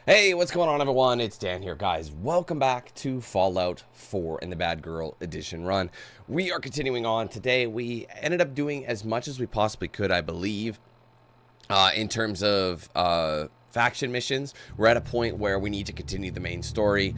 Hey, what's going on, everyone? It's Dan here, guys. Welcome back to Fallout 4 in the Bad Girl Edition run. We are continuing on. Today, we ended up doing as much as we possibly could, I believe, in terms of faction missions. We're at a point where we need to continue the main story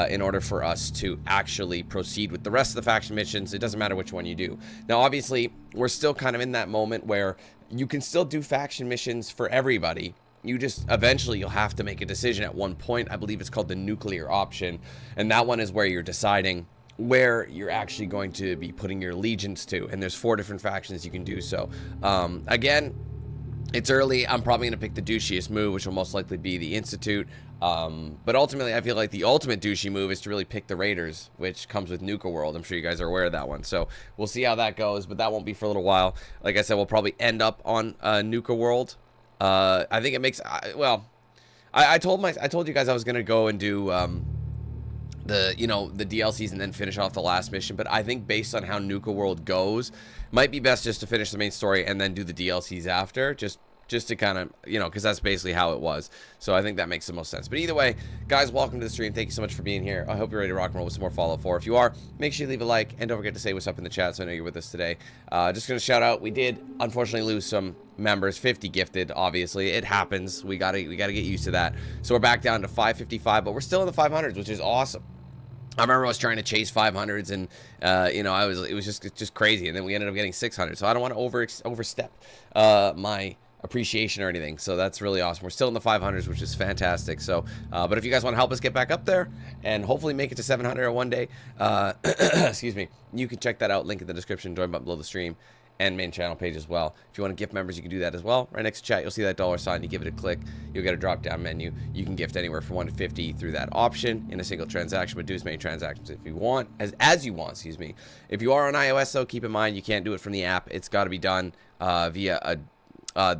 in order for us to actually proceed with the rest of the faction missions. It doesn't matter which one you do. Now, obviously, we're still kind of in that moment where you can still do faction missions for everybody. You just, eventually, you'll have to make a decision at one point. I believe it's called the nuclear option. And that one is where you're deciding where you're actually going to be putting your allegiance to. And there's 4 different factions you can do so. Again, it's early. I'm probably going to pick the douchiest move, which will most likely be the Institute. But ultimately, I feel like the ultimate douchey move is to really pick the Raiders, which comes with Nuka World. I'm sure you guys are aware of that one. So we'll see how that goes, but that won't be for a little while. Like I said, we'll probably end up on Nuka World. I think it makes, well, I told you guys I was going to go and do, the DLCs and then finish off the last mission. But I think based on how Nuka World goes, might be best just to finish the main story and then do the DLCs after, just to kind of, because that's basically how it was. So I think that makes the most sense. But either way, guys, welcome to the stream. Thank you so much for being here. I hope you're ready to rock and roll with some more Fallout 4. If you are, make sure you leave a like and don't forget to say what's up in the chat so I know you're with us today. Just going to shout out, we did unfortunately lose some members, 50 gifted, obviously. It happens. We gotta get used to that. So we're back down to 555, but we're still in the 500s, which is awesome. I remember I was trying to chase 500s and, it was just crazy. And then we ended up getting 600. So I don't want to overstep my appreciation or anything. So that's really awesome. We're still in the 500s, which is fantastic. So, but if you guys want to help us get back up there and hopefully make it to 700 one day, excuse me, you can check that out. Link in the description, join button below the stream and main channel page as well. If you want to gift members, you can do that as well. Right next to chat, you'll see that $sign. You give it a click, you'll get a drop down menu. You can gift anywhere from 1 to 50 through that option in a single transaction, but do as many transactions if you want, as you want, excuse me. If you are on iOS though, keep in mind you can't do it from the app. It's got to be done via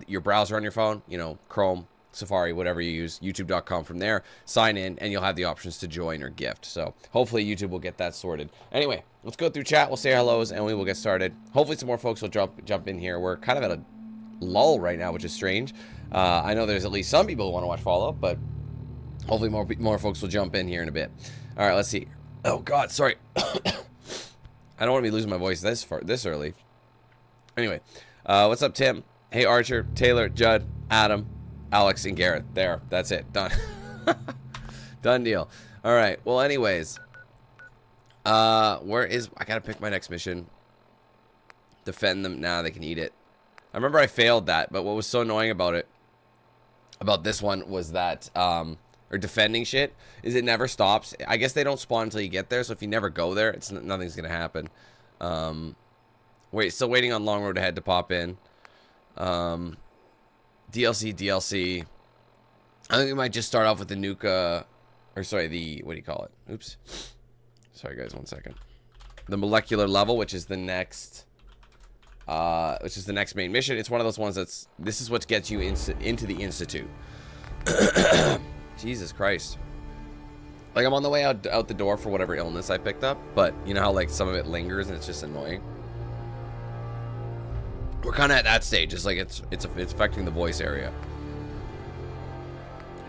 your browser on your phone, you know, Chrome, Safari, whatever you use, youtube.com from there, sign in, and you'll have the options to join or gift. So hopefully YouTube will get that sorted. Anyway, let's go through chat. We'll say hellos, and we will get started. Hopefully some more folks will jump in here. We're kind of at a lull right now, which is strange. I know there's at least some people who want to watch Fallout, but hopefully more folks will jump in here in a bit. All right, let's see. Oh, God, sorry. I don't want to be losing my voice this early. Anyway, what's up, Tim? Hey, Archer, Taylor, Judd, Adam, Alex, and Garrett. There, that's it. Done. Done deal. All right. Well, anyways, where is... I got to pick my next mission. Defend them. Nah, they can eat it. I remember I failed that, but what was so annoying about it, about this one, was that, or defending shit, is it never stops. I guess they don't spawn until you get there, so if you never go there, nothing's going to happen. Wait, still waiting on Long Road Ahead to pop in. DLC. I think we might just start off with the Nuka, or sorry, the, what do you call it? Oops. Sorry, guys, 1 second. The molecular level, which is the next, main mission. It's one of those ones this is what gets you into the Institute. Jesus Christ. Like, I'm on the way out the door for whatever illness I picked up, but you know how, like, some of it lingers and it's just annoying? We're kind of at that stage. It's like it's affecting the voice area.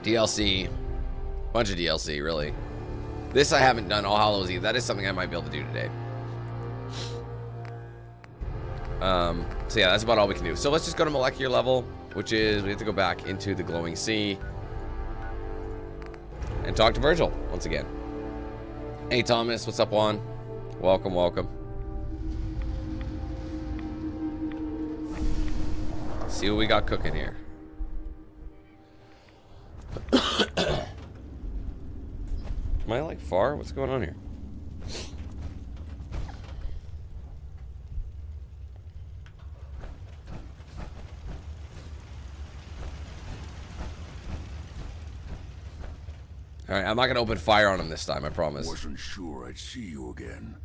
DLC. Bunch of DLC, really. This I haven't done, All Hallows Eve. That is something I might be able to do today. So yeah, that's about all we can do. So let's just go to molecular level, which is we have to go back into the glowing sea and talk to Virgil once again. Hey Thomas, what's up, Juan? Welcome, welcome. See what we got cooking here. Am I like far? What's going on here? Alright, I'm not gonna open fire on him this time, I promise. Wasn't sure I'd see you again.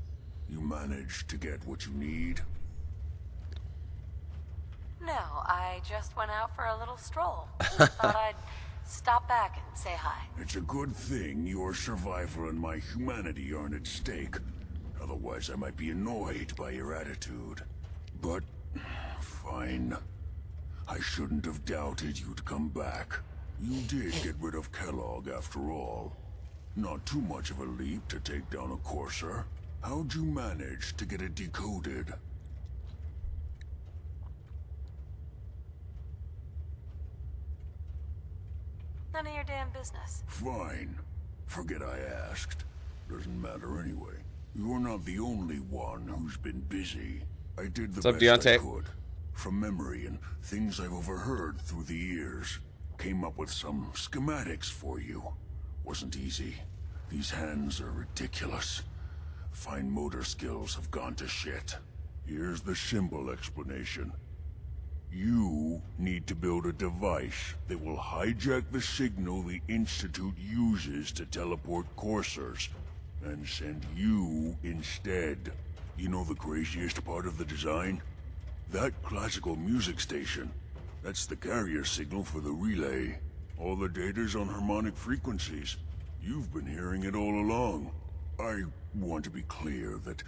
You managed to get what you need? No, I just went out for a little stroll. Thought I'd stop back and say hi. It's a good thing your survival and my humanity aren't at stake. Otherwise, I might be annoyed by your attitude. But, fine. I shouldn't have doubted you'd come back. You did get rid of Kellogg after all. Not too much of a leap to take down a Courser. How'd you manage to get it decoded? None of your damn business. Fine. Forget I asked. Doesn't matter anyway. You're not the only one who's been busy. I did the best I could. From memory and things I've overheard through the years. Came up with some schematics for you. Wasn't easy. These hands are ridiculous. Fine motor skills have gone to shit. Here's the simple explanation. You need to build a device that will hijack the signal the Institute uses to teleport coursers, and send you instead. You know the craziest part of the design? That classical music station. That's the carrier signal for the relay. All the data's on harmonic frequencies. You've been hearing it all along. I want to be clear that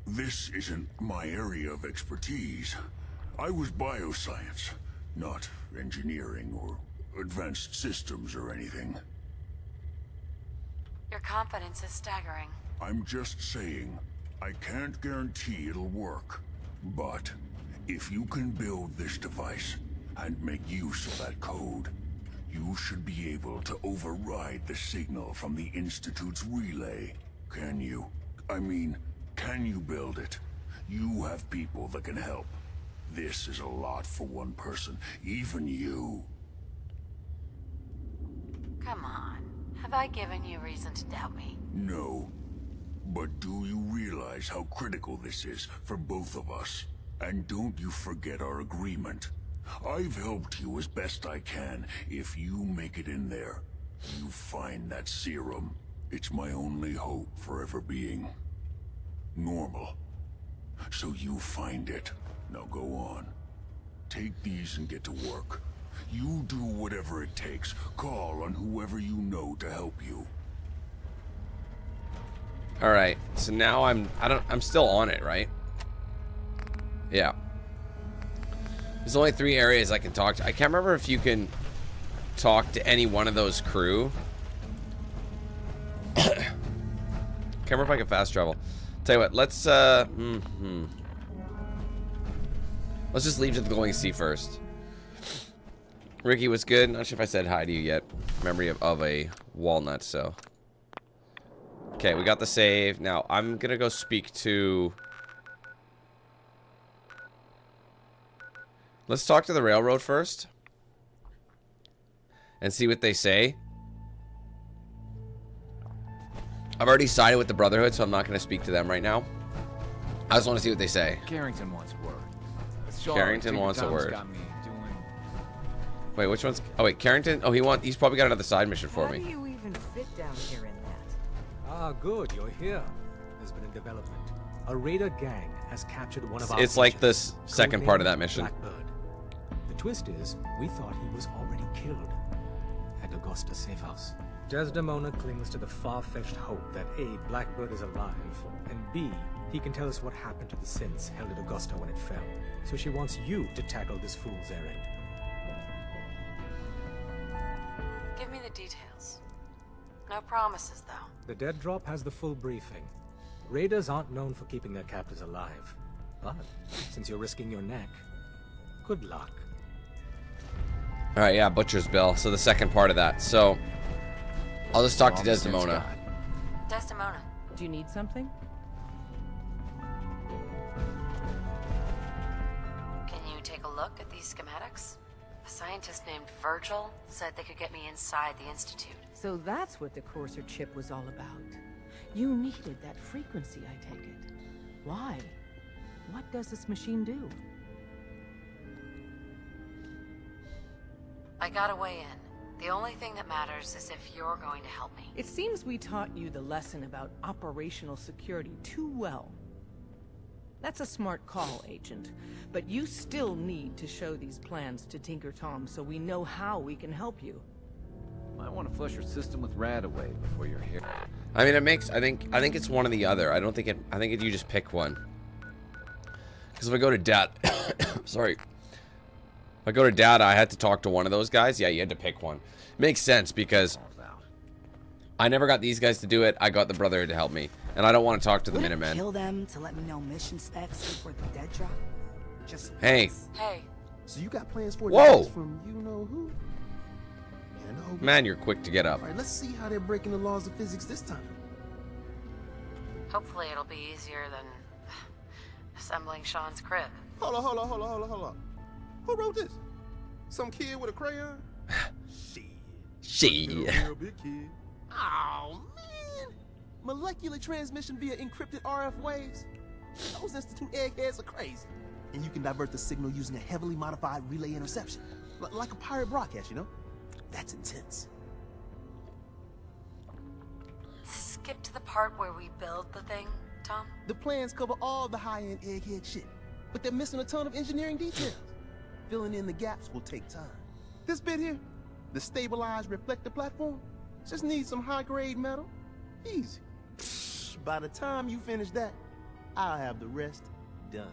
this isn't my area of expertise. I was bioscience, not engineering or advanced systems or anything. Your confidence is staggering. I'm just saying, I can't guarantee it'll work. But if you can build this device and make use of that code, you should be able to override the signal from the Institute's relay. Can you? I mean, can you build it? You have people that can help. This is a lot for one person, even you. Come on. Have I given you reason to doubt me? No. But do you realize how critical this is for both of us? And don't you forget our agreement. I've helped you as best I can. If you make it in there, you find that serum. It's my only hope for ever being normal. So you find it. Now go on. Take these and get to work. You do whatever it takes. Call on whoever you know to help you. All right. So now I'm still on it, right? Yeah. There's only 3 areas I can talk to. I can't remember if you can talk to any one of those crew. Can't remember if I can fast travel. Tell you what, let's let's just leave to the glowing sea first. Ricky, what's good? Not sure if I said hi to you yet. Memory of a walnut, so. Okay, we got the save. Now, I'm gonna go speak to... Let's talk to the railroad first. And see what they say. I've already sided with the Brotherhood, so I'm not gonna speak to them right now. I just want to see what they say. Carrington wants a word. Carrington wants a word. Wait, which one's... Oh, wait, Carrington? Oh, he's probably got another side mission for me. How do you even fit down here in that? Ah, good, you're here. There's been a development. A raider gang has captured one of our... It's like agents, this second part of that mission. Blackbird. The twist is, we thought he was already killed at Augusta safe house. Desdemona clings to the far-fetched hope that A, Blackbird is alive, and B, he can tell us what happened to the synths held at Augusta when it fell. So she wants you to tackle this fool's errand. Give me the details. No promises, though. The dead drop has the full briefing. Raiders aren't known for keeping their captors alive. But, since you're risking your neck, good luck. Alright, yeah, Butcher's Bill. So the second part of that. So, I'll just talk to Desdemona. Desdemona. Do you need something? Can you take a look at these schematics? A scientist named Virgil said they could get me inside the Institute. So that's what the Courser chip was all about. You needed that frequency, I take it. Why? What does this machine do? I got a way in. The only thing that matters is if you're going to help me. It seems we taught you the lesson about operational security too well. That's a smart call, Agent. But you still need to show these plans to Tinker Tom so we know how we can help you. Might want to flush your system with Radaway before you're here. I mean, it makes... I think it's one or the other. I don't think it... I think you just pick one. Because if I go to data... Sorry. If I go to data, I had to talk to one of those guys. Yeah, you had to pick one. Makes sense because... I never got these guys to do it. I got the Brotherhood to help me. And I don't want to talk to the Minutemen. Kill them to let me know mission specs before the dead drop? Just hey. Hey. So you got plans for Whoa. from you know who? Man, you're quick to get up. All right, let's see how they're breaking the laws of physics this time. Hopefully it'll be easier than assembling Sean's crib. Hold on. Who wrote this? Some kid with a crayon? She. Real big kid. Oh man! Molecular transmission via encrypted RF waves. Those Institute eggheads are crazy. And you can divert the signal using a heavily modified relay interception, like a pirate broadcast, you know? That's intense. Skip to the part where we build the thing, Tom. The plans cover all the high-end egghead shit, but they're missing a ton of engineering details. Filling in the gaps will take time. This bit here, the stabilized reflector platform, just needs some high-grade metal. Easy. By the time you finish that, I'll have the rest done.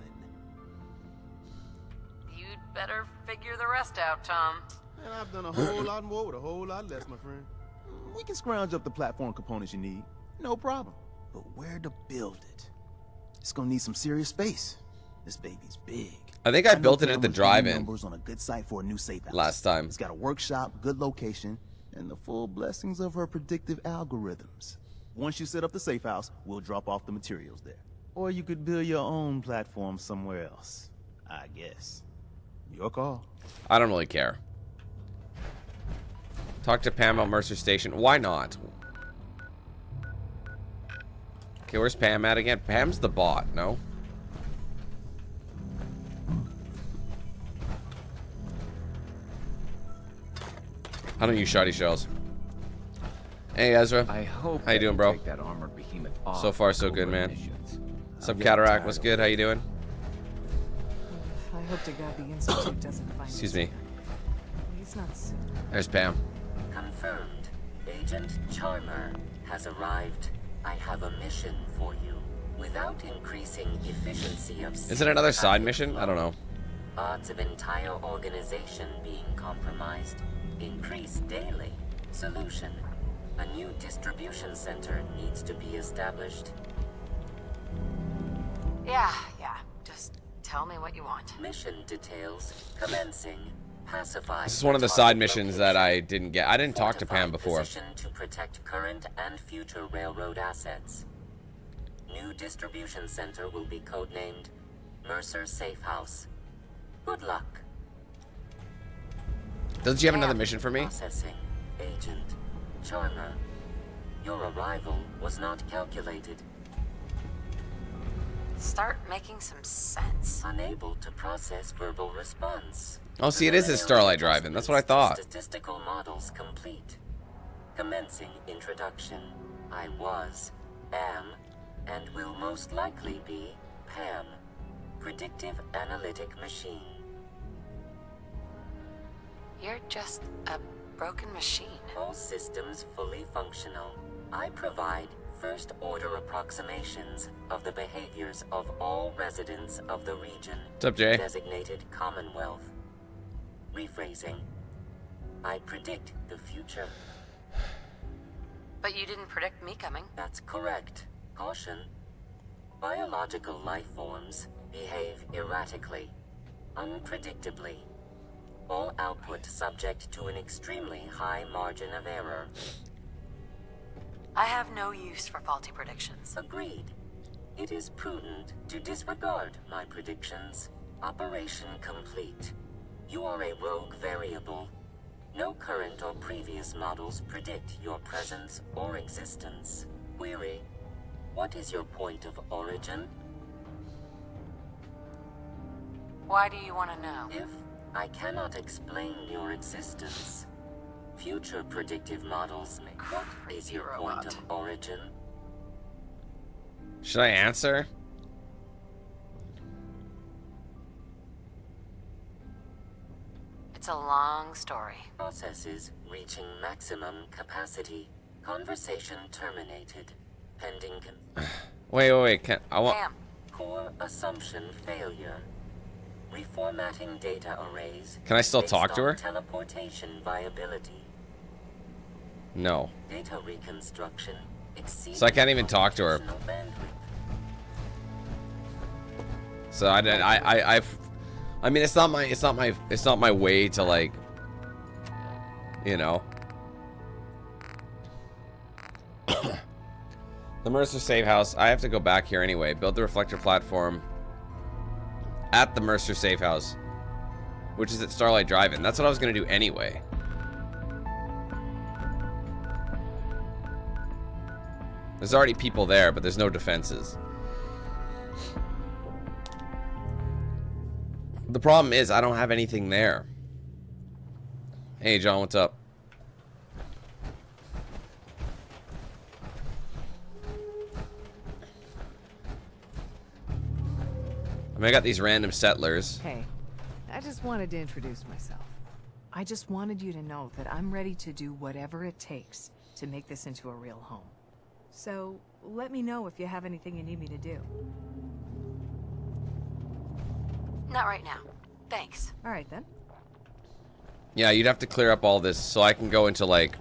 You'd better figure the rest out, Tom. And I've done a whole lot more with a whole lot less, my friend. We can scrounge up the platform components you need. No problem. But where to build it? It's gonna need some serious space. This baby's big. I think I built it at the drive-in numbers on a good site for a new safe house. last time. It's got a workshop, good location, and the full blessings of her predictive algorithms. Once you set up the safe house, we'll drop off the materials there. Or you could build your own platform somewhere else, I guess. Your call. I don't really care. Talk to Pam at Mercer Station. Why not? Okay, where's Pam at again? Pam's the bot, no? I don't use shoddy shells. Hey, Ezra. I hope how you doing, bro? Take that armored behemoth off So far, so good, man. missions. What's up, Cataract? What's good? How you doing? I I hope to God the Institute doesn't find Excuse me. He's not soon. There's Pam. Confirmed. Agent Charmer has arrived. I have a mission for you. Without increasing efficiency of... Is it another side mission? I don't know. Odds of entire organization being compromised increase daily. Solution. A new distribution center needs to be established. Yeah. Just tell me what you want. Mission details commencing. Pacify. This is one of the side missions that I didn't get. I didn't talk to Pam before. Position to protect current and future railroad assets. New distribution center will be codenamed Mercer Safe House. Good luck. Doesn't she have another mission for me? Processing. Agent Charmer. Your arrival was not calculated. Start making some sense. Unable to process verbal response. Oh, see, it is his Starlight driving. That's what I thought. Statistical models complete. Commencing introduction. I was, am, and will most likely be Pam. Predictive analytic machine. You're just a broken machine. All systems fully functional. I provide first-order approximations of the behaviors of all residents of the region. What's up, Jay? Designated Commonwealth. Rephrasing. I predict the future. But you didn't predict me coming. That's correct. Caution. Biological life forms behave erratically, unpredictably. All output subject to an extremely high margin of error. I have no use for faulty predictions. Agreed. It is prudent to disregard my predictions. Operation complete. You are a rogue variable. No current or previous models predict your presence or existence. Query. What is your point of origin? Why do you want to know? If I cannot explain your existence, future predictive models may... What is your point of origin? Should I answer? It's a long story. Processes reaching maximum capacity. Conversation terminated. Pending Wait. I want... Pam. Core assumption failure. Reformatting data arrays. Can I still based talk to on her? Teleportation viability. No. Data reconstruction exceeds So I can't even talk to her. computational bandwidth. So I mean, it's not my way to, like, you know. The Mercer Safe House. I have to go back here anyway. Build the reflector platform at the Mercer Safe House, which is at Starlight Drive-In. That's what I was gonna do anyway. There's already people there, but there's no defenses. The problem is I don't have anything there. Hey, John, what's up? I mean, I got these random settlers. Hey, I just wanted to introduce myself. I just wanted you to know that I'm ready to do whatever it takes to make this into a real home. So, let me know if you have anything you need me to do. Not right now. Thanks. All right, then. Yeah, you'd have to clear up all this so I can go into, like,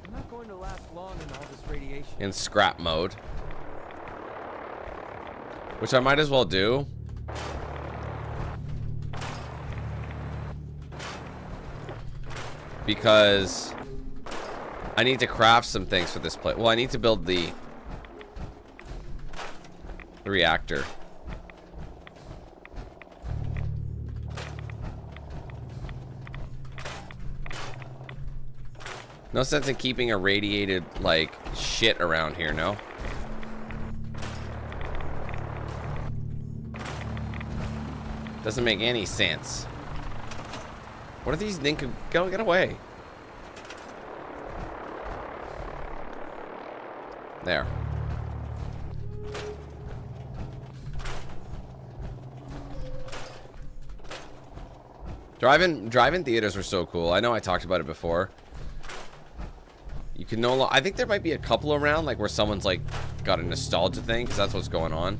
I'm not going to last long in all this radiation. in scrap mode. Which I might as well do. Because I need to craft some things for this place. Well, I need to build the reactor. No sense in keeping irradiated, like, shit around here, no? Doesn't make any sense. What are these things? Go get away. There. Drive-in theaters were so cool. I know I talked about it before. You can no longer... I think there might be a couple around, like, where someone's, like, got a nostalgia thing, because that's what's going on.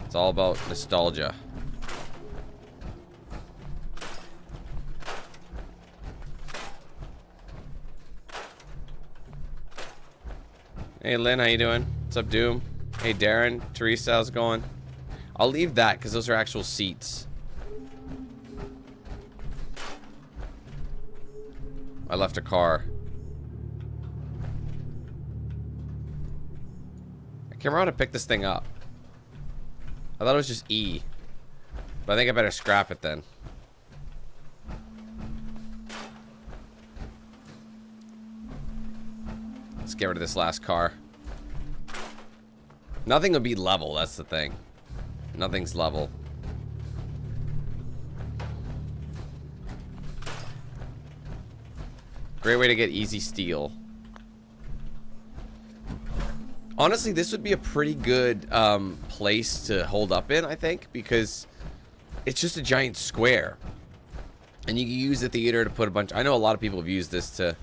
It's all about nostalgia. Hey, Lynn, how you doing? What's up, Doom? Hey, Darren, Teresa, how's it going? I'll leave that, because those are actual seats. I left a car. I can't remember how to pick this thing up. I thought it was just E. But I think I better scrap it then. Let's get rid of this last car. Nothing will be level, that's the thing. Nothing's level. Great way to get easy steel. Honestly, this would be a pretty good place to hold up in, I think, because it's just a giant square. And you can use the theater to put a bunch... I know a lot of people have used this to...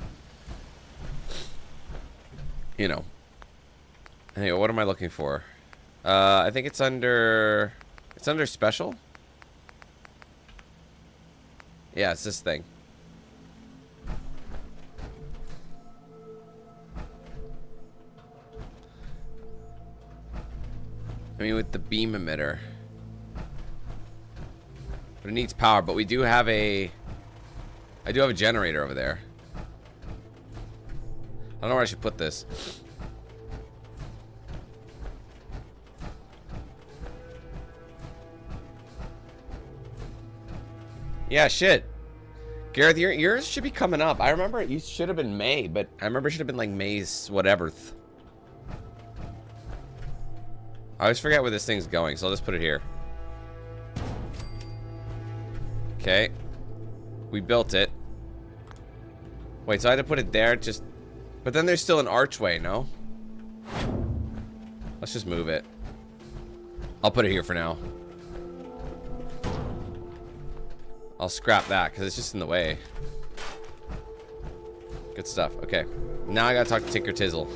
You know. Anyway, what am I looking for? I think it's under... It's under special? Yeah, it's this thing. I mean, with the beam emitter. But it needs power, but we do have a... I do have a generator over there. I don't know where I should put this. Yeah, shit. Gareth, yours should be coming up. I remember it should have been May, but I remember it should have been like May's whatever. I always forget where this thing's going, so I'll just put it here. Okay. We built it. Wait, so I had to put it there just... But then there's still an archway, no? Let's just move it. I'll put it here for now. I'll scrap that, because it's just in the way. Good stuff. Okay. Now I gotta talk to Tinker Tizzle.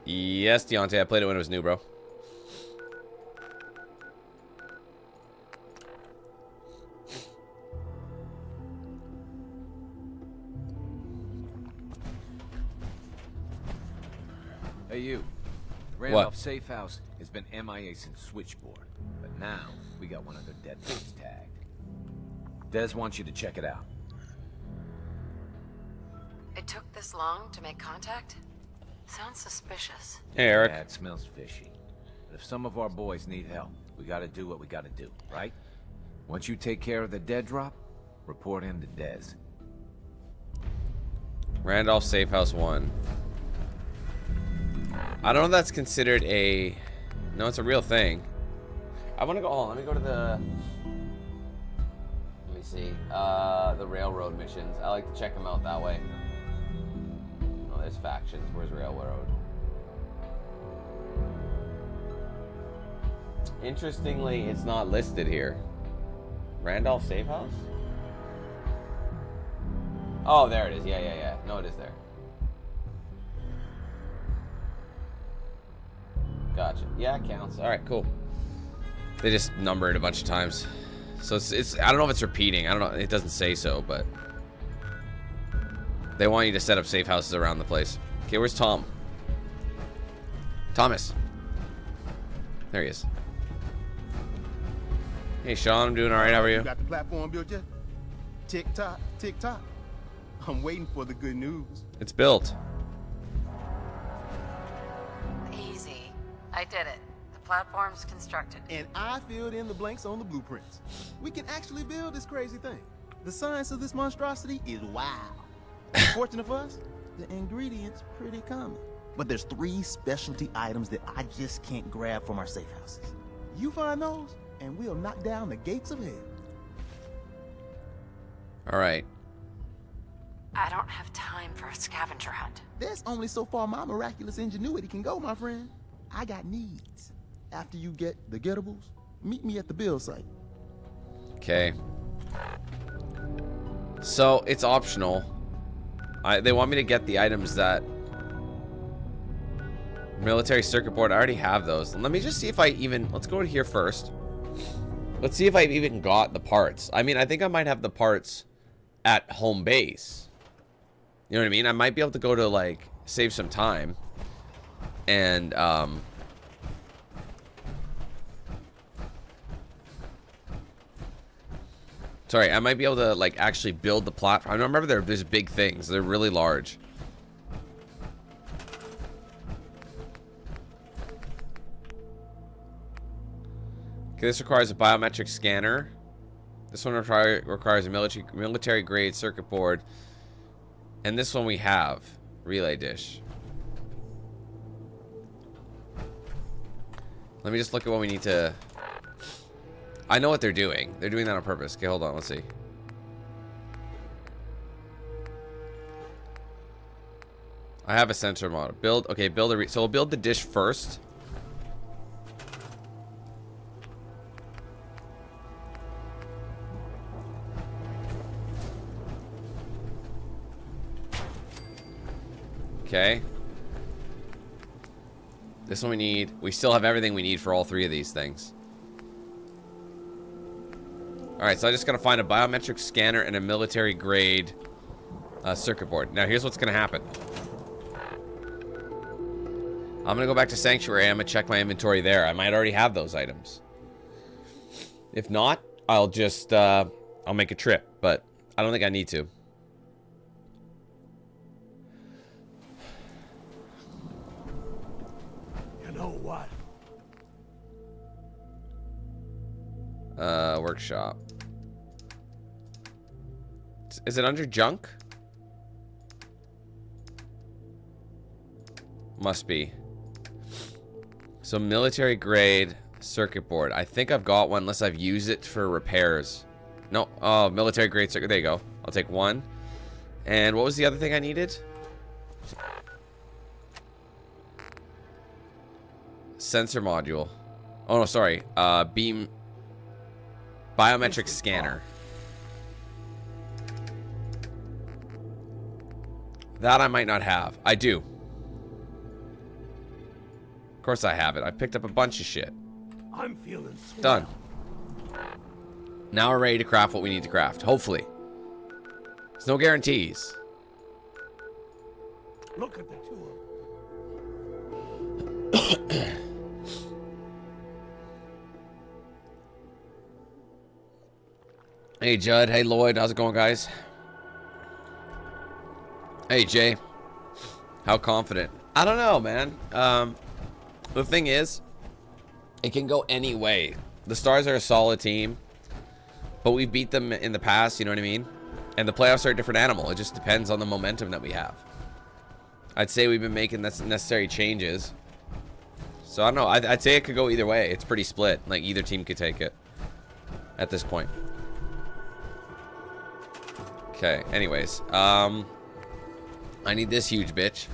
Yes, Deontay, I played it when it was new, bro. Hey, you. Randolph Safe House has been MIA since Switchboard, but now we got one under Deadpool's tagged. Des wants you to check it out. It took this long to make contact? Sounds suspicious. Hey, Eric. Yeah, it smells fishy. But if some of our boys need help, we gotta do what we gotta do, right? Once you take care of the dead drop, report in to Dez. Randolph Safe House 1. I don't know if that's considered a... No, it's a real thing. I want to go... Oh, let me go to the... Let me see. The railroad missions. I like to check them out that way. Oh, there's factions. Where's railroad? Interestingly, it's not listed here. Randolph Safe House? Oh, there it is. Yeah. No, it is there. Gotcha. Yeah, it counts. All right, cool. They just number it a bunch of times. So it's I don't know if it's repeating. I don't know. It doesn't say so, but they want you to set up safe houses around the place. Okay, where's Tom? Thomas. There he is. Hey, Sean. I'm doing all right. How are you? You got the platform built yet? Tick tock, tick tock. I'm waiting for the good news. It's built. Easy. I did it. The platform's constructed. And I filled in the blanks on the blueprints. We can actually build this crazy thing. The science of this monstrosity is wow. Fortunate for us, the ingredients pretty common. But there's 3 specialty items that I just can't grab from our safe houses. You find those, and we'll knock down the gates of hell. All right. I don't have time for a scavenger hunt. There's only so far my miraculous ingenuity can go, my friend. I got needs. After you get the gettables, Meet me at the build site. Okay. So, it's optional. They want me to get the items that... Military circuit board, I already have those. Let me just see if I even... Let's go to here first. Let's see if I've even got the parts. I mean, I think I might have the parts at home base. You know what I mean? I might be able to go to, like, save some time. And, sorry, I might be able to, like, actually build the platform. I remember there's big things. They're really large. Okay, this requires a biometric scanner. This one requires a military grade circuit board. And this one we have. Relay dish. Let me just look at what we need to... I know what they're doing. They're doing that on purpose. Okay, hold on. Let's see. I have a sensor model. Build... Okay, build a... So we'll build the dish first. Okay. This one we need. We still have everything we need for all three of these things. Alright, so I just gotta find a biometric scanner and a military grade circuit board. Now here's what's gonna happen. I'm gonna go back to Sanctuary. I'm gonna check my inventory there. I might already have those items. If not, I'll just I'll make a trip, but I don't think I need to. What? Workshop. Is it under junk? Must be. So military grade circuit board. I think I've got one unless I've used it for repairs. No. Oh, military grade circuit. There you go. I'll take one. And what was the other thing I needed? Sensor module. Oh no, sorry. Beam biometric scanner. That I might not have. I do. Of course I have it. I picked up a bunch of shit. I'm feeling swell. Done. Now we're ready to craft what we need to craft. Hopefully. There's no guarantees. Look at the two of them. Hey Judd, hey Lloyd, how's it going, guys? Hey Jay, how confident? I don't know, man. The thing is, it can go any way. The Stars are a solid team, but we beat them in the past, you know what I mean? And the playoffs are a different animal. It just depends on the momentum that we have. I'd say we've been making necessary changes. So I don't know. I'd say it could go either way. It's pretty split. Like either team could take it at this point. Okay, anyways, I need this huge bitch.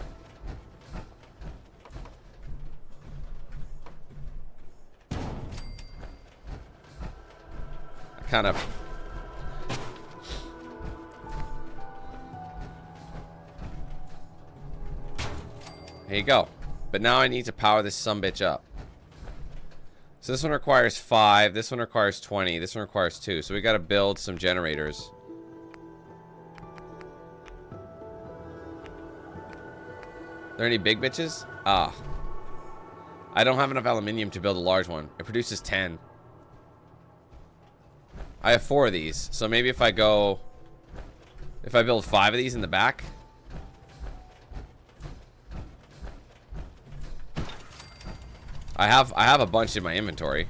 I kind of... There you go. But now I need to power this sumbitch up. So this one requires 5, this one requires 20, this one requires 2. So we gotta build some generators. Are there any big bitches? Ah. I don't have enough aluminium to build a large one. It produces 10. I have 4 of these. So maybe if I build 5 of these in the back. I have a bunch in my inventory.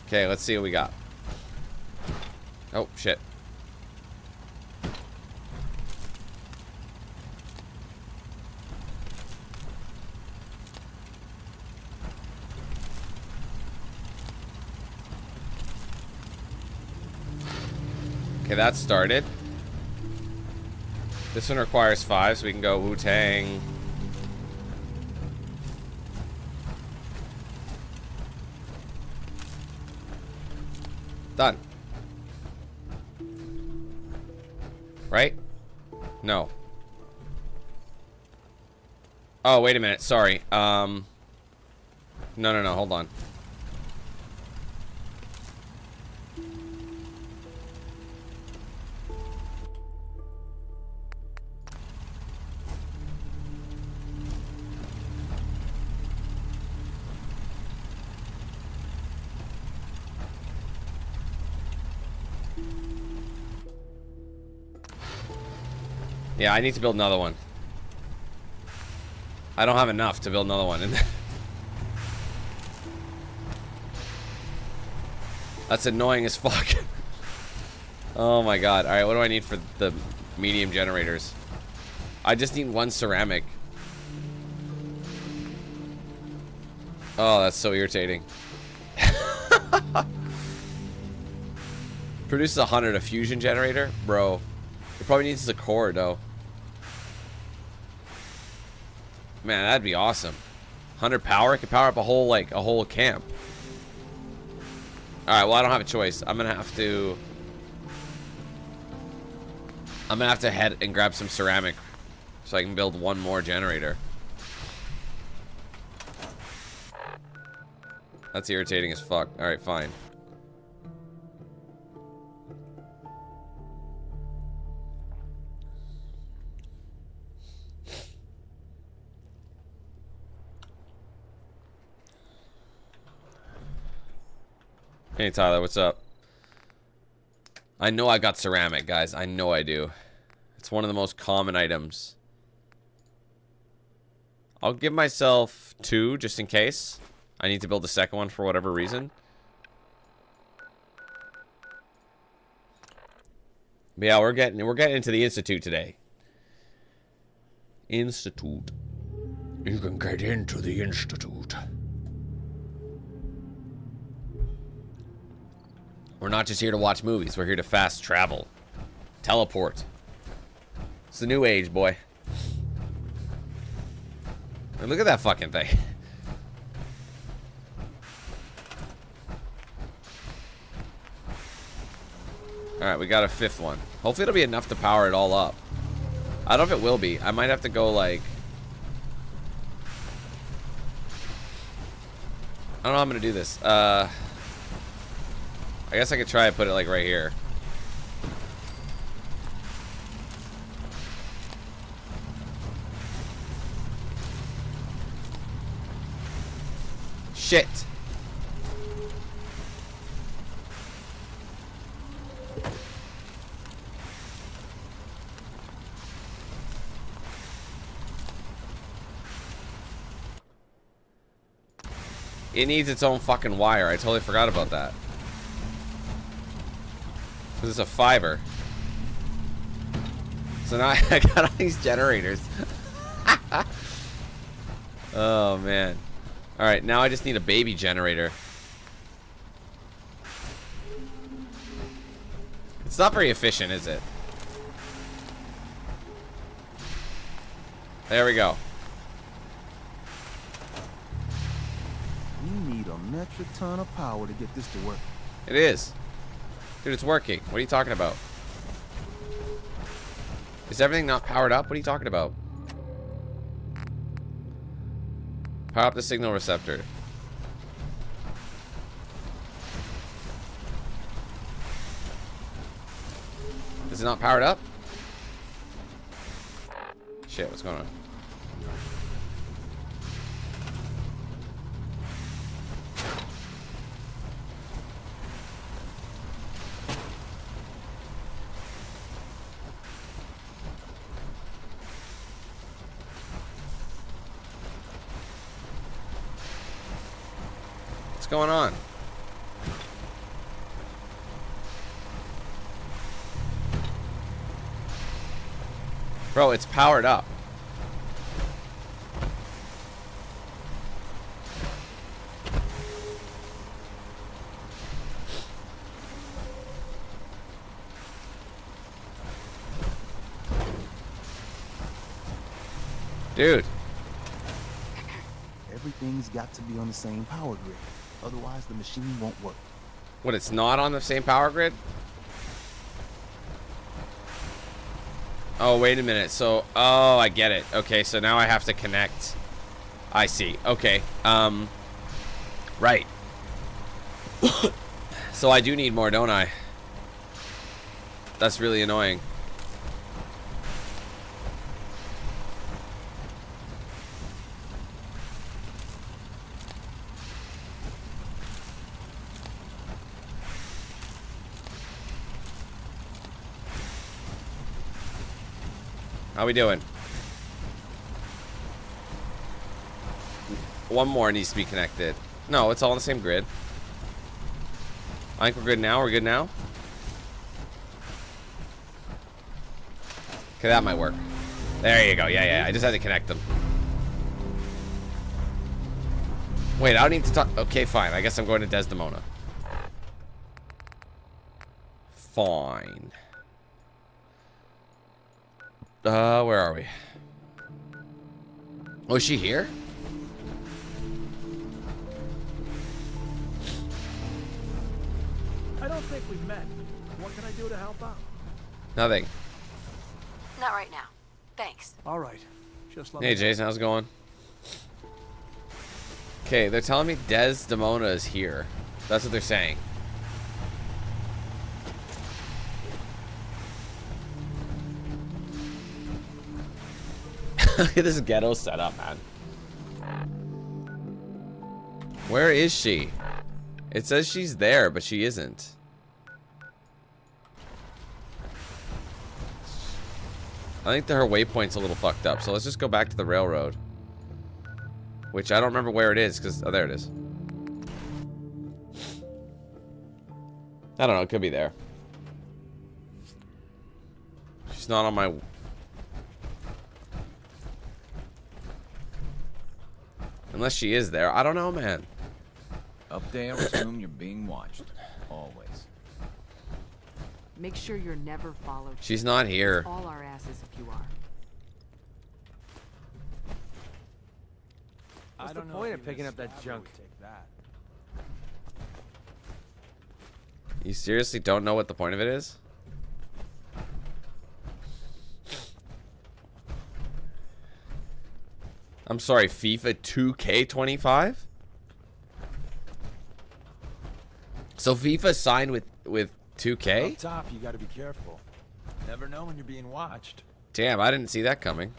Okay, let's see what we got. Oh, shit. Okay, that started. This one requires 5, so we can go Wu-Tang. Done. Right? No. Oh, wait a minute. Sorry. No, hold on. Yeah, I need to build another one. I don't have enough to build another one. That's annoying as fuck. Oh my god. Alright, what do I need for the medium generators? I just need 1 ceramic. Oh, that's so irritating. Produces 100 a fusion generator? Bro. It probably needs a core, though. Man, that'd be awesome. 100 power? It could power up a whole, like, a whole camp. Alright, well, I don't have a choice. I'm gonna have to head and grab some ceramic so I can build 1 more generator. That's irritating as fuck. Alright, fine. Hey Tyler, what's up? I know I got ceramic, guys. I know I do. It's one of the most common items. I'll give myself 2 just in case. I need to build a second one for whatever reason. But yeah, we're getting into the Institute today. Institute. You can get into the Institute. We're not just here to watch movies. We're here to fast travel. Teleport. It's the new age, boy. And look at that fucking thing. Alright, we got a 5th one. Hopefully it'll be enough to power it all up. I don't know if it will be. I might have to go, like... I don't know how I'm gonna do this. I guess I could try and put it like right here. Shit. It needs its own fucking wire. I totally forgot about that. Because it's a fiber. So now I got all these generators. Oh, man. Alright, now I just need a baby generator. It's not very efficient, is it? There we go. We need a metric ton of power to get this to work. It is. Dude, it's working. What are you talking about? Is everything not powered up? What are you talking about? Power up the signal receptor. Is it not powered up? Shit, what's going on? What's going on? Bro, it's powered up. Dude. Everything's got to be on the same power grid. Otherwise, the machine won't work. What, it's not on the same power grid? Oh, wait a minute. So, oh, I get it. Okay, so now I have to connect. I see. Okay. Right. So I do need more, don't I? That's really annoying. How we doing? One more needs to be connected. No, it's all on the same grid. I think we're good now. We're good now. Okay, that might work. There you go. Yeah. I just had to connect them. Wait, I don't need to talk. Okay, fine. I guess I'm going to Desdemona. Fine. Where are we? Oh, is she here? I don't think we've met. What can I do to help out? Nothing. Not right now. Thanks. All right. Just let Hey, Jason, how's it going? Okay, they're telling me Desdemona is here. That's what they're saying. Look at this ghetto setup, man. Where is she? It says she's there, but she isn't. I think that her waypoint's a little fucked up, so let's just go back to the railroad. Which I don't remember where it is, because... Oh, there it is. I don't know, it could be there. She's not on my... Unless she is there. I don't know, man. Up there, assume you're being watched. Always. Make sure you're never followed. She's not here. It's all our asses if you are. What's the point of picking up that junk? You seriously don't know what the point of it is? I'm sorry, FIFA 2K25? So FIFA signed with 2K? Up top, you gotta be careful. Never know when you're being watched. Damn, I didn't see that coming.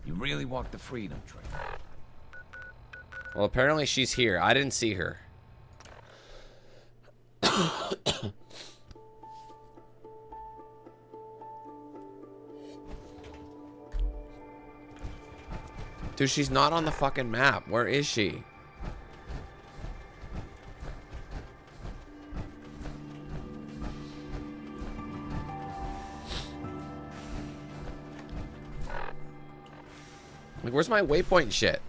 You really walk the freedom trail. Well, apparently she's here. I didn't see her. Dude, she's not on the fucking map. Where is she? Like, where's my waypoint shit?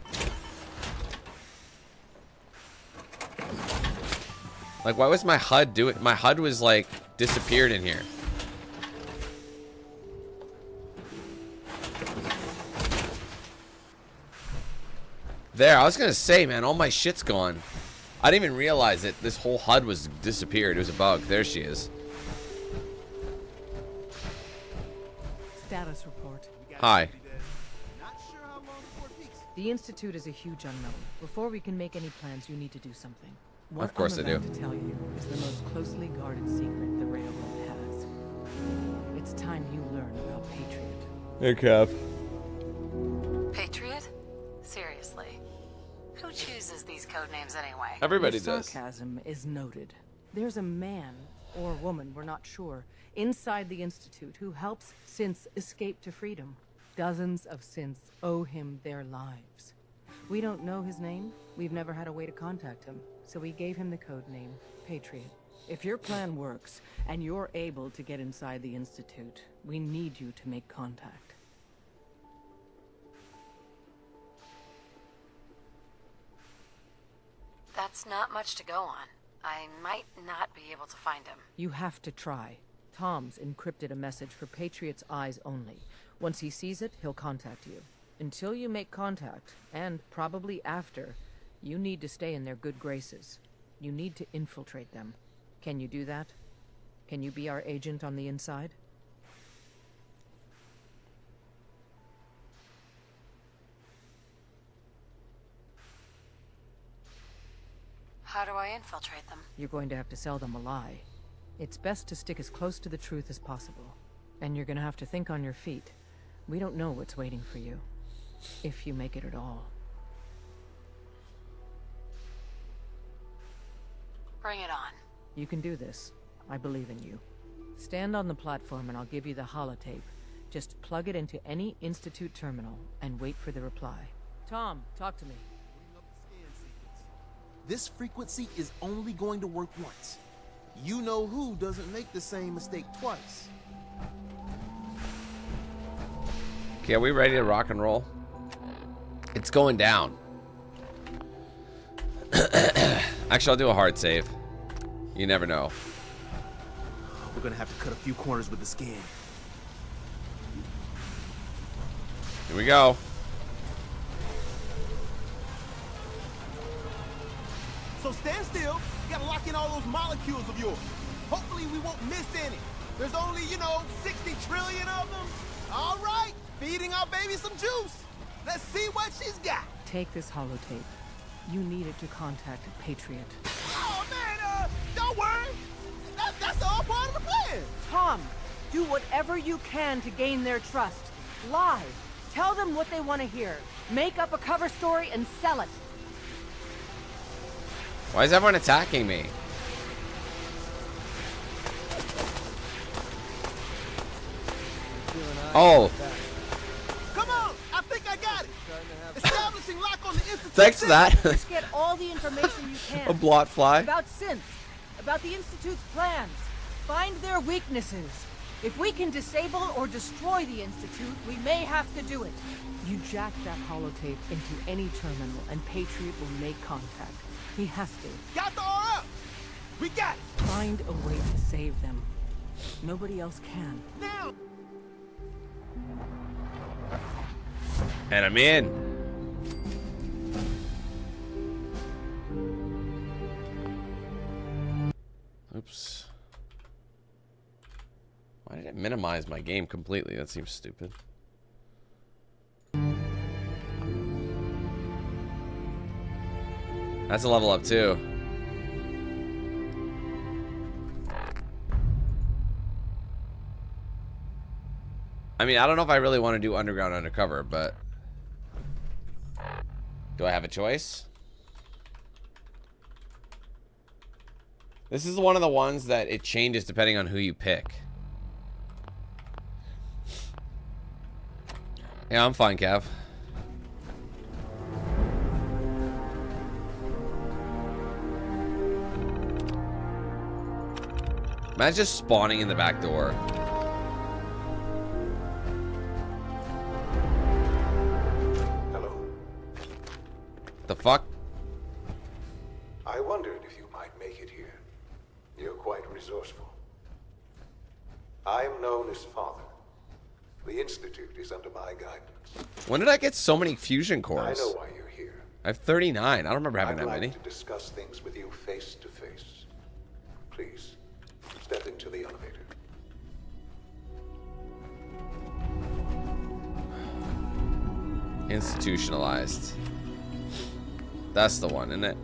Like, why was my HUD doing? My HUD was like disappeared in here. There, I was gonna say, man, all my shit's gone. I didn't even realize that this whole HUD was disappeared. It was a bug. There she is. Status report. Hi. The Institute is a huge unknown. Before we can make any plans, you need to do something. What Of course I'm I do. about to tell you is the most closely guarded secret the Railroad has. It's time you learn about Patriot. Hey, Kev. Patriot? Seriously. Who chooses these code names anyway? Everybody Your does. sarcasm is noted. There's a man, or woman, we're not sure, inside the Institute who helps synths escape to freedom. Dozens of synths owe him their lives. We don't know his name. We've never had a way to contact him. So we gave him the code name, Patriot. If your plan works, and you're able to get inside the Institute, we need you to make contact. That's not much to go on. I might not be able to find him. You have to try. Tom's encrypted a message for Patriot's eyes only. Once he sees it, he'll contact you. Until you make contact, and probably after, you need to stay in their good graces. You need to infiltrate them. Can you do that? Can you be our agent on the inside? How do I infiltrate them? You're going to have to sell them a lie. It's best to stick as close to the truth as possible. And you're gonna have to think on your feet. We don't know what's waiting for you. If you make it at all. Bring it on. You can do this. I believe in you. Stand on the platform and I'll give you the holotape. Just plug it into any Institute terminal and wait for the reply. Tom, talk to me. This frequency is only going to work once. You know who doesn't make the same mistake twice. Okay, are we ready to rock and roll? It's going down. Actually, I'll do a hard save. You never know. We're gonna have to cut a few corners with the scan. Here we go. So stand still. You gotta lock in all those molecules of yours. Hopefully we won't miss any. There's only, 60 trillion of them. All right, feeding our baby some juice. Let's see what she's got. Take this holotape. You need it to contact Patriot. Oh, man, don't worry. That's all part of the plan. Tom, do whatever you can to gain their trust. Lie. Tell them what they want to hear. Make up a cover story and sell it. Why is everyone attacking me? Oh. Come on, I think I got it. Establishing lock on the Institute. Thanks for that. Just get all the information you can. A blot fly. About synths. About the Institute's plans. Find their weaknesses. If we can disable or destroy the Institute, we may have to do it. You jack that holotape into any terminal and Patriot will make contact. He has to. Got the RF! We got it! Find a way to save them. Nobody else can. Now! And I'm in. Oops. Why did it minimize my game completely? That seems stupid. That's a level up too. I mean, I don't know if I really want to do underground undercover, but do I have a choice? This is one of the ones that it changes depending on who you pick. Yeah, I'm fine, Cav. Imagine just spawning in the back door. Hello. The fuck? I wondered if you might make it here. You're quite resourceful. I'm known as Father. The Institute is under my guidance. When did I get so many fusion cores? I know why you're here. I have 39. I don't remember having I'd that many. like to discuss things with you face to face. Please, step into the elevator. Institutionalized. That's the one, isn't it?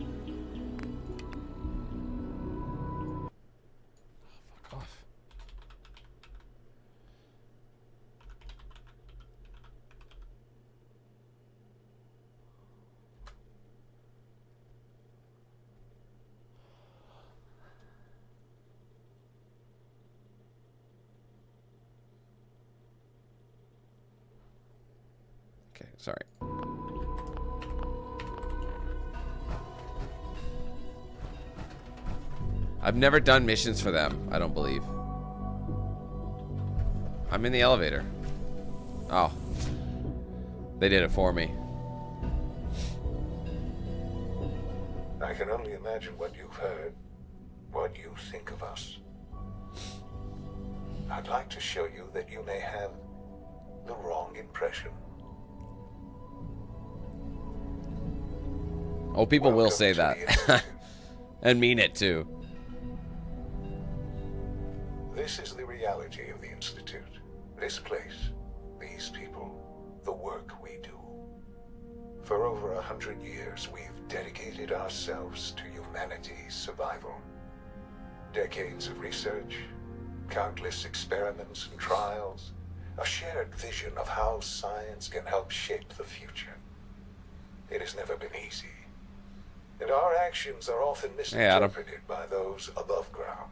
Fuck off. Okay, sorry. I've never done missions for them, I don't believe. I'm in the elevator. Oh. They did it for me. I can only imagine what you've heard, what you think of us. I'd like to show you that you may have the wrong impression. Oh, people will Welcome say to that. the Institute. And mean it too. This is the reality of the Institute. This place, these people, the work we do. For over 100 years, we've dedicated ourselves to humanity's survival. Decades of research, countless experiments and trials, a shared vision of how science can help shape the future. It has never been easy, and our actions are often misinterpreted by those above ground.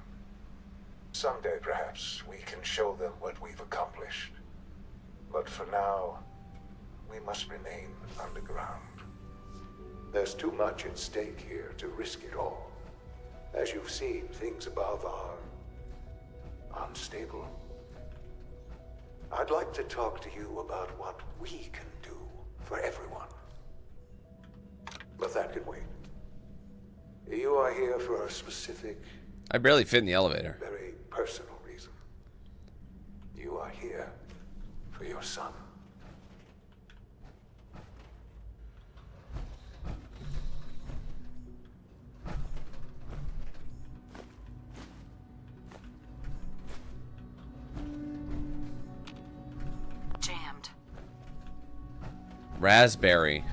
Someday, perhaps, we can show them what we've accomplished. But for now, we must remain underground. There's too much at stake here to risk it all. As you've seen, things above are unstable. I'd like to talk to you about what we can do for everyone. But that can wait. You are here for a specific... I barely fit in the elevator. Very personal reason. You are here for your son. Jammed. Raspberry.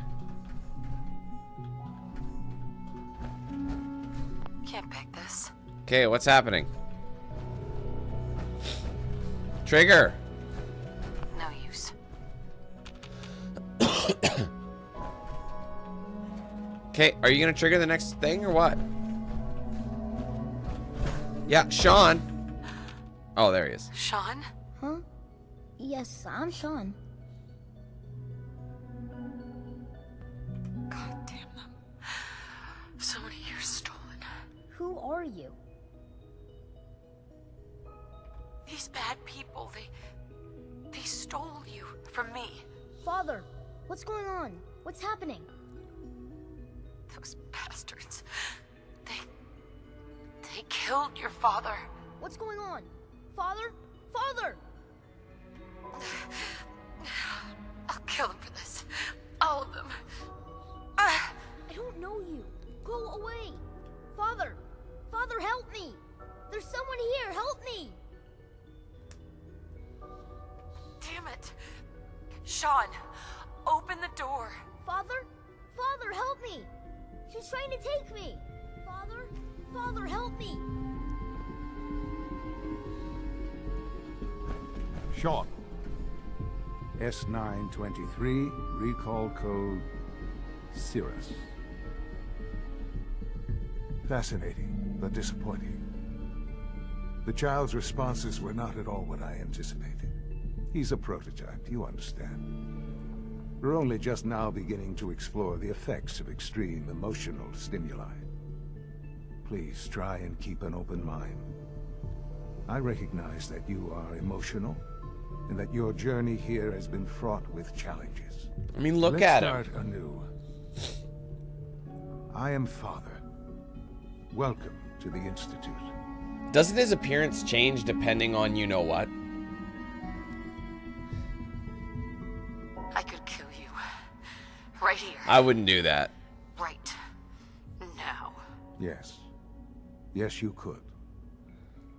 Can't pick this. Okay, what's happening? Trigger. No use. Okay, are you gonna trigger the next thing or what? Yeah, Sean. Oh, there he is. Sean? Huh? Yes, I'm Sean. God damn them. So many years stolen. Who are you? These bad people, they stole you from me. Father, what's going on? What's happening? Those bastards. They killed your father. What's going on? Father? Father! I'll kill them for this. All of them. I don't know you. Go away. Father! Father, help me! There's someone here. Help me! Damn it. Sean, open the door. Father? Father, help me! She's trying to take me! Father? Father, help me! Sean. S923, recall code Cirrus. Fascinating, but disappointing. The child's responses were not at all what I anticipated. He's a prototype, you understand. We're only just now beginning to explore the effects of extreme emotional stimuli. Please try and keep an open mind. I recognize that you are emotional, and that your journey here has been fraught with challenges. I mean, look at him. Let's start anew. I am Father. Welcome to the Institute. Doesn't his appearance change depending on you know what? I could kill you. Right here. I wouldn't do that. Right. Now. Yes. Yes, you could.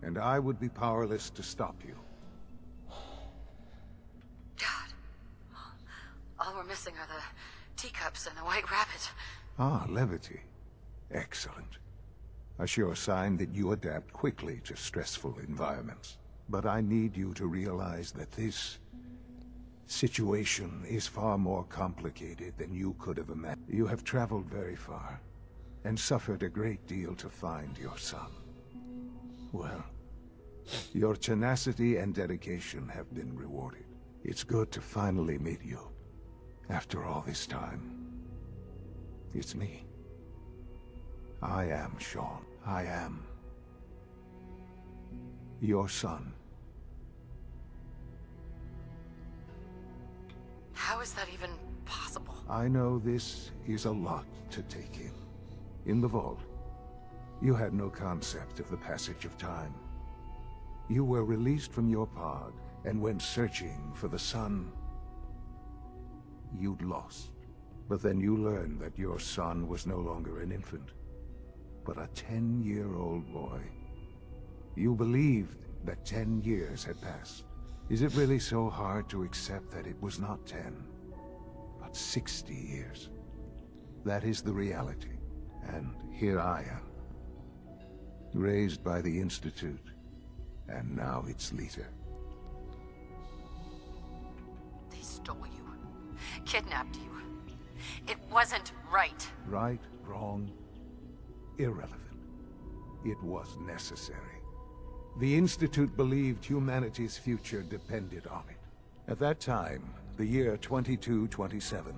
And I would be powerless to stop you. God. All we're missing are the teacups and the white rabbit. Ah, levity. Excellent. A sure sign that you adapt quickly to stressful environments. But I need you to realize that this situation is far more complicated than you could have imagined. You have traveled very far, and suffered a great deal to find your son. Well, your tenacity and dedication have been rewarded. It's good to finally meet you, after all this time. It's me. I am Sean. I am your son. How is that even possible? I know this is a lot to take in. In the vault, you had no concept of the passage of time. You were released from your pod and went searching for the son you'd lost. But then you learned that your son was no longer an infant, but a 10-year-old boy. You believed that 10 years had passed. Is it really so hard to accept that it was not 10, but 60 years? That is the reality, and here I am. Raised by the Institute, and now its leader. They stole you, kidnapped you. It wasn't right. Right, wrong, irrelevant. It was necessary. The Institute believed humanity's future depended on it. At that time, the year 2227,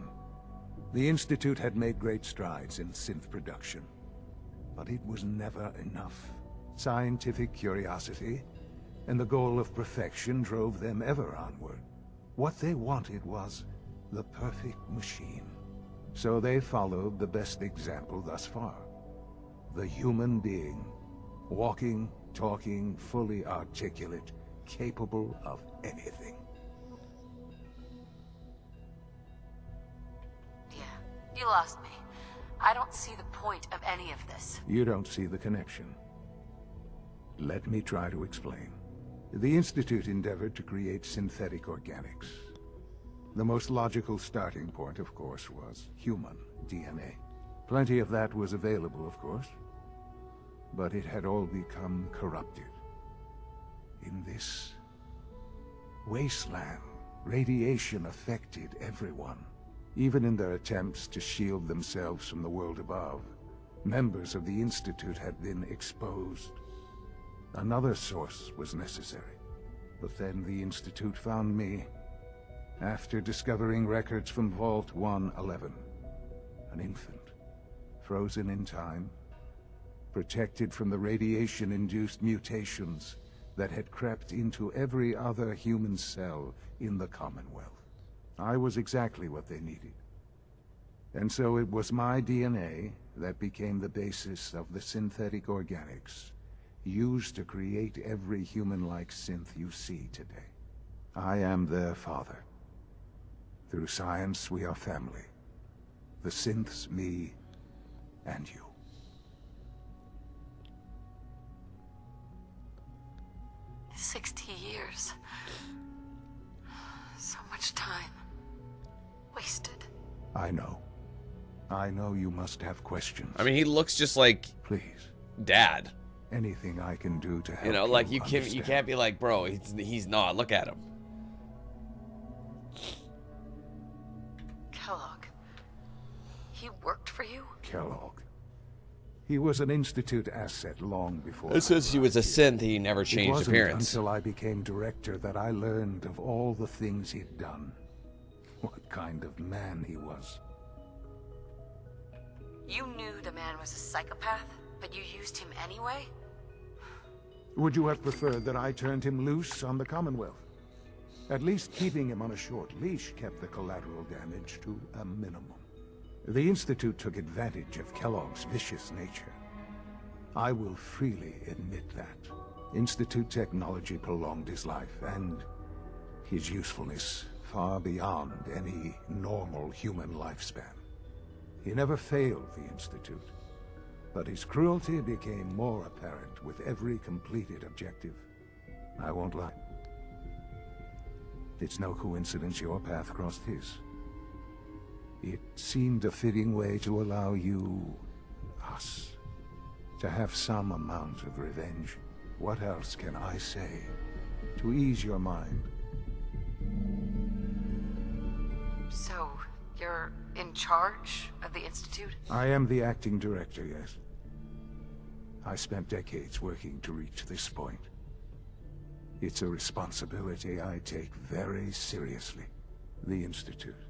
the Institute had made great strides in synth production. But it was never enough. Scientific curiosity and the goal of perfection drove them ever onward. What they wanted was the perfect machine. So they followed the best example thus far. The human being. Walking, talking, fully articulate, capable of anything. Yeah, you lost me. I don't see the point of any of this. You don't see the connection. Let me try to explain. The Institute endeavored to create synthetic organics. The most logical starting point, of course, was human DNA. Plenty of that was available, of course. But it had all become corrupted. In this wasteland, radiation affected everyone. Even in their attempts to shield themselves from the world above, members of the Institute had been exposed. Another source was necessary. But then the Institute found me, after discovering records from Vault 111. An infant, frozen in time, protected from the radiation-induced mutations that had crept into every other human cell in the Commonwealth. I was exactly what they needed. And so it was my DNA that became the basis of the synthetic organics used to create every human-like synth you see today. I am their father. Through science, we are family. The synths, me, and you. 60 years. So much time. Wasted. I know. I know you must have questions. I mean, he looks just like... Please. Dad. Anything I can do to help you know, like you understand. can't be like, bro, he's not. Look at him. Kellogg. He worked for you? Kellogg. He was an Institute asset long before. It says he was a synth. He never changed it wasn't appearance. Until I became director that I learned of all the things he'd done. What kind of man he was. You knew the man was a psychopath, but you used him anyway? Would you have preferred that I turned him loose on the Commonwealth? At least keeping him on a short leash kept the collateral damage to a minimum. The Institute took advantage of Kellogg's vicious nature. I will freely admit that. Institute technology prolonged his life, and his usefulness far beyond any normal human lifespan. He never failed the Institute, but his cruelty became more apparent with every completed objective. I won't lie. It's no coincidence your path crossed his. It seemed a fitting way to allow you, us, to have some amount of revenge. What else can I say to ease your mind? So, you're in charge of the Institute? I am the acting director, yes. I spent decades working to reach this point. It's a responsibility I take very seriously. The Institute.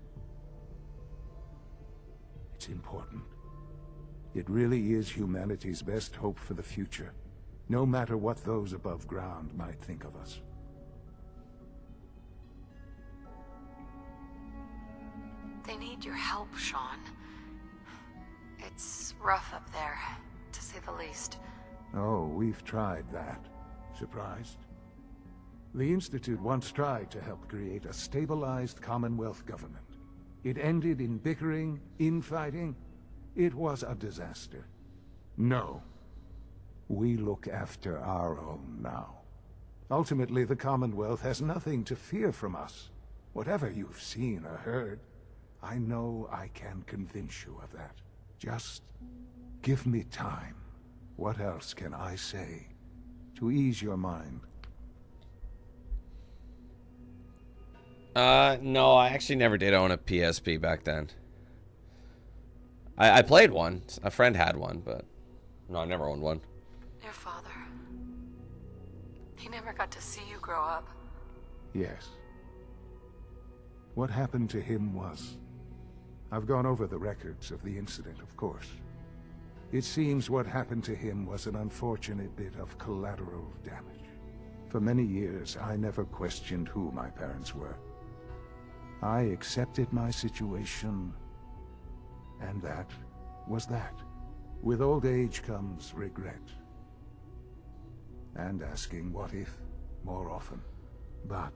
It's important. It really is humanity's best hope for the future, no matter what those above ground might think of us. They need your help, Sean. It's rough up there, to say the least. Oh, we've tried that. Surprised? The Institute once tried to help create a stabilized Commonwealth government. It ended in bickering, infighting. It was a disaster. No. We look after our own now. Ultimately, the Commonwealth has nothing to fear from us. Whatever you've seen or heard, I know I can convince you of that. Just give me time. What else can I say to ease your mind? No, I actually never did own a PSP back then. I played one. A friend had one, but no, I never owned one. Your father. He never got to see you grow up. Yes. What happened to him was... I've gone over the records of the incident, of course. It seems what happened to him was an unfortunate bit of collateral damage. For many years, I never questioned who my parents were. I accepted my situation, and that was that. With old age comes regret. And asking what if more often. But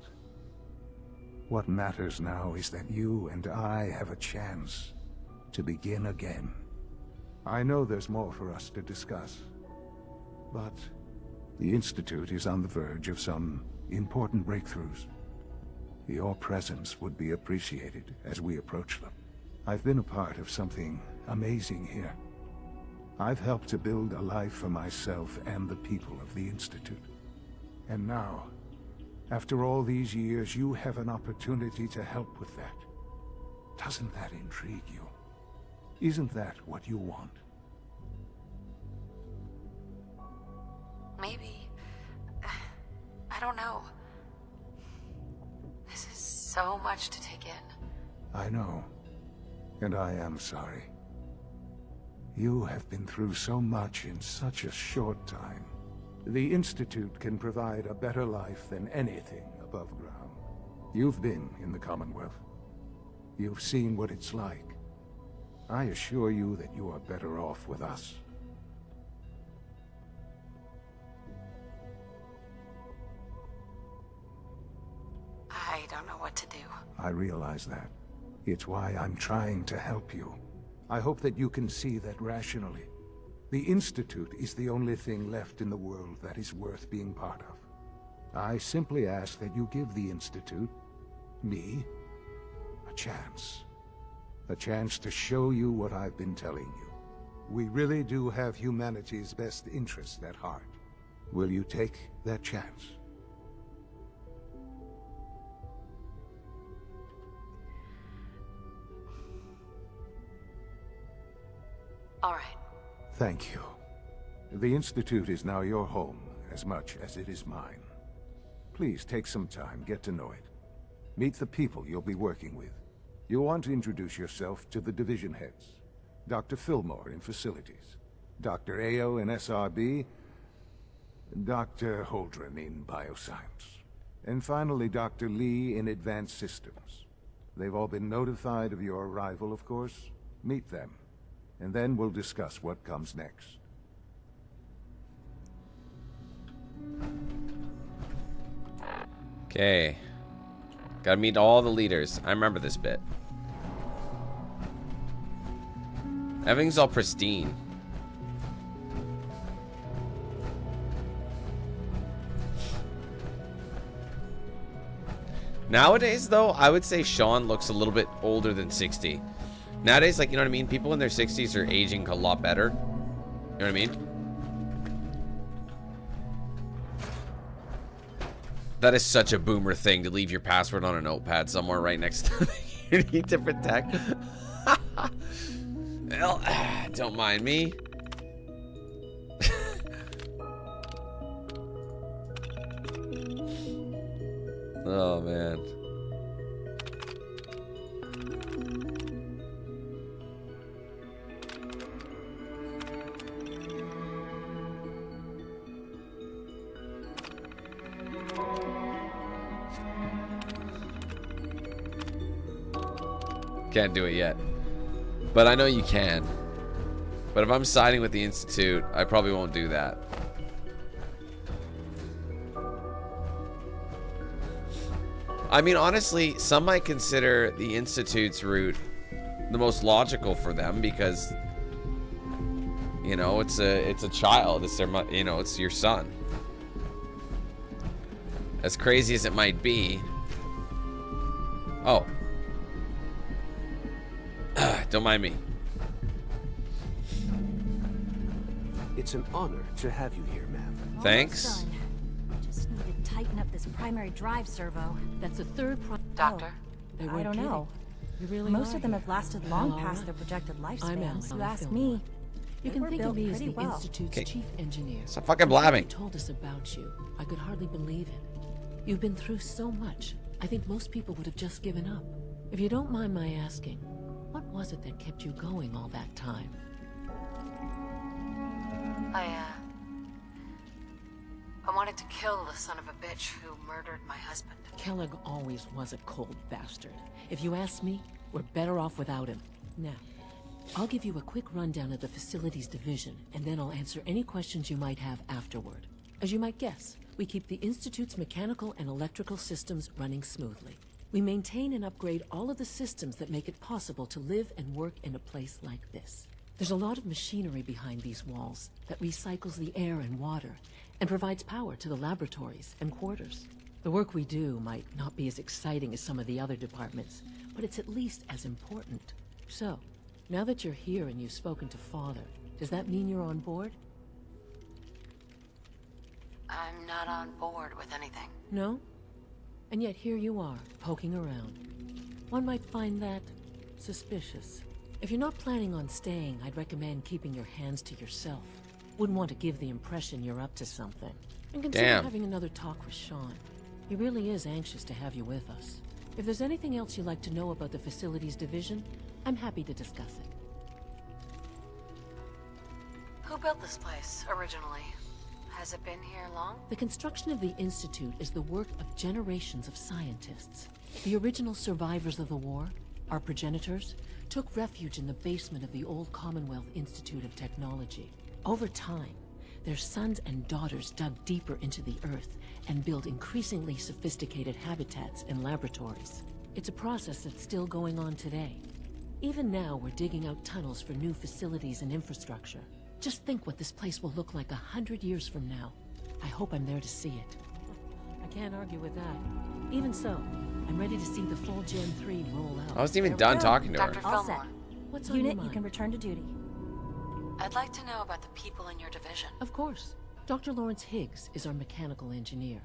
what matters now is that you and I have a chance to begin again. I know there's more for us to discuss, but the Institute is on the verge of some important breakthroughs. Your presence would be appreciated as we approach them. I've been a part of something amazing here. I've helped to build a life for myself and the people of the Institute. And now, after all these years, you have an opportunity to help with that. Doesn't that intrigue you? Isn't that what you want? Maybe. I don't know. This is so much to take in. I know. And I am sorry. You have been through so much in such a short time. The Institute can provide a better life than anything above ground. You've been in the Commonwealth. You've seen what it's like. I assure you that you are better off with us. I don't know what to do. I realize that. It's why I'm trying to help you. I hope that you can see that rationally. The Institute is the only thing left in the world that is worth being part of. I simply ask that you give the Institute, me, a chance. A chance to show you what I've been telling you. We really do have humanity's best interest at heart. Will you take that chance? All right. Thank you. The Institute is now your home, as much as it is mine. Please take some time, get to know it. Meet the people you'll be working with. You'll want to introduce yourself to the division heads. Dr. Fillmore in Facilities, Dr. Ayo in SRB, Dr. Holdren in Bioscience, and finally Dr. Lee in Advanced Systems. They've all been notified of your arrival, of course. Meet them, and then we'll discuss what comes next. Okay. Gotta meet all the leaders. I remember this bit. Everything's all pristine. Nowadays, though, I would say Sean looks a little bit older than 60. Nowadays, like, you know what I mean? People in their 60s are aging a lot better. You know what I mean? That is such a boomer thing to leave your password on a notepad somewhere right next to you need to protect. Well, don't mind me. Oh, man. Can't do it yet. But I know you can. But if I'm siding with the Institute, I probably won't do that. I mean, honestly, some might consider the Institute's route the most logical for them because, you know, it's a child. It's their, you know, it's your son. As crazy as it might be. Oh. Don't mind me. It's an honor to have you here, ma'am. Thanks. Just need to tighten up this primary drive servo. That's a third Doctor? They I weren't don't kidding. know. You really Most are of them here. have lasted long All past right. their projected I'm lifespans. Al. You ask Film. me. You they can were think of built me as pretty the well. Institute's chief engineer. Stop fucking blabbing. You told us about you. I could hardly believe it. You've been through so much. I think most people would have just given up. If you don't mind my asking, what was it that kept you going all that time? I wanted to kill the son of a bitch who murdered my husband. Kellogg always was a cold bastard. If you ask me, we're better off without him. Now, I'll give you a quick rundown of the facilities division, and then I'll answer any questions you might have afterward. As you might guess, we keep the Institute's mechanical and electrical systems running smoothly. We maintain and upgrade all of the systems that make it possible to live and work in a place like this. There's a lot of machinery behind these walls that recycles the air and water and provides power to the laboratories and quarters. The work we do might not be as exciting as some of the other departments, but it's at least as important. So, now that you're here and you've spoken to Father, does that mean you're on board? I'm not on board with anything. No? And yet here you are, poking around. One might find that suspicious. If you're not planning on staying, I'd recommend keeping your hands to yourself. Wouldn't want to give the impression you're up to something. And consider having another talk with Sean. He really is anxious to have you with us. If there's anything else you'd like to know about the facilities division, I'm happy to discuss it. Who built this place originally? Has it been here long? The construction of the Institute is the work of generations of scientists. The original survivors of the war, our progenitors, took refuge in the basement of the old Commonwealth Institute of Technology. Over time, their sons and daughters dug deeper into the earth and built increasingly sophisticated habitats and laboratories. It's a process that's still going on today. Even now, we're digging out tunnels for new facilities and infrastructure. Just think what this place will look like 100 years from now. I hope I'm there to see it. I can't argue with that. Even so, I'm ready to see the full Gen 3 roll out. I wasn't even done talking to her. Dr. All set. What's on Unit, your mind? you can return to duty. I'd like to know about the people in your division. Of course. Dr. Lawrence Higgs is our mechanical engineer.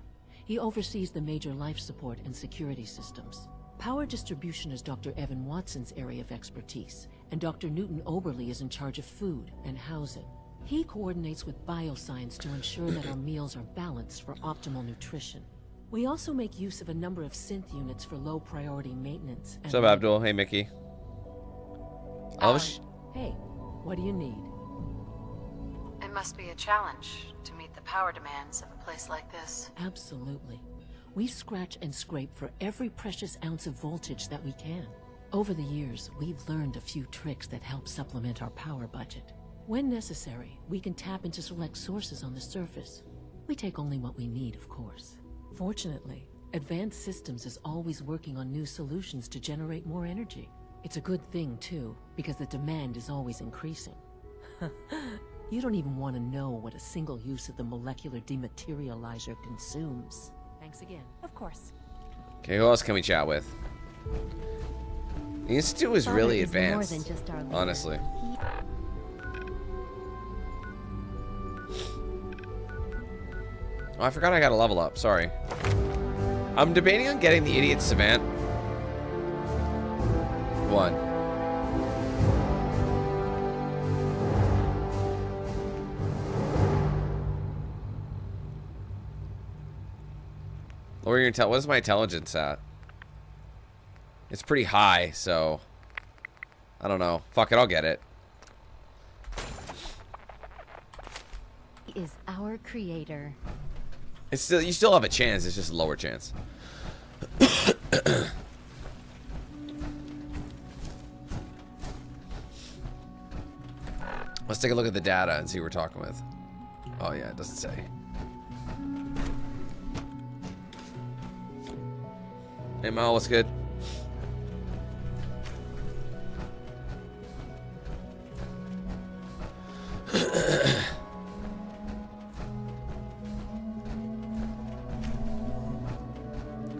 He oversees the major life support and security systems. Power distribution is Dr. Evan Watson's area of expertise, and Dr. Newton Oberly is in charge of food and housing. He coordinates with bioscience to ensure that our meals are balanced for optimal nutrition. We also make use of a number of synth units for low-priority maintenance. What's up, Abdul? Hey, Mickey. Hey, what do you need? It must be a challenge to meet the power demands of a place like this. Absolutely. We scratch and scrape for every precious ounce of voltage that we can. Over the years, we've learned a few tricks that help supplement our power budget. When necessary, we can tap into select sources on the surface. We take only what we need, of course. Fortunately, Advanced Systems is always working on new solutions to generate more energy. It's a good thing, too, because the demand is always increasing. You don't even want to know what a single use of the molecular dematerializer consumes. Thanks again. Of course. Okay, who else can we chat with? The Institute is really Father is more advanced, than just our leader. honestly. Oh, I forgot I got to level up. Sorry. I'm debating on getting the Idiot Savant 1. Lower your intel. What is my intelligence at? It's pretty high, so I don't know. Fuck it, I'll get it. He is our creator. It's still, you still have a chance. It's just a lower chance. Let's take a look at the data and see who we're talking with. Oh yeah, it doesn't say. Hey Mel, what's good?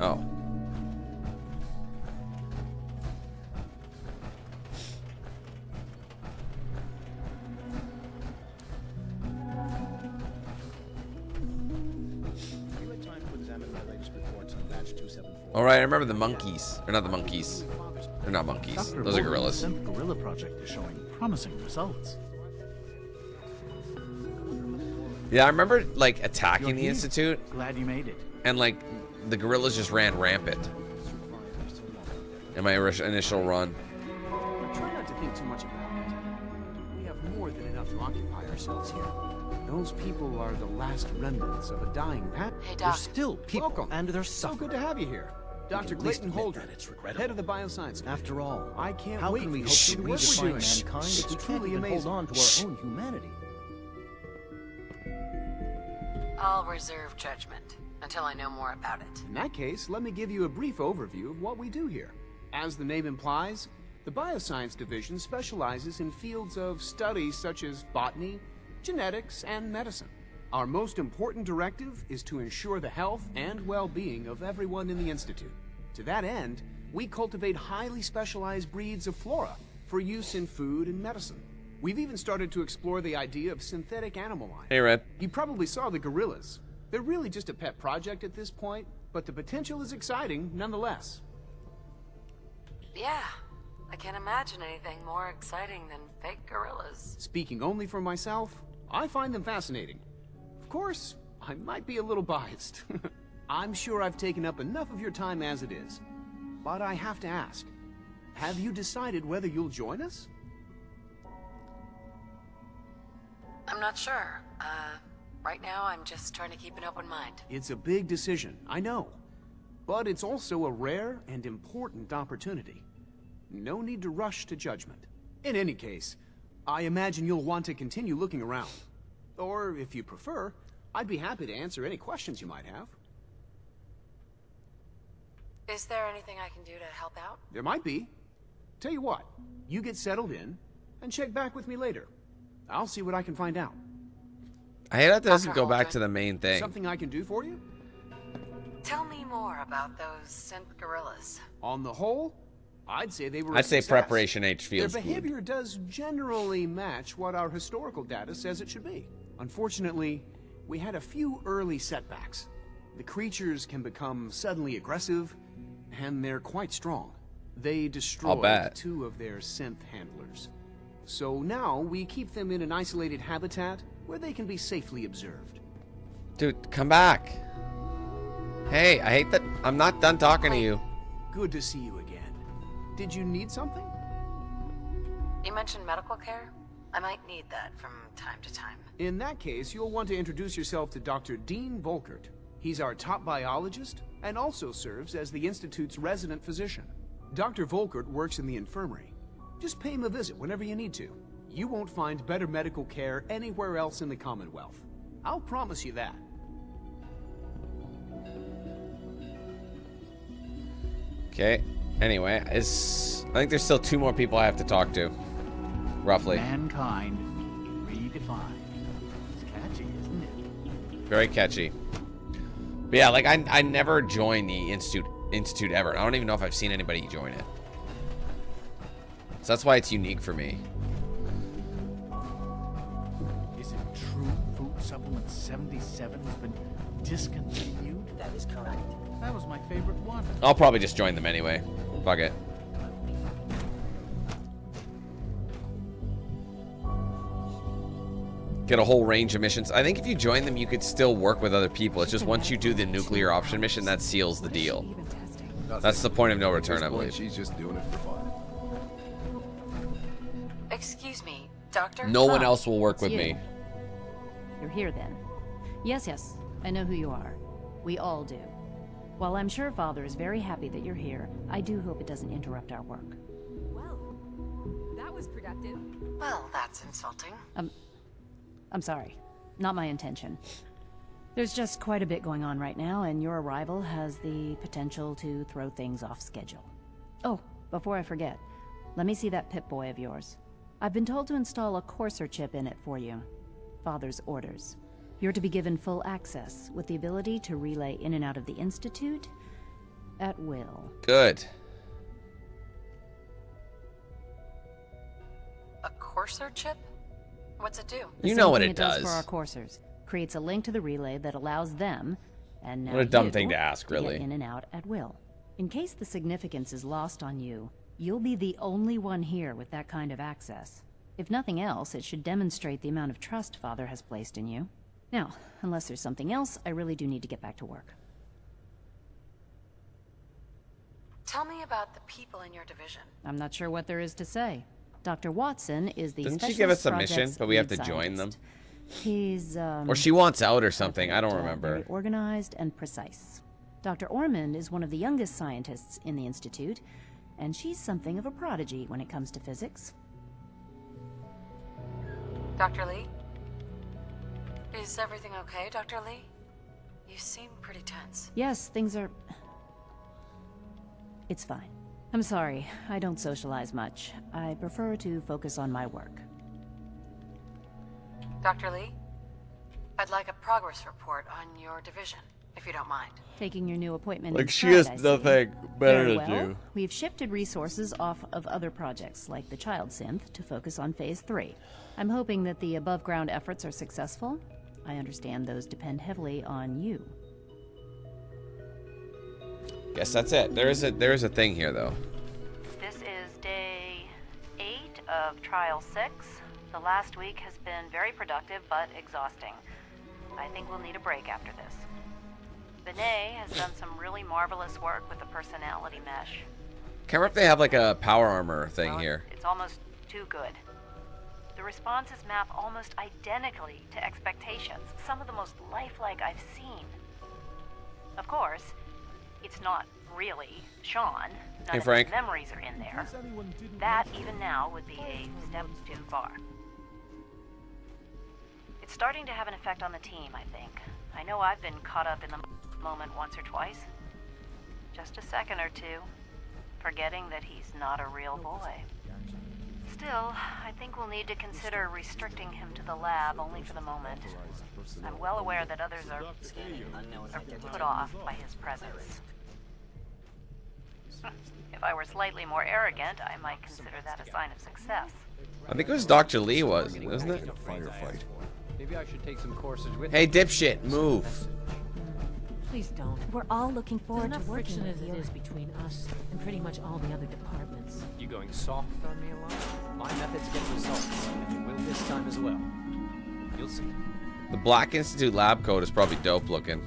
Oh. All right, I remember the monkeys. Or not the monkeys. They're not monkeys. Those are gorillas. The gorilla project is showing promising results. Yeah, I remember like attacking the Institute. Glad you made it. And like the gorillas just ran rampant in my initial run. Try not to think too much about it. We have more than enough to occupy ourselves here. Those people are the last remnants of a dying pack. Hey, Doc. They're still people, welcome, and they're so good to have you here. Dr. Clayton Holder, head of the bioscience. After all, I can't wait. How can we hope to redefine mankind if we can't even hold on to our own humanity? I'll reserve judgment until I know more about it. In that case, let me give you a brief overview of what we do here. As the name implies, the Bioscience Division specializes in fields of study such as botany, genetics, and medicine. Our most important directive is to ensure the health and well-being of everyone in the Institute. To that end, we cultivate highly specialized breeds of flora for use in food and medicine. We've even started to explore the idea of synthetic animal lines. Hey, Red. You probably saw the gorillas. They're really just a pet project at this point, but the potential is exciting nonetheless. Yeah, I can't imagine anything more exciting than fake gorillas. Speaking only for myself, I find them fascinating. Of course, I might be a little biased. I'm sure I've taken up enough of your time as it is. But I have to ask, have you decided whether you'll join us? I'm not sure. Right now I'm just trying to keep an open mind. It's a big decision, I know. But it's also a rare and important opportunity. No need to rush to judgment. In any case, I imagine you'll want to continue looking around. Or, if you prefer, I'd be happy to answer any questions you might have. Is there anything I can do to help out? There might be. Tell you what, you get settled in, and check back with me later. I'll see what I can find out. I hate that doesn't go back to the main thing. Something I can do for you? Tell me more about those synth gorillas. On the whole, I'd say they were I'd say Preparation H feels Their behavior does generally match what our historical data says it should be. Unfortunately, we had a few early setbacks. The creatures can become suddenly aggressive, and they're quite strong. They destroyed 2 of their synth handlers. So now we keep them in an isolated habitat where they can be safely observed. Dude, come back. Hey, I hate that I'm not done talking to you. Good to see you again. Did you need something? You mentioned medical care? I might need that from time to time. In that case, you'll want to introduce yourself to Dr. Dean Volkert. He's our top biologist and also serves as the Institute's resident physician. Dr. Volkert works in the infirmary. Just pay him a visit whenever you need to. You won't find better medical care anywhere else in the Commonwealth. I'll promise you that. Okay. Anyway, I think there's still 2 more people I have to talk to. Roughly. Mankind redefined. It's catchy, isn't it? Very catchy. But yeah, like I never joined the Institute ever. I don't even know if I've seen anybody join it. So that's why it's unique for me. Is it true Food Supplement 77 has been discontinued? That is correct. That was my favorite one. I'll probably just join them anyway. Fuck it. Get a whole range of missions. I think if you join them, you could still work with other people. It's just once you do the nuclear option mission, that seals the deal. That's the point of no return, I believe. She's just doing it for fun. Excuse me, Doctor? No one else will work with me. You're here then. Yes, I know who you are. We all do. While I'm sure Father is very happy that you're here, I do hope it doesn't interrupt our work. Well, that was productive. Well, that's insulting. I'm sorry. Not my intention. There's just quite a bit going on right now, and your arrival has the potential to throw things off schedule. Oh, before I forget, let me see that Pip-Boy of yours. I've been told to install a Courser chip in it for you. Father's orders. You're to be given full access, with the ability to relay in and out of the Institute at will. Good. A Courser chip? What's it do? You know what it does. For our coursers. Creates a link to the relay that allows them, and now what a dumb you, thing to ask, to really. get in and out at will. In case the significance is lost on you, you'll be the only one here with that kind of access. If nothing else, it should demonstrate the amount of trust Father has placed in you. Now, unless there's something else, I really do need to get back to work. Tell me about the people in your division. I'm not sure what there is to say. Dr. Watson is the Didn't she give us a mission, project's but we have to lead join them? scientist. He's, or she wants out or something. I don't remember. Very organized and precise. Dr. Ormond is one of the youngest scientists in the Institute, and she's something of a prodigy when it comes to physics. Dr. Lee? Is everything okay, Dr. Lee? You seem pretty tense. Yes, things are... It's fine. I'm sorry, I don't socialize much. I prefer to focus on my work. Dr. Lee? I'd like a progress report on your division, if you don't mind. Taking your new appointment Like in she stride, has I see. nothing better Very to well. do. We've shifted resources off of other projects, like the Child Synth, to focus on Phase 3. I'm hoping that the above-ground efforts are successful. I understand those depend heavily on you. Guess that's it. There is a thing here, though. This is day 8 of Trial 6. The last week has been very productive, but exhausting. I think we'll need a break after this. Benet has done some really marvelous work with the personality mesh. Can't remember if they have like a power armor thing here. It's almost too good. The responses map almost identically to expectations, some of the most lifelike I've seen. Of course, it's not really Sean. None of Frank. his memories are in there. That, even now, would be a step too far. It's starting to have an effect on the team, I think. I know I've been caught up in the moment once or twice. Just a second or two, forgetting that he's not a real boy. Still, I think we'll need to consider restricting him to the lab only for the moment. I'm well aware that others are put off by his presence. If I were slightly more arrogant, I might consider that a sign of success. I think it was Dr. Lee, wasn't it? Firefight. Maybe I should take some courses with Hey, dipshit, move. Please don't. We're all looking forward to There's enough working friction with as you. it is between us and pretty much all the other departments. You going soft on me a lot? My methods get results, and they will this time as well. You'll see. The Black Institute lab coat is probably dope looking.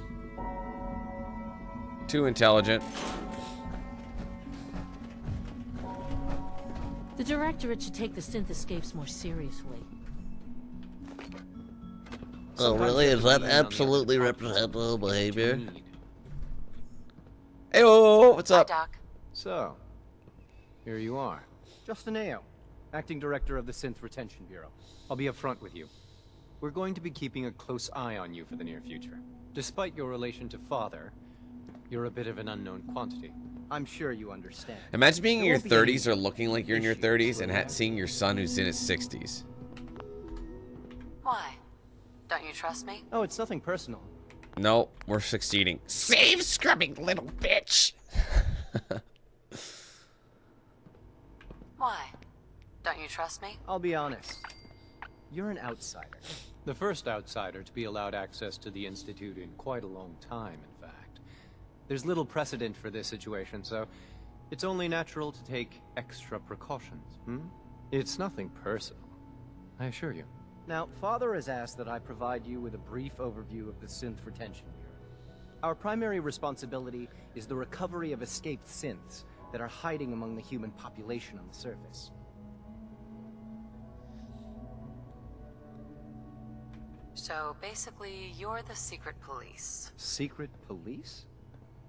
Too intelligent. The Directorate should take the synth escapes more seriously. Oh, really? Is that absolutely reprehensible behavior? Hey, what's up? Hi, Doc. So, here you are. Justin Ao, Acting Director of the Synth Retention Bureau. I'll be upfront with you. We're going to be keeping a close eye on you for the near future. Despite your relation to Father, you're a bit of an unknown quantity. I'm sure you understand. Imagine being in your 30s or looking like you're in your 30s and seeing your son who's in his 60s. Why? Don't you trust me? Oh, it's nothing personal. No, we're succeeding. Save scrubbing little bitch! Why? Don't you trust me? I'll be honest. You're an outsider. The first outsider to be allowed access to the Institute in quite a long time, in fact. There's little precedent for this situation, so it's only natural to take extra precautions, It's nothing personal, I assure you. Now, Father has asked that I provide you with a brief overview of the Synth Retention Bureau. Our primary responsibility is the recovery of escaped synths that are hiding among the human population on the surface. So basically, you're the secret police. Secret police?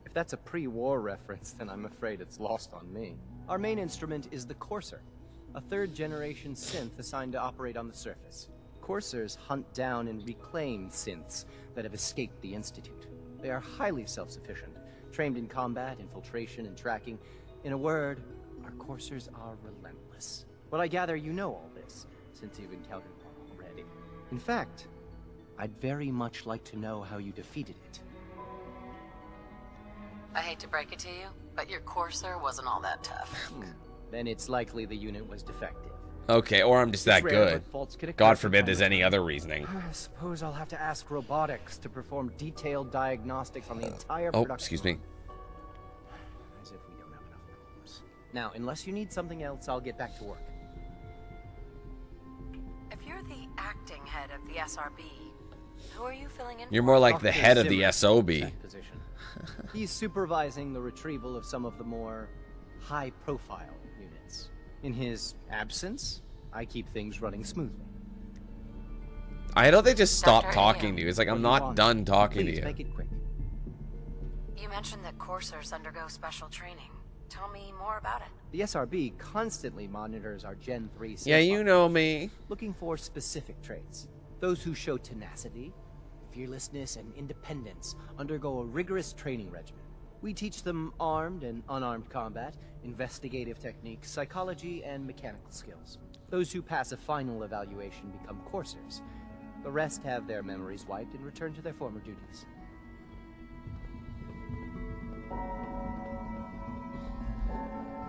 If that's a pre-war reference, then I'm afraid it's lost on me. Our main instrument is the Courser, a third-generation synth assigned to operate on the surface. coursers hunt down and reclaim synths that have escaped the Institute. They are highly self-sufficient, trained in combat, infiltration, and tracking. In a word, our coursers are relentless. But I gather you know all this, since you've encountered one already. In fact, I'd very much like to know how you defeated it. I hate to break it to you, but your Courser wasn't all that tough. Then it's likely the unit was defective. Okay, or I'm just that It's rare, good. but faults can occur God from forbid time there's to any time. other reasoning. I suppose I'll have to ask robotics to perform detailed diagnostics on the entire Oh, production. excuse me. As if we don't have enough problems. Now, unless you need something else, I'll get back to work. If you're the acting head of the SRB, who are you filling in You're for? more like the Dr. head of the Zimmer, SOB. that position. He's supervising the retrieval of some of the more high-profile units. In his absence, I keep things running smoothly. I don't they just stop Dr. talking Ian. to you. It's like, I'm What do you not want? done talking Please to you. make it quick. You mentioned that coursers undergo special training. Tell me more about it. The SRB constantly monitors our Gen 3 synth Yeah, you know me. looking for specific traits. Those who show tenacity, fearlessness, and independence undergo a rigorous training regimen. We teach them armed and unarmed combat, investigative techniques, psychology, and mechanical skills. Those who pass a final evaluation become coursers. The rest have their memories wiped and return to their former duties.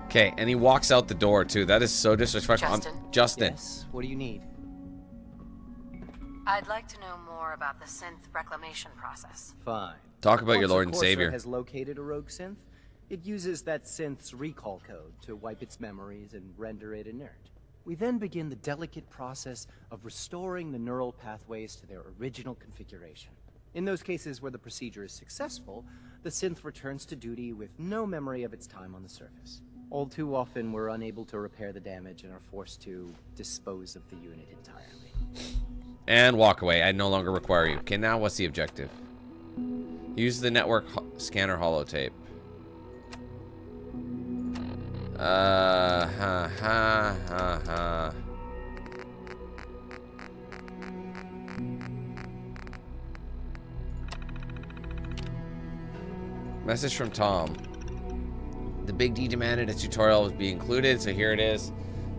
Okay, and he walks out the door too. That is so disrespectful. Justin. Yes, what do you need? I'd like to know more about the synth reclamation process. Fine. Talk about your Once a Lord and courser Savior. has located a rogue synth, it uses that synth's recall code to wipe its memories and render it inert. We then begin the delicate process of restoring the neural pathways to their original configuration. In those cases where the procedure is successful, the synth returns to duty with no memory of its time on the surface. All too often, we're unable to repair the damage and are forced to dispose of the unit entirely. And walk away. I no longer require you. Okay, now what's the objective? Use the network scanner holotape. Message from Tom. The Big D demanded a tutorial was be included, so here it is.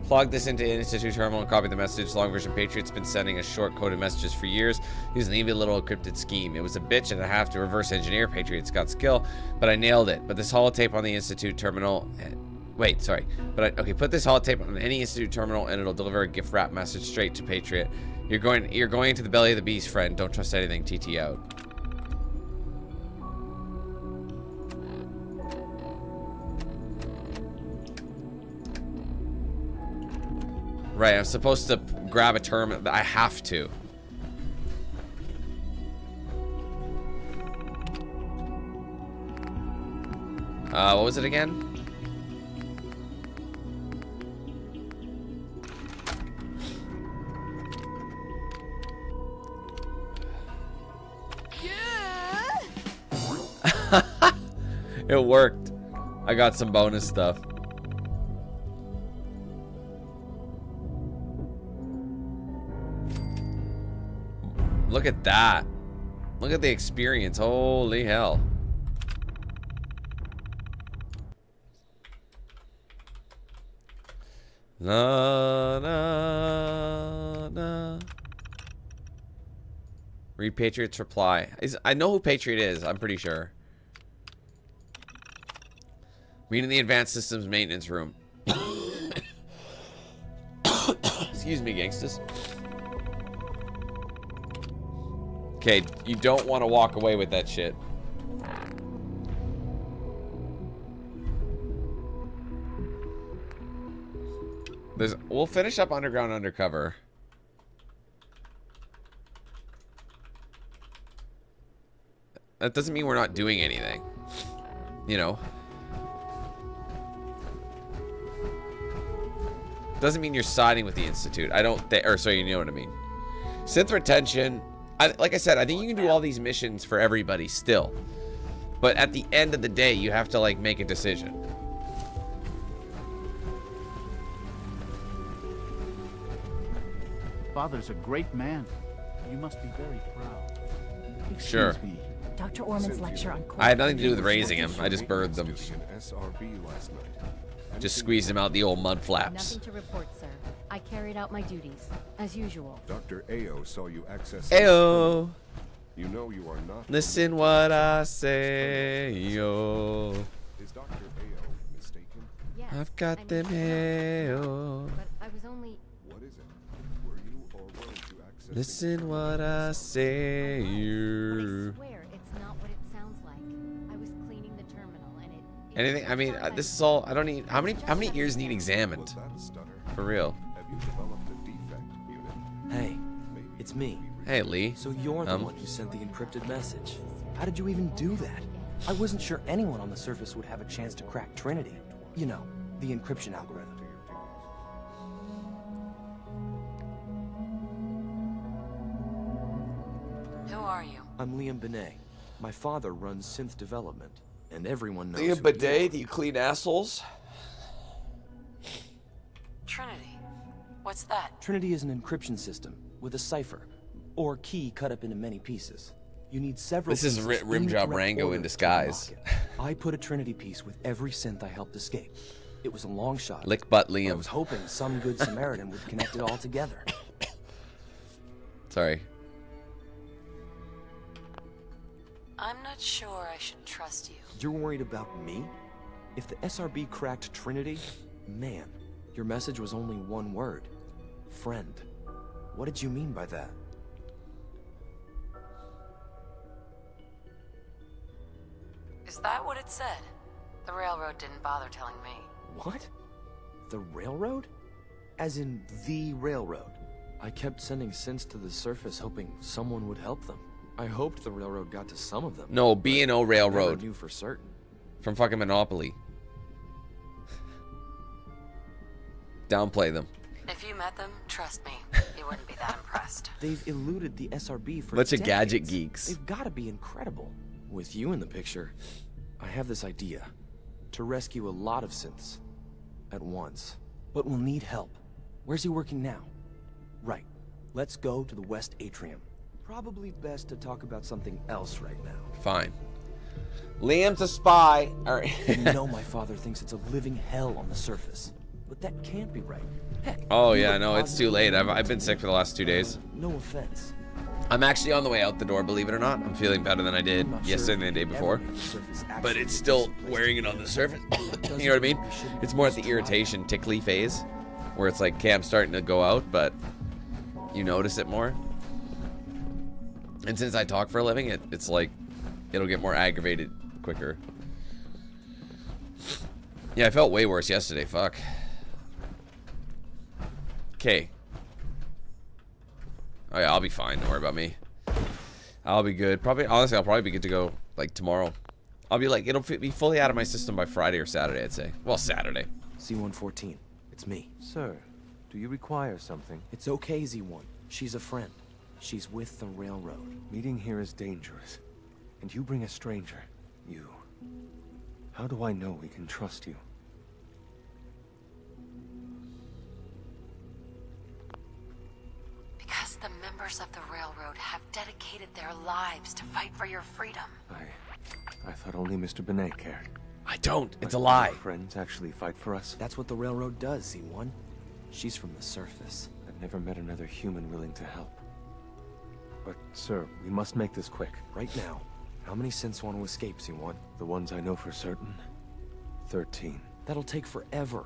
Plug this into Institute terminal and copy the message. Long version Patriot's been sending us short-coded messages for years using an even little encrypted scheme. It was a bitch and I have to reverse engineer. Patriot's got skill, but I nailed it. But this holotape on the Institute terminal... Wait, sorry. Okay, put this holotape on any Institute terminal and it'll deliver a gift wrap message straight to Patriot. You're going into the belly of the beast, friend. Don't trust anything. TT out. Right, I'm supposed to grab a terminal. I have to. What was it again? It worked. I got some bonus stuff. Look at that. Look at the experience. Holy hell. Na na na. Read Patriot's reply. I know who Patriot is, I'm pretty sure. Read in the advanced systems maintenance room. Excuse me, gangsters. Okay, you don't want to walk away with that shit. We'll finish up Underground Undercover. That doesn't mean we're not doing anything. You know. Doesn't mean you're siding with the Institute. Sorry, you know what I mean. Synth Retention. Like I said, I think you can do all these missions for everybody still. But at the end of the day, you have to, like, make a decision. Father's a great man. You must be very proud. Sure. Excuse me. Dr. Orman's lecture on I had nothing to do with raising him. I just birthed them. Just squeezed him out the old mud flaps. Nothing to report, sir. I carried out my duties, as usual. Dr. Ao saw you access. Ayo. You know you are not. Listen what I say, yo. Is Dr. Ao mistaken? Yes, I've got them hail. But I was only... What is it? Were you or were you accessing? Listen what I say, I you. swear it's not what it sounds like. I was cleaning the terminal and it... Anything? I mean, this is all. I don't need. How many ears need examined? For real. Have you developed a defect unit? Hey, it's me. Hey, Lee. So you're the one who sent the encrypted message. How did you even do that? I wasn't sure anyone on the surface would have a chance to crack Trinity. You know, the encryption algorithm. Who are you? I'm Liam Benet. My father runs Synth Development, and everyone knows Liam who Benet, do you clean assholes? Trinity. What's that? Trinity is an encryption system with a cipher, or key cut up into many pieces. You need several. This is pieces Rim in the Job correct Rango order in to disguise. unlock it. I put a Trinity piece with every synth I helped escape. It was a long shot. Lick butt I Liam. was hoping some good Samaritan would connect it all together. Sorry. I'm not sure I should trust you. You're worried about me? If the SRB cracked Trinity, man, your message was only one word. Friend. What did you mean by that? Is that what it said? The railroad didn't bother telling me. What? The railroad? As in the railroad. I kept sending synths to the surface hoping someone would help them. I hoped the railroad got to some of them. No, B&O Railroad. Never knew for certain. From fucking Monopoly. Downplay them. If you met them, trust me, you wouldn't be that impressed. They've eluded the SRB for Bunch of decades. gadget geeks. They've got to be incredible. With you in the picture, I have this idea. To rescue a lot of synths. At once. But we'll need help. Where's he working now? Right. Let's go to the West Atrium. Probably best to talk about something else right now. Fine. Liam's a spy. All right. You know my father thinks it's a living hell on the surface. But that can't be right. Heck, Oh you yeah, look no, it's too late. positively I've been sick for the last 2 days. No offense. I'm actually on the way out the door, believe it or not. I'm feeling better than I did I'm not sure yesterday and the if day we before. ever make the surface But actually it's still a place wearing to it on be. the surface. Doesn't You know what I mean? mean we shouldn't It's more at just the try. irritation, tickly phase, where it's like, okay, I'm starting to go out, but you notice it more. And since I talk for a living, it's like, it'll get more aggravated quicker. Yeah, I felt way worse yesterday, fuck. Okay. Oh yeah, I'll be fine, don't worry about me. I'll be good. Probably, honestly, I'll probably be good to go, like, tomorrow. I'll be like, it'll be fully out of my system by Friday or Saturday, I'd say. Well, Saturday. C-114. It's me. Sir, do you require something? It's okay, Z1. She's a friend. She's with the railroad. Meeting here is dangerous. And you bring a stranger. You. How do I know we can trust you? Because the members of the railroad have dedicated their lives to fight for your freedom. I thought only Mr. Benet cared. I don't. It's a My lie. friends actually fight for us. That's what the railroad does, Z1. She's from the surface. I've never met another human willing to help. But, sir, we must make this quick. Right now. How many synths want to escape, Z1? The ones I know for certain, 13. That'll take forever.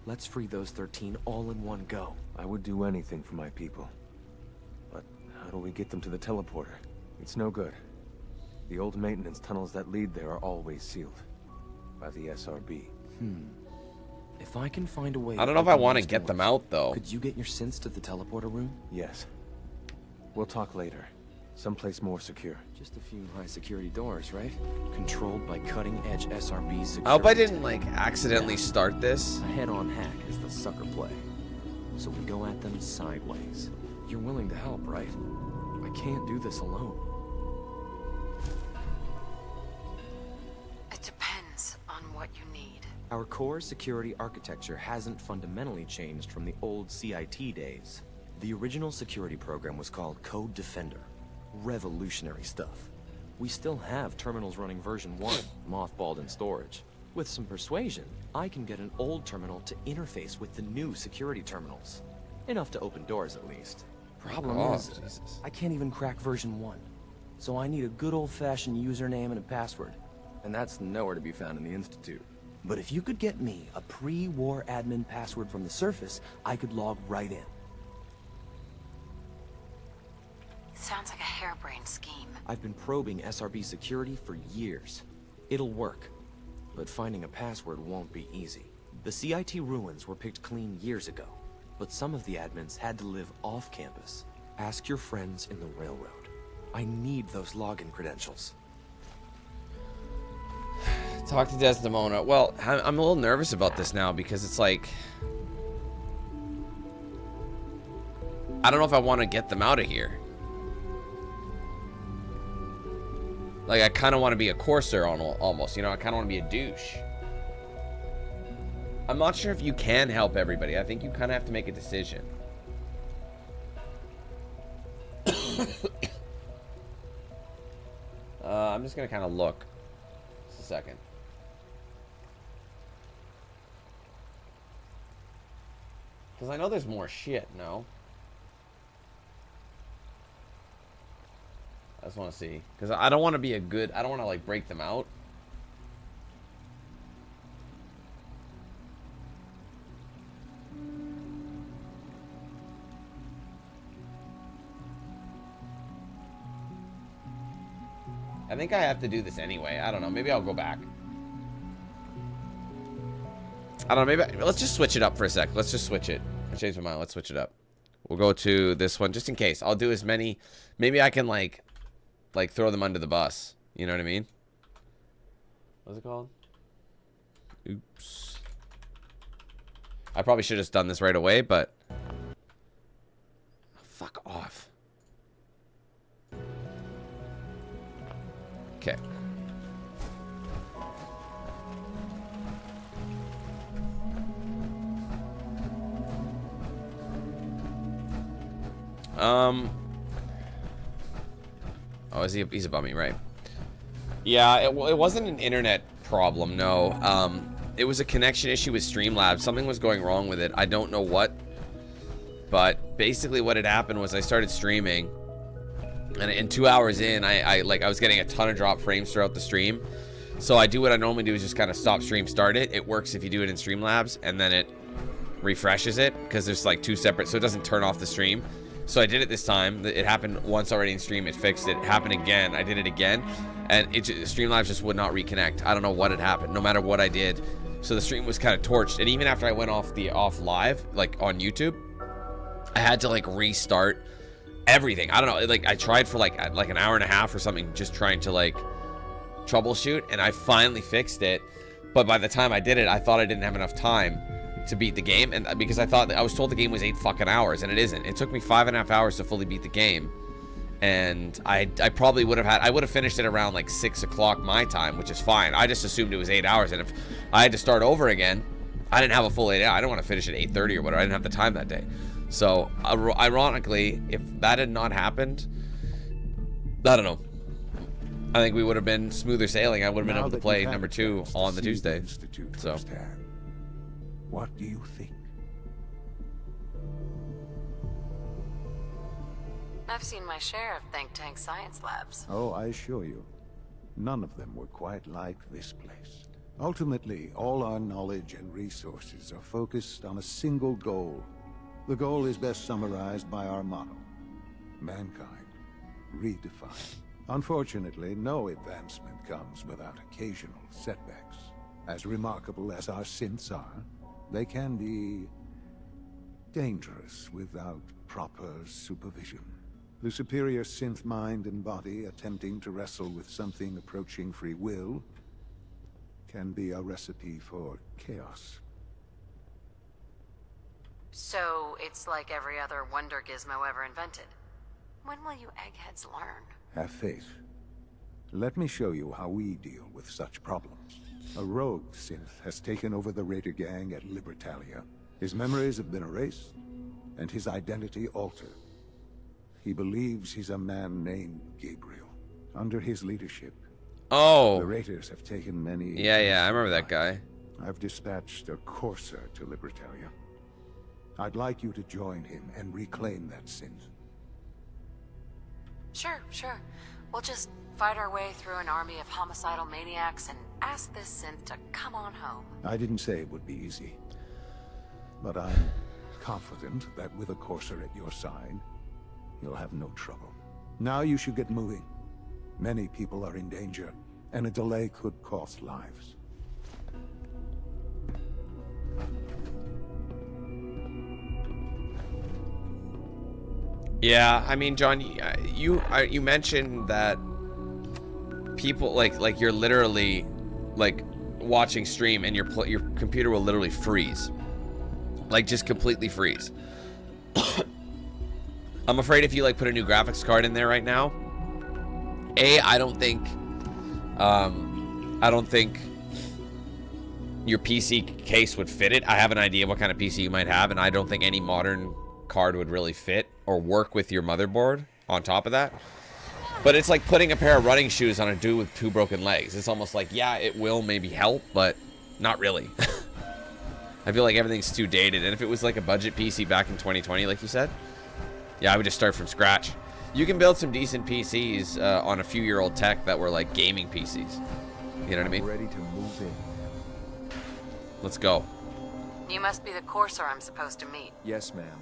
Let's free those 13 all in one go. I would do anything for my people. But how do we get them to the teleporter? It's no good. The old maintenance tunnels that lead there are always sealed. By the SRB. If I can find a way... I don't know if I want to get them out, though. Could you get your synths to the teleporter room? Yes. We'll talk later. Someplace more secure. Just a few high security doors, right? Controlled by cutting-edge SRB security. I hope I didn't, like, accidentally start this. A head-on hack is the sucker play. So we go at them sideways. You're willing to help, right? I can't do this alone. It depends on what you need. Our core security architecture hasn't fundamentally changed from the old CIT days. The original security program was called Code Defender. Revolutionary stuff. We still have terminals running version 1, mothballed in storage. With some persuasion, I can get an old terminal to interface with the new security terminals. Enough to open doors, at least. Problem is, Jesus. I can't even crack version 1. So I need a good old-fashioned username and a password. And that's nowhere to be found in the Institute. But if you could get me a pre-war admin password from the surface, I could log right in. Sounds like a harebrained scheme. I've been probing SRB security for years. It'll work. But finding a password won't be easy. The CIT ruins were picked clean years ago. But some of the admins had to live off campus. Ask your friends in the railroad. I need those login credentials. Talk to Desdemona. Well, I'm a little nervous about this now because it's like, I don't know if I want to get them out of here. Like, I kind of want to be a Corsair almost, you know, I kind of want to be a douche. I'm not sure if you can help everybody. I think you kind of have to make a decision. I'm just going to kind of look. Just a second. Because I know there's more shit, no? I just want to see. Because I don't want to be a good... I don't want to, like, break them out. I think I have to do this anyway. I don't know. Maybe I'll go back. I don't know. Maybe... let's just switch it up for a sec. Let's just switch it. I changed my mind. Let's switch it up. We'll go to this one just in case. I'll do as many... maybe I can, like throw them under the bus. You know what I mean? What's it called? Oops. I probably should have just done this right away, but... fuck off. Okay. Oh, is he? He's above me, right? Yeah, it wasn't an internet problem, no. It was a connection issue with Streamlabs. Something was going wrong with it. I don't know what. But basically what had happened was I started streaming. And in 2 hours in, I was getting a ton of drop frames throughout the stream. So I do what I normally do is just kind of stop stream, start it. It works if you do it in Streamlabs, and then it refreshes it because there's like two separate, so it doesn't turn off the stream. So I did it this time. It happened once already in stream. It fixed it. It happened again. I did it again, and Streamlabs just would not reconnect. I don't know what had happened. No matter what I did, so the stream was kind of torched. And even after I went off live, like on YouTube, I had to like restart everything. I don't know. Like I tried for like an hour and a half or something, just trying to like troubleshoot, and I finally fixed it. But by the time I did it, I thought I didn't have enough time to beat the game, and because I thought I was told the game was 8 fucking hours, and it isn't. It took me 5.5 hours to fully beat the game, and I probably would have finished it around like 6 o'clock my time, which is fine. I just assumed it was 8 hours, and if I had to start over again, I didn't have a full 8 hours. I didn't want to finish at 8:30 or whatever. I didn't have the time that day. So ironically, if that had not happened, I don't know. I think we would have been smoother sailing. I would have been able to play number 2 on the Tuesday. So. What do you think? I've seen my share of think tank science labs. Oh, I assure you, none of them were quite like this place. Ultimately, all our knowledge and resources are focused on a single goal. The goal is best summarized by our motto: mankind, redefined. Unfortunately, no advancement comes without occasional setbacks. As remarkable as our synths are, they can be dangerous without proper supervision. The superior synth mind and body attempting to wrestle with something approaching free will can be a recipe for chaos. So it's like every other wonder gizmo ever invented. When will you eggheads learn? Have faith. Let me show you how we deal with such problems. A rogue synth has taken over the Raider gang at Libertalia. His memories have been erased, and his identity altered. He believes he's a man named Gabriel. Under his leadership, the Raiders have taken many... Yeah, I remember that guy. I've dispatched a courser to Libertalia. I'd like you to join him and reclaim that synth. Sure. We'll just fight our way through an army of homicidal maniacs and ask this synth to come on home. I didn't say it would be easy. But I'm confident that with a courser at your side, you'll have no trouble. Now you should get moving. Many people are in danger, and a delay could cost lives. Yeah, I mean, John, you mentioned that people like you're literally like watching stream and your computer will literally freeze, like just completely freeze. I'm afraid if you like put a new graphics card in there right now, I don't think your PC case would fit it. I have an idea of what kind of PC you might have, and I don't think any modern card would really fit or work with your motherboard on top of that. But it's like putting a pair of running shoes on a dude with 2 broken legs. It's almost like, yeah, it will maybe help, but not really. I feel like everything's too dated. And if it was like a budget PC back in 2020, like you said, yeah, I would just start from scratch. You can build some decent PCs on a few-year-old tech that were like gaming PCs. You know what I mean? Ready to move in. Let's go. You must be the courser I'm supposed to meet. Yes, ma'am.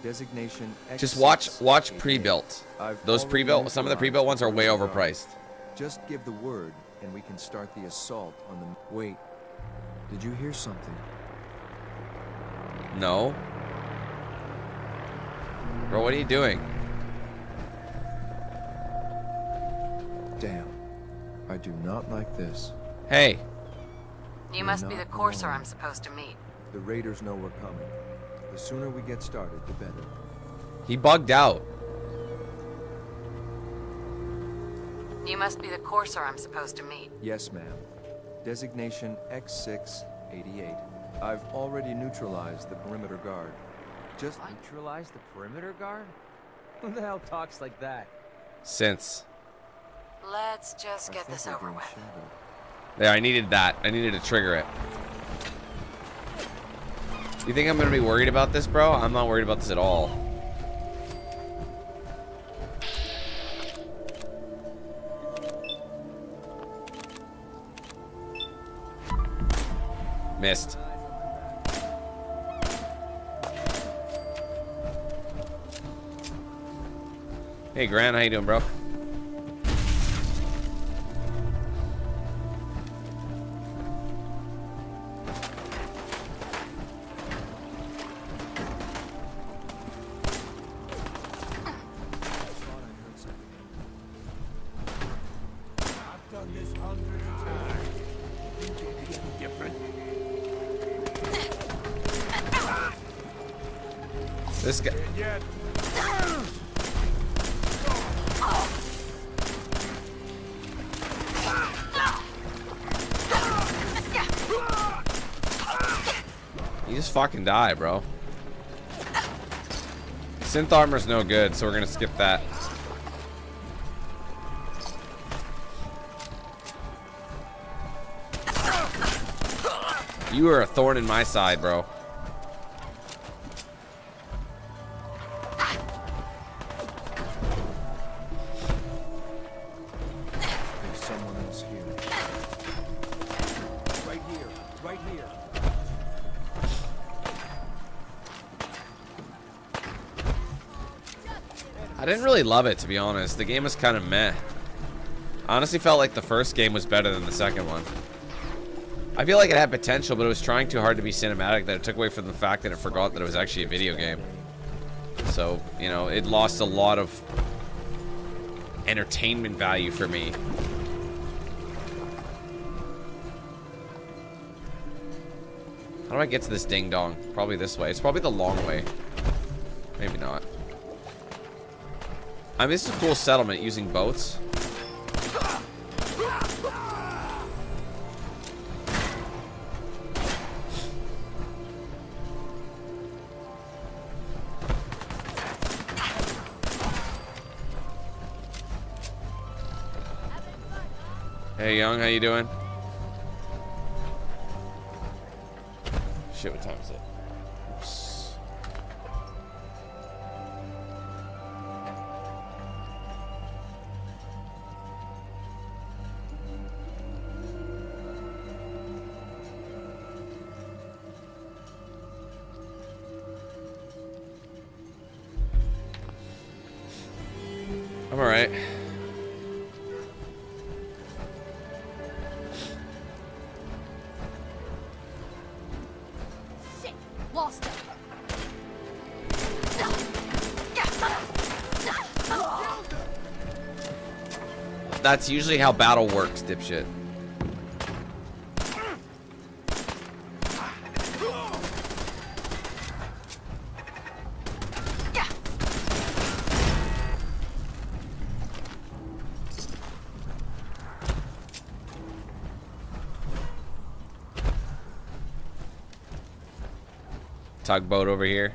Designation X. Just watch pre-built. Those pre-built, some of the pre-built ones are way overpriced. Just give the word, and we can start the assault on the... Wait, did you hear something? No. Bro, what are you doing? Damn. I do not like this. Hey. You must be the courser I'm supposed to meet. The Raiders know we're coming. The sooner we get started, the better. He bugged out. You must be the courser I'm supposed to meet. Yes, ma'am. Designation X688. I've already neutralized the perimeter guard. Just neutralize the perimeter guard? Who the hell talks like that? Since. Let's just get this over with. Yeah, I needed that. I needed to trigger it. You think I'm gonna be worried about this, bro? I'm not worried about this at all. Missed. Hey, Grant, how you doing, bro? This guy. You just fucking die, bro. Synth armor's no good, so we're gonna skip that. You are a thorn in my side, bro. There's someone else here. Right here. Right here. I didn't really love it, to be honest. The game was kind of meh. I honestly felt like the first game was better than the second one. I feel like it had potential, but it was trying too hard to be cinematic that it took away from the fact that it forgot that it was actually a video game. So, you know, it lost a lot of entertainment value for me. How do I get to this ding dong? Probably this way. It's probably the long way. Maybe not. I mean, this is a cool settlement using boats. Hey, Young, how you doing? Shit, what time is it? Oops. I'm alright. Shit, lost it. That's usually how battle works, dipshit. Tugboat over here.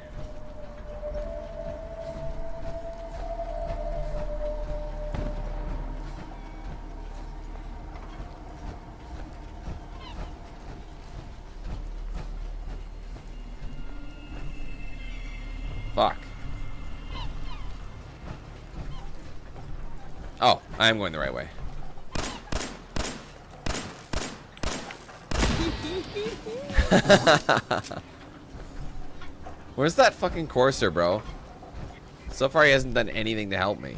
Fuck. Oh, I am going the right way. Where's that fucking courser, bro? So far, he hasn't done anything to help me.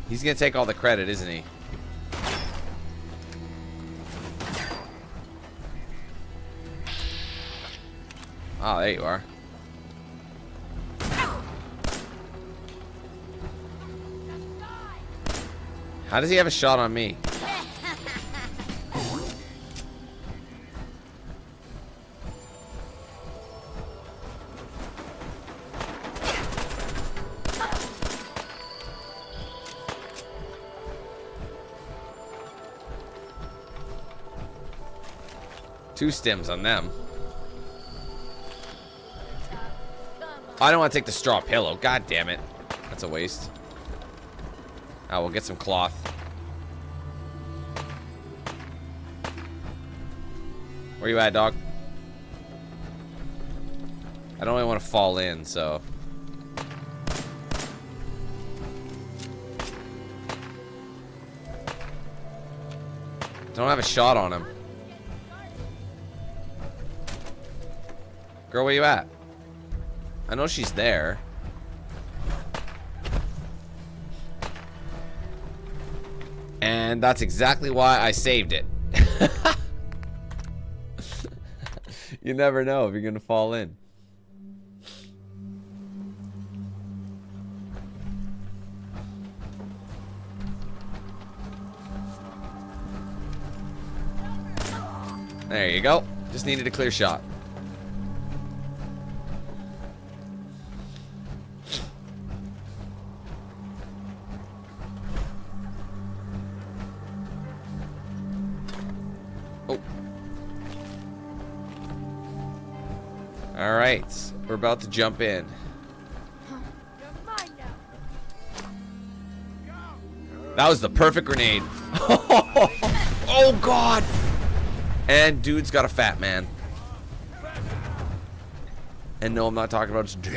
He's gonna take all the credit, isn't he? Oh, there you are. How does he have a shot on me? Two stims on them. I don't want to take the straw pillow. God damn it. That's a waste. Oh, we'll get some cloth. Where you at, dog? I don't really want to fall in, so. Don't have a shot on him. Girl, where you at? I know she's there. And that's exactly why I saved it. You never know if you're gonna fall in. There you go. Just needed a clear shot. Alright, we're about to jump in. That was the perfect grenade. Oh god! And dude's got a fat man. And no, I'm not talking about his dick.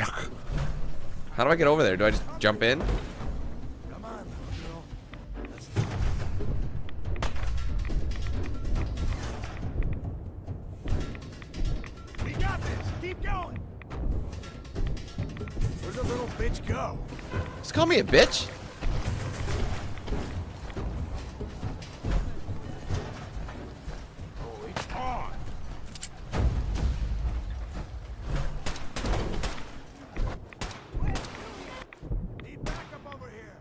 How do I get over there? Do I just jump in? Go. Just call me a bitch. Oh, it's on. Need backup over here.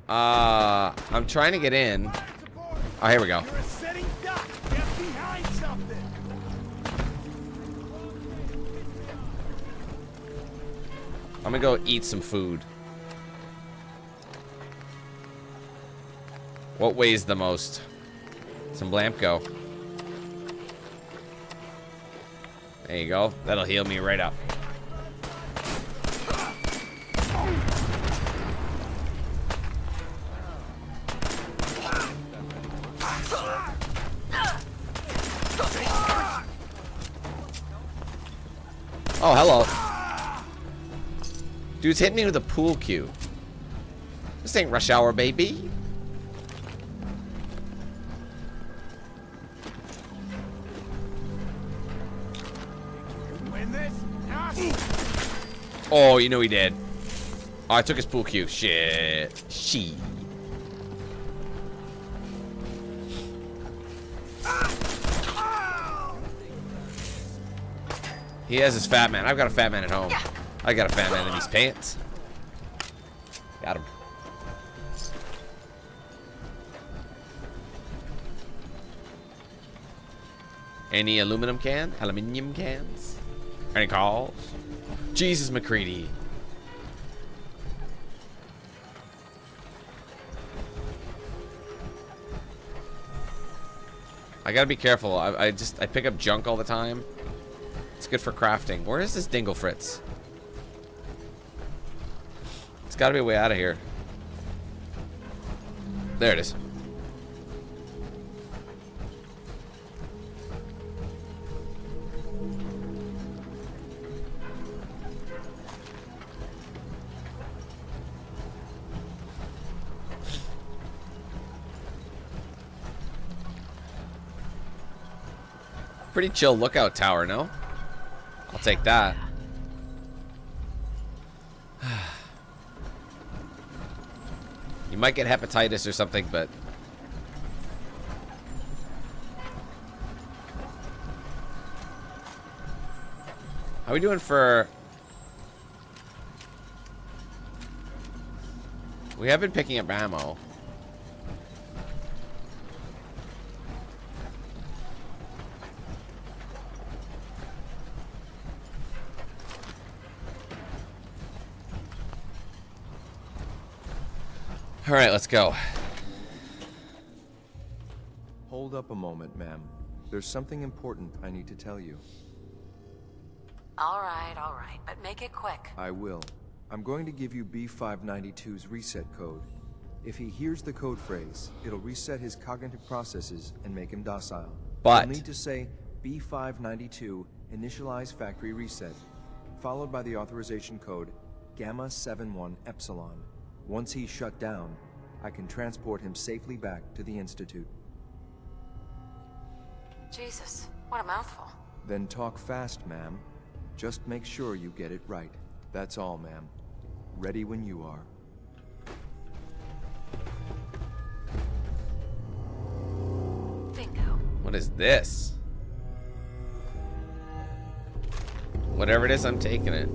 I'm trying to get in. Oh, here we go. You're a setting duck. Get behind something. I'm gonna go eat some food. What weighs the most? Some Blamco. There you go. That'll heal me right up. Oh, hello. Dude's hitting me with a pool cue. This ain't rush hour, baby. Oh, you know he did. Oh, I took his pool cue. Shit. She. He has his fat man. I've got a fat man at home. I got a fat man in these pants. Got him. Any aluminum cans? Any calls? Jesus McCready. I gotta be careful. I pick up junk all the time. It's good for crafting. Where is this Dingle Fritz? It's gotta be a way out of here. There it is. Pretty chill lookout tower, no? I'll take that. You might get hepatitis or something, but... How are we doing for... We have been picking up ammo. All right, let's go. Hold up a moment, ma'am. There's something important I need to tell you. All right, but make it quick. I will. I'm going to give you B592's reset code. If he hears the code phrase, it'll reset his cognitive processes and make him docile. But you'll need to say B592 initialize factory reset, followed by the authorization code Gamma 71 Epsilon. Once he's shut down, I can transport him safely back to the Institute. Jesus, what a mouthful. Then talk fast, ma'am. Just make sure you get it right. That's all, ma'am. Ready when you are. Bingo. What is this? Whatever it is, I'm taking it.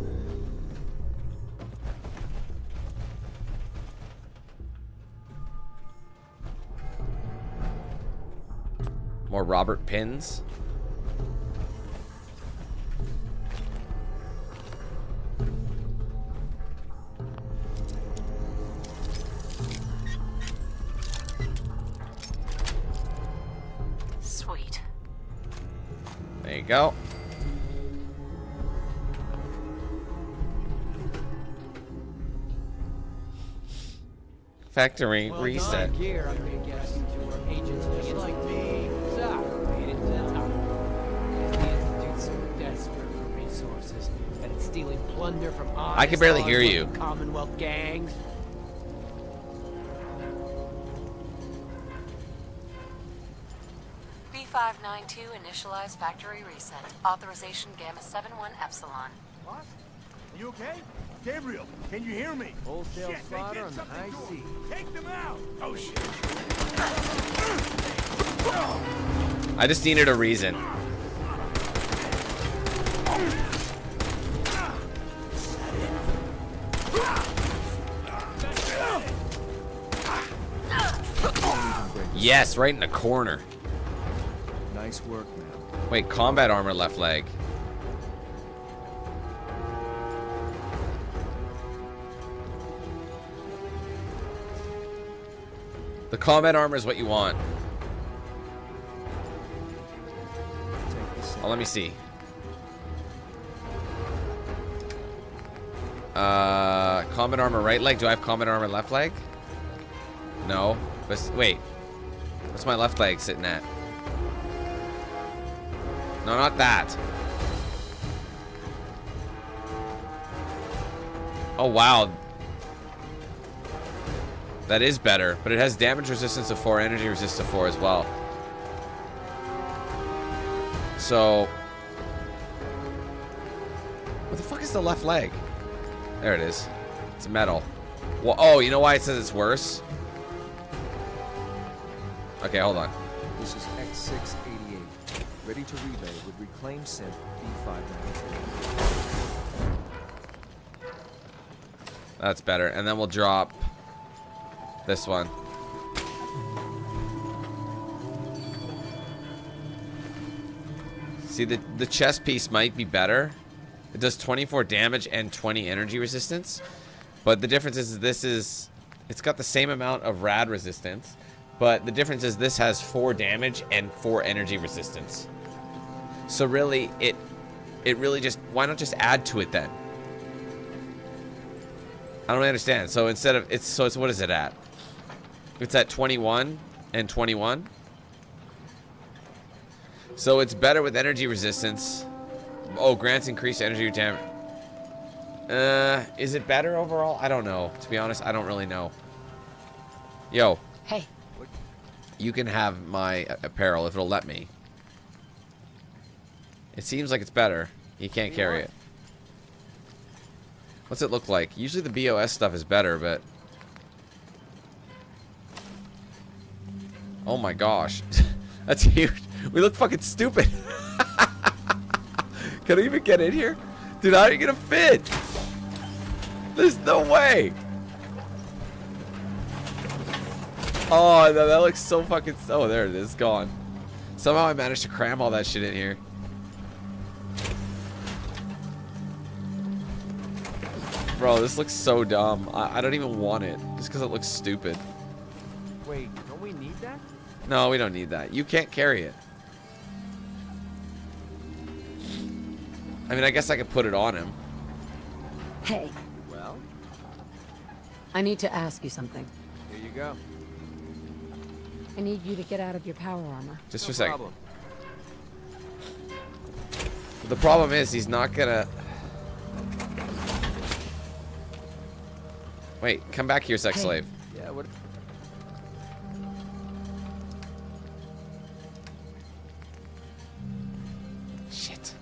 More Robert pins. Sweet. There you go. Factory reset. Here, I'm gonna get us into our agents just like me. So, made it to the top. The Institute's so desperate for resources that it's stealing plunder from honest, I can barely hear you. Commonwealth gangs. B592 initialize factory reset. Authorization Gamma 71 Epsilon. What? Are you okay? Gabriel, can you hear me? Wholesale Shit, slaughter on the high seas. Take them out! Oh shit! I just needed a reason. Yes, right in the corner. Nice work, man. Wait, combat armor left leg. The combat armor is what you want. Oh, let me see. Combat armor right leg. Do I have combat armor left leg? No. But wait. What's my left leg sitting at? No, not that. Oh, wow. That is better, but it has damage resistance of 4, energy resistance of 4 as well. So, what the fuck is the left leg? There it is. It's metal. Well, oh, you know why it says it's worse? Okay, hold on. This is X688, ready to relay with reclaimed synth B592. That's better. And then we'll drop this one. See, the chest piece might be better. It does 24 damage and 20 energy resistance. But the difference is it's got the same amount of rad resistance. But the difference is this has 4 damage and 4 energy resistance. So really, it really just, why not just add to it then? I don't really understand. So instead of, it's what is it at? It's at 21 and 21. So it's better with energy resistance. Oh, grants increased energy damage. Is it better overall? I don't know. To be honest, I don't really know. Yo. Hey. You can have my apparel if it'll let me. It seems like it's better. You can't carry it. What's it look like? Usually the BOS stuff is better, but... Oh my gosh. That's huge. We look fucking stupid. Can I even get in here? Dude, how are you gonna fit? There's no way. Oh, no, that looks so fucking... Oh, there it is. Gone. Somehow I managed to cram all that shit in here. Bro, this looks so dumb. I don't even want it. Just because it looks stupid. Wait, don't we need that? No, we don't need that. You can't carry it. I mean, I guess I could put it on him. Hey. Well? I need to ask you something. Here you go. I need you to get out of your power armor. Just for a second. The problem is he's not gonna... Wait, come back here, sex slave. Yeah, what... Shit.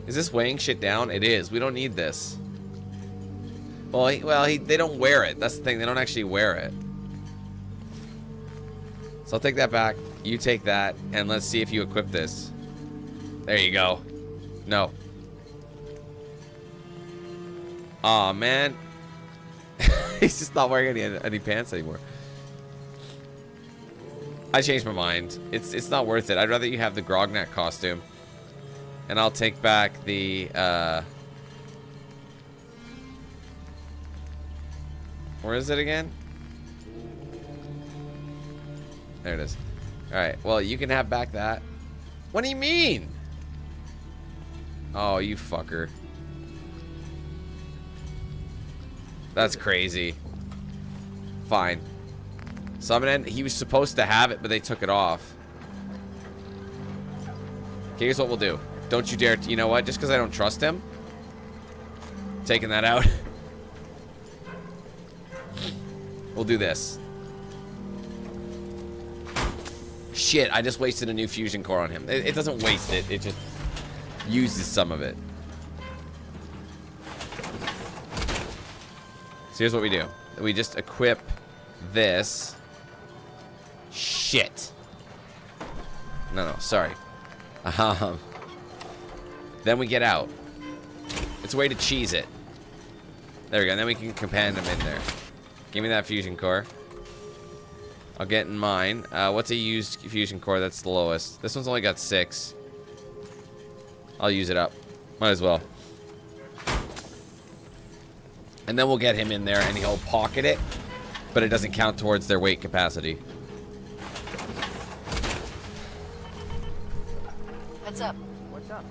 Is this weighing shit down? It is. We don't need this. Well, they don't wear it. That's the thing. They don't actually wear it. So I'll take that back. You take that, and let's see if you equip this. There you go. No. Aw, man. He's just not wearing any pants anymore. I changed my mind. It's not worth it. I'd rather you have the Grognak costume. And I'll take back the, where is it again? There it is. Alright, well, you can have back that. What do you mean? Oh, you fucker. That's crazy. Fine. So I'm gonna end, he was supposed to have it, but they took it off. Okay, here's what we'll do. Don't you dare, you know what? Just because I don't trust him. Taking that out. We'll do this. Shit, I just wasted a new fusion core on him. It doesn't waste it, it just uses some of it. So here's what we do. We just equip this. Shit. No, sorry. Then we get out. It's a way to cheese it. There we go, and then we can compand him in there. Give me that fusion core. I'll get in mine. What's a used fusion core? That's the lowest. This one's only got 6. I'll use it up. Might as well. And then we'll get him in there and he'll pocket it, but it doesn't count towards their weight capacity. Heads up. What's up?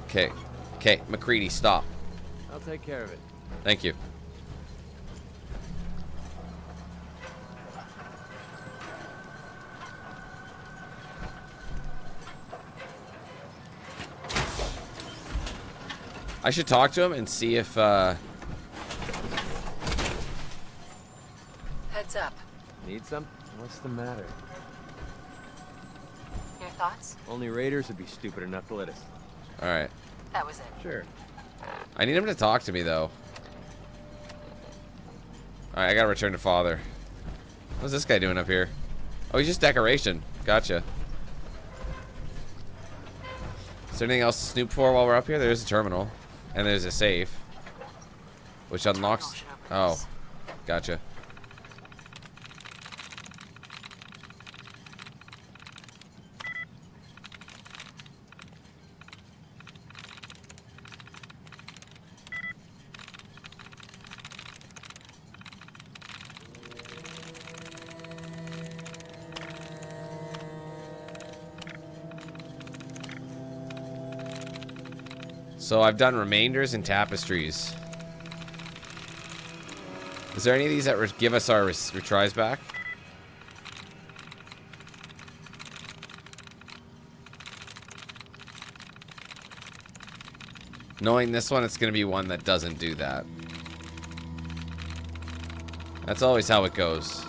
Okay. Okay, McCready, stop. I'll take care of it. Thank you. I should talk to him and see if, Heads up. Need some? What's the matter? Your thoughts? Only raiders would be stupid enough to let us. Alright. That was it. Sure. I need him to talk to me, though. Alright, I gotta return to father. What's this guy doing up here? Oh, he's just decoration. Gotcha. Is there anything else to snoop for while we're up here? There's a terminal. And there's a safe. Which unlocks... Oh. Gotcha. So I've done remainders and tapestries. Is there any of these that give us our retries back? Knowing this one, it's going to be one that doesn't do that. That's always how it goes.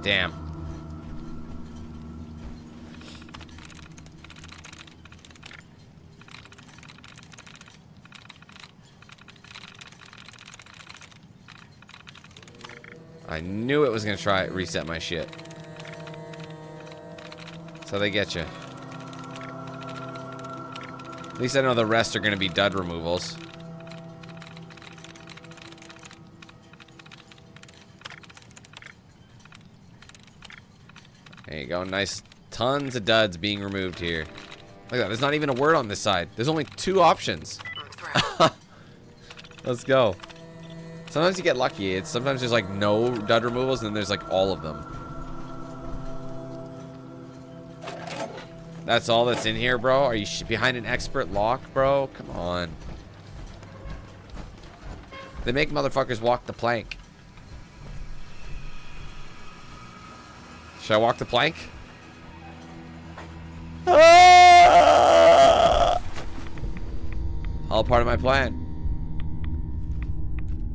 Damn. I knew it was going to try reset my shit. So they get you. At least I know the rest are going to be dud removals. There you go. Nice. Tons of duds being removed here. Look at that. There's not even a word on this side. There's only 2 options. Let's go. Sometimes you get lucky. Sometimes there's like no dud removals, and then there's like all of them. That's all that's in here, bro? Are you behind an expert lock, bro? Come on. They make motherfuckers walk the plank. Should I walk the plank? Ah! All part of my plan.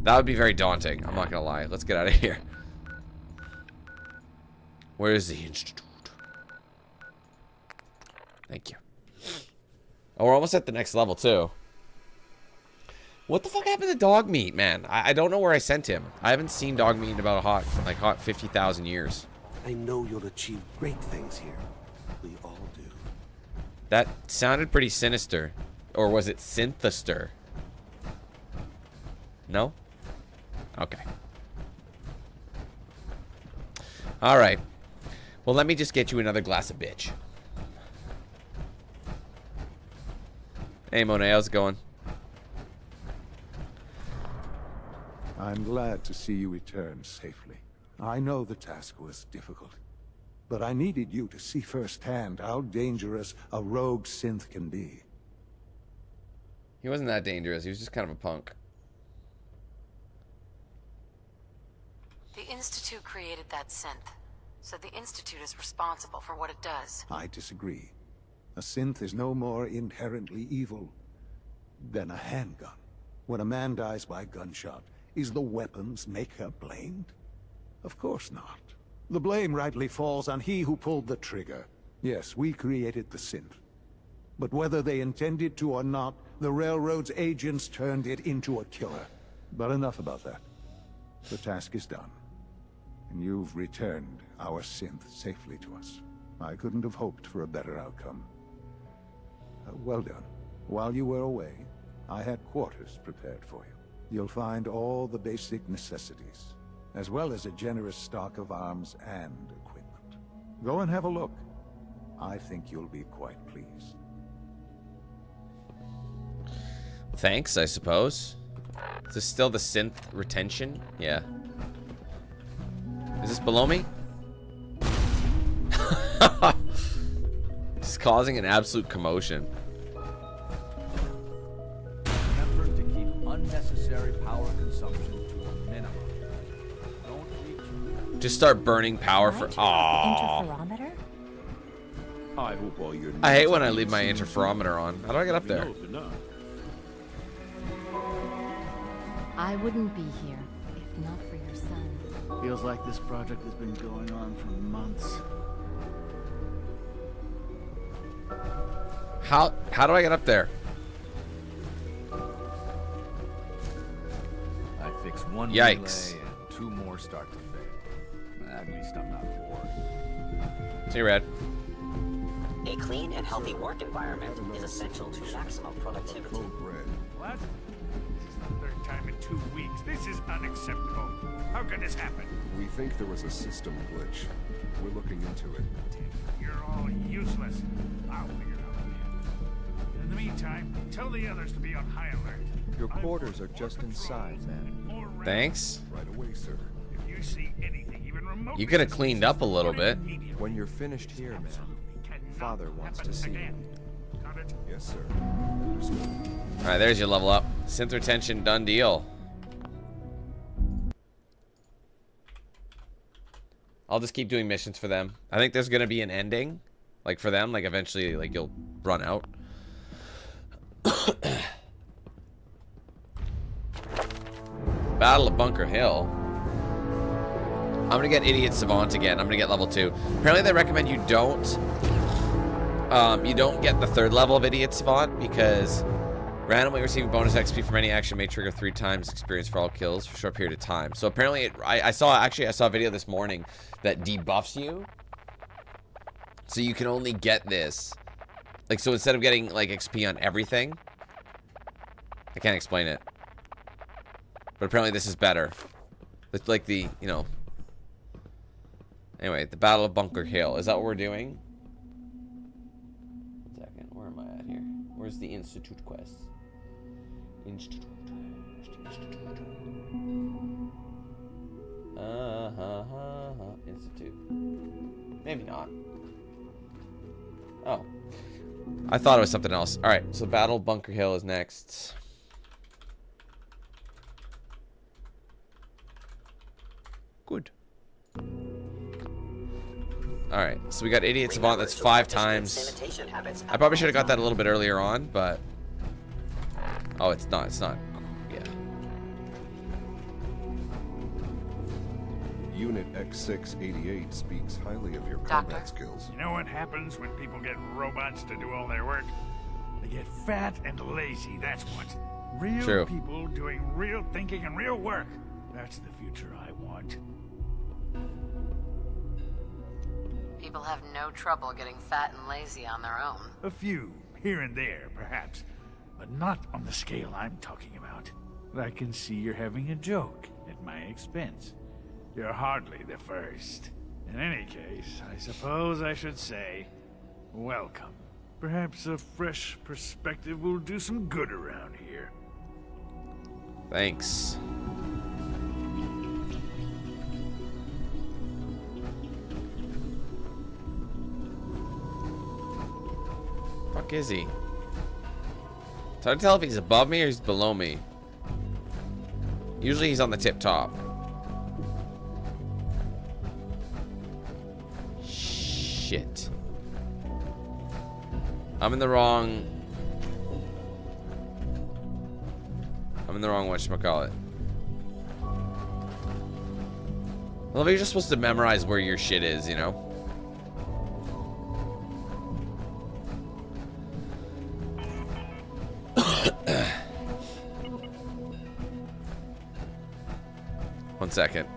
That would be very daunting. I'm not gonna lie. Let's get out of here. Where is the institute? Thank you. Oh, we're almost at the next level too. What the fuck happened to dog meat, man? I don't know where I sent him. I haven't seen dog meat in about a hot 50,000 years. I know you'll achieve great things here. We all do. That sounded pretty sinister. Or was it Synthister? No? Okay. Alright. Well, let me just get you another glass of bitch. Hey, Monet, how's it going? I'm glad to see you return safely. I know the task was difficult, but I needed you to see firsthand how dangerous a rogue synth can be. He wasn't that dangerous. He was just kind of a punk. The Institute created that synth, so the Institute is responsible for what it does. I disagree. A synth is no more inherently evil than a handgun. When a man dies by gunshot, is the weapon's maker blamed? Of course not. The blame rightly falls on he who pulled the trigger. Yes, we created the synth. But whether they intended to or not, the Railroad's agents turned it into a killer. But enough about that. The task is done. And you've returned our synth safely to us. I couldn't have hoped for a better outcome. Well done. While you were away, I had quarters prepared for you. You'll find all the basic necessities, as well as a generous stock of arms and equipment. Go and have a look. I think you'll be quite pleased. Thanks, I suppose. Is this still the Synth Retention? Yeah. Is this below me? Just causing an absolute commotion. Remember to keep unnecessary power consumption to a minimum. Don't reach. Just start burning power for. Aww. Interferometer? I hope all your I hate when I leave my interferometer on. How do I get up there? I wouldn't be here if not for your son. Feels like this project has been going on for months. How do I get up there? I fixed one Yikes. relay and 2 more start to fail. At least I'm not bored. See you, Red. A clean and healthy work environment is essential to maximum productivity. What? This is the 3rd time in 2 weeks. This is unacceptable. How could this happen? We think there was a system glitch. We're looking into it. You're all useless. I'll figure it out. In the meantime, tell the others to be on high alert. Your quarters are just inside, man. Thanks. Right away, sir. If you see anything even remotely, You could have cleaned up a little bit. When you're finished here, man, Father wants to see you. Got it? Yes, sir. All right, there's your level up. Synth retention, done deal. I'll just keep doing missions for them. I think there's gonna be an ending, like for them, like eventually, like you'll run out. Battle of Bunker Hill. I'm gonna get Idiot Savant again. I'm gonna get level 2. Apparently, they recommend you don't get the 3rd level of Idiot Savant because randomly receiving bonus XP from any action may trigger 3 times experience for all kills for a short period of time. So apparently, I saw a video this morning that debuffs you, so you can only get this. Like, so instead of getting like XP on everything, I can't explain it, but apparently this is better. It's like the, you know. Anyway, the Battle of Bunker Hill. Is that what we're doing? 1 second. Where am I at here? Where's the Institute quest? Institute. Institute. Maybe not. Oh. I thought it was something else. Alright, so Battle of Bunker Hill is next. Good. Alright, so we got Idiot Savant, that's 5 times. I probably should have got that a little bit earlier on, but... Oh, it's not, yeah. Unit X688 speaks highly of your combat skills. You know what happens when people get robots to do all their work? They get fat and lazy, that's what. Real True. people doing real thinking and real work. That's the future I want. People have no trouble getting fat and lazy on their own. A few, here and there, perhaps. But not on the scale I'm talking about. I can see you're having a joke at my expense. You're hardly the first. In any case, I suppose I should say, welcome. Perhaps a fresh perspective will do some good around here. Thanks. Fuck is he? It's hard to tell if he's above me or he's below me. Usually he's on the tip top. Shit. I'm in the wrong whatchamacallit. Well, you're just supposed to memorize where your shit is, you know? One second.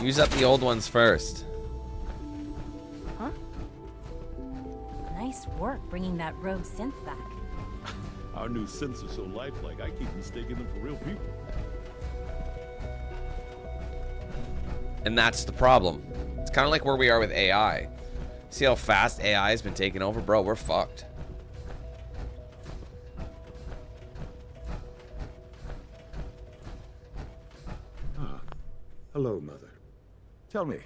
Use up the old ones first. bringing that rogue synth back. Our new synths are so lifelike, I keep mistaking them for real people. And that's the problem. It's kind of like where we are with AI. See how fast AI has been taking over? Bro, we're fucked. Hello, Mother. Tell me,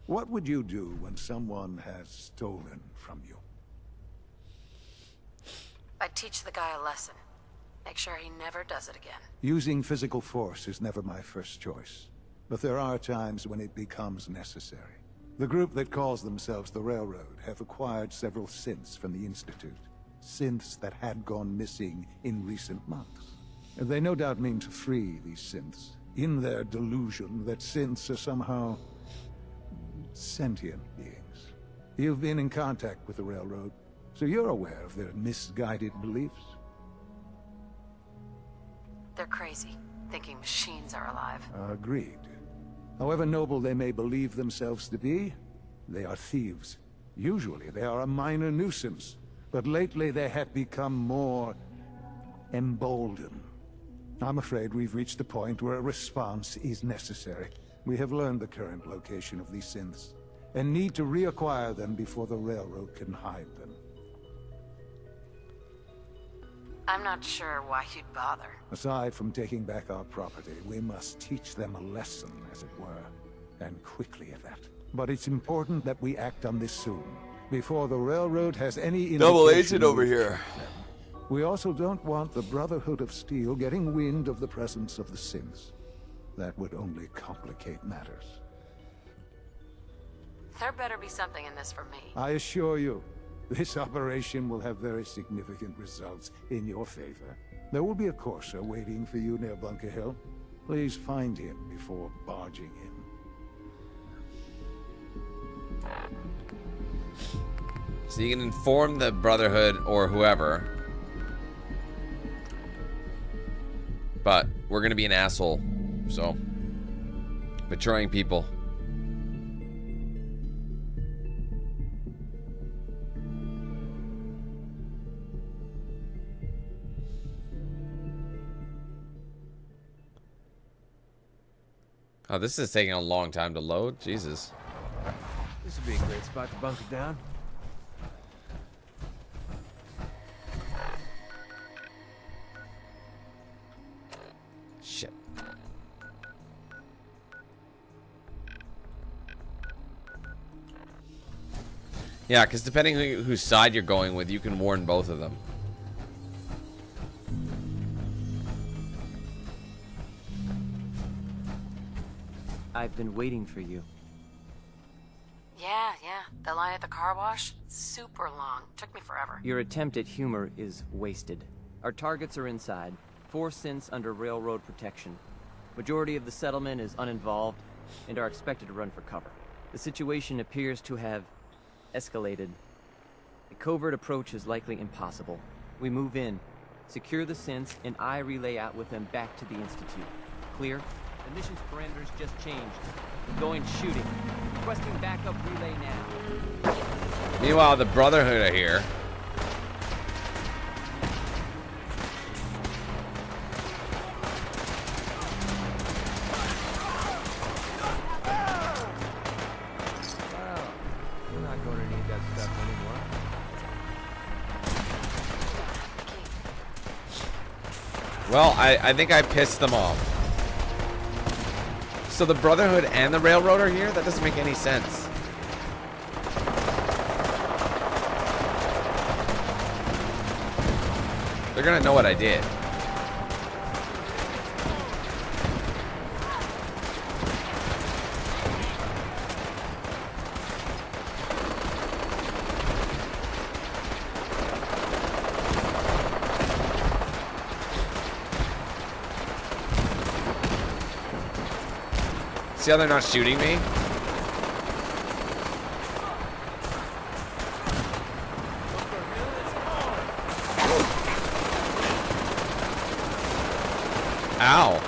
what would you do when someone has stolen from you? I'd teach the guy a lesson. Make sure he never does it again. Using physical force is never my first choice, but there are times when it becomes necessary. The group that calls themselves the Railroad have acquired several synths from the Institute. Synths that had gone missing in recent months. And they no doubt mean to free these synths, in their delusion that synths are somehow sentient beings. You've been in contact with the Railroad, so you're aware of their misguided beliefs? They're crazy, thinking machines are alive. Agreed. However noble they may believe themselves to be, they are thieves. Usually they are a minor nuisance, but lately they have become more emboldened. I'm afraid we've reached the point where a response is necessary. We have learned the current location of these synths, and need to reacquire them before the Railroad can hide them. I'm not sure why you'd bother. Aside from taking back our property, we must teach them a lesson, as it were, and quickly at that. But it's important that we act on this soon, before the Railroad has any double agent over here. We also don't want the Brotherhood of Steel getting wind of the presence of the synths. That would only complicate matters. There better be something in this for me. I assure you, this operation will have very significant results in your favor. There will be a courser waiting for you near Bunker Hill. Please find him before barging in. So you can inform the Brotherhood or whoever. But we're gonna be an asshole, so betraying people. Oh, this is taking a long time to load. Jesus. This would be a great spot to bunker down. Shit. Yeah, because depending whose side you're going with, you can warn both of them. I've been waiting for you. Yeah. The line at the car wash? Super long. Took me forever. Your attempt at humor is wasted. Our targets are inside. 4 synths under railroad protection. Majority of the settlement is uninvolved and are expected to run for cover. The situation appears to have escalated. A covert approach is likely impossible. We move in, secure the synths, and I relay out with them back to the Institute. Clear? The mission's parameters just changed. I'm going shooting. Requesting backup relay now. Meanwhile, the Brotherhood are here. We're not going to need that stuff anymore. Well, I think I pissed them off. So the Brotherhood and the Railroad are here? That doesn't make any sense. They're gonna know what I did. See how they're not shooting me? Ow.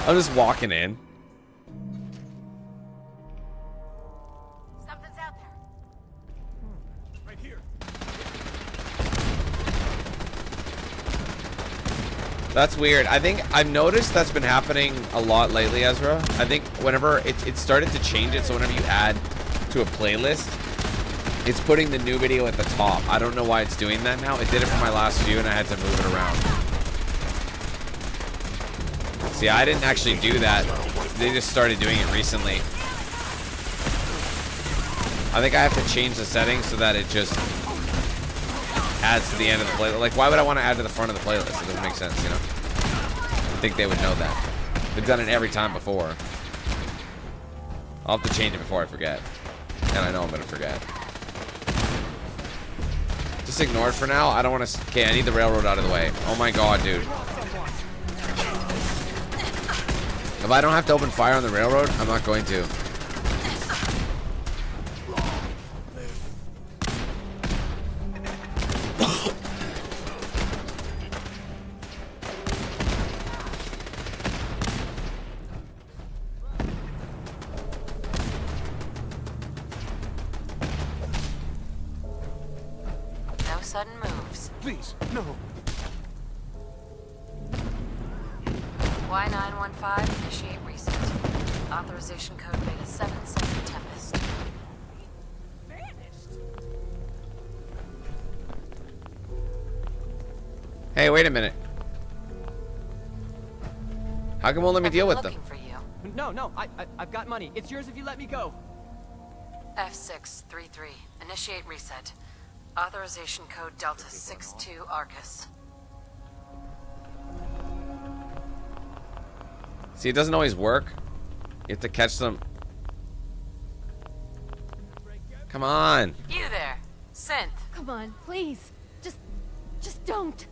I'm just walking in. Something's out there. Right here. That's weird. I think I've noticed that's been happening a lot lately, Ezra. I think whenever it started to change it, so whenever you add to a playlist, it's putting the new video at the top. I don't know why it's doing that now. It did it for my last few, and I had to move it around. See, I didn't actually do that. They just started doing it recently. I think I have to change the settings so that it just adds to the end of the playlist. Like, why would I want to add to the front of the playlist? It doesn't make sense, you know? I think they would know that. They've done it every time before. I'll have to change it before I forget. And I know I'm going to forget. Just ignore it for now. I don't want to... Okay, I need the railroad out of the way. Oh my god, dude. If I don't have to open fire on the railroad, I'm not going to. No sudden moves. Please, no. Y915, initiate reset. Authorization code Beta 77 Tempest. Hey, wait a minute. How come won't let me deal with them? For you. No, I've got money. It's yours if you let me go. F633, initiate reset. Authorization code Delta 62 Arcus. See, it doesn't always work. You have to catch them. Come on. You there, Synth. Come on, please. Just don't.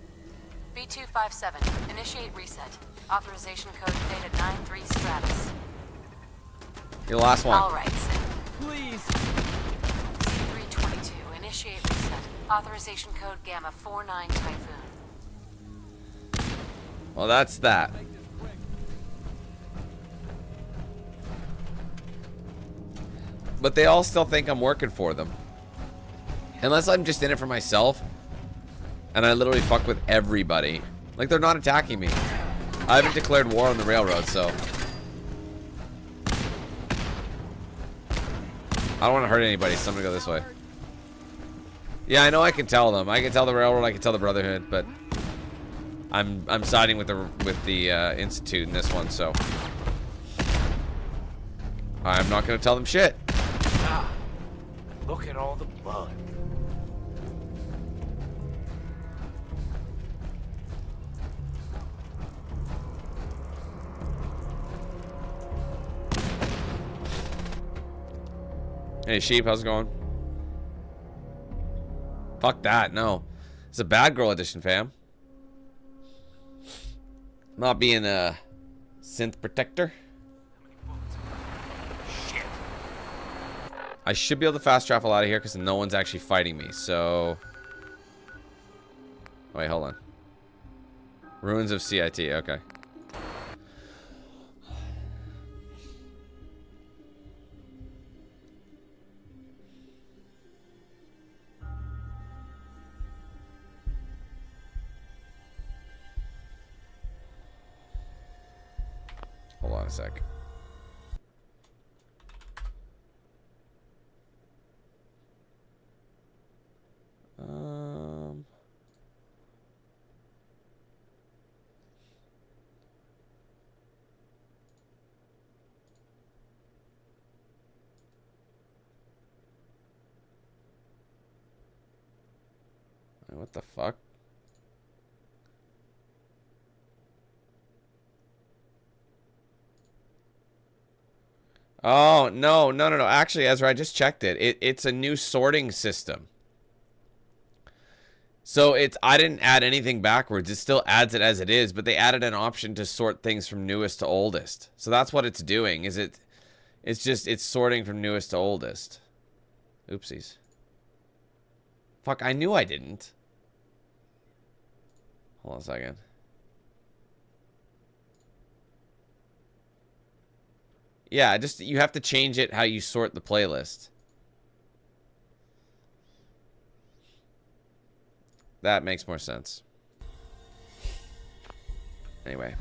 B257, initiate reset. Authorization code Theta 93 Stratus. Your last one. All right, Synth. Please. C322, initiate reset. Authorization code Gamma 49 Typhoon. Well, that's that. But they all still think I'm working for them. Unless I'm just in it for myself. And I literally fuck with everybody. Like, they're not attacking me. I haven't declared war on the railroad, so. I don't want to hurt anybody, so I'm gonna go this way. Yeah, I know I can tell them. I can tell the railroad, I can tell the Brotherhood, but I'm siding with the Institute in this one, so I'm not gonna tell them shit. Ah, look at all the blood. Hey, sheep, how's it going? Fuck that, no. It's a bad girl edition, fam. Not being a synth protector. Shit. I should be able to fast travel out of here because no one's actually fighting me, so... Wait, hold on. Ruins of CIT, okay. Hold on a sec. What the fuck? Oh, no. Actually, Ezra, I just checked it. It's a new sorting system. So I didn't add anything backwards. It still adds it as it is, but they added an option to sort things from newest to oldest. So that's what it's doing. It's sorting from newest to oldest. Oopsies. Fuck, I knew I didn't. Hold on a second. Yeah, just you have to change it how you sort the playlist. That makes more sense. Anyway.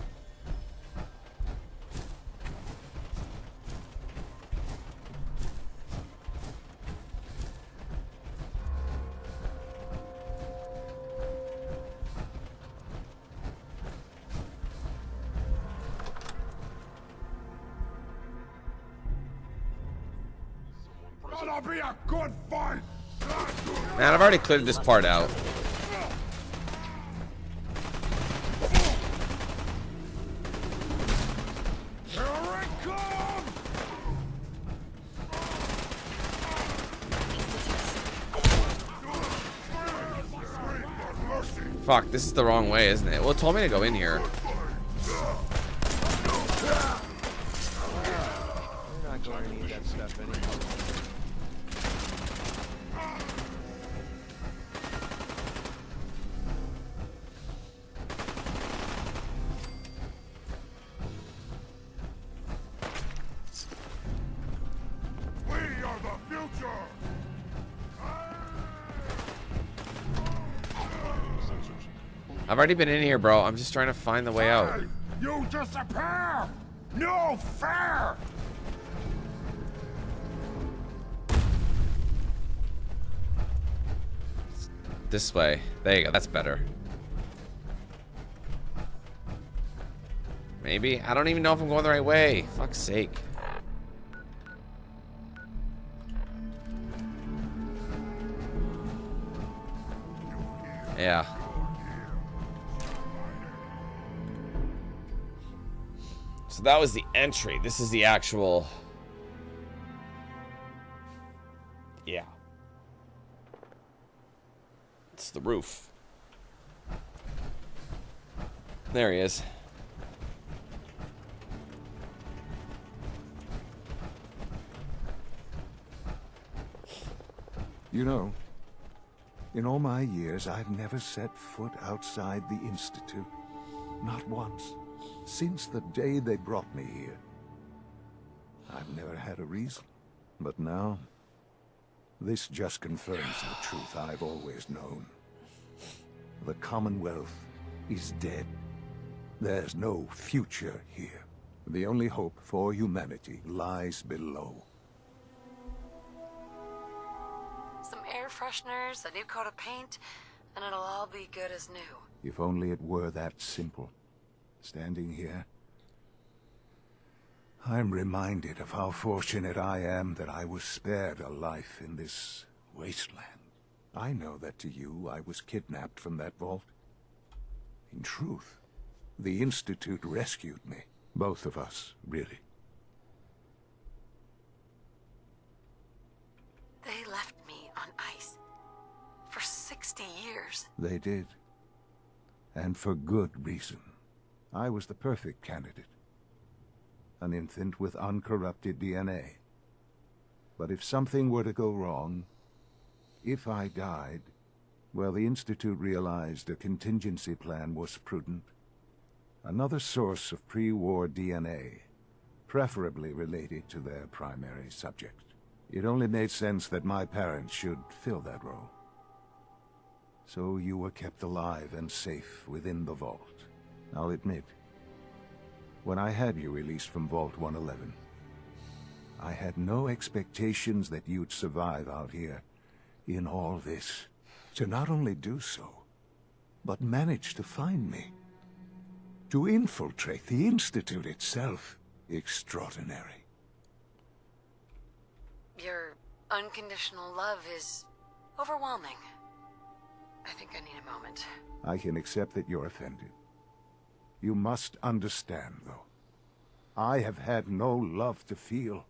That'll be a good fight. Man, I've already cleared this part out. Fuck, this is the wrong way, isn't it? Well, it told me to go in here. You're not going to need that stuff anymore. I've already been in here, bro. I'm just trying to find the way out. Hey, you disappear! No fair! This way. There you go. That's better. Maybe? I don't even know if I'm going the right way. Fuck's sake. Yeah. So that was the entry. This is the actual... Yeah. It's the roof. There he is. You know, in all my years, I've never set foot outside the Institute. Not once. Since the day they brought me here. I've never had a reason. But now, this just confirms the truth I've always known. The Commonwealth is dead. There's no future here. The only hope for humanity lies below. Some air fresheners, a new coat of paint, and it'll all be good as new. If only it were that simple. Standing here, I'm reminded of how fortunate I am that I was spared a life in this wasteland. I know that to you, I was kidnapped from that vault. In truth, the Institute rescued me. Both of us, really. They left me on ice for 60 years. They did. And for good reason. I was the perfect candidate. An infant with uncorrupted DNA. But if something were to go wrong, if I died, well, the Institute realized a contingency plan was prudent. Another source of pre-war DNA, preferably related to their primary subject. It only made sense that my parents should fill that role. So you were kept alive and safe within the vault. I'll admit, when I had you released from Vault 111, I had no expectations that you'd survive out here in all this. To not only do so, but manage to find me. To infiltrate the Institute itself. Extraordinary. Your unconditional love is overwhelming. I think I need a moment. I can accept that you're offended. You must understand, though. I have had no love to feel.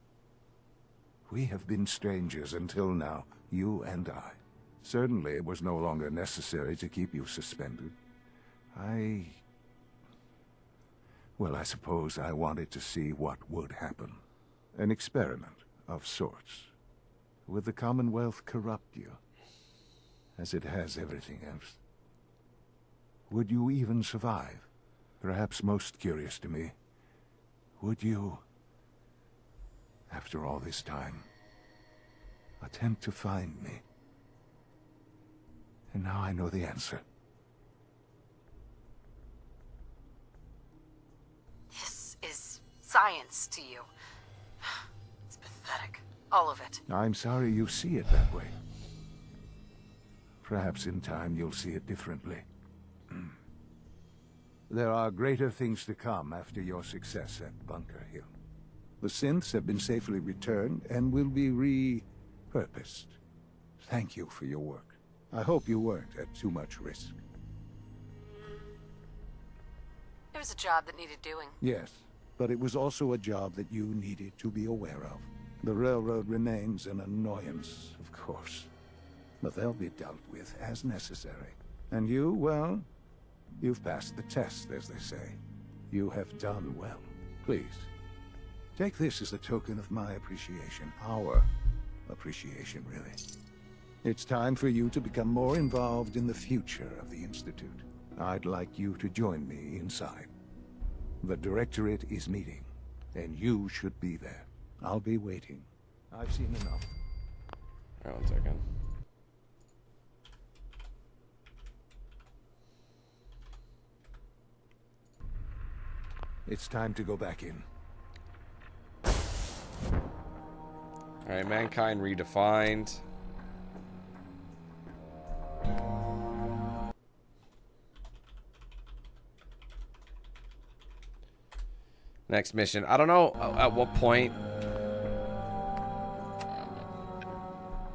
We have been strangers until now, you and I. Certainly it was no longer necessary to keep you suspended. Well, I suppose I wanted to see what would happen. An experiment of sorts. Would the Commonwealth corrupt you? As it has everything else? Would you even survive? Perhaps most curious to me, would you After all this time. Attempt to find me. And now I know the answer. This is science to you. It's pathetic. All of it. I'm sorry you see it that way. Perhaps in time you'll see it differently. There are greater things to come after your success at Bunker Hill. The synths have been safely returned and will be repurposed. Thank you for your work. I hope you weren't at too much risk. It was a job that needed doing. Yes, but it was also a job that you needed to be aware of. The railroad remains an annoyance, of course. But they'll be dealt with as necessary. And you, well, you've passed the test, as they say. You have done well. Please, take this as a token of my appreciation. Our appreciation, really. It's time for you to become more involved in the future of the Institute. I'd like you to join me inside. The Directorate is meeting, and you should be there. I'll be waiting. I've seen enough. Alright, 1 second. It's time to go back in. Alright, Mankind Redefined. Next mission. I don't know at what point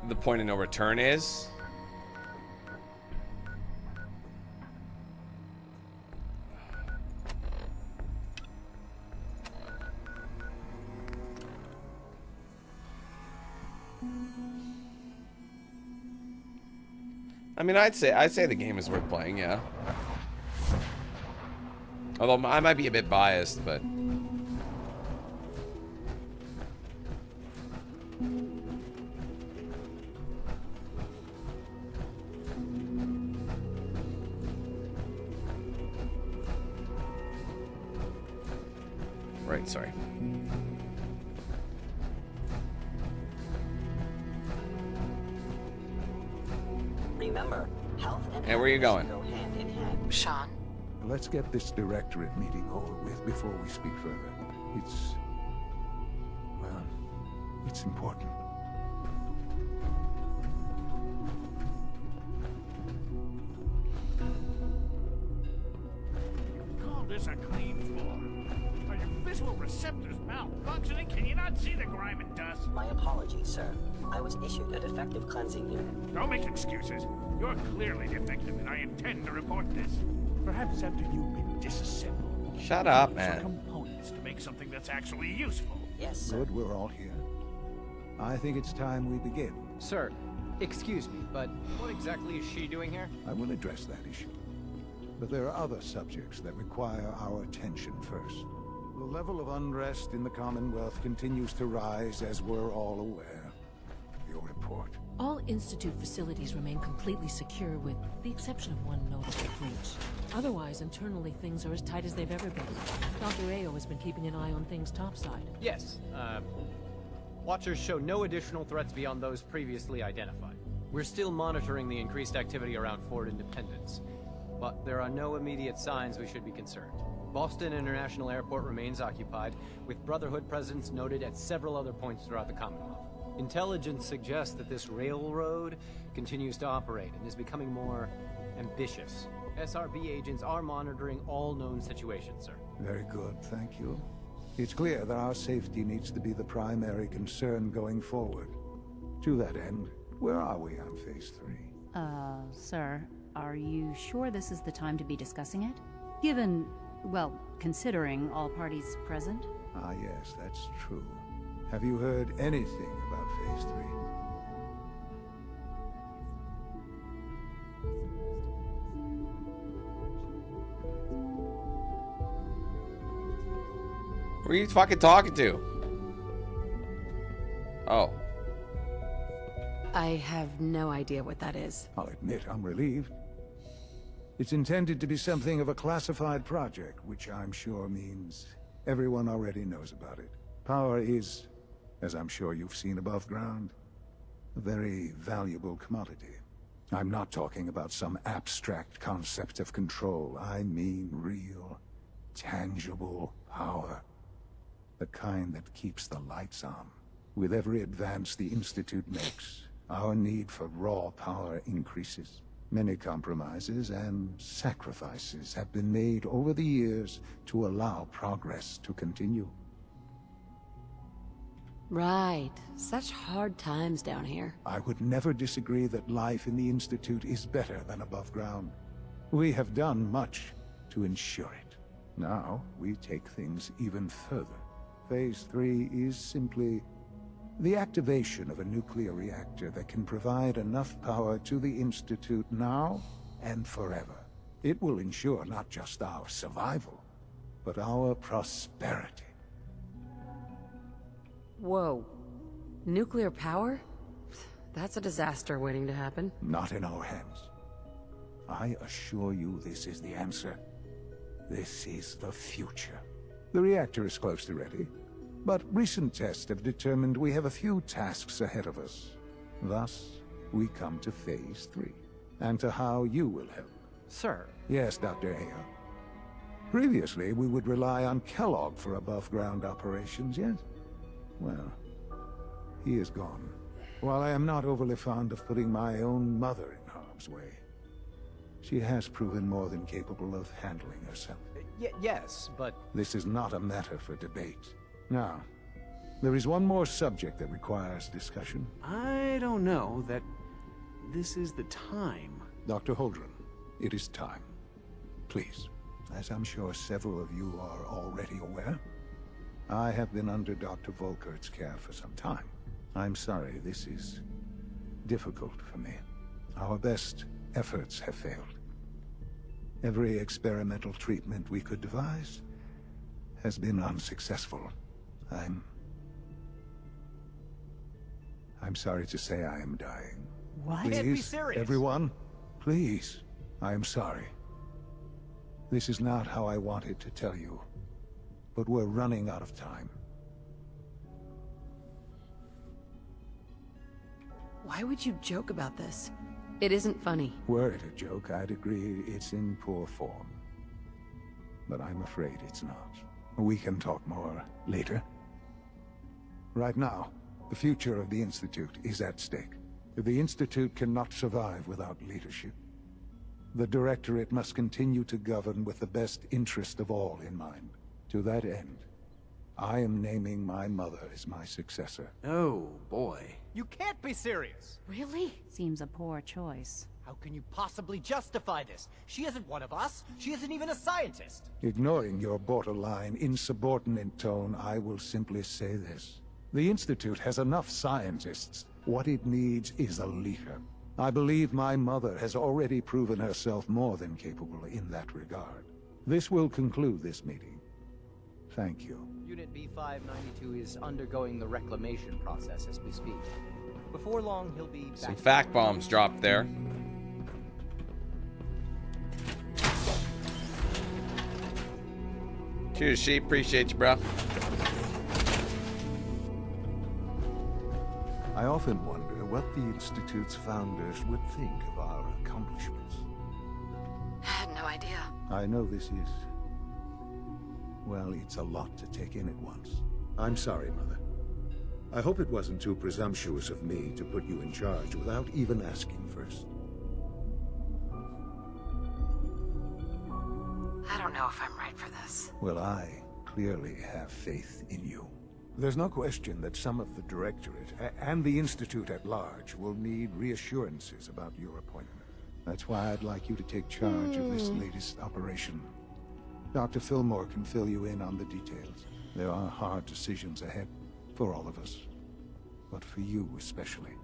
the point of no return is. I mean, I'd say the game is worth playing, yeah. Although I might be a bit biased, but right, sorry. Remember, health and where are you going? go hand in hand. Sean? Let's get this Directorate meeting over with before we speak further. Well, it's important. Call this a clean floor? Are your visual receptors malfunctioning? Can you not see the grime and dust? My apologies, sir. I was issued a defective cleansing unit. Don't make excuses. You're clearly defective, and I intend to report this. Perhaps after you've been disassembled. Shut up, Some man. components to make something that's actually useful. Yes, sir. Good, we're all here. I think it's time we begin. Sir, excuse me, but what exactly is she doing here? I will address that issue. But there are other subjects that require our attention first. The level of unrest in the Commonwealth continues to rise, as we're all aware. Your report. All Institute facilities remain completely secure with the exception of one notable breach. Otherwise, internally, things are as tight as they've ever been. Dr. Ao has been keeping an eye on things topside. Yes, Watchers show no additional threats beyond those previously identified. We're still monitoring the increased activity around Fort Independence, but there are no immediate signs we should be concerned. Boston International Airport remains occupied, with Brotherhood presence noted at several other points throughout the Commonwealth. Intelligence suggests that this railroad continues to operate and is becoming more ambitious. SRB agents are monitoring all known situations, sir. Very good, thank you. It's clear that our safety needs to be the primary concern going forward. To that end, where are we on Phase 3? Sir, are you sure this is the time to be discussing it? Given, well, considering all parties present? Ah, yes, that's true. Have you heard anything about Phase 3? Who are you fucking talking to? Oh. I have no idea what that is. I'll admit I'm relieved. It's intended to be something of a classified project, which I'm sure means everyone already knows about it. Power is as I'm sure you've seen above ground. A very valuable commodity. I'm not talking about some abstract concept of control. I mean real, tangible power. The kind that keeps the lights on. With every advance the Institute makes, our need for raw power increases. Many compromises and sacrifices have been made over the years to allow progress to continue. Right. Such hard times down here. I would never disagree that life in the Institute is better than above ground. We have done much to ensure it. Now, we take things even further. Phase 3 is simply the activation of a nuclear reactor that can provide enough power to the Institute now and forever. It will ensure not just our survival, but our prosperity. Whoa. Nuclear power? That's a disaster waiting to happen. Not in our hands. I assure you this is the answer. This is the future. The reactor is close to ready, but recent tests have determined we have a few tasks ahead of us. Thus, we come to Phase 3, and to how you will help. Sir? Yes, Dr. Ayo. Previously, we would rely on Kellogg for above-ground operations, yes? Well, he is gone. While I am not overly fond of putting my own mother in harm's way, she has proven more than capable of handling herself. Yes, but... This is not a matter for debate. Now, there is one more subject that requires discussion. I don't know that this is the time. Dr. Holdren, it is time. Please, as I'm sure several of you are already aware, I have been under Dr. Volkert's care for some time. I'm sorry, this is difficult for me. Our best efforts have failed. Every experimental treatment we could devise has been unsuccessful. I'm sorry to say I am dying. What? Please, Can't be serious. everyone, please, I am sorry. This is not how I wanted to tell you, but we're running out of time. Why would you joke about this? It isn't funny. Were it a joke, I'd agree it's in poor form. But I'm afraid it's not. We can talk more later. Right now, the future of the Institute is at stake. The Institute cannot survive without leadership. The Directorate must continue to govern with the best interest of all in mind. To that end, I am naming my mother as my successor. Oh, boy. You can't be serious! Really? Seems a poor choice. How can you possibly justify this? She isn't one of us. She isn't even a scientist. Ignoring your borderline, insubordinate tone, I will simply say this. The Institute has enough scientists. What it needs is a leader. I believe my mother has already proven herself more than capable in that regard. This will conclude this meeting. Thank you. Unit B592 is undergoing the reclamation process as we speak. Before long, he'll be back. Some fact bombs dropped there. Cheers, sheep. Appreciate you, bro. I often wonder what the Institute's founders would think of our accomplishments. I had no idea. I know this is... well, it's a lot to take in at once. I'm sorry, Mother. I hope it wasn't too presumptuous of me to put you in charge without even asking first. I don't know if I'm right for this. Well, I clearly have faith in you. There's no question that some of the Directorate and the Institute at large will need reassurances about your appointment. That's why I'd like you to take charge of this latest operation. Dr. Fillmore can fill you in on the details. There are hard decisions ahead for all of us, but for you especially.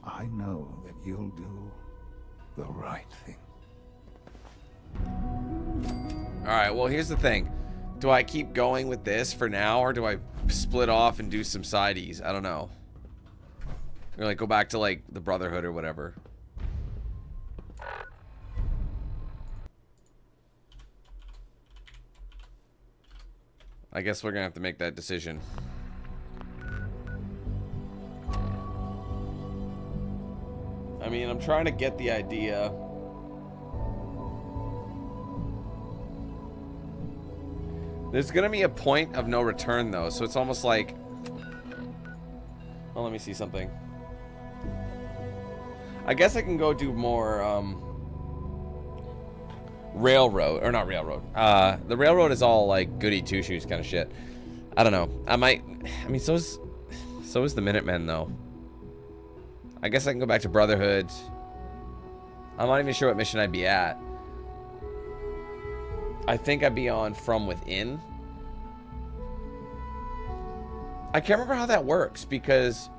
I know that you'll do the right thing. Alright, well, here's the thing. Do I keep going with this for now, or do I split off and do some sideys? I don't know. Or like go back to like the Brotherhood or whatever. I guess we're gonna have to make that decision. I mean, I'm trying to get the idea. There's gonna be a point of no return though, so it's almost like, oh, let me see something. I guess I can go do more railroad, or not railroad. The railroad is all like goody two shoes kind of shit. I don't know. I mean, so is the Minutemen though. I guess I can go back to Brotherhood. I'm not even sure what mission I'd be at. I think I'd be on From Within. I can't remember how that works because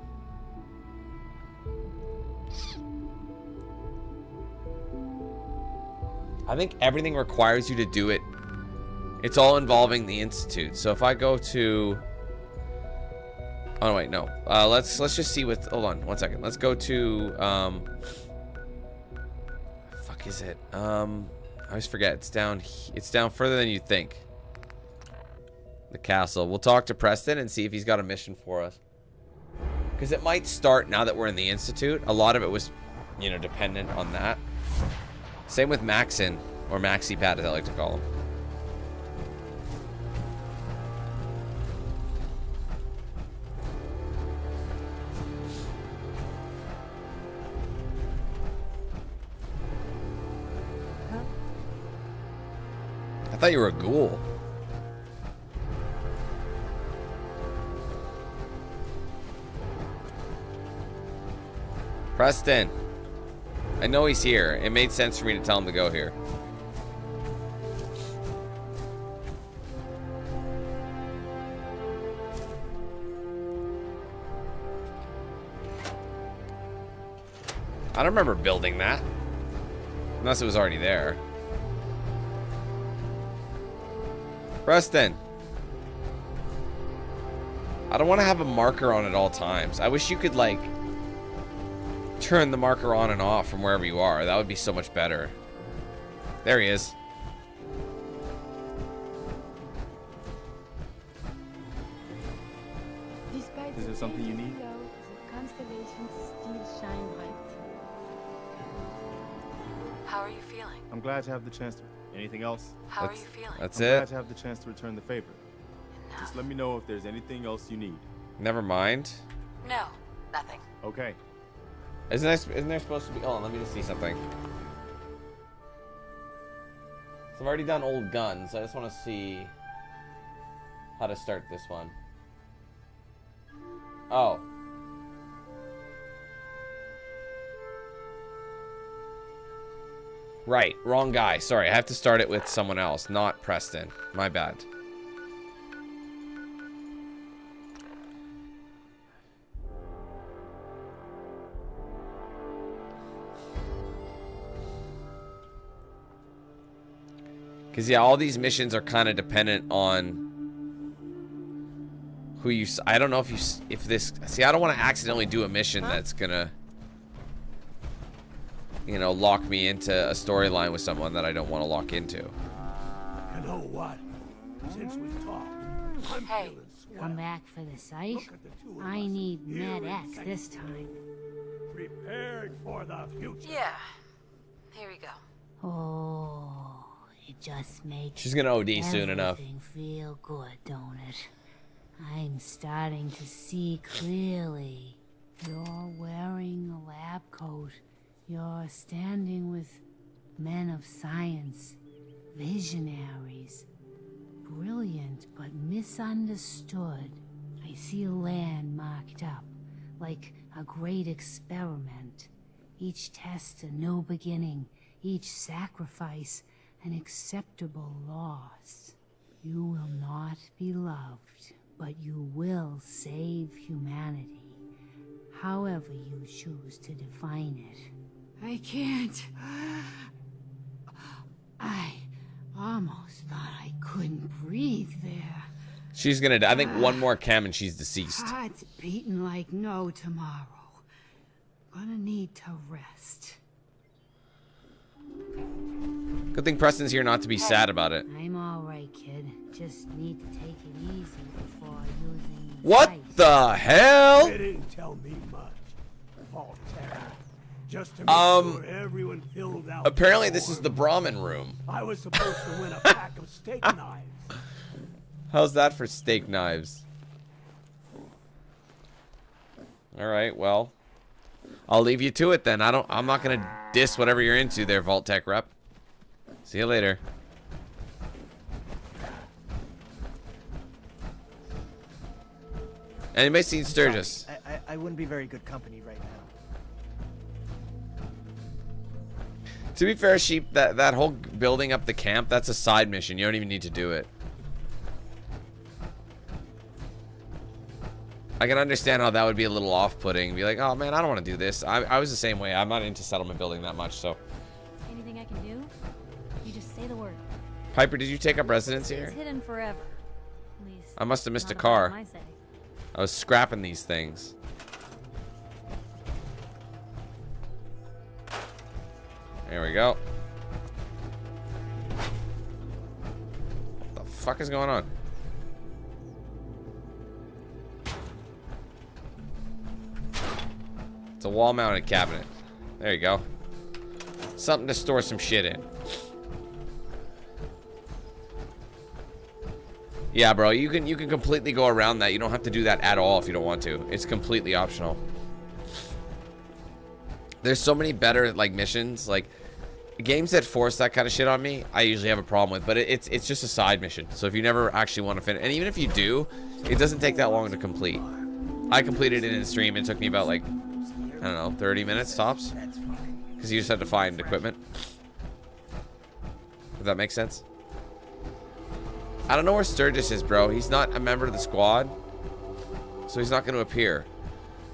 I think everything requires you to do it. It's all involving the Institute. So if I go to, oh wait, no. Let's just see what. Hold on, 1 second. Let's go to. Fuck is it? I always forget. It's down. It's down further than you think. The castle. We'll talk to Preston and see if he's got a mission for us. Because it might start now that we're in the Institute. A lot of it was, you know, dependent on that. Same with Maxon, or Maxi Pat as I like to call him. I thought you were a ghoul. Preston. I know he's here. It made sense for me to tell him to go here. I don't remember building that. Unless it was already there. Preston. I don't want to have a marker on at all times. I wish you could, like, turn the marker on and off from wherever you are. That would be so much better. There he is. Is there something you need? How are you feeling? I'm glad to have the chance to... Anything else? How are you feeling? That's I'm it. glad to have the chance to return the favor. Just let me know if there's anything else you need. Never mind. No, nothing. Okay. Isn't there supposed to be... Hold on, let me just see something. So I've already done old guns. I just want to see how to start this one. Oh. Right, wrong guy. Sorry, I have to start it with someone else, not Preston. My bad. Because, yeah, all these missions are kind of dependent on who you... I don't know if you... If this... See, I don't want to accidentally do a mission that's going to... You know, lock me into a storyline with someone that I don't want to lock into. You know what? Since we talked, I'm feeling swell. Come back for the site? I need Med X this time. Prepared for the future. Yeah. Here we go. Oh, it just makes She's gonna OD soon enough. everything feel good, don't it? I'm starting to see clearly. You're wearing a lab coat. You're standing with men of science, visionaries, brilliant but misunderstood. I see land marked up, like a great experiment. Each test a new beginning, each sacrifice an acceptable loss. You will not be loved, but you will save humanity, however you choose to define it. I can't. I almost thought I couldn't breathe there. She's gonna die. I think one more chem and she's deceased. Heart's beating like no tomorrow. Gonna need to rest. Good thing Preston's here not to be sad about it. I'm alright, kid. Just need to take it easy before using... What the hell? They didn't tell me much. Volterra. Just to make sure everyone filled out. Apparently this is the Brahmin room. I was supposed to win a pack of steak knives. How's that for steak knives? Alright, well. I'll leave you to it then. I'm not gonna diss whatever you're into there, Vault Tech rep. See you later. Anybody seen Sturgis? I wouldn't be very good company right now. To be fair, Sheep, that whole building up the camp, that's a side mission. You don't even need to do it. I can understand how that would be a little off-putting. Be like, oh man, I don't want to do this. I was the same way. I'm not into settlement building that much, so. Anything I can do? You just say the word. Piper, did you take up residence here? It's hidden forever. At least, I must have missed a not car. on my say. I was scrapping these things. There we go. What the fuck is going on? It's a wall-mounted cabinet. There you go. Something to store some shit in. Yeah, bro, you can completely go around that. You don't have to do that at all if you don't want to. It's completely optional. There's so many better like missions, like games that force that kind of shit on me. I usually have a problem with, but it's just a side mission. So if you never actually want to finish, and even if you do, it doesn't take that long to complete. I completed it in a stream. It took me about like, I don't know, 30 minutes tops, because you just had to find equipment. If that makes sense. I don't know where Sturgis is, bro. He's not a member of the squad, so he's not going to appear.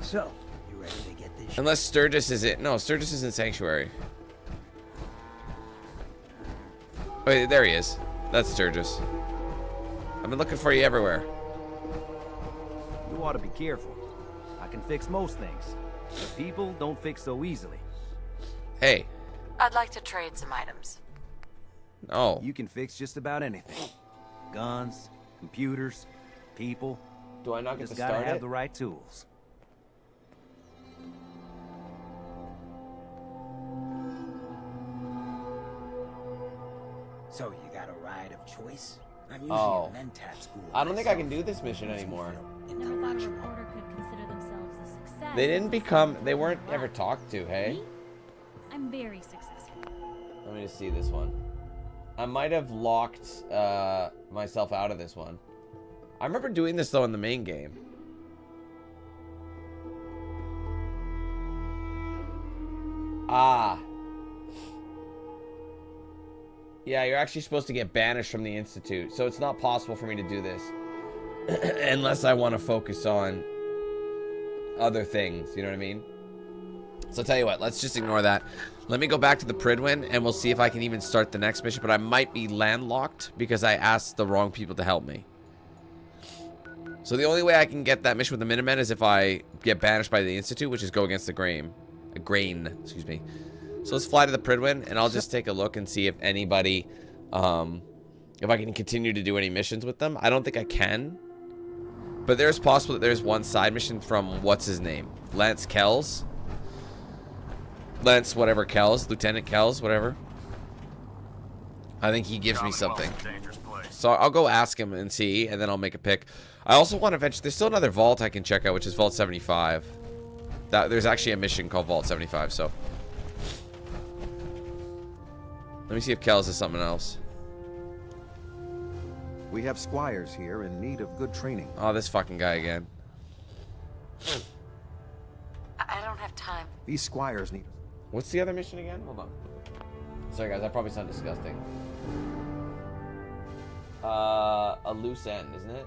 So, you ready to get this? Unless Sturgis is it. No, Sturgis is in Sanctuary. Wait, there he is. That's Sturgis. I've been looking for you everywhere. You ought to be careful. I can fix most things, but people don't fix so easily. Hey. I'd like to trade some items. Oh. You can fix just about anything. Guns, computers, people. Do I not get just to gotta start have it? the right tools. So you got a ride of choice? I'm usually Oh. a mentat school. I don't think I can do this mission anymore. Never thought a reporter could consider themselves a success. They weren't ever talked to, hey? I'm very successful. Let me just see this one. I might have locked myself out of this one. I remember doing this though in the main game. Ah. Yeah, you're actually supposed to get banished from the Institute, so it's not possible for me to do this. Unless I want to focus on other things, you know what I mean? So I'll tell you what, let's just ignore that. Let me go back to the Pridwin, and we'll see if I can even start the next mission, but I might be landlocked because I asked the wrong people to help me. So the only way I can get that mission with the Minutemen is if I get banished by the Institute, which is go against the grain, excuse me. So let's fly to the Pridwin, and I'll just take a look and see if anybody, if I can continue to do any missions with them. I don't think I can, but there's possible that there's one side mission from, what's his name? Lance Kells? Lance whatever Kells, Lieutenant Kells, whatever. I think he gives me something. So I'll go ask him and see, and then I'll make a pick. I also want to venture, there's still another vault I can check out, which is Vault 75. There's actually a mission called Vault 75, so. Let me see if Kells is something else. We have squires here in need of good training. Oh, this fucking guy again. I don't have time. These squires need... What's the other mission again? Hold on. Sorry guys, that probably sounds disgusting. A loose end, isn't it?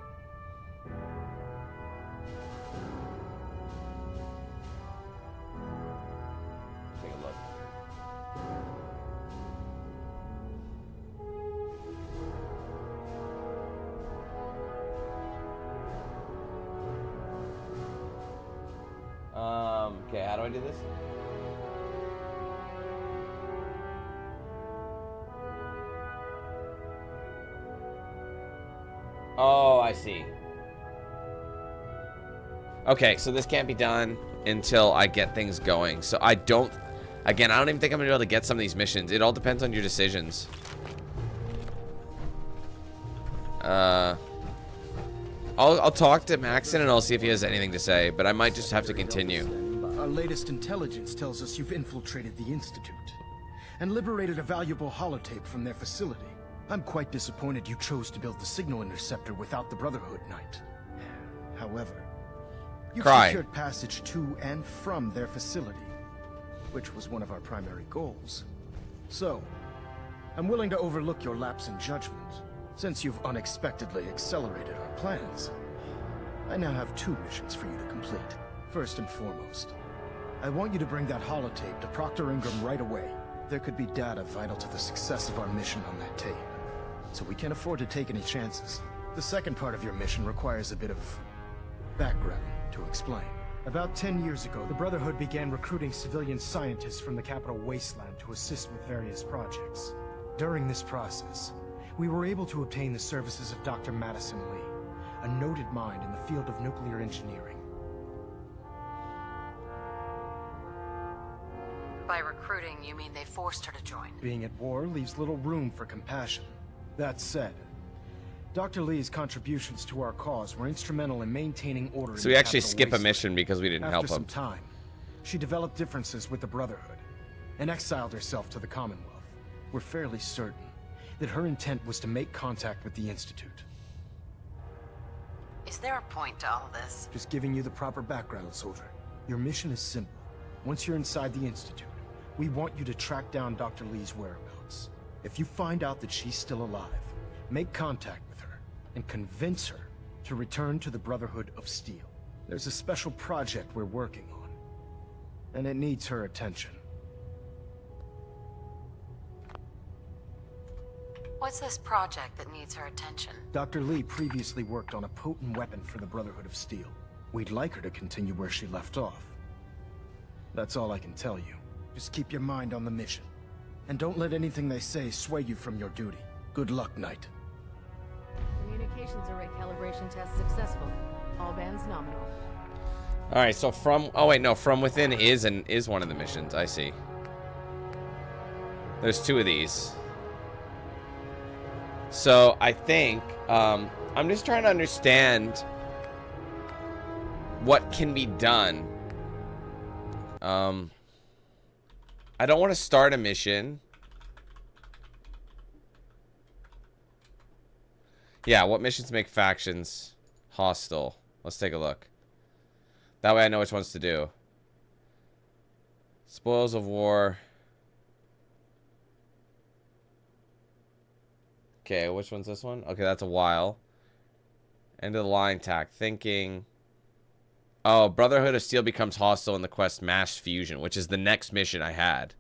Take a look. Okay, how do I do this? Oh, I see. Okay, so this can't be done until I get things going. So I don't... Again, I don't even think I'm gonna be able to get some of these missions. It all depends on your decisions. I'll talk to Maxon and I'll see if he has anything to say, but I might just have to continue. Our latest intelligence tells us you've infiltrated the Institute and liberated a valuable holotape from their facility. I'm quite disappointed you chose to build the signal interceptor without the Brotherhood, Knight. However, you've secured passage to and from their facility, which was one of our primary goals. So, I'm willing to overlook your lapse in judgment, since you've unexpectedly accelerated our plans. I now have 2 missions for you to complete. First and foremost, I want you to bring that holotape to Proctor Ingram right away. There could be data vital to the success of our mission on that tape, so we can't afford to take any chances. The second part of your mission requires a bit of background to explain. About 10 years ago, the Brotherhood began recruiting civilian scientists from the capital wasteland to assist with various projects. During this process, we were able to obtain the services of Dr. Madison Lee, a noted mind in the field of nuclear engineering. By recruiting, you mean they forced her to join? Being at war leaves little room for compassion. That said, Dr. Lee's contributions to our cause were instrumental in maintaining order. So we actually skip a mission because we didn't help him. After some time, she developed differences with the Brotherhood and exiled herself to the Commonwealth. We're fairly certain that her intent was to make contact with the Institute. Is there a point to all this? Just giving you the proper background, soldier. Your mission is simple. Once you're inside the Institute, we want you to track down Dr. Lee's whereabouts. If you find out that she's still alive, make contact with her and convince her to return to the Brotherhood of Steel. There's a special project we're working on, and it needs her attention. What's this project that needs her attention? Dr. Lee previously worked on a potent weapon for the Brotherhood of Steel. We'd like her to continue where she left off. That's all I can tell you. Just keep your mind on the mission. And don't let anything they say sway you from your duty. Good luck, Knight. Communications array calibration test successful. All bands nominal. All right, so oh wait, no, from within is one of the missions. I see. There's 2 of these. So I think I'm just trying to understand what can be done. I don't want to start a mission. Yeah, what missions make factions hostile? Let's take a look. That way I know which ones to do. Spoils of war. Okay, which one's this one? Okay, that's a while. End of the line tack. Thinking. Oh, Brotherhood of Steel becomes hostile in the quest Mass Fusion, which is the next mission I had.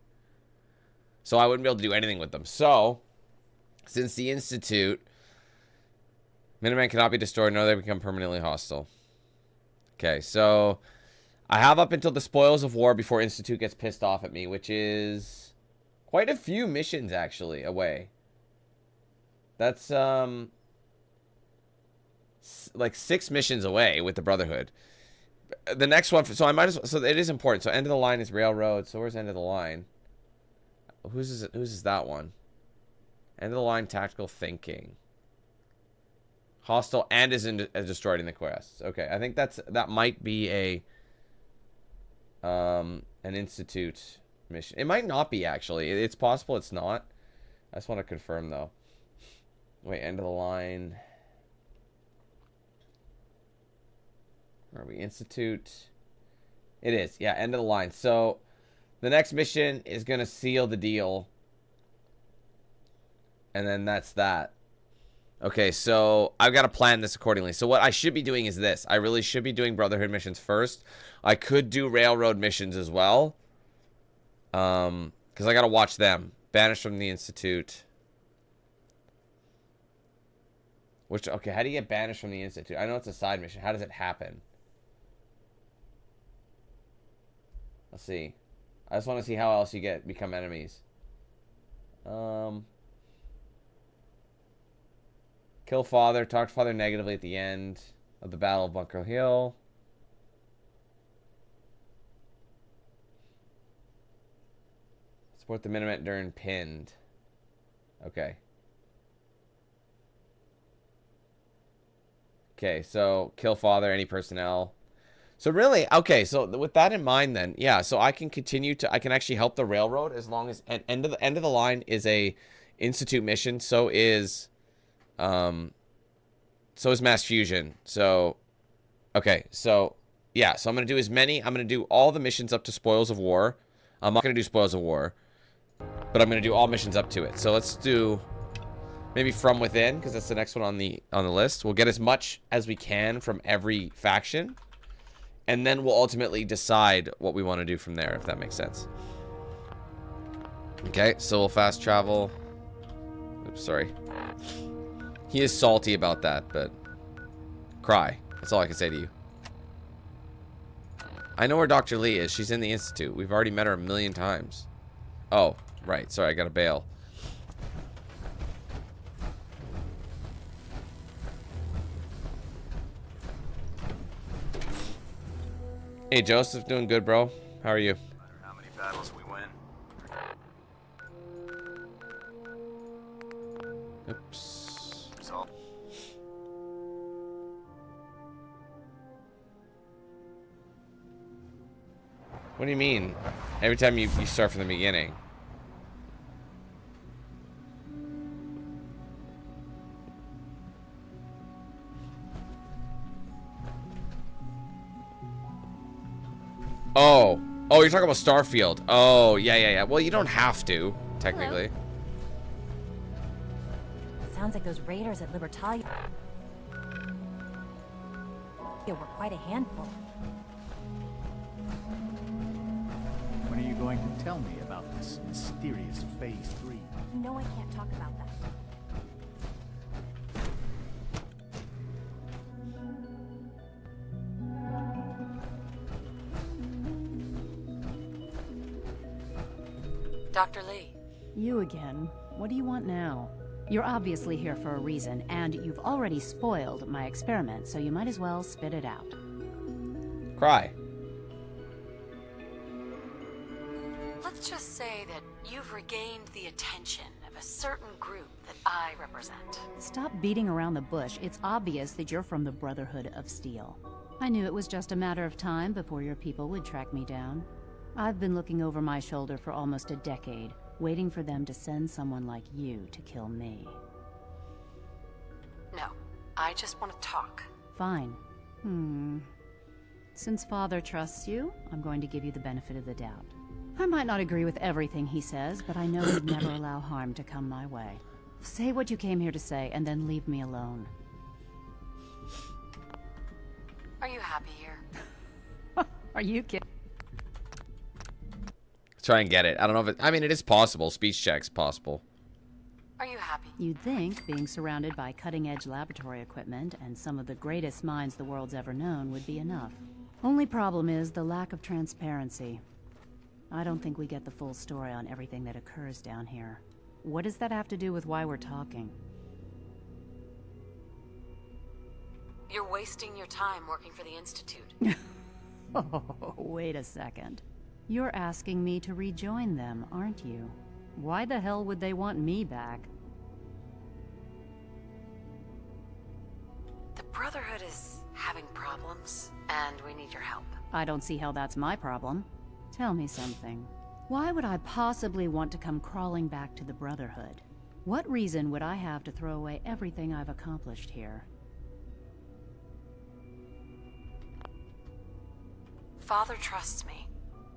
So I wouldn't be able to do anything with them. So, since the Institute, Minutemen cannot be destroyed, nor they become permanently hostile. Okay, so I have up until the Spoils of War before Institute gets pissed off at me, which is quite a few missions, actually, away. That's, like 6 missions away with the Brotherhood. The next one, so I might as well, so it is important. So end of the line is Railroad. So where's end of the line? Whose is that one? End of the line, Tactical Thinking. Hostile and is destroyed in the quests. Okay, I think that might be an Institute mission. It might not be, actually. It's possible it's not. I just want to confirm, though. Wait, end of the line. Where are we? Institute. It is. Yeah, end of the line. So, the next mission is going to seal the deal. And then that's that. Okay, so I've got to plan this accordingly. So what I should be doing is this. I really should be doing Brotherhood missions first. I could do Railroad missions as well. Because I got to watch them. Banished from the Institute. Which, okay, how do you get banished from the Institute? I know it's a side mission. How does it happen? Let's see. I just want to see how else you become enemies. Kill Father. Talk to Father negatively at the end of the Battle of Bunker Hill. Support the Minutemen during pinned. Okay. Okay, so kill father, any personnel. So really, okay, so with that in mind then, yeah, so I can continue to, I can actually help the railroad as long as, and end of the line is a Institute mission, so is Mass Fusion. So, okay, so, yeah, so I'm going to do as many, I'm going to do all the missions up to Spoils of War. I'm not going to do Spoils of War, but I'm going to do all missions up to it. So let's do maybe From Within, because that's the next one on the list. We'll get as much as we can from every faction, and then we'll ultimately decide what we want to do from there, if that makes sense. Okay, so we'll fast travel. Oops, sorry. He is salty about that, but cry. That's all I can say to you. I know where Dr. Lee is. She's in the Institute. We've already met her 1,000,000 times. Oh, right. Sorry, I gotta bail. Hey, Joseph, doing good, bro. How are you? No matter how many battles we win. Oops. So. What do you mean? Every time you start from the beginning. Oh, you're talking about Starfield. Oh, yeah. Well, you don't have to, technically. Hello. Sounds like those raiders at Libertalia were quite a handful. When are you going to tell me about this mysterious Phase 3? You know I can't talk about that. Dr. Lee. You again. What do you want now? You're obviously here for a reason, and you've already spoiled my experiment, so you might as well spit it out. Cry. Let's just say that you've regained the attention of a certain group that I represent. Stop beating around the bush. It's obvious that you're from the Brotherhood of Steel. I knew it was just a matter of time before your people would track me down. I've been looking over my shoulder for almost a decade, waiting for them to send someone like you to kill me. No, I just want to talk. Fine. Since Father trusts you, I'm going to give you the benefit of the doubt. I might not agree with everything he says, but I know he'd never allow harm to come my way. Say what you came here to say, and then leave me alone. Are you happy here? Are you kidding? Try and get it. I don't know if it... I mean, it is possible. Speech check's possible. Are you happy? You'd think being surrounded by cutting-edge laboratory equipment and some of the greatest minds the world's ever known would be enough. Only problem is the lack of transparency. I don't think we get the full story on everything that occurs down here. What does that have to do with why we're talking? You're wasting your time working for the Institute. Oh, wait a second. You're asking me to rejoin them, aren't you? Why the hell would they want me back? The Brotherhood is having problems, and we need your help. I don't see how that's my problem. Tell me something. Why would I possibly want to come crawling back to the Brotherhood? What reason would I have to throw away everything I've accomplished here? Father trusts me,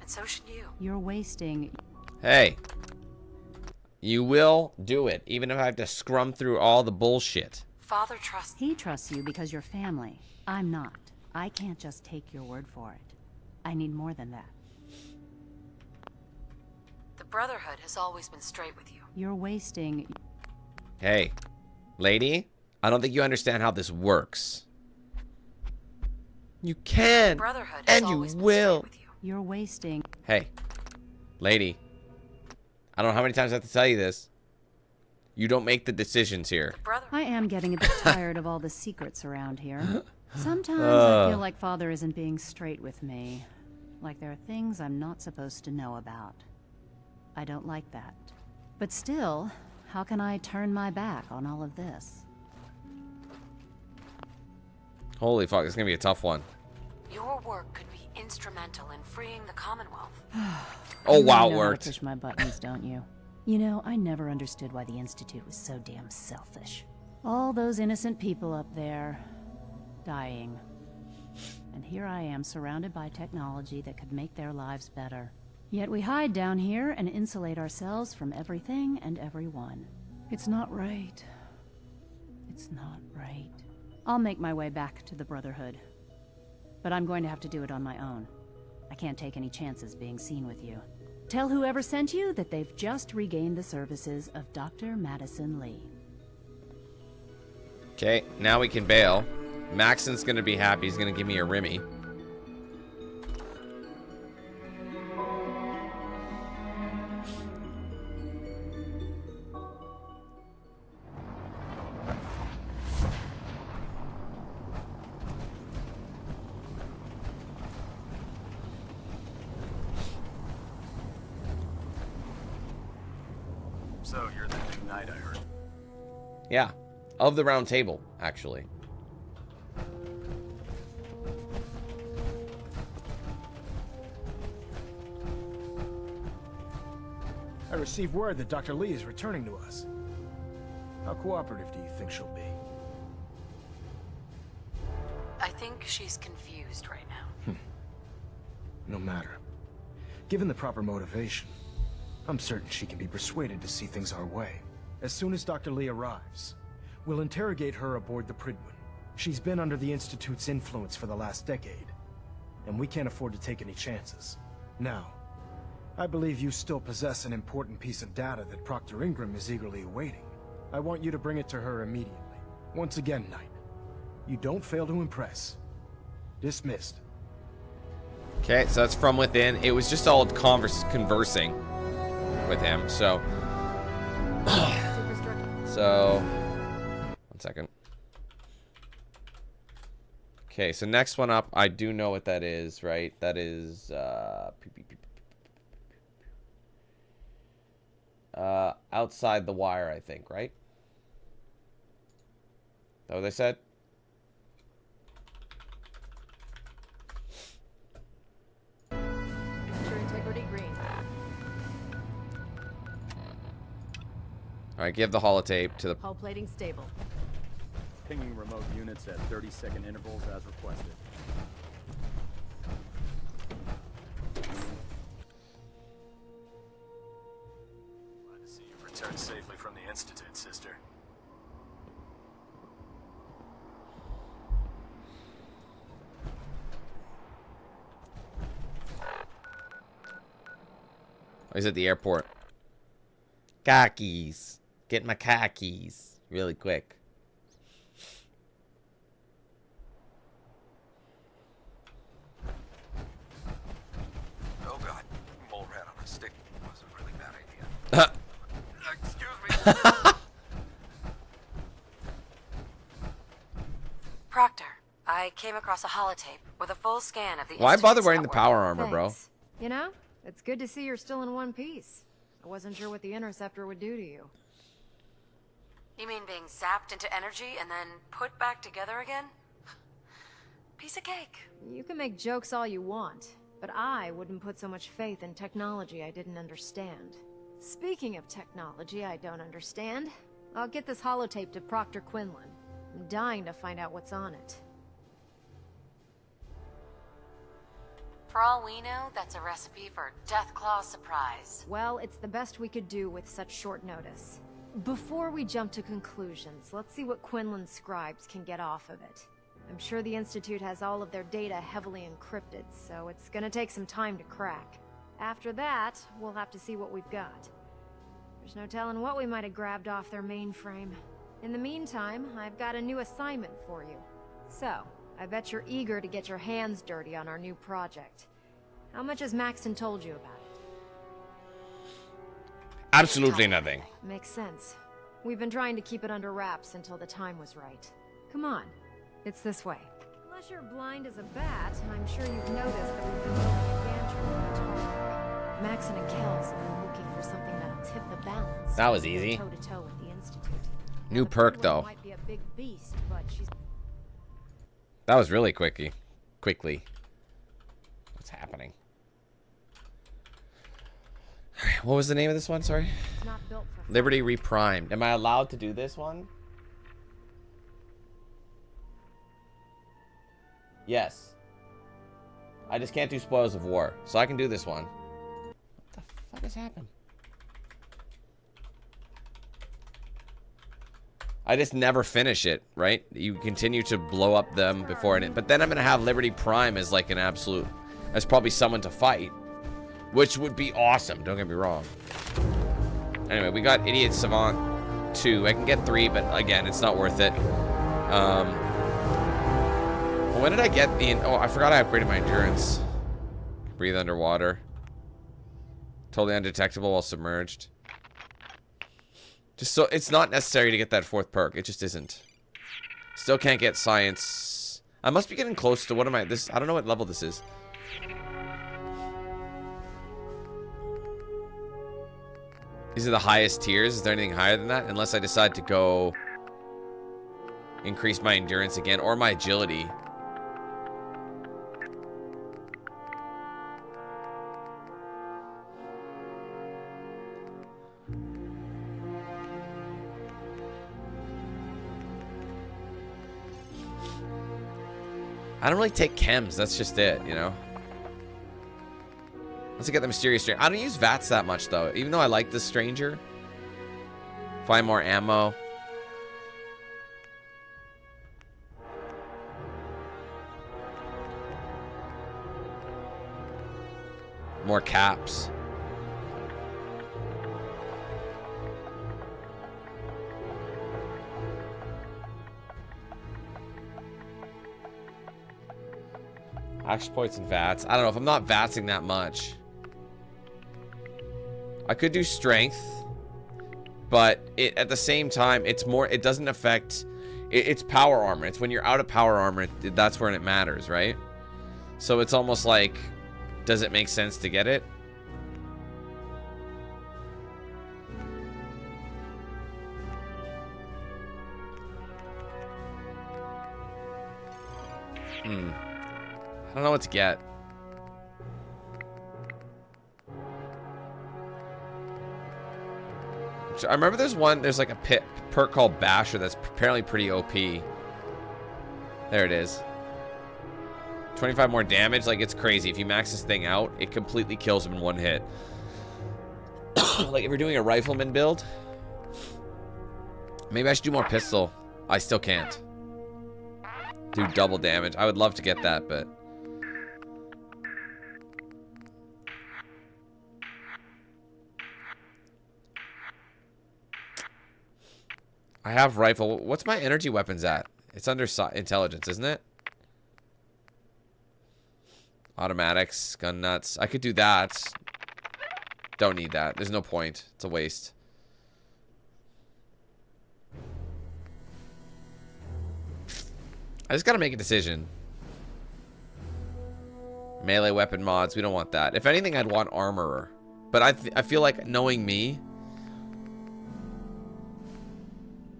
and so should you. You're wasting... Hey. You will do it, even if I have to scrum through all the bullshit. Father trusts... He trusts you because you're family. I'm not. I can't just take your word for it. I need more than that. The Brotherhood has always been straight with you. You're wasting... Hey. Lady, I don't think you understand how this works. You can, Brotherhood and you will. You're wasting... Hey. Lady. I don't know how many times I have to tell you this. You don't make the decisions here. I am getting a bit tired of all the secrets around here. Sometimes I feel like Father isn't being straight with me. Like there are things I'm not supposed to know about. I don't like that. But still, how can I turn my back on all of this? Holy fuck, it's gonna be a tough one. Your work could be instrumental in freeing the Commonwealth. Oh wow, it You know how to worked. push my buttons, don't you? You know, I never understood why the Institute was so damn selfish. All those innocent people up there, dying. And here I am, surrounded by technology that could make their lives better. Yet we hide down here and insulate ourselves from everything and everyone. It's not right. It's not right. I'll make my way back to the Brotherhood. But I'm going to have to do it on my own. I can't take any chances being seen with you. Tell whoever sent you that they've just regained the services of Dr. Madison Lee. Okay, now we can bail. Maxon's gonna be happy. He's gonna give me a Remy. So, you're the new knight, I heard. Yeah, of the Round Table, actually. I received word that Dr. Lee is returning to us. How cooperative do you think she'll be? I think she's confused right now. No matter. Given the proper motivation, I'm certain she can be persuaded to see things our way. As soon as Dr. Lee arrives, we'll interrogate her aboard the Pridwin. She's been under the Institute's influence for the last decade, and we can't afford to take any chances. Now, I believe you still possess an important piece of data that Proctor Ingram is eagerly awaiting. I want you to bring it to her immediately. Once again, Knight, you don't fail to impress. Dismissed. Okay, so that's from within. It was just all conversing with him, so... So... One second. Okay, so next one up, I do know what that is, right? That is... outside the wire, I think, right? Is that what they said? Ensure integrity green. Alright, give the holotape to the... Hull plating stable. Pinging remote units at 30-second intervals as requested. Glad to see you returned safely from the Institute, sister. Oh, he's at the airport. Khakis. Get my khakis. Really quick. Oh god, mole rat on a stick was a really bad idea. Excuse me. Proctor, I came across a holotape with a full scan of the Why bother Institute's wearing the network. power armor, bro? Thanks. You know, it's good to see you're still in one piece. I wasn't sure what the Interceptor would do to you. You mean being zapped into energy and then put back together again? Piece of cake. You can make jokes all you want, but I wouldn't put so much faith in technology I didn't understand. Speaking of technology I don't understand, I'll get this holotape to Proctor Quinlan. I'm dying to find out what's on it. For all we know, that's a recipe for Deathclaw surprise. Well, it's the best we could do with such short notice. Before we jump to conclusions, let's see what Quinlan's scribes can get off of it. I'm sure the Institute has all of their data heavily encrypted, so it's gonna take some time to crack. After that, we'll have to see what we've got. There's no telling what we might have grabbed off their mainframe. In the meantime, I've got a new assignment for you. So, I bet you're eager to get your hands dirty on our new project. How much has Maxon told you about it? Absolutely nothing. Makes sense. We've been trying to keep it under wraps until the time was right. Come on. It's this way. Unless you're blind as a bat, I'm sure you've noticed that we've been building a gantry on the tarmac. Maxon and Kells have been looking for That was easy. Toe-to-toe with the Institute. New perk though. Might be a big beast, but she's That was really quickly. What's happening? Alright, what was the name of this one? Sorry. not built for Liberty Reprimed. Am I allowed to do this one? Yes. I just can't do Spoils of War. So I can do this one. What the fuck has happened? I just never finish it, right? You continue to blow up them before it. But then I'm going to have Liberty Prime as like an absolute... as probably someone to fight. Which would be awesome. Don't get me wrong. Anyway, we got Idiot Savant 2. I can get 3, but again, it's not worth it. When did I get the... oh, I forgot I upgraded my endurance. Breathe underwater. Totally undetectable while submerged. Just so... it's not necessary to get that 4th perk. It just isn't. Still can't get science. I must be getting close to... what am I... this... I don't know what level this is. These are the highest tiers. Is there anything higher than that? Unless I decide to go... increase my endurance again. Or my agility. I don't really take chems. That's just it, you know? Let's get the Mysterious Stranger. I don't use VATS that much, though. Even though I like this Stranger. Find more ammo. More caps. Action points and VATS. I don't know if I'm not VATSing that much. I could do strength, but at the same time, it's more. It doesn't affect. It's power armor. It's when you're out of power armor, that's when it matters, right? So it's almost like, does it make sense to get it? I don't know what to get. So I remember there's like a perk called Basher that's apparently pretty OP. There it is. 25 more damage, like it's crazy. If you max this thing out, it completely kills him in one hit. Like if you're doing a rifleman build, maybe I should do more pistol. I still can't. Do double damage. I would love to get that, but... I have rifle. What's my energy weapons at? It's under intelligence, isn't it? Automatics, gun nuts. I could do that. Don't need that. There's no point. It's a waste. I just gotta make a decision. Melee weapon mods. We don't want that. If anything, I'd want armorer. But I feel like, knowing me...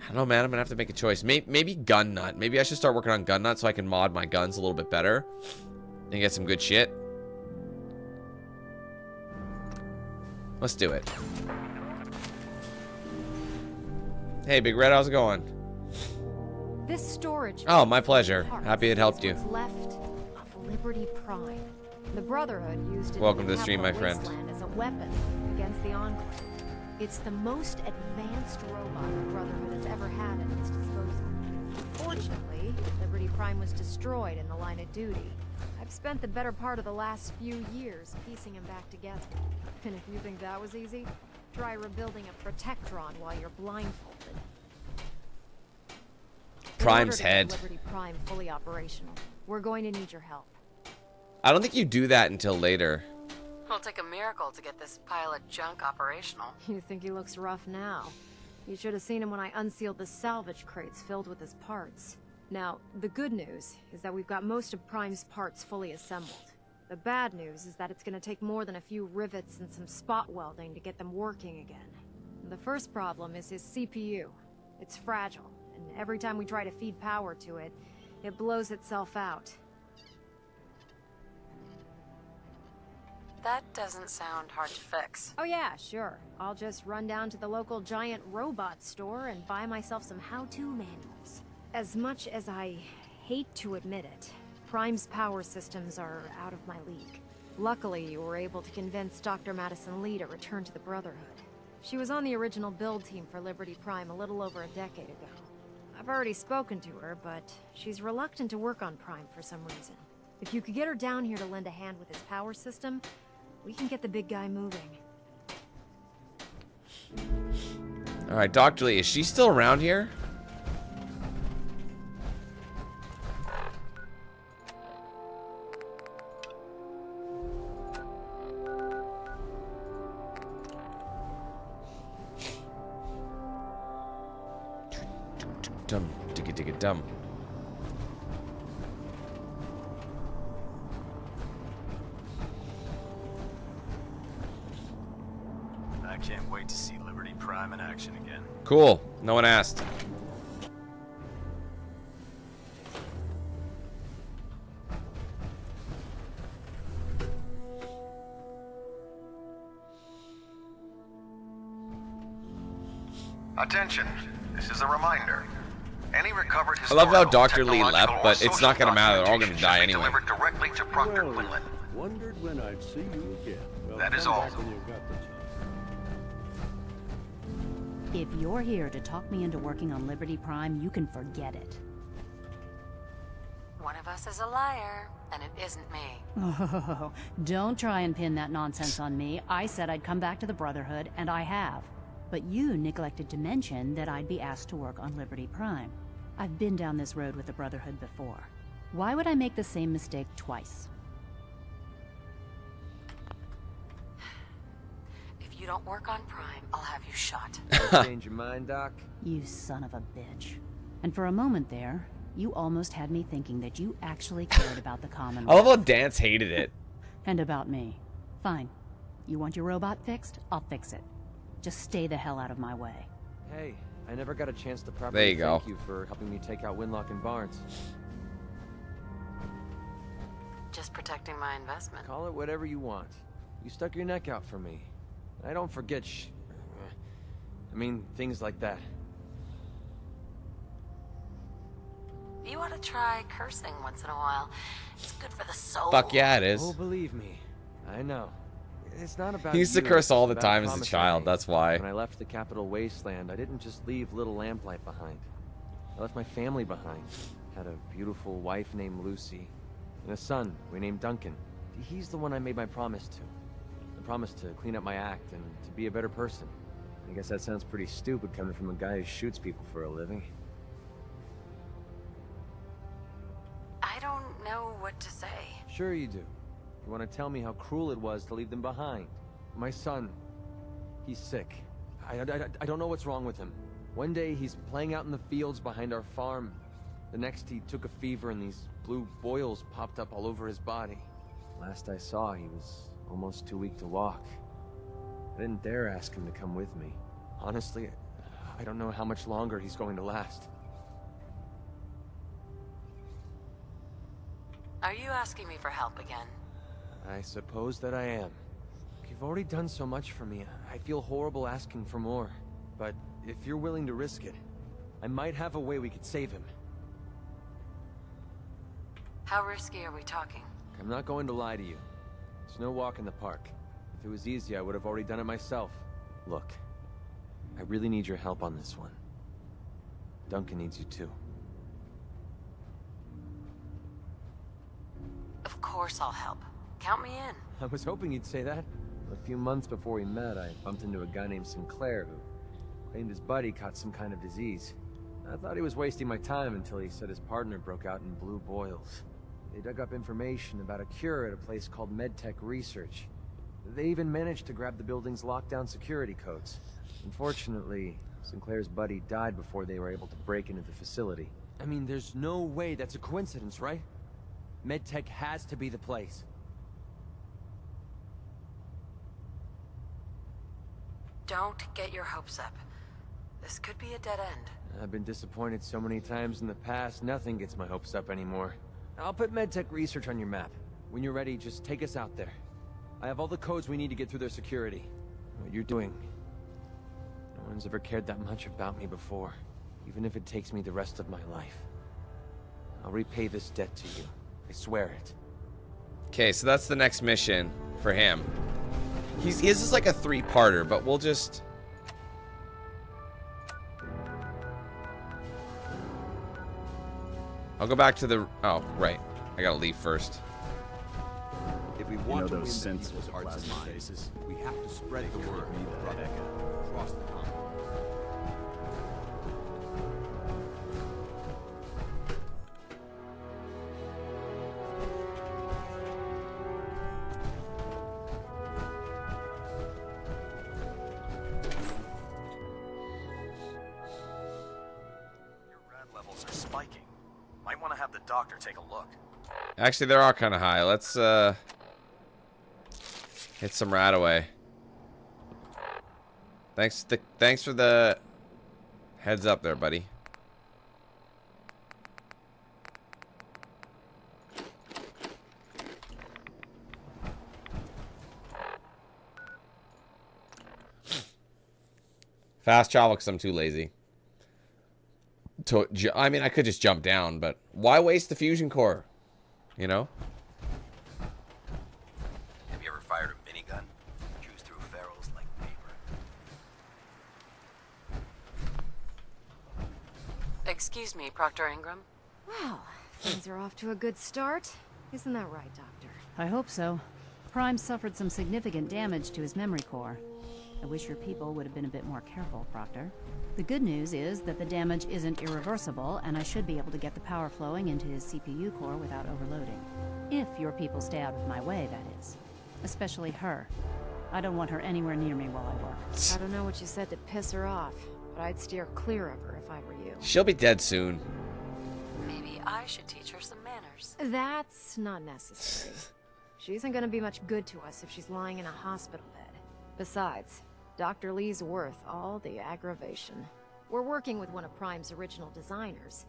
I don't know, man. I'm gonna have to make a choice. Maybe gun nut. Maybe I should start working on gun nut so I can mod my guns a little bit better and get some good shit. Let's do it. Hey, Big Red, how's it going? This storage. Oh, my pleasure. Happy it helped you. What's left of Liberty Prime. The Brotherhood used it. Welcome to the stream, my friend. As a weapon against the Enclave. It's the most advanced robot the Brotherhood has ever had at its disposal. Fortunately, Liberty Prime was destroyed in the line of duty. I've spent the better part of the last few years piecing him back together. And if you think that was easy, try rebuilding a Protectron while you're blindfolded. Prime's In order to head. get Liberty Prime fully operational, we're going to need your help. I don't think you do that until later. It'll take a miracle to get this pile of junk operational. You think he looks rough now? You should have seen him when I unsealed the salvage crates filled with his parts. Now, the good news is that we've got most of Prime's parts fully assembled. The bad news is that it's going to take more than a few rivets and some spot welding to get them working again. The first problem is his CPU. It's fragile, and every time we try to feed power to it, it blows itself out. That doesn't sound hard to fix. Oh yeah, sure. I'll just run down to the local giant robot store and buy myself some how-to manuals. As much as I hate to admit it, Prime's power systems are out of my league. Luckily, you were able to convince Dr. Madison Lee to return to the Brotherhood. She was on the original build team for Liberty Prime a little over a decade ago. I've already spoken to her, but she's reluctant to work on Prime for some reason. If you could get her down here to lend a hand with his power system, we can get the big guy moving. Alright, Dr. Lee, is she still around here? Dum, digga digga dum. I can't wait to see Liberty Prime in action again. Cool. No one asked. Attention. This is a reminder. Any recovered I love how historical, Dr. Lee left, technological, but or it's not going to matter. They're all going to die documentation anyway. delivered directly to Proctor Well, Quinlan. wondered when I'd see you again. Well, That is come all. back when you've got the chance. If you're here to talk me into working on Liberty Prime, you can forget it. One of us is a liar, and it isn't me. Oh, don't try and pin that nonsense on me. I said I'd come back to the Brotherhood, and I have. But you neglected to mention that I'd be asked to work on Liberty Prime. I've been down this road with the Brotherhood before. Why would I make the same mistake twice? If you don't work on Prime, I'll have you shot. Change your mind, Doc? You son of a bitch. And for a moment there, you almost had me thinking that you actually cared about the Commonwealth. I love how Dance hated it. And about me. Fine. You want your robot fixed? I'll fix it. Just stay the hell out of my way. Hey, I never got a chance to There properly you go. thank you for helping me take out Winlock and Barnes. Just protecting my investment. Call it whatever you want. You stuck your neck out for me. I don't forget I mean, things like that. You ought to try cursing once in a while. It's good for the soul. Fuck yeah, it is. Oh, believe me. I know. It's not about He used to you, curse all it's the about time as a promising child, me. that's why. When I left the Capital Wasteland, I didn't just leave little Lamplight behind. I left my family behind. Had a beautiful wife named Lucy, and a son we named Duncan. He's the one I made my promise to. I promised to clean up my act and to be a better person. I guess that sounds pretty stupid coming from a guy who shoots people for a living. I don't know what to say. Sure you do. You want to tell me how cruel it was to leave them behind. My son, he's sick. I don't know what's wrong with him. One day he's playing out in the fields behind our farm. The next he took a fever and these blue boils popped up all over his body. Last I saw, he was almost too weak to walk. I didn't dare ask him to come with me. Honestly, I don't know how much longer he's going to last. Are you asking me for help again? I suppose that I am. You've already done so much for me. I feel horrible asking for more. But if you're willing to risk it, I might have a way we could save him. How risky are we talking? I'm not going to lie to you. It's no walk in the park. If it was easy, I would have already done it myself. Look, I really need your help on this one. Duncan needs you too. Of course I'll help. Count me in. I was hoping you'd say that. A few months before we met, I bumped into a guy named Sinclair who claimed his buddy caught some kind of disease. I thought he was wasting my time until he said his partner broke out in blue boils. They dug up information about a cure at a place called MedTech Research. They even managed to grab the building's lockdown security codes. Unfortunately, Sinclair's buddy died before they were able to break into the facility. I mean, there's no way that's a coincidence, right? MedTech has to be the place. Don't get your hopes up. This could be a dead end. I've been disappointed so many times in the past, nothing gets my hopes up anymore. I'll put medtech research on your map. When you're ready, just take us out there. I have all the codes we need to get through their security. What you're doing, no one's ever cared that much about me before, even if it takes me the rest of my life. I'll repay this debt to you. I swear it. Okay, so that's the next mission for him. His is like a 3-parter, but we'll just... I'll go back to the... Oh, right. I gotta leave first. If we want to win those synths with hearts and minds, we have to spread the word across the continent. Your rad levels are spiking. Might want to have the doctor take a look. Actually, they are kind of high. Let's hit some rat away. Thanks for the heads up there, buddy. Fast travel because I'm too lazy. I mean, I could just jump down, but why waste the fusion core? You know? Have you ever fired a minigun? Chews through ferrules like paper. Excuse me, Proctor Ingram. Well, things are off to a good start. Isn't that right, Doctor? I hope so. Prime suffered some significant damage to his memory core. I wish your people would have been a bit more careful, Proctor. The good news is that the damage isn't irreversible, and I should be able to get the power flowing into his CPU core without overloading. If your people stay out of my way, that is. Especially her. I don't want her anywhere near me while I work. I don't know what you said to piss her off, but I'd steer clear of her if I were you. She'll be dead soon. Maybe I should teach her some manners. That's not necessary. She isn't gonna be much good to us if she's lying in a hospital bed. Besides, Dr. Lee's worth all the aggravation. We're working with one of Prime's original designers.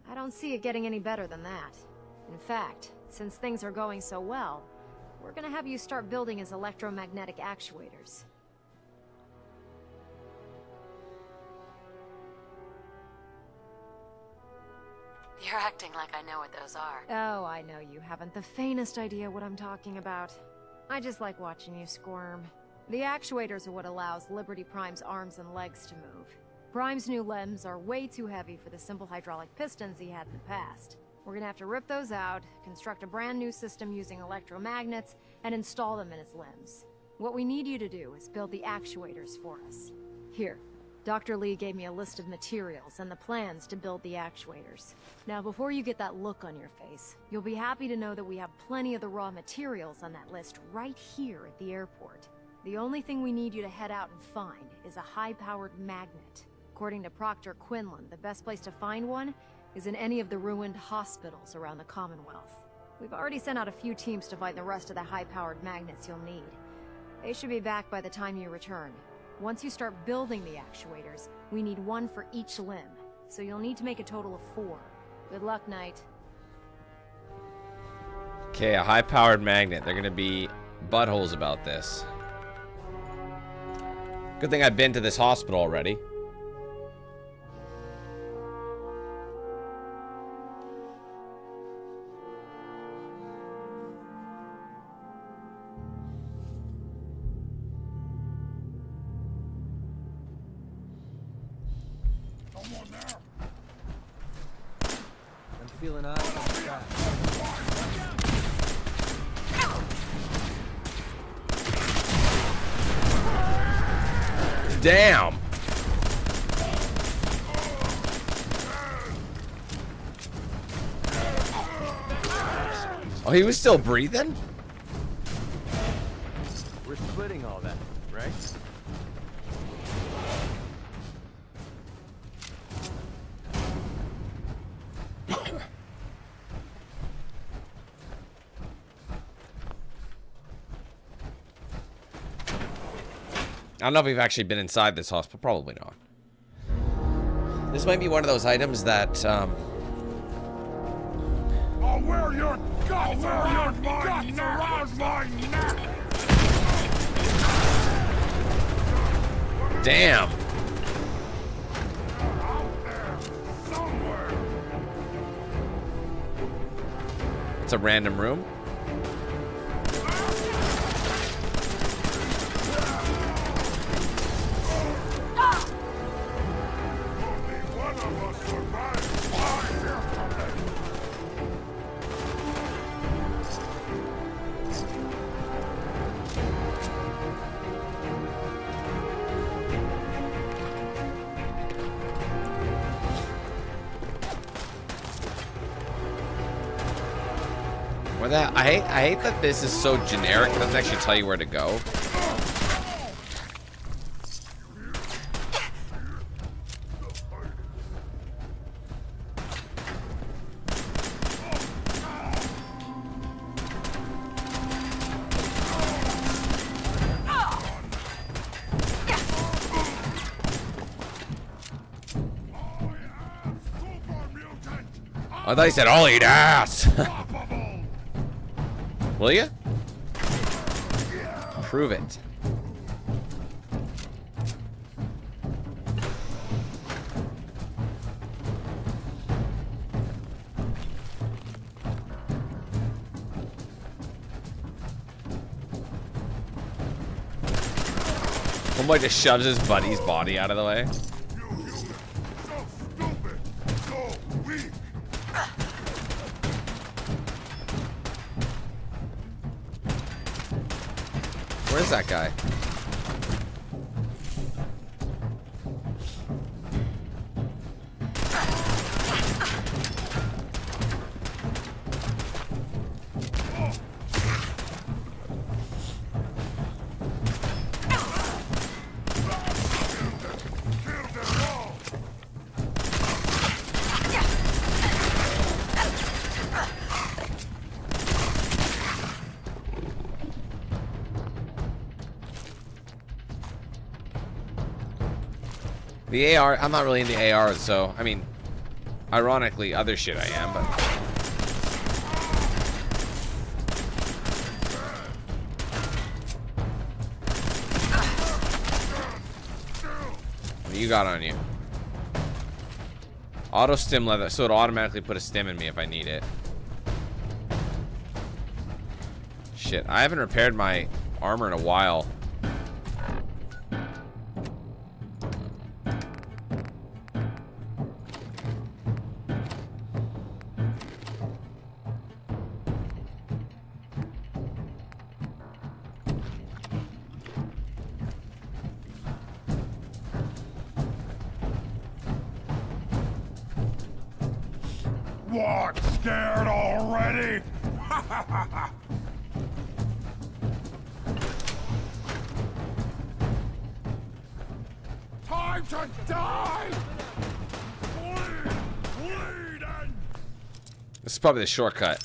I don't see it getting any better than that. In fact, since things are going so well, we're gonna have you start building his electromagnetic actuators. You're acting like I know what those are. Oh, I know you haven't the faintest idea what I'm talking about. I just like watching you squirm. The actuators are what allows Liberty Prime's arms and legs to move. Prime's new limbs are way too heavy for the simple hydraulic pistons he had in the past. We're gonna have to rip those out, construct a brand new system using electromagnets, and install them in his limbs. What we need you to do is build the actuators for us. Here, Dr. Lee gave me a list of materials and the plans to build the actuators. Now, before you get that look on your face, you'll be happy to know that we have plenty of the raw materials on that list right here at the airport. The only thing we need you to head out and find is a high-powered magnet. According to Proctor Quinlan, the best place to find one is in any of the ruined hospitals around the Commonwealth. We've already sent out a few teams to find the rest of the high-powered magnets you'll need. They should be back by the time you return. Once you start building the actuators, we need one for each limb, so you'll need to make a total of 4. Good luck, Knight. Okay, a high-powered magnet. They're gonna be buttholes about this. Good thing I've been to this hospital already. I'm feeling eyes on the sky. Damn! Oh, he was still breathing? We're splitting all that, right? I don't know if we've actually been inside this hospital. Probably not. This might be one of those items that, I'll wear your guts around my neck! Damn! It's a random room. I hate that this is so generic. It doesn't actually tell you where to go. I thought he said, "I'll eat ass." Will you? Prove it. Homeboy just shoves his buddy's body out of the way. Where's that guy? The AR, I'm not really into ARs, so, I mean, ironically, other shit I am, but... What do you got on you? Auto stim leather, so it'll automatically put a stim in me if I need it. Shit, I haven't repaired my armor in a while. What? Scared already? Time to die! Bleed and... This is probably the shortcut.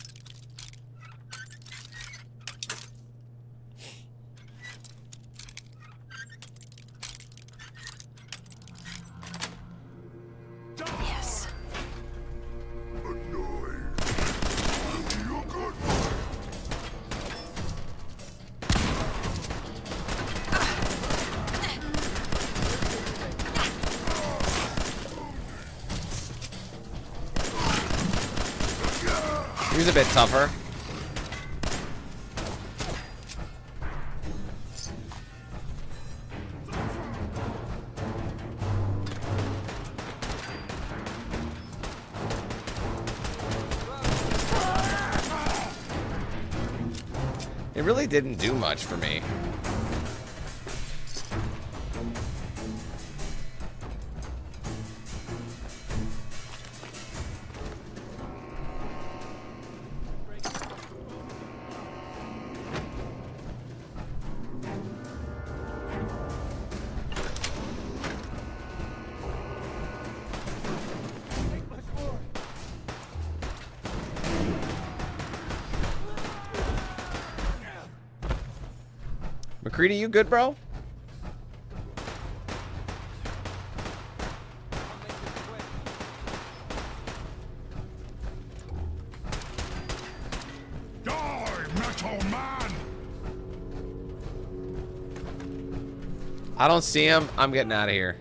Yes. He's a bit tougher. It really didn't do much for me. McCready, you good, bro? I don't see him. I'm getting out of here.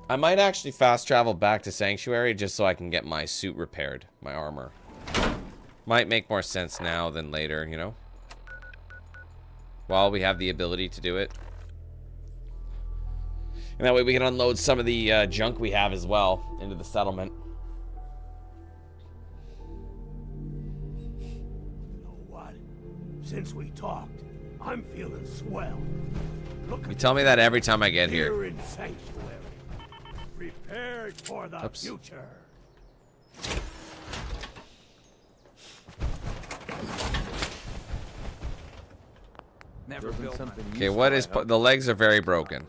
I might actually fast travel back to Sanctuary just so I can get my suit repaired, my armor. Might make more sense now than later, you know? While we have the ability to do it. And that way we can unload some of the junk we have as well into the settlement. You know what? Since we talked, I'm feeling swell. Look, You tell me that every time I get here here. in Sanctuary. Prepared for the future. Never built something. Okay, what is... The legs are very broken.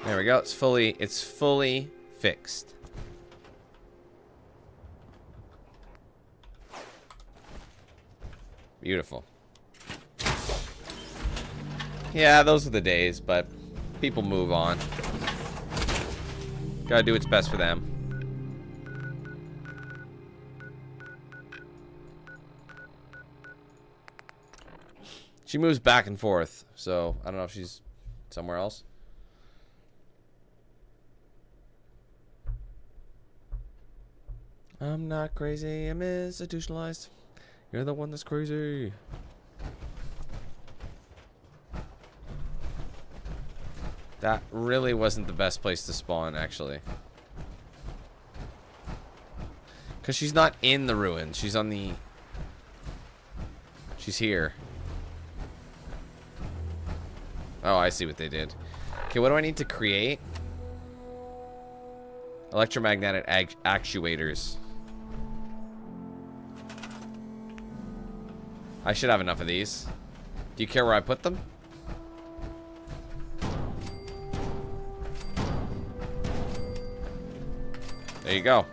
There we go. It's fully fixed. Beautiful. Yeah, those are the days, but people move on. Gotta do what's best for them. She moves back and forth, so I don't know if she's somewhere else. I'm not crazy, I'm institutionalized. You're the one that's crazy. That really wasn't the best place to spawn, actually. Because she's not in the ruins. She's on the... She's here. Oh, I see what they did. Okay, what do I need to create? Electromagnetic actuators. I should have enough of these. Do you care where I put them? There you go.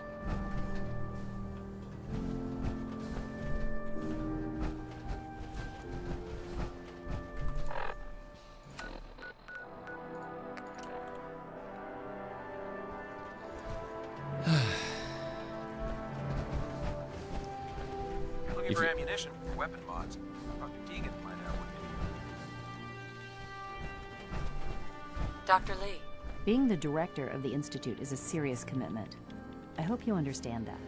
Looking for ammunition, weapon mods. Dr. Deegan might have what you need. Dr. Lee. Being the director of the Institute is a serious commitment. I hope you understand that.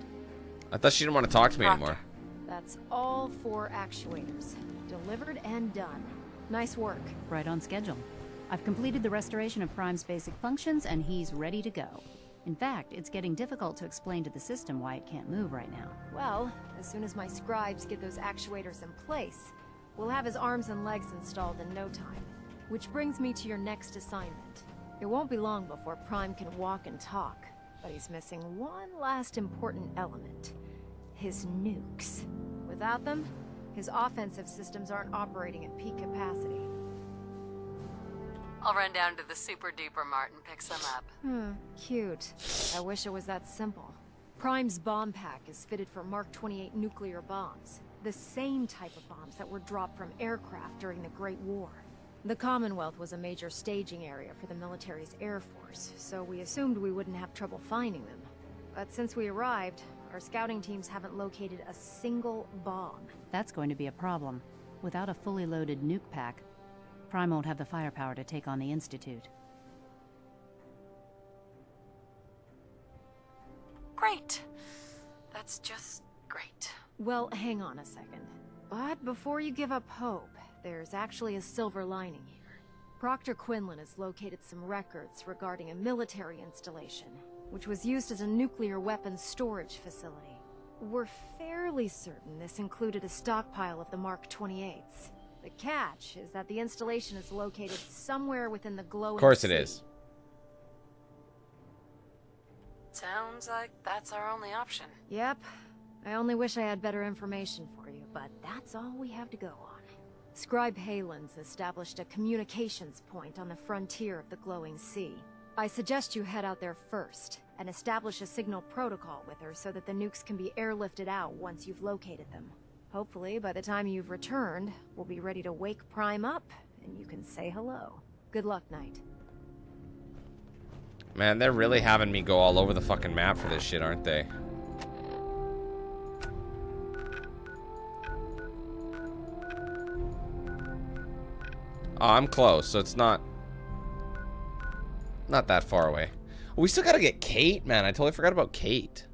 I thought she didn't want to talk to me anymore. That's all 4 actuators. Delivered and done. Nice work. Right on schedule. I've completed the restoration of Prime's basic functions, and he's ready to go. In fact, it's getting difficult to explain to the system why it can't move right now. Well, as soon as my scribes get those actuators in place, we'll have his arms and legs installed in no time. Which brings me to your next assignment. It won't be long before Prime can walk and talk, but he's missing one last important element. His nukes. Without them, his offensive systems aren't operating at peak capacity. I'll run down to the super duper mart and pick some up. Cute. I wish it was that simple. Prime's bomb pack is fitted for Mark 28 nuclear bombs. The same type of bombs that were dropped from aircraft during the Great War. The Commonwealth was a major staging area for the military's air force, so we assumed we wouldn't have trouble finding them. But since we arrived, our scouting teams haven't located a single bomb. That's going to be a problem. Without a fully loaded nuke pack, Prime won't have the firepower to take on the Institute. Great. That's just great. Well, hang on a second. But before you give up hope, there's actually a silver lining here. Proctor Quinlan has located some records regarding a military installation, which was used as a nuclear weapons storage facility. We're fairly certain this included a stockpile of the Mark 28s. The catch is that the installation is located somewhere within the glowing sea. Of course it is. Sounds like that's our only option. Yep. I only wish I had better information for you, but that's all we have to go on. Scribe Halen's established a communications point on the frontier of the glowing sea. I suggest you head out there first, and establish a signal protocol with her so that the nukes can be airlifted out once you've located them. Hopefully, by the time you've returned, we'll be ready to wake Prime up, and you can say hello. Good luck, Knight. Man, they're really having me go all over the fucking map for this shit, aren't they? Oh, I'm close, so it's not that far away. We still gotta get Kate, man. I totally forgot about Kate.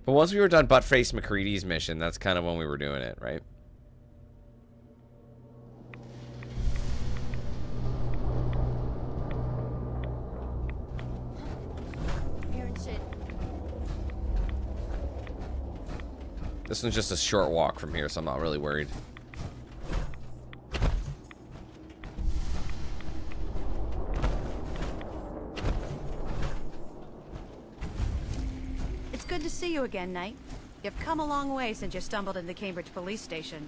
But once we were done Buttface McCready's mission, that's kind of when we were doing it, right? This one's just a short walk from here, so I'm not really worried. It's good to see you again, Knight. You've come a long way since you stumbled into the Cambridge police station.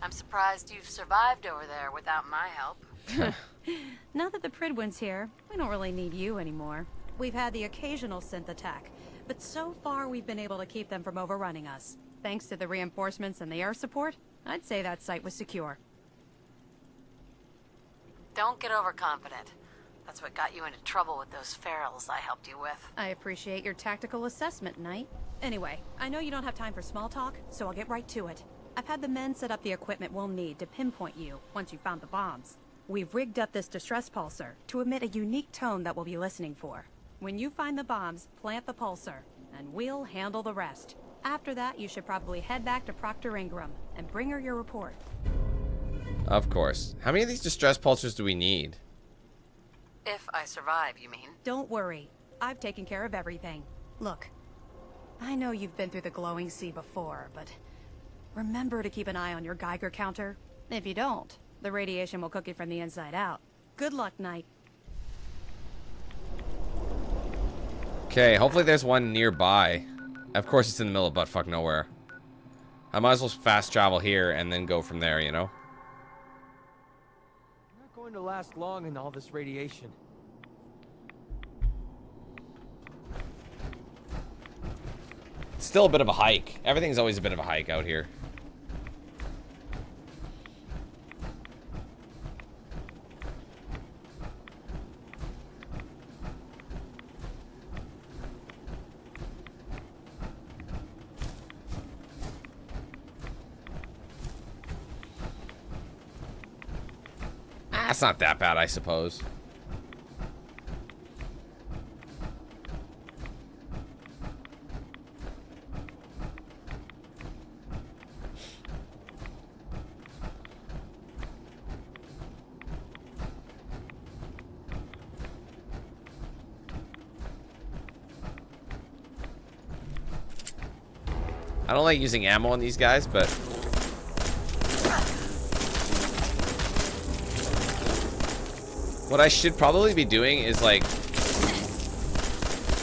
I'm surprised you've survived over there without my help. Now that the Pridwin's here, we don't really need you anymore. We've had the occasional synth attack, but so far we've been able to keep them from overrunning us. Thanks to the reinforcements and the air support, I'd say that site was secure. Don't get overconfident. That's what got you into trouble with those ferals I helped you with. I appreciate your tactical assessment, Knight. Anyway, I know you don't have time for small talk, so I'll get right to it. I've had the men set up the equipment we'll need to pinpoint you once you found the bombs. We've rigged up this distress pulsar to emit a unique tone that we'll be listening for. When you find the bombs, plant the pulsar, and we'll handle the rest. After that, you should probably head back to Proctor Ingram and bring her your report. Of course. How many of these distress pulsars do we need? If I survive, you mean? Don't worry. I've taken care of everything. Look, I know you've been through the glowing sea before, but remember to keep an eye on your Geiger counter. If you don't, the radiation will cook you from the inside out. Good luck, Knight. Okay, hopefully there's one nearby. Of course it's in the middle of buttfuck nowhere. I might as well fast travel here and then go from there, you know? Not going to last long in all this radiation. It's still a bit of a hike. Everything's always a bit of a hike out here. That's not that bad, I suppose. I don't like using ammo on these guys, but what I should probably be doing is like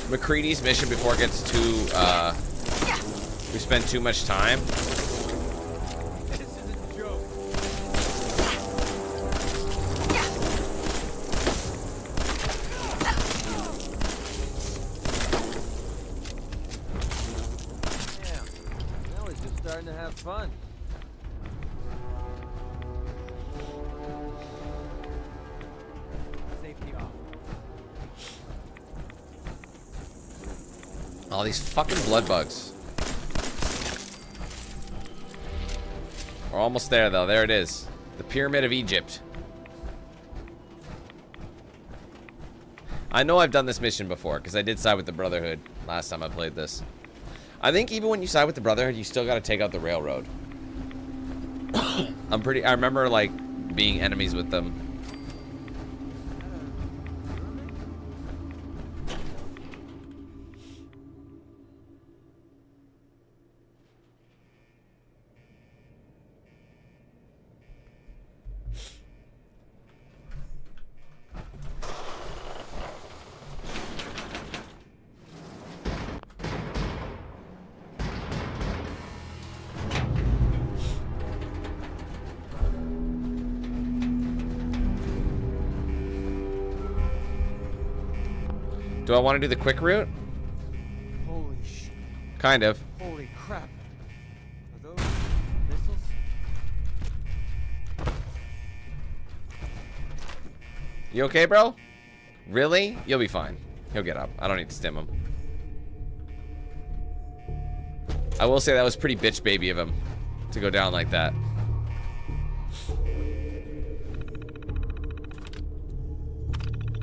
McCready's mission before it gets too we spend too much time. Now he's just starting to have fun. Safety off. All these fucking blood bugs. We're almost there though. There it is. The Pyramid of Egypt. I know I've done this mission before because I did side with the Brotherhood last time I played this. I think even when you side with the Brotherhood, you still got to take out the railroad. I remember like being enemies with them. Do I want to do the quick route? Holy shit. Kind of. Holy crap. Are those missiles? You okay, bro? Really? You'll be fine. He'll get up. I don't need to stim him. I will say that was pretty bitch baby of him to go down like that.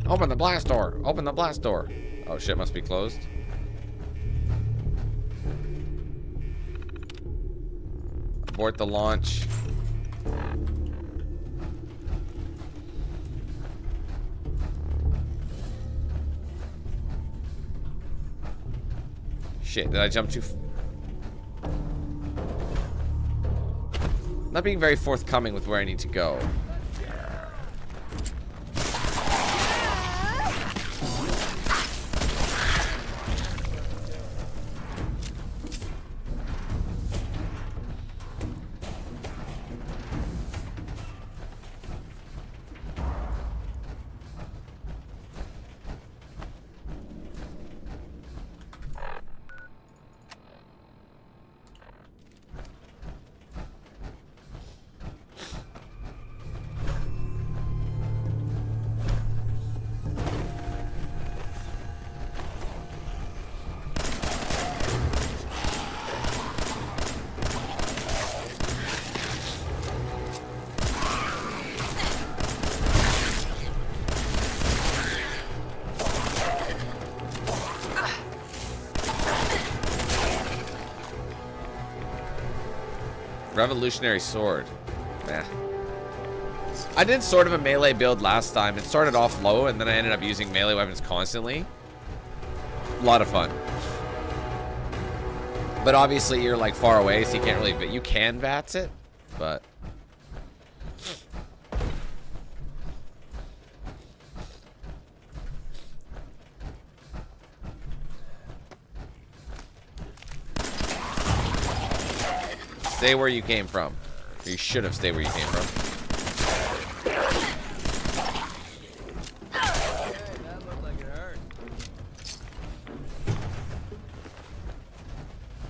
Open the blast door. Open the blast door. Oh shit, must be closed. Abort the launch. Shit, did I jump too Not being very forthcoming with where I need to go. Revolutionary sword. Nah. I did sort of a melee build last time. It started off low, and then I ended up using melee weapons constantly. A lot of fun. But obviously, you're like far away, so you can't really. You can VATS it, but. Stay where you came from. Or you should have stayed where you came from.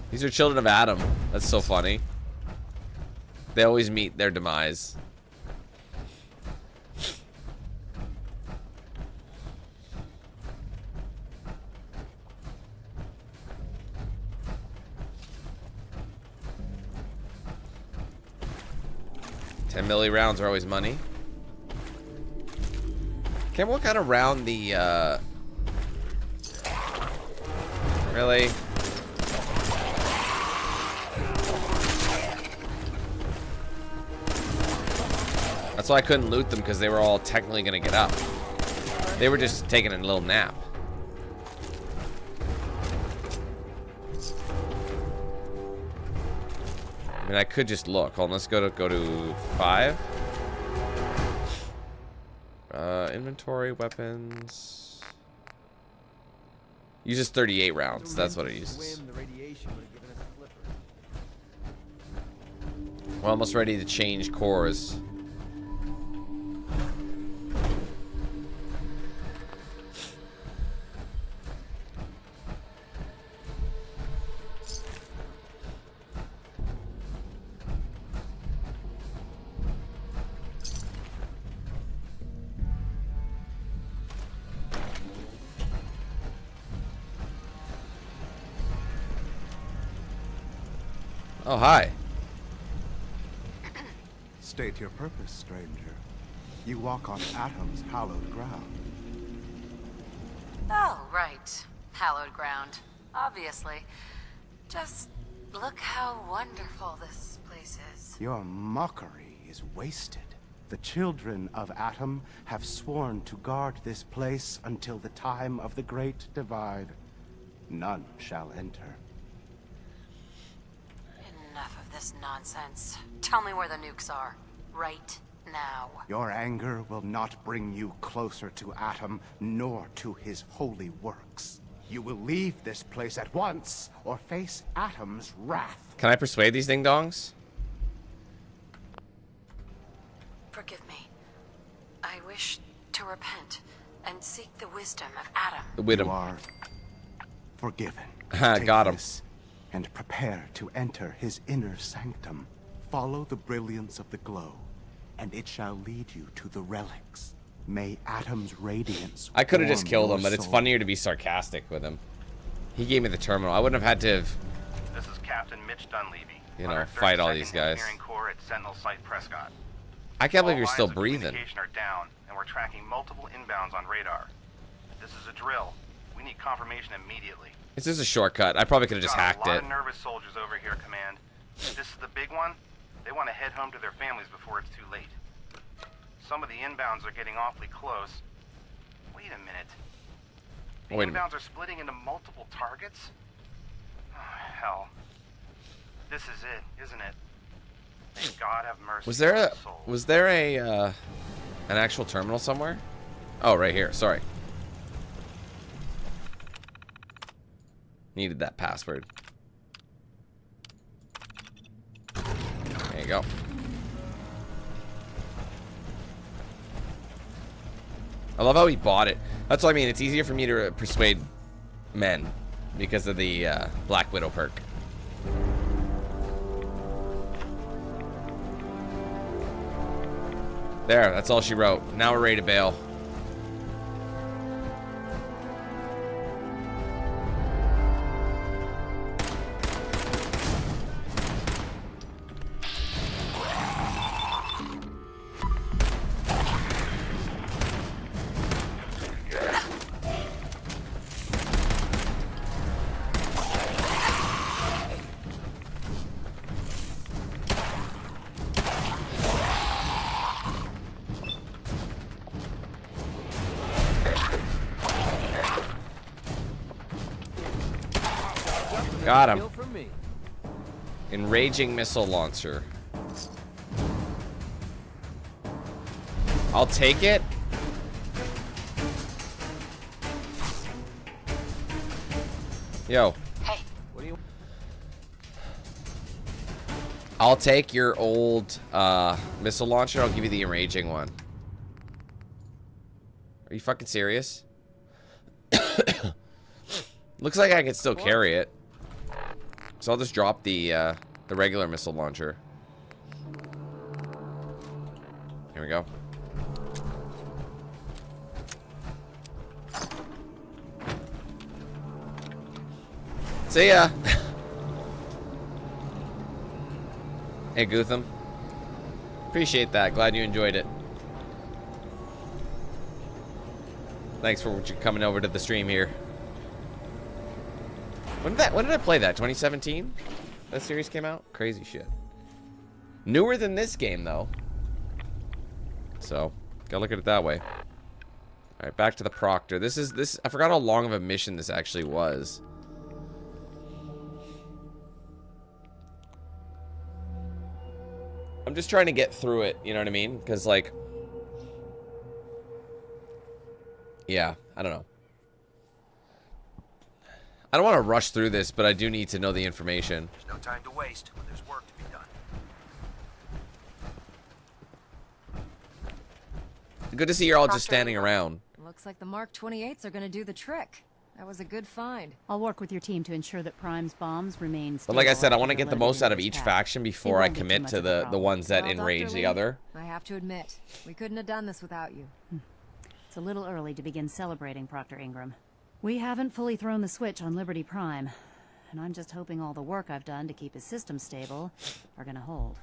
These are children of Adam. That's so funny. They always meet their demise. Milli rounds are always money. Can't what kind of round the really? That's why I couldn't loot them, because they were all technically gonna get up. They were just taking a little nap. I mean, I could just look. Hold on, let's go to 5. Inventory, weapons. Uses 38 rounds. That's what it uses. We're almost ready to change cores. Oh, hi. State your purpose, stranger. You walk on Atom's hallowed ground. Oh, right. Hallowed ground. Obviously. Just look how wonderful this place is. Your mockery is wasted. The children of Atom have sworn to guard this place until the time of the Great Divide. None shall enter. Enough of this nonsense. Tell me where the nukes are. Right now. Your anger will not bring you closer to Atom, nor to his holy works. You will leave this place at once, or face Atom's wrath. Can I persuade these ding-dongs? Forgive me. I wish to repent. and seek the wisdom of Adam. The wisdom. You are forgiven. Got him. And prepare to enter his inner sanctum. Follow the brilliance of the glow, and it shall lead you to the relics. May Adam's radiance. I could have just killed him, but it's soul. funnier to be sarcastic with him. He gave me the terminal. I wouldn't have had to have, This is Captain Mitch Dunleavy. you know, fight all these guys. Engineering Corps at Sentinel Site Prescott. I can't believe All you're still lines of breathing. communication are down, and we're tracking multiple inbounds on radar. This is a drill. We need confirmation immediately. It's just a shortcut. I probably could have just Got hacked a lot it. of nervous soldiers over here, Command. If this is the big one, they want to head home to their families before it's too late. Some of the inbounds are getting awfully close. Wait a minute. The Wait a minute. inbounds are splitting into multiple targets? Oh, hell. This is it, isn't it? May God have mercy. Was there on a the soul. was there a an actual terminal somewhere? Oh, right here. Sorry. Needed that password. There you go. I love how he bought it. That's what I mean. It's easier for me to persuade men because of the Black Widow perk. There, that's all she wrote. Now we're ready to bail. Got him. Enraging missile launcher. I'll take it. Yo. Hey. What do you? I'll take your old missile launcher. I'll give you the enraging one. Are you fucking serious? Looks like I can still carry it. So I'll just drop the regular missile launcher. Here we go. See ya. Hey, Gutham. Appreciate that. Glad you enjoyed it. Thanks for coming over to the stream here. When did I play that? 2017? That series came out? Crazy shit. Newer than this game, though. So, gotta look at it that way. Alright, back to the Proctor. This I forgot how long of a mission this actually was. I'm just trying to get through it, you know what I mean? Because, like... Yeah, I don't know. I don't want to rush through this, but I do need to know the information. There's no time to waste when there's work to be done. Good to see you're all just Proctor, standing around. Looks like the Mark 28s are gonna do the trick. That was a good find. I'll work with your team to ensure that Prime's bombs remain But stable. like I said, I want to after get the letting most it out of in each its path. faction before It I won't be too commit much to of a the problem. ones that Well, enrage Dr. the Lee, other. I have to admit, we couldn't have done this without you. It's a little early to begin celebrating, Proctor Ingram. We haven't fully thrown the switch on Liberty Prime, and I'm just hoping all the work I've done to keep his system stable are gonna hold.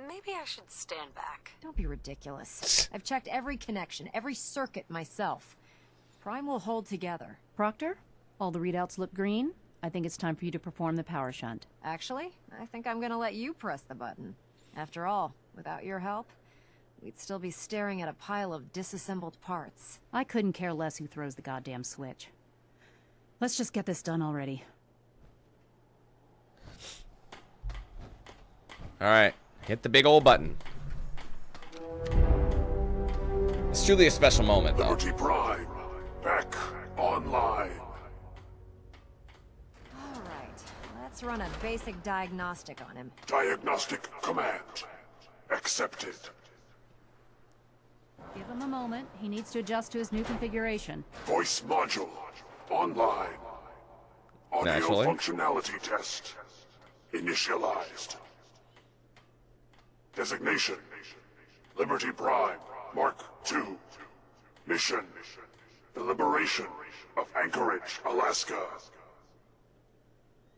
Maybe I should stand back. Don't be ridiculous. I've checked every connection, every circuit myself. Prime will hold together. Proctor, all the readouts look green. I think it's time for you to perform the power shunt. Actually, I think I'm gonna let you press the button. After all, without your help, we'd still be staring at a pile of disassembled parts. I couldn't care less who throws the goddamn switch. Let's just get this done already. Alright, hit the big old button. It's truly a special moment, though. Liberty Prime, back online. Alright, let's run a basic diagnostic on him. Diagnostic command accepted. him a moment. He needs to adjust to his new configuration. Voice module. Online. Audio Naturally. functionality test. Initialized. Designation. Liberty Prime. Mark II. Mission. The liberation of Anchorage, Alaska.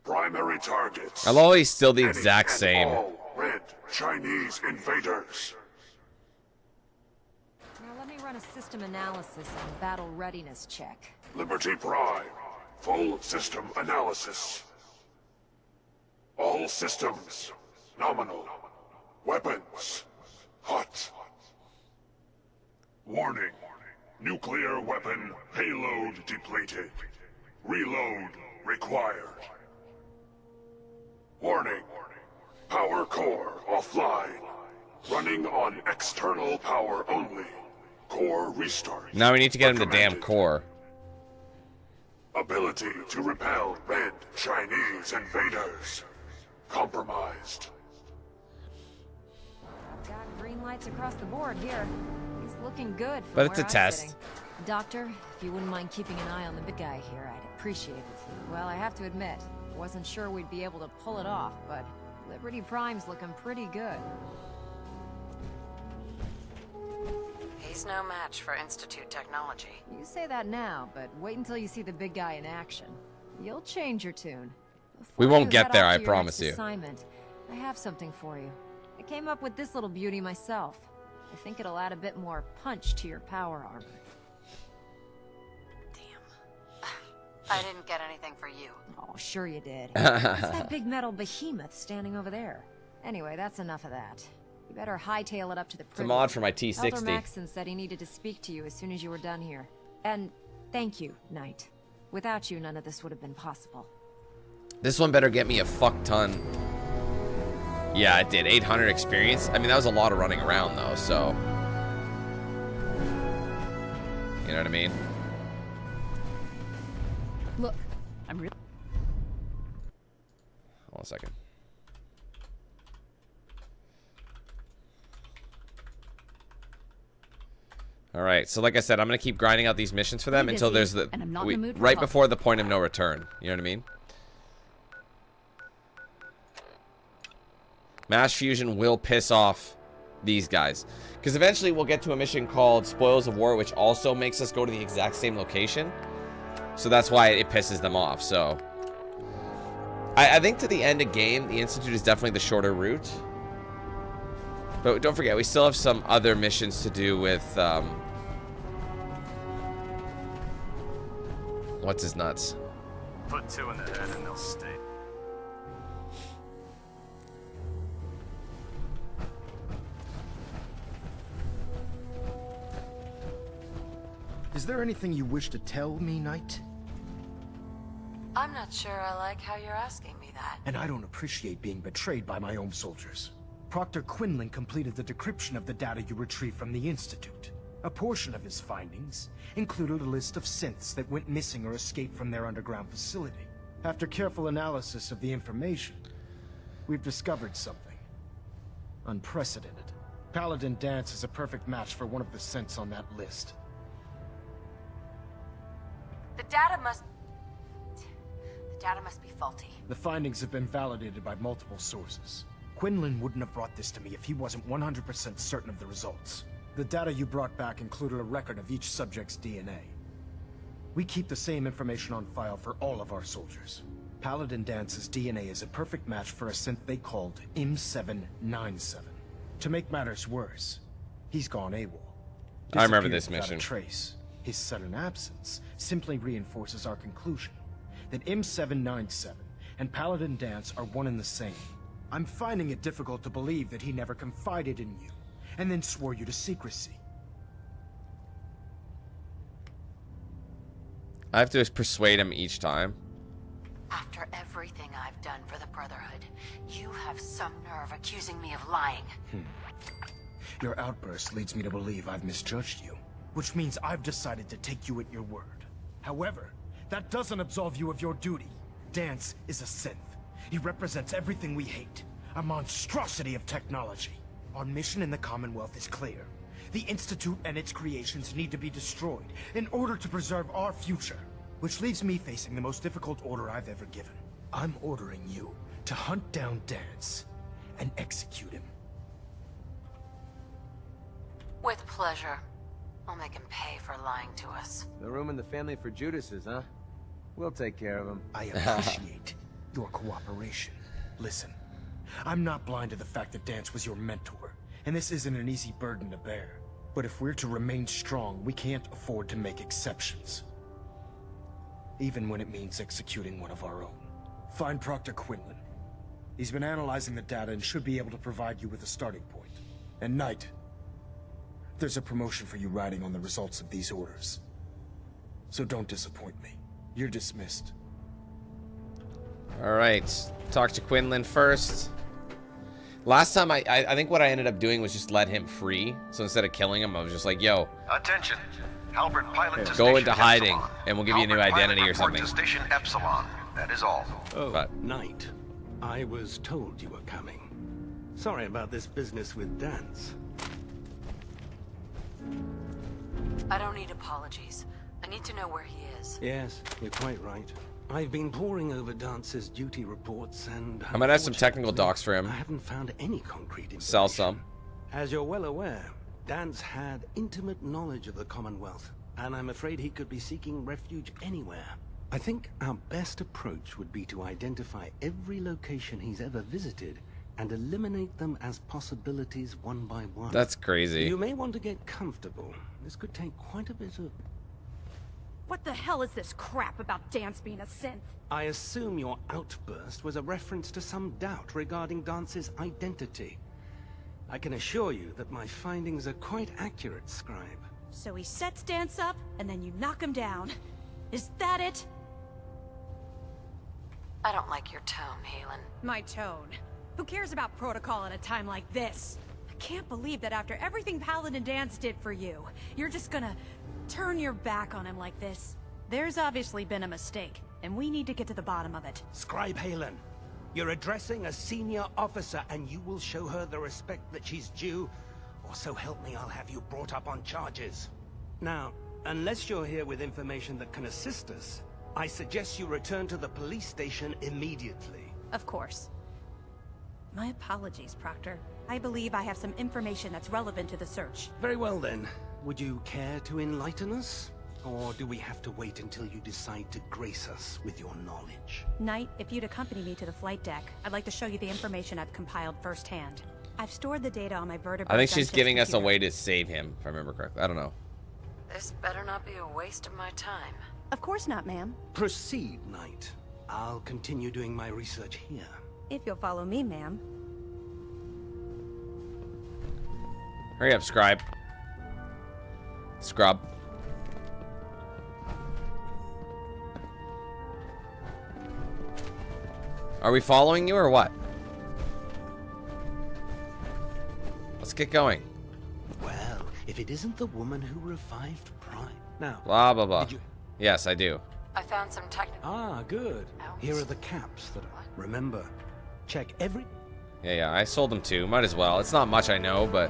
Primary targets. I'm always still the any exact and same. all red Chinese invaders. Now let me run a system analysis and battle readiness check. Liberty Prime. Full system analysis. All systems. Nominal. Weapons. Hot. Warning. Nuclear weapon payload depleted. Reload required. Warning. Power core offline. Running on external power only. Core restart. Now we need to get him the damn core. Ability to repel red Chinese invaders. Compromised. Got green lights across the board here. He's looking good from But it's a where I'm test. sitting. Doctor, if you wouldn't mind keeping an eye on the big guy here, I'd appreciate it. Well, I have to admit, wasn't sure we'd be able to pull it off, but Liberty Prime's looking pretty good. He's no match for Institute technology. You say that now, but wait until you see the big guy in action. You'll change your tune. We Before won't you get head there, off I to your promise next you. Assignment, I have something for you. I came up with this little beauty myself. I think it'll add a bit more punch to your power armor. I didn't get anything for you. Oh, sure you did. What's that big metal behemoth standing over there? Anyway, that's enough of that. You better hightail it up to the It's a mod for my Elder T60. Maxon said he needed to speak to you as soon as you were done here. And thank you, Knight. Without you, none of this would have been possible. This one better get me a fuck ton. Yeah, it did. 800 experience. I mean, that was a lot of running around, though, so. You know what I mean? Look, I'm really... Hold on a second. All right, so like I said, I'm going to keep grinding out these missions for them Pretty until busy, there's the... and I'm not in the mood for right talk. before the point of no return. You know what I mean? Mass fusion will piss off these guys. Because eventually we'll get to a mission called Spoils of War, which also makes us go to the exact same location. So that's why it pisses them off. So I think to the end of game, the Institute is definitely the shorter route. But don't forget, we still have some other missions to do with... what's his nuts? Put two in the head and they'll stay. Is there anything you wish to tell me, Knight? I'm not sure I like how you're asking me that. And I don't appreciate being betrayed by my own soldiers. Proctor Quinlan completed the decryption of the data you retrieved from the Institute. A portion of his findings included a list of synths that went missing or escaped from their underground facility. After careful analysis of the information, we've discovered something unprecedented. Paladin Dance is a perfect match for one of the synths on that list. The data must be faulty. The findings have been validated by multiple sources. Quinlan wouldn't have brought this to me if he wasn't 100% certain of the results. The data you brought back included a record of each subject's DNA. We keep the same information on file for all of our soldiers. Paladin Dance's DNA is a perfect match for a synth they called M797. To make matters worse, he's gone AWOL. I remember Disappeared this without a mission. trace. His sudden absence simply reinforces our conclusion that M797 and Paladin Dance are one and the same. I'm finding it difficult to believe that he never confided in you, and then swore you to secrecy. I have to persuade him each time. After everything I've done for the Brotherhood, you have some nerve accusing me of lying. Your outburst leads me to believe I've misjudged you, which means I've decided to take you at your word. However, that doesn't absolve you of your duty. Dance is a synth. He represents everything we hate, a monstrosity of technology. Our mission in the Commonwealth is clear. The Institute and its creations need to be destroyed in order to preserve our future. Which leaves me facing the most difficult order I've ever given. I'm ordering you to hunt down Dance and execute him. With pleasure. I'll make him pay for lying to us. No room in the family for Judases, huh? We'll take care of him. I appreciate your cooperation. Listen, I'm not blind to the fact that Dance was your mentor, and this isn't an easy burden to bear. But if we're to remain strong, we can't afford to make exceptions. Even when it means executing one of our own. Find Proctor Quinlan. He's been analyzing the data and should be able to provide you with a starting point. And Knight, there's a promotion for you riding on the results of these orders. So don't disappoint me. You're dismissed. Alright, talk to Quinlan first. Last time, I think what I ended up doing was just let him free. So instead of killing him, I was just like, yo. Attention. Halbert pilot to go Station into hiding, Epsilon. and we'll give you a new Halbert identity pilot or something. report to Station Epsilon. That is all. Oh, Knight. I was told you were coming. Sorry about this business with Dance. I don't need apologies. I need to know where he is. Yes, you're quite right. I've been poring over Dance's duty reports and... I might have some technical docs for him. I haven't found any concrete information. Sell some. As you're well aware, Dance had intimate knowledge of the Commonwealth, and I'm afraid he could be seeking refuge anywhere. I think our best approach would be to identify every location he's ever visited and eliminate them as possibilities one by one. That's crazy. You may want to get comfortable. This could take quite a bit of... What the hell is this crap about Dance being a synth? I assume your outburst was a reference to some doubt regarding Dance's identity. I can assure you that my findings are quite accurate, Scribe. So he sets Dance up, and then you knock him down. Is that it? I don't like your tone, Halen. My tone? Who cares about protocol at a time like this? I can't believe that after everything Paladin Dance did for you, you're just gonna turn your back on him like this. There's obviously been a mistake, and we need to get to the bottom of it. Scribe Halen, you're addressing a senior officer, and you will show her the respect that she's due, or so help me, I'll have you brought up on charges. Now, unless you're here with information that can assist us, I suggest you return to the police station immediately. Of course. My apologies, Proctor. I believe I have some information that's relevant to the search. Very well then. Would you care to enlighten us? Or do we have to wait until you decide to grace us with your knowledge? Knight, if you'd accompany me to the flight deck, I'd like to show you the information I've compiled firsthand. I've stored the data on my vertebrae. I think she's giving us a way to save him, if I remember correctly. I don't know. This better not be a waste of my time. Of course not, ma'am. Proceed, Knight. I'll continue doing my research here. If you'll follow me, ma'am. Hurry up, Scribe. Scrub. Are we following you or what? Let's get going. Well, if it isn't the woman who revived Prime. Now, blah, blah, blah. Yes, I do. I found some technical... Ah, good. Here are the caps that I... Remember, check every... Yeah, I sold them too. Might as well. It's not much I know, but...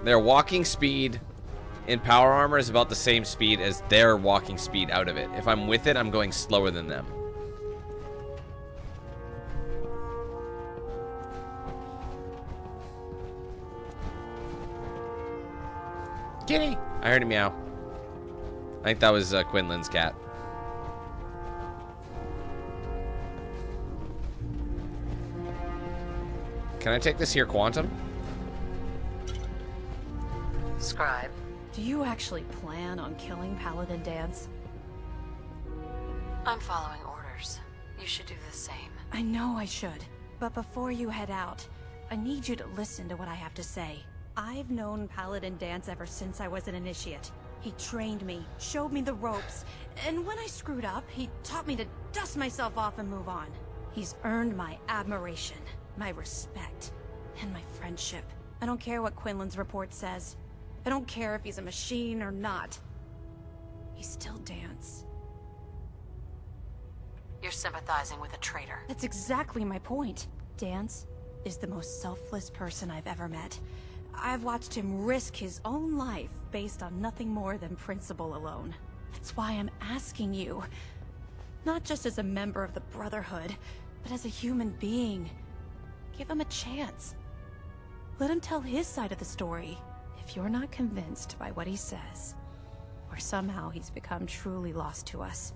Their walking speed in power armor is about the same speed as their walking speed out of it. If I'm with it, I'm going slower than them. Kitty! I heard a meow. I think that was Quinlan's cat. Can I take this here quantum? Scribe. Do you actually plan on killing Paladin Dance? I'm following orders. You should do the same. I know I should. But before you head out, I need you to listen to what I have to say. I've known Paladin Dance ever since I was an initiate. He trained me, showed me the ropes, and when I screwed up, he taught me to dust myself off and move on. He's earned my admiration, my respect, and my friendship. I don't care what Quinlan's report says. I don't care if he's a machine or not. He's still Dance. You're sympathizing with a traitor. That's exactly my point. Dance is the most selfless person I've ever met. I've watched him risk his own life based on nothing more than principle alone. That's why I'm asking you. Not just as a member of the Brotherhood, but as a human being. Give him a chance. Let him tell his side of the story. If you're not convinced by what he says, or somehow he's become truly lost to us,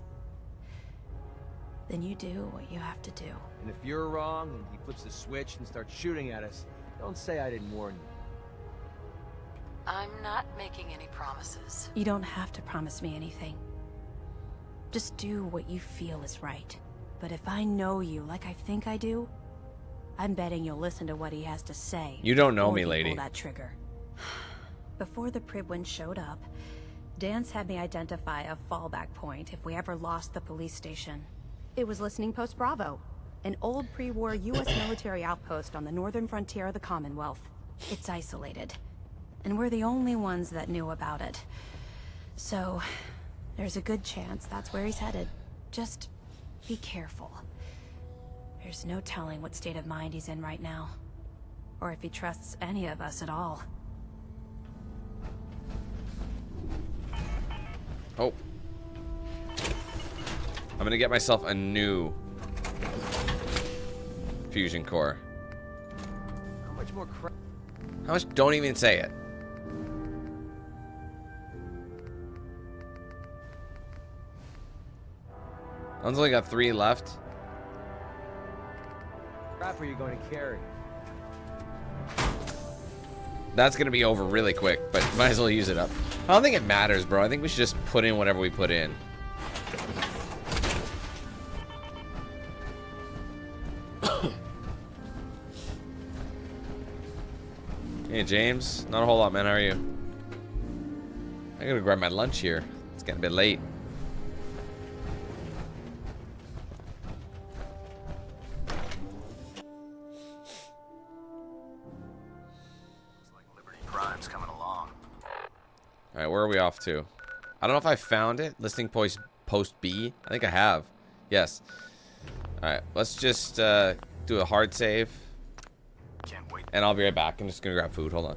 then you do what you have to do. And if you're wrong and he flips the switch and starts shooting at us, don't say I didn't warn you. I'm not making any promises. You don't have to promise me anything. Just do what you feel is right. But if I know you like I think I do, I'm betting you'll listen to what he has to say. You don't know before me, you lady. Pull that trigger. Before the Pribwin showed up, Dance had me identify a fallback point if we ever lost the police station. It was Listening Post Bravo, an old pre-war U.S. military outpost on the northern frontier of the Commonwealth. It's isolated, and we're the only ones that knew about it. So, there's a good chance that's where he's headed. Just be careful. There's no telling what state of mind he's in right now, or if he trusts any of us at all. Oh. I'm gonna get myself a new fusion core. How much more crap? How much? Don't even say it. One's only got 3 left. Crap are you going to carry? That's gonna be over really quick, but might as well use it up. I don't think it matters, bro. I think we should just put in whatever we put in. Hey, James. Not a whole lot, man. How are you? I gotta grab my lunch here. It's getting a bit late. Prime's coming along. Alright, where are we off to? I don't know if I found it. Listing post B. I think I have. Yes. Alright, let's just do a hard save. Can't wait. And I'll be right back. I'm just gonna grab food. Hold on.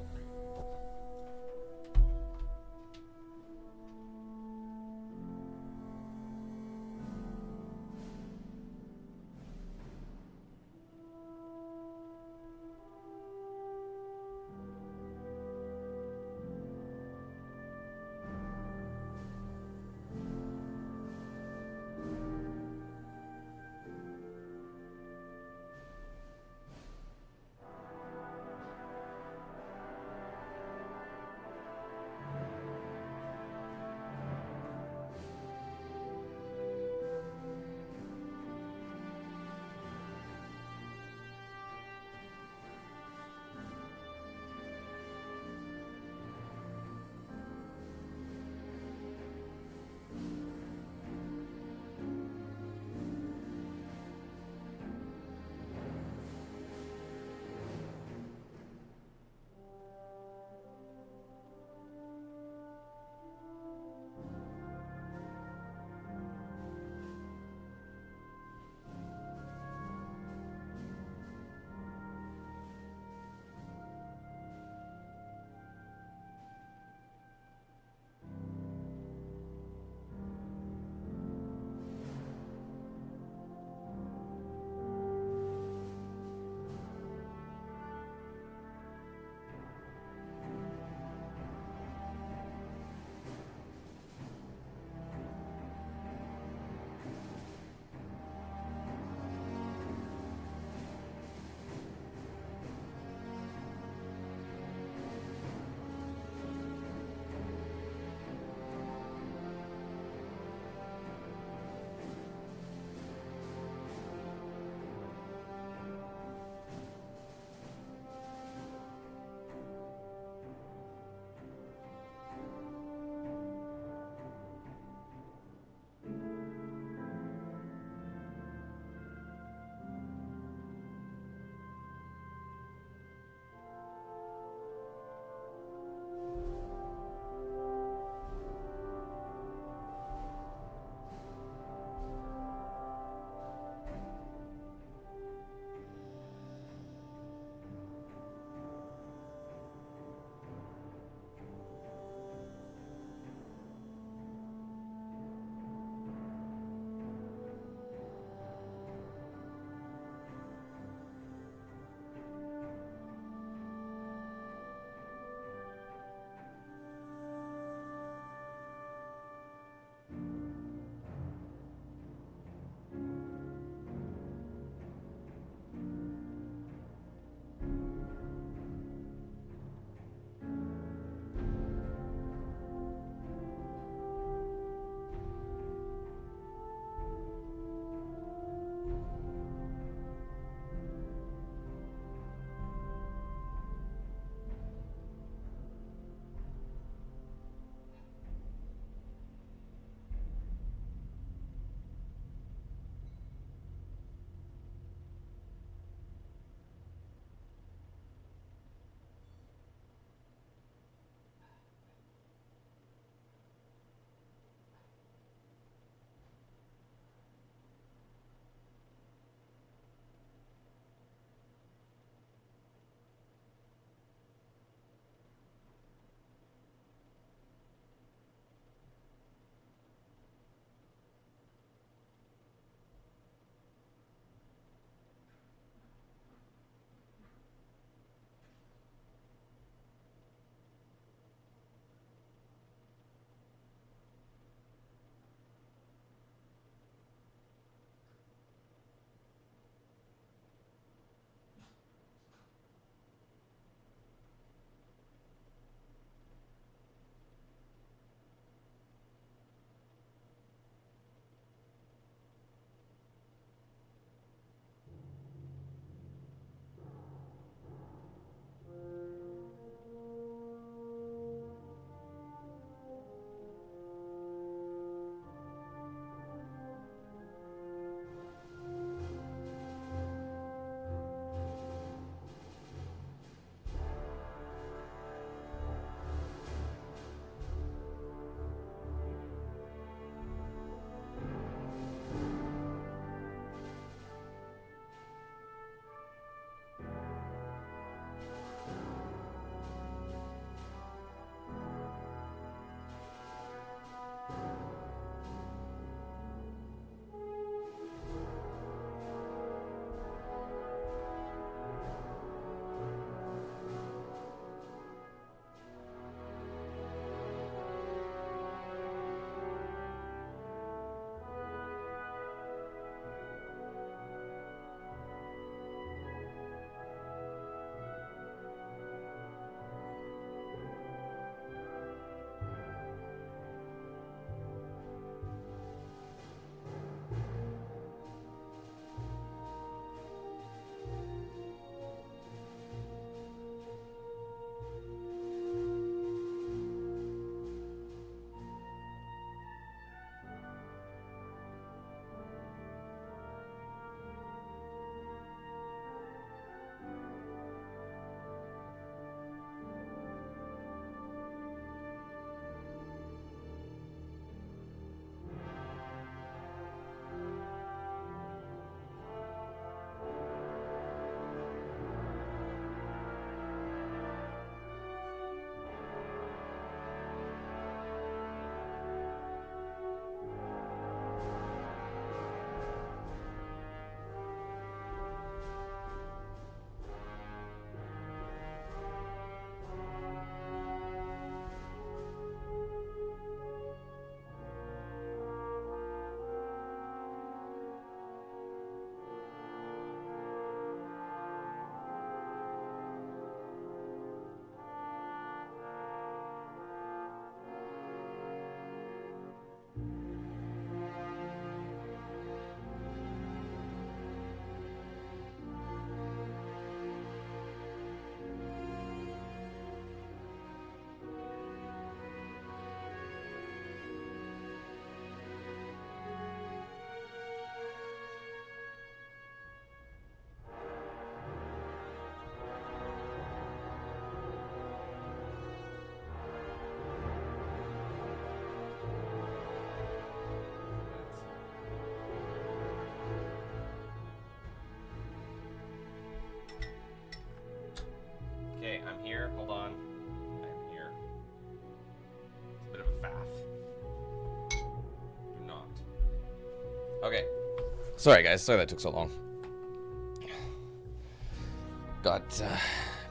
Sorry, guys. Sorry that took so long.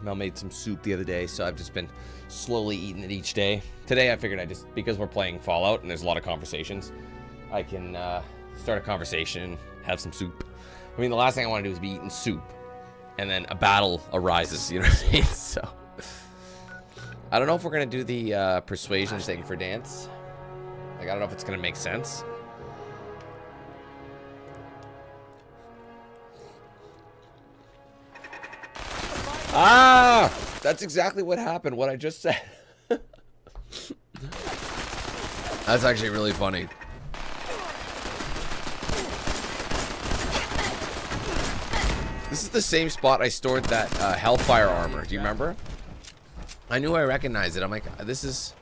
Mel made some soup the other day, so I've just been slowly eating it each day. Today, I figured because we're playing Fallout and there's a lot of conversations, I can start a conversation, have some soup. I mean, the last thing I want to do is be eating soup, and then a battle arises, you know what I mean? So, I don't know if we're going to do the persuasion thing for Dance. Like, I don't know if it's going to make sense. Ah! That's exactly what happened, what I just said. That's actually really funny. This is the same spot I stored that Hellfire armor. Do you remember? I knew I recognized it. I'm like, this is...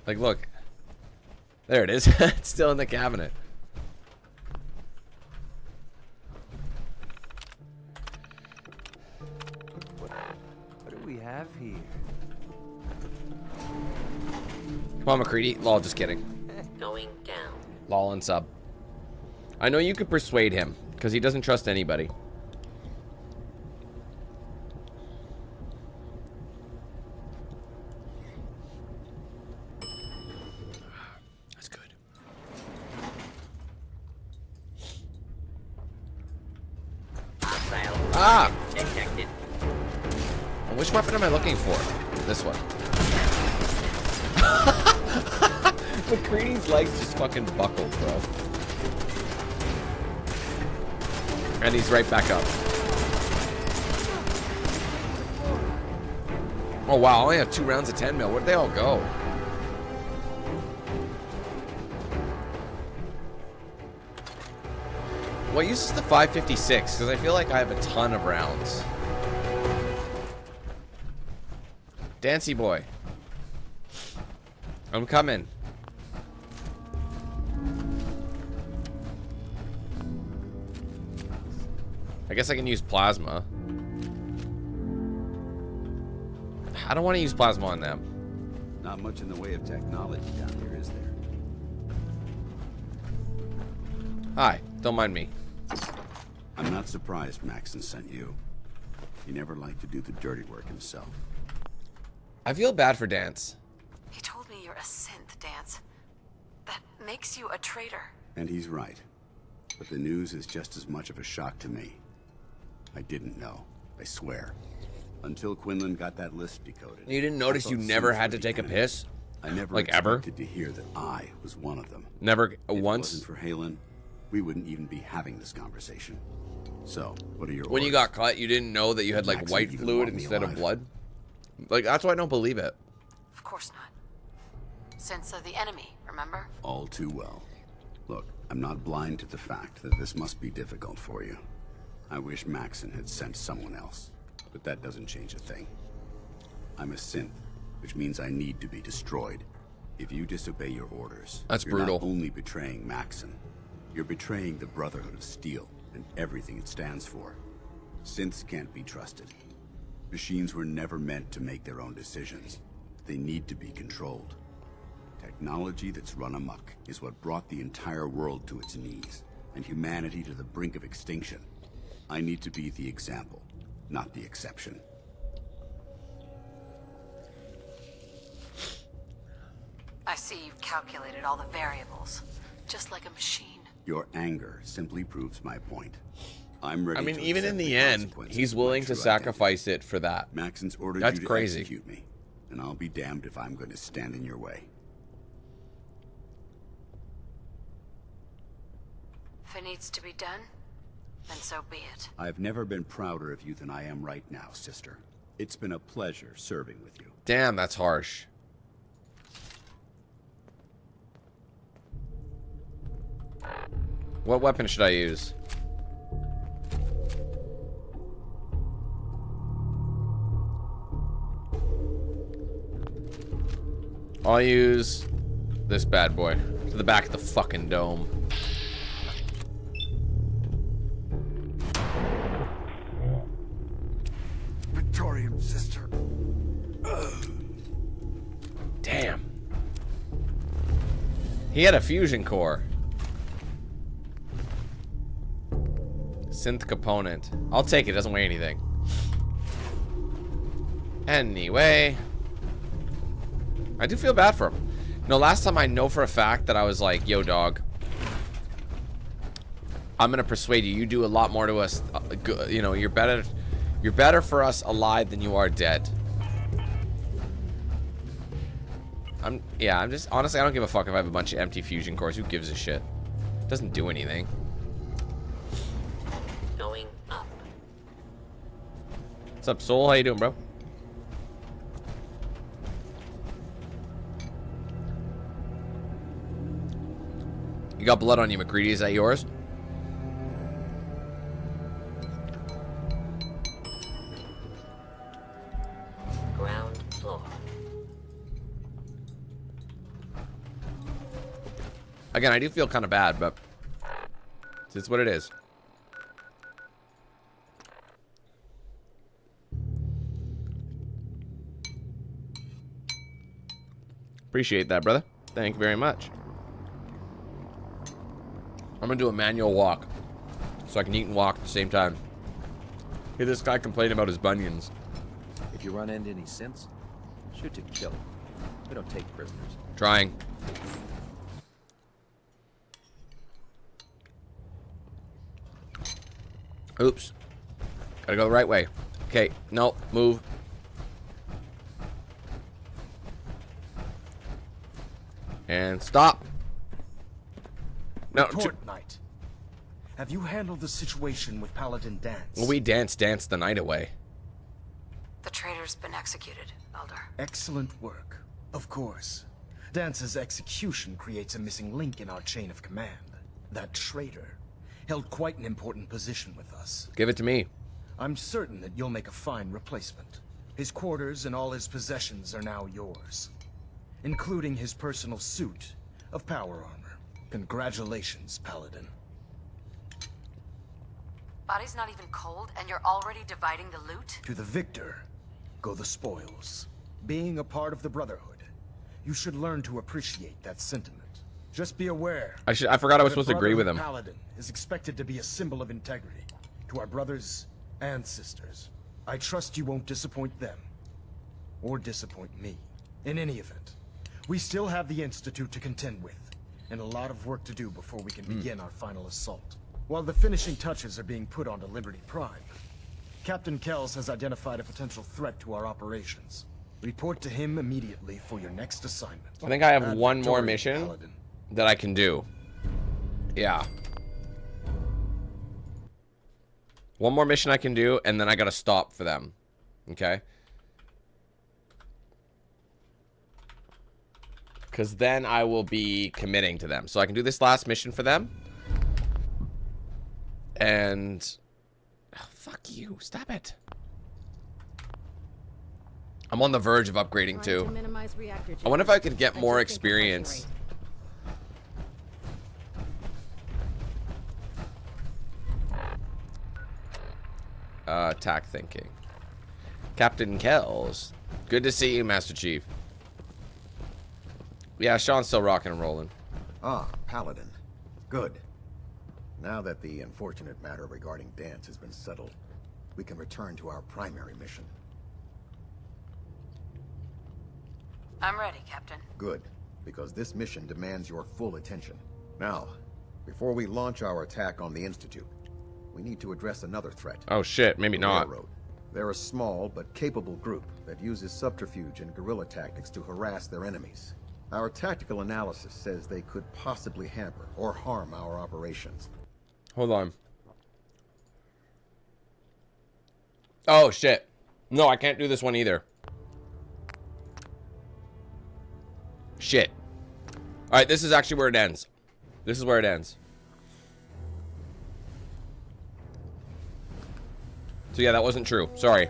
Like, look. There it is. It's still in the cabinet. What do we have here? Come on, McCready. Lol, just kidding. Going down. Lol and sub. I know you could persuade him, because he doesn't trust anybody. That's good. Ah! Detected. Which weapon am I looking for? This one. McCready's legs just fucking buckled, bro. And he's right back up. Oh wow, I only have 2 rounds of 10 mil. Where'd they all go? What uses the 556? Because I feel like I have a ton of rounds. Dancy boy. I'm coming. I guess I can use plasma. I don't want to use plasma on them. Not much in the way of technology down here, is there? Hi, don't mind me. I'm not surprised Maxon sent you. He never liked to do the dirty work himself. I feel bad for Dance. He told me you're a synth, Dance. That makes you a traitor. And he's right. But the news is just as much of a shock to me. I didn't know, I swear. Until Quinlan got that list decoded. You didn't notice you never had to take a piss? I never like ever expected to hear that I was one of them. Never once? If it wasn't for Halen, we wouldn't even be having this conversation. So, what are your When orders? you got cut, you didn't know that you had like Maxon white even fluid want me instead of alive? blood? Like, that's why I don't believe it. Of course not. Synths are the enemy, remember? All too well. Look, I'm not blind to the fact that this must be difficult for you. I wish Maxon had sent someone else, but that doesn't change a thing. I'm a synth, which means I need to be destroyed. If you disobey your orders, That's you're brutal. not only betraying Maxon, you're betraying the Brotherhood of Steel and everything it stands for. Synths can't be trusted. Machines were never meant to make their own decisions. They need to be controlled. Technology that's run amok is what brought the entire world to its knees, and humanity to the brink of extinction. I need to be the example, not the exception. I see you've calculated all the variables, just like a machine. Your anger simply proves my point. I'm ready I mean, to even accept in the end, consequences he's of my willing to true sacrifice it for that. Maxon's ordered That's you to crazy. execute me, and I'll be damned if I'm going to stand in your way. If it needs to be done, then so be it. I've never been prouder of you than I am right now, sister. It's been a pleasure serving with you. Damn, that's harsh. What weapon should I use? I'll use this bad boy to the back of the fucking dome. Victorium, sister. Damn. He had a fusion core. Synth component. I'll take it. Doesn't weigh anything. Anyway, I do feel bad for him. No, last time I know for a fact that I was like, yo, dog, I'm gonna persuade you. You do a lot more to us. You know, you're better for us alive than you are dead. I'm just honestly, I don't give a fuck if I have a bunch of empty fusion cores. Who gives a shit? It doesn't do anything. Going up. What's up, Soul? How you doing, bro? You got blood on you, McCready. Is that yours? Ground floor. Again, I do feel kind of bad, but it's what it is. Appreciate that, brother. Thank you very much. I'm gonna do a manual walk so I can eat and walk at the same time. Hear this guy complain about his bunions. If you run into any synths, shoot to kill. We don't take prisoners. Trying. Oops. Gotta go the right way. Okay, no, move. And stop. No, Report, Knight. Have you handled the situation with Paladin Dance? Well, we danced the night away. The traitor's been executed, Elder. Excellent work. Of course. Dance's execution creates a missing link in our chain of command. That traitor held quite an important position with us. Give it to me. I'm certain that you'll make a fine replacement. His quarters and all his possessions are now yours, including his personal suit of power armor. Congratulations, Paladin. Body's not even cold, and you're already dividing the loot? To the victor go the spoils. Being a part of the Brotherhood, you should learn to appreciate that sentiment. Just be aware. I forgot I was supposed to agree with him. Paladin is expected to be a symbol of integrity to our brothers and sisters. I trust you won't disappoint them or disappoint me. In any event, we still have the Institute to contend with, and a lot of work to do before we can begin our final assault. While the finishing touches are being put onto Liberty Prime, Captain Kells has identified a potential threat to our operations. Report to him immediately for your next assignment. I think I have one more mission that I can do. Yeah. One more mission I can do, and then I gotta stop for them. Okay? Because then I will be committing to them. So I can do this last mission for them. And... oh, fuck you. Stop it. I'm on the verge of upgrading too. I wonder if I could get more experience. Attack thinking. Captain Kells. Good to see you, Master Chief. Yeah, Sean's still rocking and rolling. Ah, Paladin. Good. Now that the unfortunate matter regarding Dance has been settled, we can return to our primary mission. I'm ready, Captain. Good, because this mission demands your full attention. Now, before we launch our attack on the Institute, we need to address another threat. Oh shit, maybe not. Railroad. They're a small but capable group that uses subterfuge and guerrilla tactics to harass their enemies. Our tactical analysis says they could possibly hamper or harm our operations. Hold on. Oh shit. No, I can't do this one either. Shit. Alright, this is actually where it ends. This is where it ends. So yeah, that wasn't true. Sorry.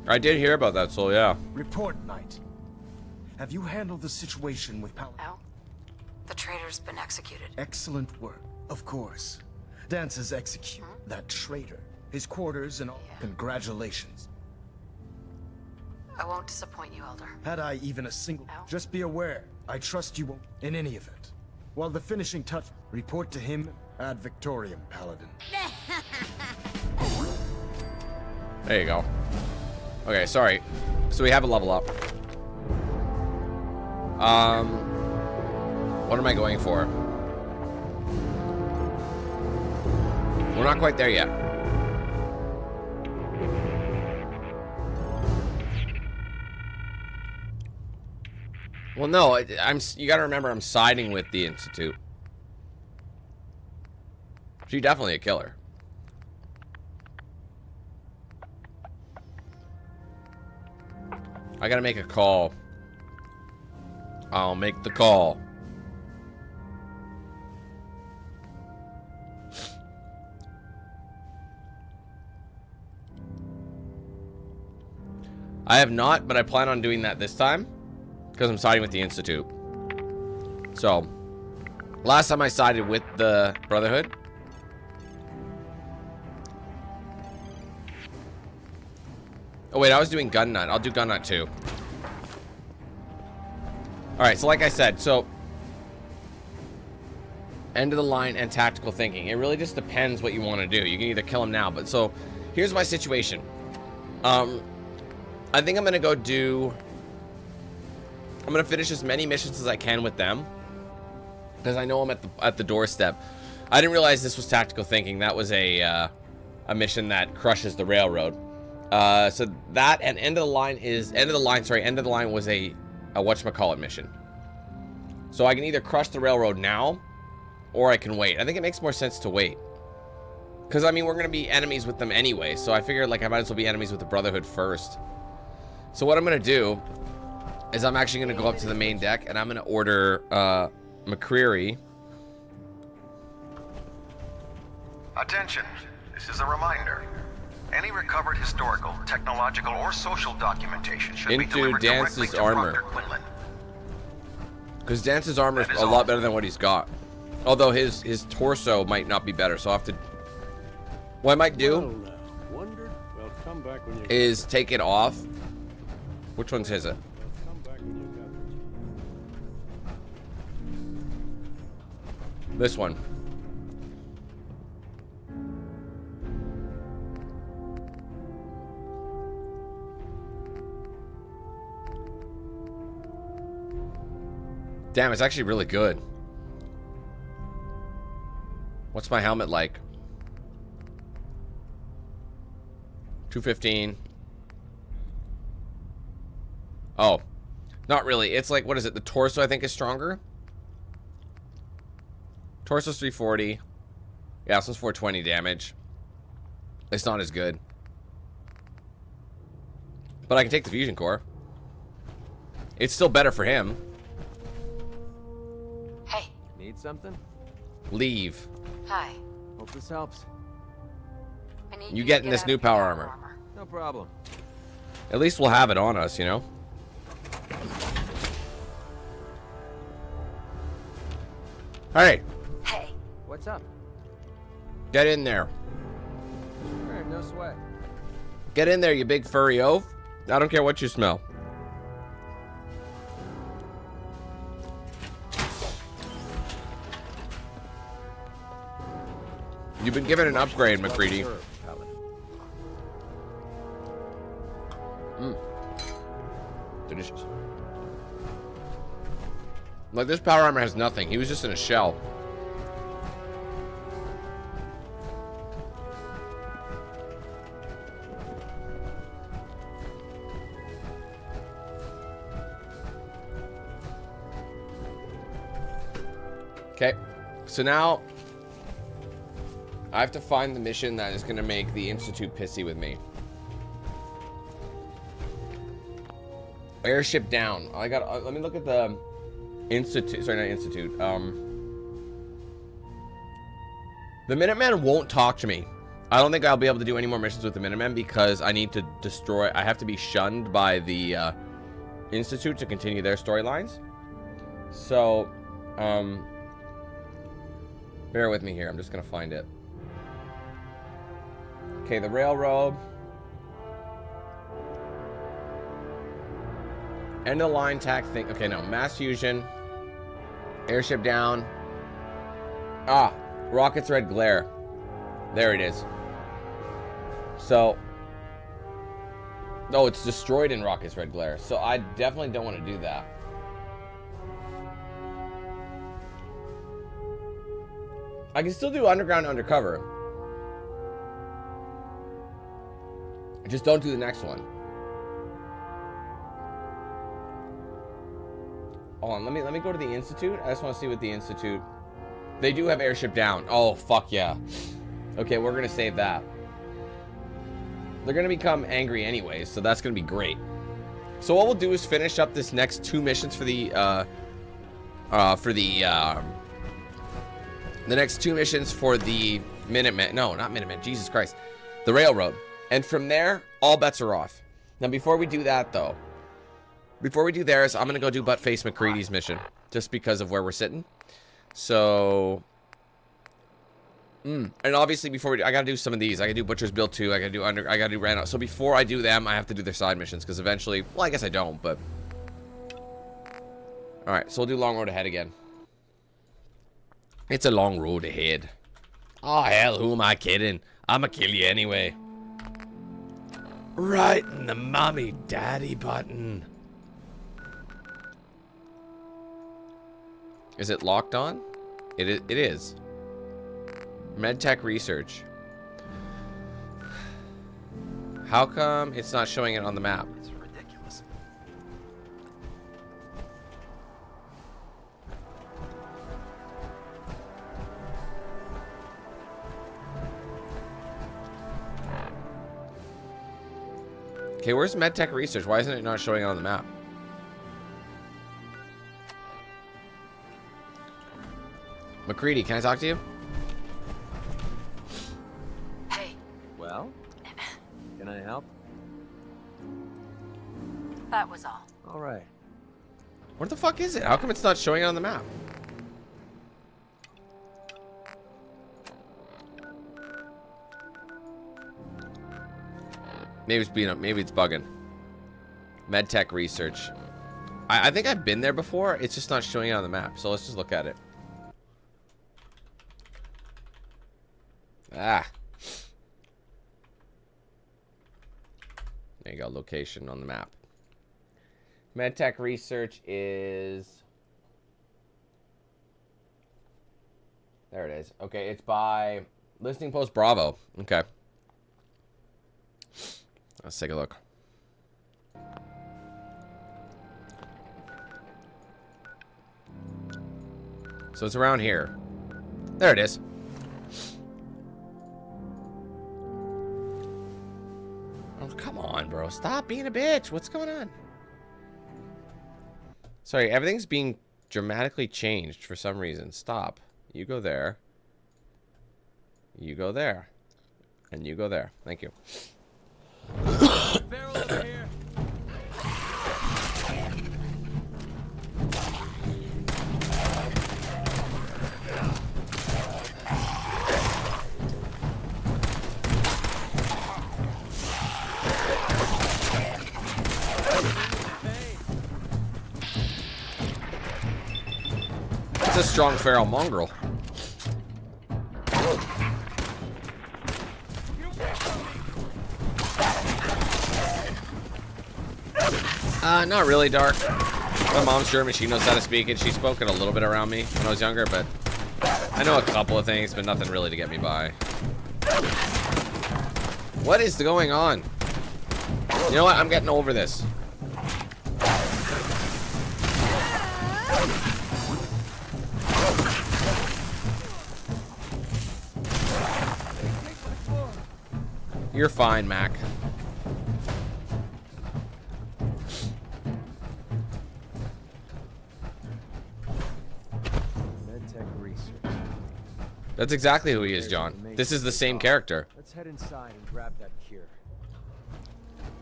I did hear about that, so yeah. Report, Knight. Have you handled the situation with Paladin? No. The traitor's been executed. Excellent work. Of course. Dance's execute that traitor. His quarters and all. Yeah. Congratulations. I won't disappoint you, Elder. Had I even a single... Just be aware, I trust you won't in any event. While the finishing touch, report to him ad Victoriam, Paladin. There you go. Okay, sorry. So we have a level up. What am I going for? We're not quite there yet. Well, no, you gotta remember I'm siding with the Institute. She's definitely a killer. I gotta make a call. I'll make the call. I have not, but I plan on doing that this time because I'm siding with the Institute. So, last time I sided with the Brotherhood. Oh wait, I was doing Gun Nut. I'll do Gun Nut too. Alright, so like I said, so end of the line and tactical thinking. It really just depends what you want to do. You can either kill him now, but so here's my situation. I think I'm gonna go do... I'm gonna finish as many missions as I can with them because I know I'm at the doorstep. I didn't realize this was tactical thinking. That was a mission that crushes the railroad. So that and end of the line was a whatchamacallit mission. So I can either crush the railroad now or I can wait. I think it makes more sense to wait. Because I mean we're gonna be enemies with them anyway, so I figured like I might as well be enemies with the Brotherhood first. So what I'm gonna do is I'm actually gonna go up to the main deck and I'm gonna order McCreary. Attention, this is a reminder. Any recovered historical, technological, or social documentation should be delivered directly to Proctor Quinlan. Because Dance's armor is a lot better than what he's got. Although his torso might not be better, so I'll have to... What I might do is take it off. Which one's his it? This one. Damn, it's actually really good. What's my helmet like? 215. Oh, not really. It's like, what is it? The torso, I think, is stronger. Torso's 340. Yeah, this one's 420 damage. It's not as good. But I can take the fusion core. It's still better for him. Hey. Need something? Leave. Hi. Hope this helps. I need You getting this new power armor. No problem. At least we'll have it on us, you know? Alright. Hey. What's up? Get in there. Sure, no sweat. Get in there, you big furry oaf. I don't care what you smell. You've been given an upgrade, McCready. Delicious. Like, this power armor has nothing. He was just in a shell. Okay, so now I have to find the mission that is going to make the Institute pissy with me. Airship down. I got. Let me look at the Institute. Sorry, not Institute. The Minutemen won't talk to me. I don't think I'll be able to do any more missions with the Minutemen because I need to destroy. I have to be shunned by the Institute to continue their storylines. So, bear with me here. I'm just gonna find it. Okay, the railroad. End of the line tack thing. Okay, no. Mass fusion. Airship down. Ah, rocket's red glare. There it is. So, oh, it's destroyed in rocket's red glare. So I definitely don't want to do that. I can still do underground undercover. Just don't do the next one. Hold on, let me go to the Institute. I just want to see what the Institute... They do have airship down. Oh, fuck yeah. Okay, we're going to save that. They're going to become angry anyways, so that's going to be great. So what we'll do is finish up this next 2 missions for the next 2 missions for the Minutemen. No, not Minutemen. Jesus Christ. The Railroad. And from there, all bets are off. Now, before we do that, though, before we do theirs, I'm going to go do Buttface McCready's mission, just because of where we're sitting. So, and obviously before we do, I got to do some of these. I got to do Butcher's Build 2. I got to do Randall. So before I do them, I have to do their side missions, because eventually, well, I guess I don't, but. All right, so we'll do Long Road Ahead again. It's a long road ahead. Oh, hell, who am I kidding? I'm going to kill you anyway. Right in the mommy daddy button. Is it locked on? It is. MedTech research. How come it's not showing it on the map? It's ridiculous. Okay, where's MedTech research? Why isn't it not showing it on the map? McCready, can I talk to you? Hey. Well, can I help? That was all. All right. Where the fuck is it? How come it's not showing it on the map? Maybe it's being up. Maybe it's bugging. MedTech research. I think I've been there before. It's just not showing it on the map. So let's just look at it. Ah. There you go. Location on the map. MedTech research is... There it is. Okay, it's by Listening Post Bravo. Okay. Let's take a look. So it's around here. There it is. Oh, come on, bro. Stop being a bitch. What's going on? Sorry, everything's being dramatically changed for some reason. Stop. You go there. You go there. And you go there. Thank you. Barrel over here. It's a strong feral mongrel. Not really, Dark. My mom's German. She knows how to speak it. She's spoken a little bit around me when I was younger, but I know a couple of things, but nothing really to get me by. What is going on? You know what? I'm getting over this. You're fine, Mac. That's exactly who he is, John. This is the same character. Let's head inside and grab that cure.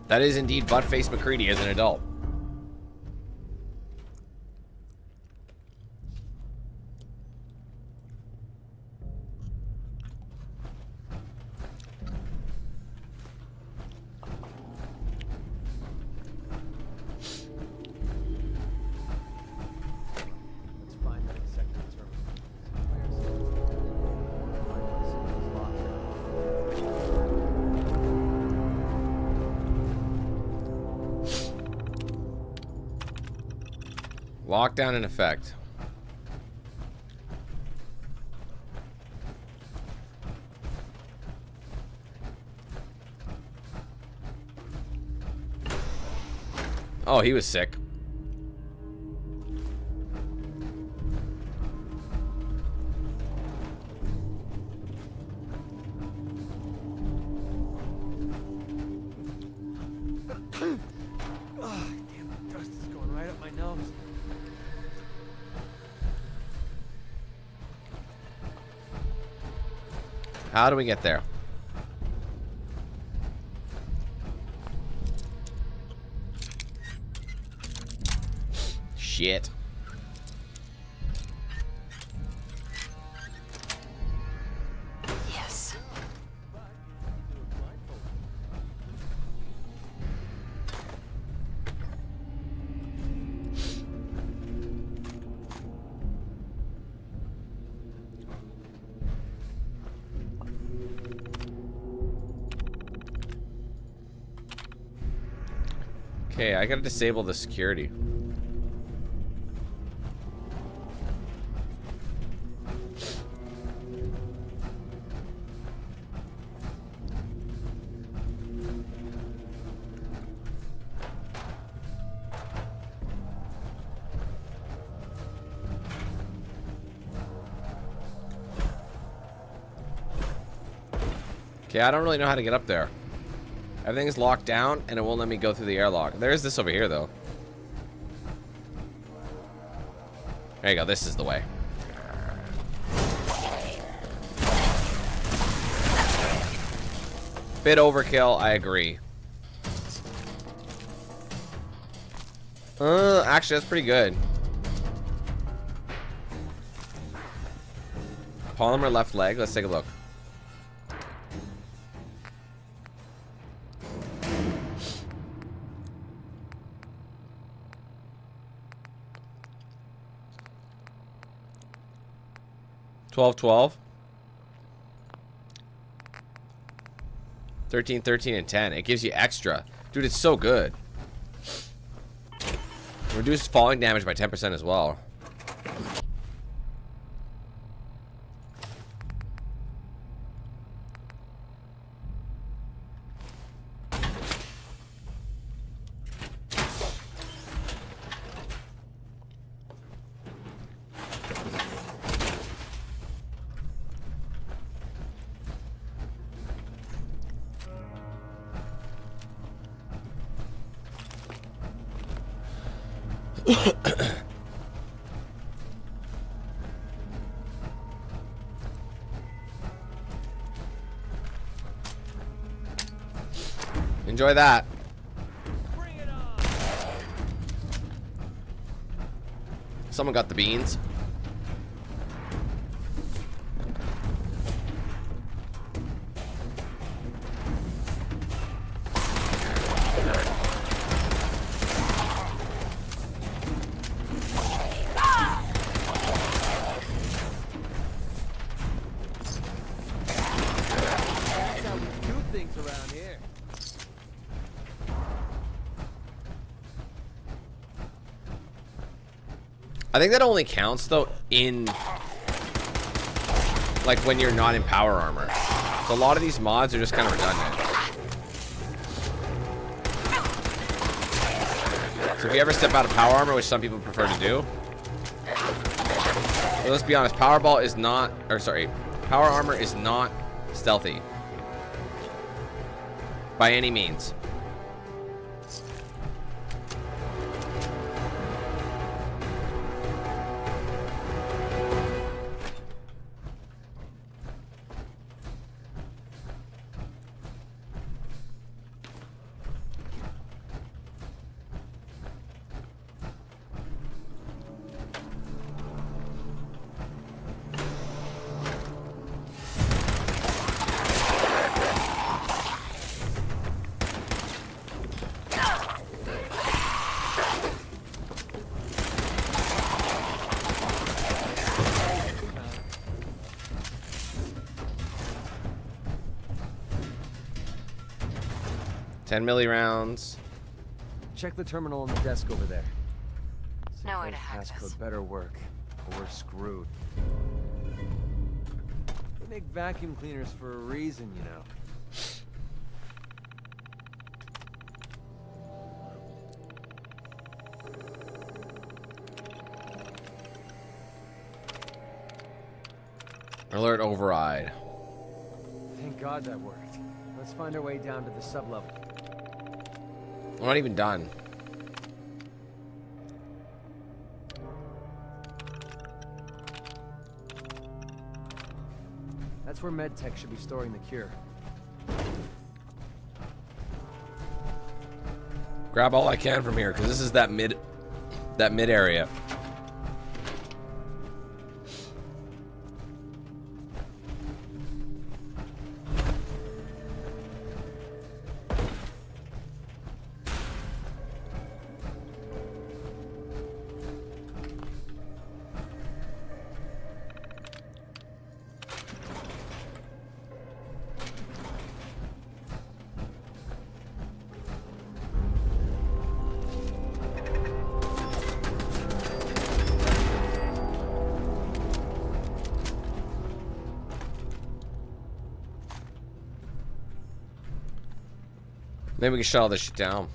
That is indeed Buttface McCready as an adult. Lockdown in effect. Oh, he was sick. How do we get there? Shit. Yes. Okay, I gotta disable the security. Okay, I don't really know how to get up there. Everything is locked down, and it won't let me go through the airlock. There is this over here, though. There you go. This is the way. Bit overkill, I agree. Actually, that's pretty good. Polymer left leg. Let's take a look. $12, 13, 13, and 10. It gives you extra. Dude, it's so good. Reduced falling damage by 10% as well. Enjoy that. Someone got the beans. I think that only counts though in like when you're not in power armor. So a lot of these mods are just kind of redundant. So if you ever step out of power armor, which some people prefer to do, well, let's be honest, power armor is not stealthy by any means. $10 milli rounds. Check the terminal on the desk over there. No way to hack this. Passcode better work, or we're screwed. They make vacuum cleaners for a reason, you know. Alert override. Thank God that worked. Let's find our way down to the sublevel. I'm not even done. That's where MedTech should be storing the cure. Grab all I can from here, because this is that mid area. Maybe we can shut all this shit down.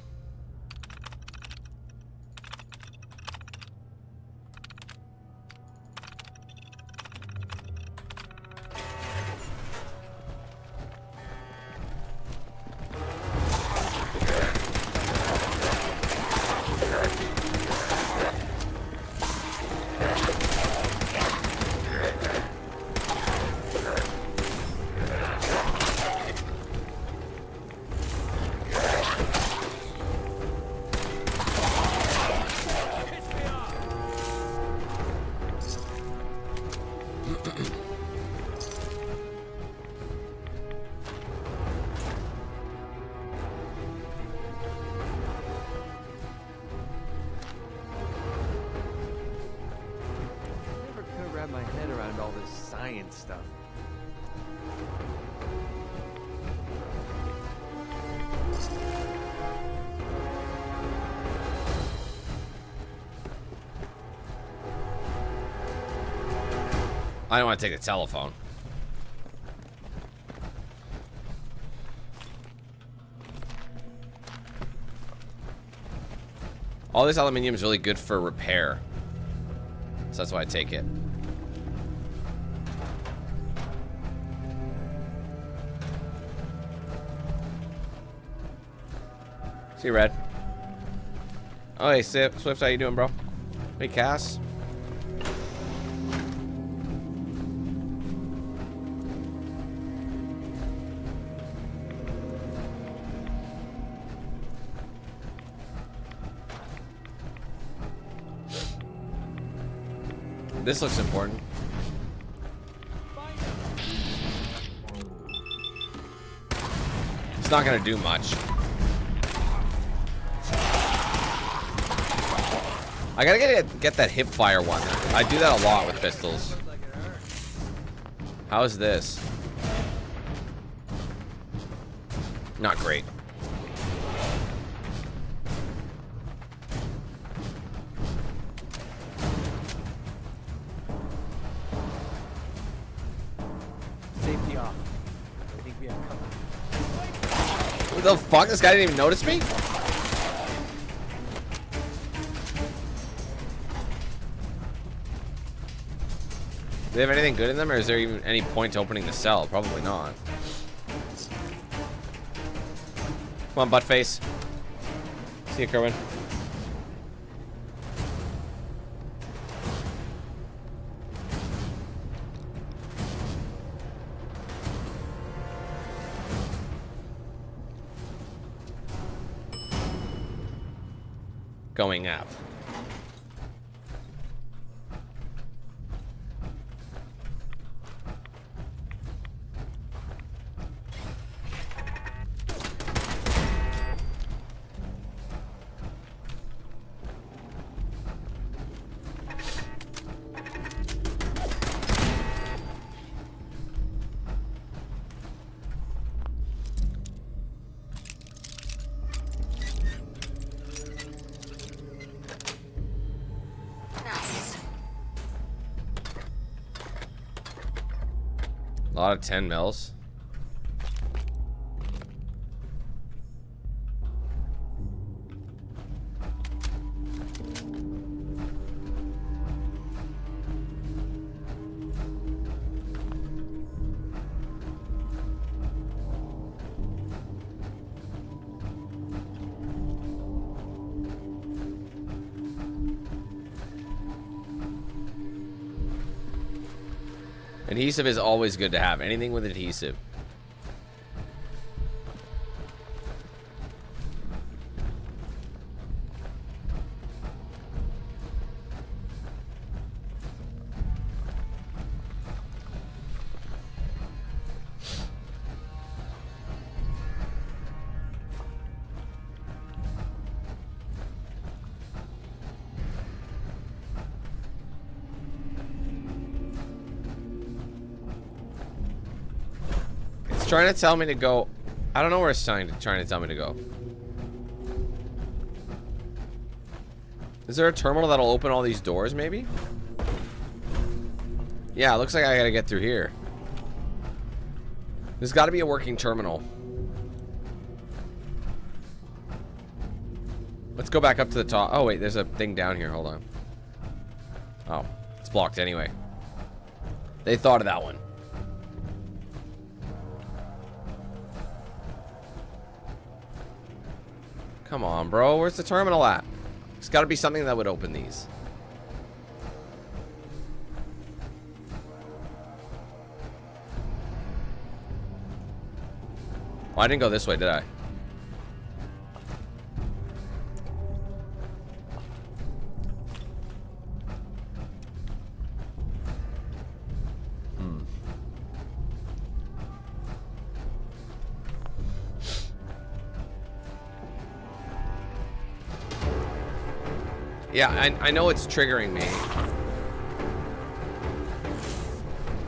My head around all this science stuff. I don't want to take the telephone. All this aluminium is really good for repair, so that's why I take it. See you, Red. Oh, hey, Swift, how you doing, bro? Hey, Cass. This looks important. It's not gonna do much. I gotta get that hip fire one. I do that a lot with pistols. How is this? Not great. Safety off. I think we have cover. What the fuck? This guy didn't even notice me? Do they have anything good in them, or is there even any point to opening the cell? Probably not. Come on, buttface. See you, Kerwin. Going up. A lot of 10 mils. Adhesive is always good to have. Anything with adhesive. Trying to tell me to go. I don't know where it's trying to tell me to go. Is there a terminal that'll open all these doors, maybe? Yeah, it looks like I gotta get through here. There's gotta be a working terminal. Let's go back up to the top. Oh, wait, there's a thing down here. Hold on. Oh, it's blocked anyway. They thought of that one. Come on, bro. Where's the terminal at? There's got to be something that would open these. Oh, I didn't go this way, did I? Yeah, I know it's triggering me.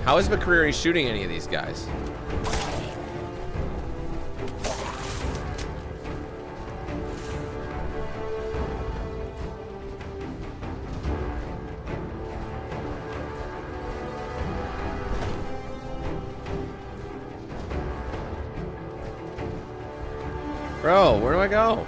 How is McCreary shooting any of these guys? Bro, where do I go?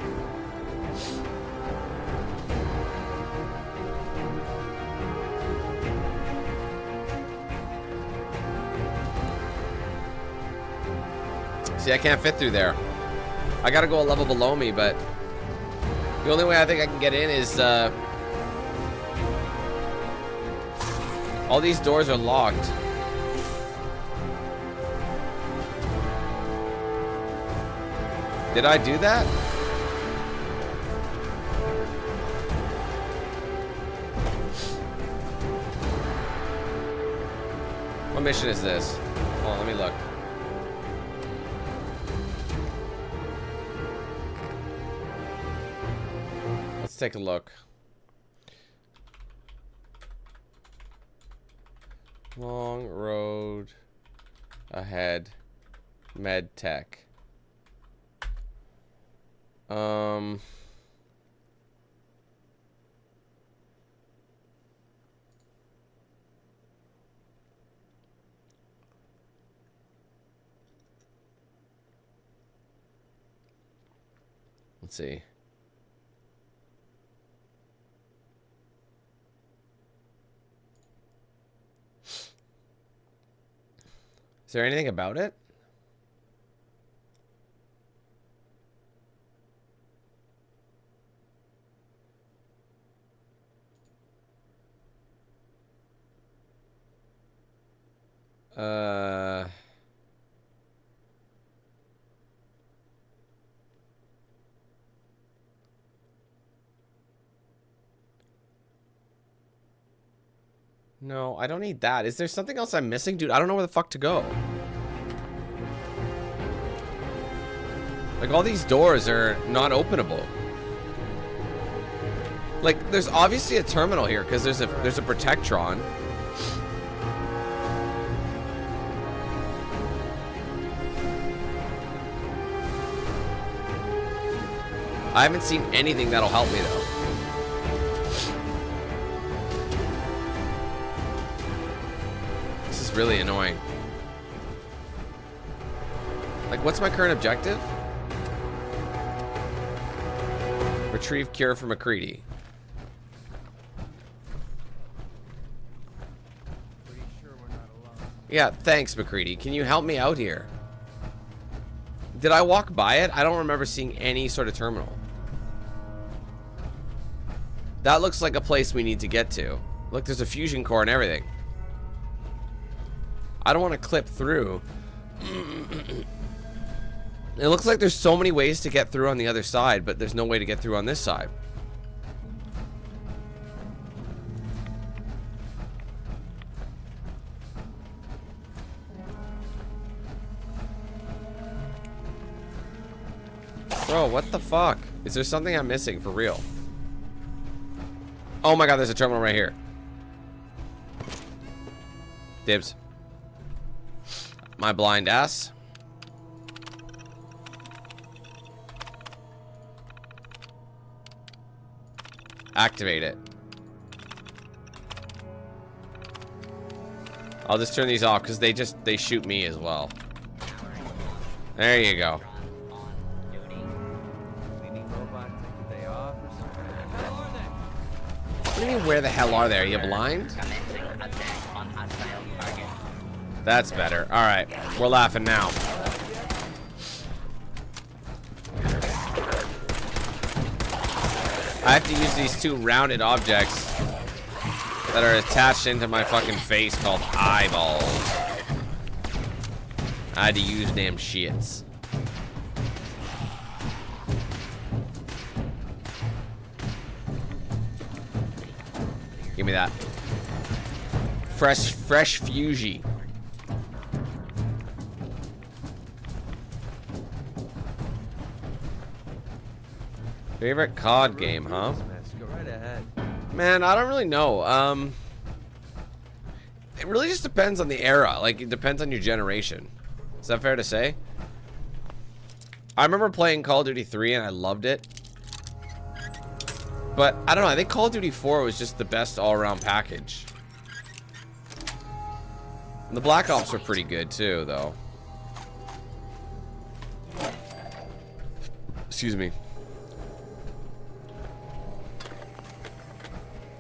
See, I can't fit through there. I gotta go a level below me, but the only way I think I can get in is all these doors are locked. Did I do that? What mission is this? Hold on, let me look. Let's take a look. Long road ahead. Med tech. Let's see. Is there anything about it? No, I don't need that. Is there something else I'm missing? Dude, I don't know where the fuck to go. Like, all these doors are not openable. Like, there's obviously a terminal here because there's a Protectron. I haven't seen anything that'll help me though. This is really annoying. Like, what's my current objective? Retrieve cure from McCready. Yeah, thanks, McCready. Can you help me out here? Did I walk by it? I don't remember seeing any sort of terminal. That looks like a place we need to get to. Look, there's a fusion core and everything. I don't want to clip through. It looks like there's so many ways to get through on the other side, but there's no way to get through on this side. Bro, what the fuck? Is there something I'm missing for real? Oh my god, there's a terminal right here. Dibs. My blind ass. Activate it. I'll just turn these off because they shoot me as well. There you go. What do you mean, where the hell are they? Are you blind? That's better. Alright, we're laughing now. I have to use these two rounded objects that are attached into my fucking face called eyeballs. I had to use damn shits. Give me that. Fresh Fugie. Favorite COD game, huh? Go right ahead. Man, I don't really know. It really just depends on the era. Like, it depends on your generation. Is that fair to say? I remember playing Call of Duty 3 and I loved it. But, I don't know, I think Call of Duty 4 was just the best all-around package. And the Black Ops were pretty good too, though. Excuse me.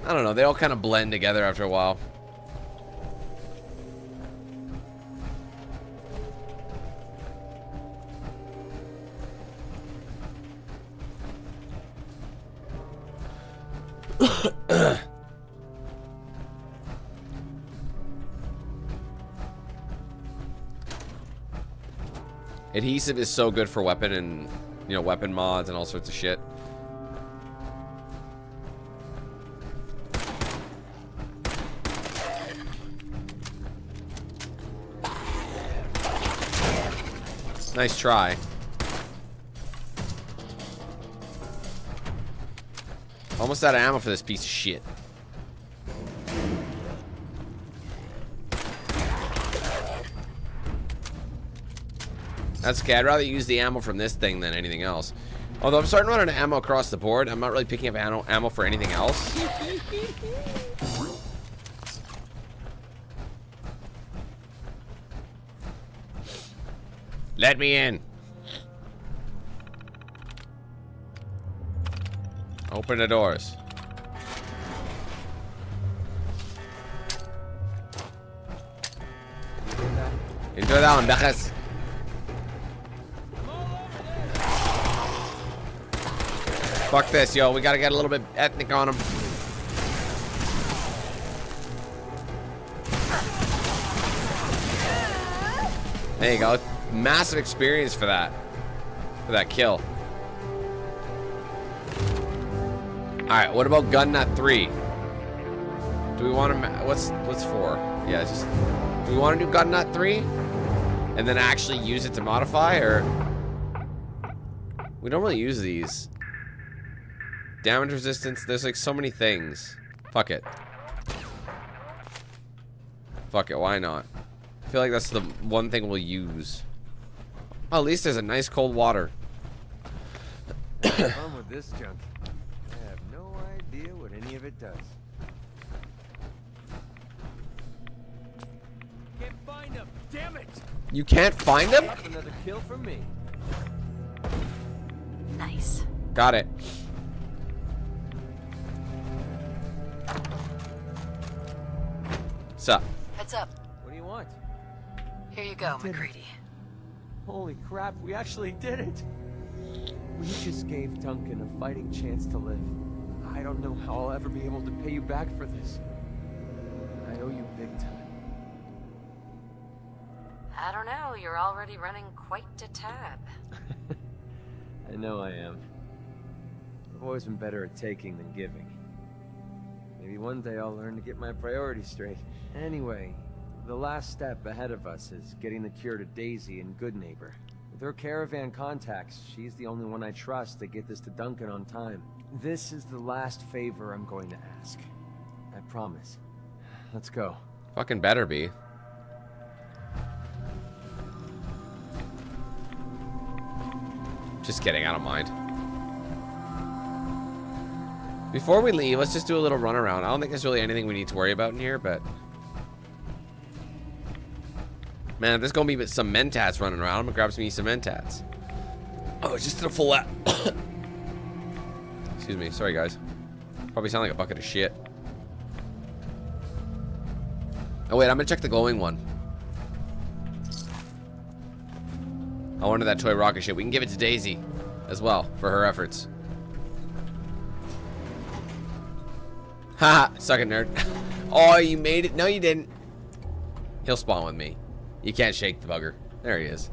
I don't know, they all kind of blend together after a while. Adhesive is so good for weapon and, you know, weapon mods and all sorts of shit. Nice try. Almost out of ammo for this piece of shit. That's okay. I'd rather use the ammo from this thing than anything else. Although I'm starting to run out of ammo across the board, I'm not really picking up ammo for anything else. Let me in. Open the doors. Enjoy that one, Becas. Fuck this, yo. We gotta get a little bit ethnic on him. There you go. Massive experience for that. For that kill. Alright, what about gun nut 3? Do we want to... What's 4? Yeah, it's just... Do we want to do gun nut 3? And then actually use it to modify, or... We don't really use these. Damage resistance, there's like so many things. Fuck it. Fuck it, why not? I feel like that's the one thing we'll use. Oh, at least there's a nice cold water. Fun with this junk. I have no idea what any of it does. Can't find him. Damn it! You can't find him? Another kill from me. Nice. Got it. Sup? Heads up. What do you want? Here you go, McCready. Holy crap, we actually did it! We just gave Duncan a fighting chance to live. I don't know how I'll ever be able to pay you back for this. I owe you big time. I don't know, you're already running quite a tab. I know I am. I've always been better at taking than giving. Maybe one day I'll learn to get my priorities straight. Anyway, the last step ahead of us is getting the cure to Daisy in Good Neighbor. With her caravan contacts, she's the only one I trust to get this to Duncan on time. This is the last favor I'm going to ask. I promise. Let's go. Fucking better be. Just kidding, I don't mind. Before we leave, let's just do a little run around. I don't think there's really anything we need to worry about in here, but... Man, there's gonna be some mentats running around. I'm gonna grab some mentats. Oh, it's just a full lap. Excuse me, sorry guys. Probably sound like a bucket of shit. Oh wait, I'm gonna check the glowing one. I wanted that toy rocket ship. We can give it to Daisy as well for her efforts. Haha, suck it, nerd. Oh, you made it. No, you didn't. He'll spawn with me. You can't shake the bugger. There he is.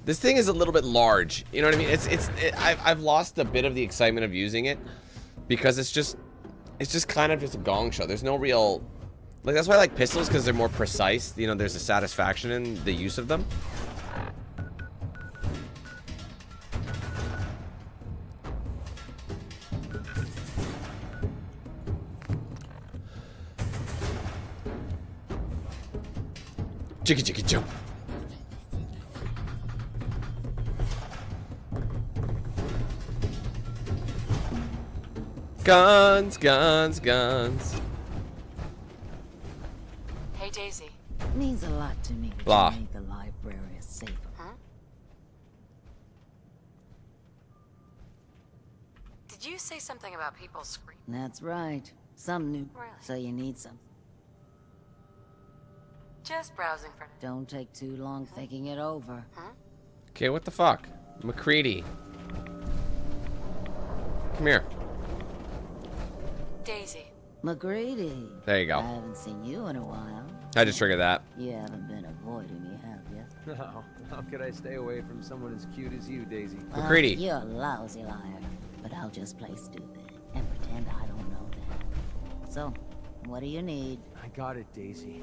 This thing is a little bit large, you know what I mean? I've lost a bit of the excitement of using it because it's just kind of just a gong show. There's no real, like, that's why I like pistols, because they're more precise. You know, there's a satisfaction in the use of them. Chicka chicka jump. Guns, guns, guns. Hey, Daisy. Means a lot to me that Blah. you made the library safer. Huh? Did you say something about people screaming? That's right. Some new. Really? So you need some. Just browsing for... Don't take too long thinking it over. Huh? Okay, what the fuck? McCready. Come here. Daisy. McGrady. There you go. I haven't seen you in a while. I just triggered that. You haven't been avoiding me, have you? No. How could I stay away from someone as cute as you, Daisy? McCready. You're a lousy liar. But I'll just play stupid and pretend I don't know that. So, what do you need? I got it, Daisy.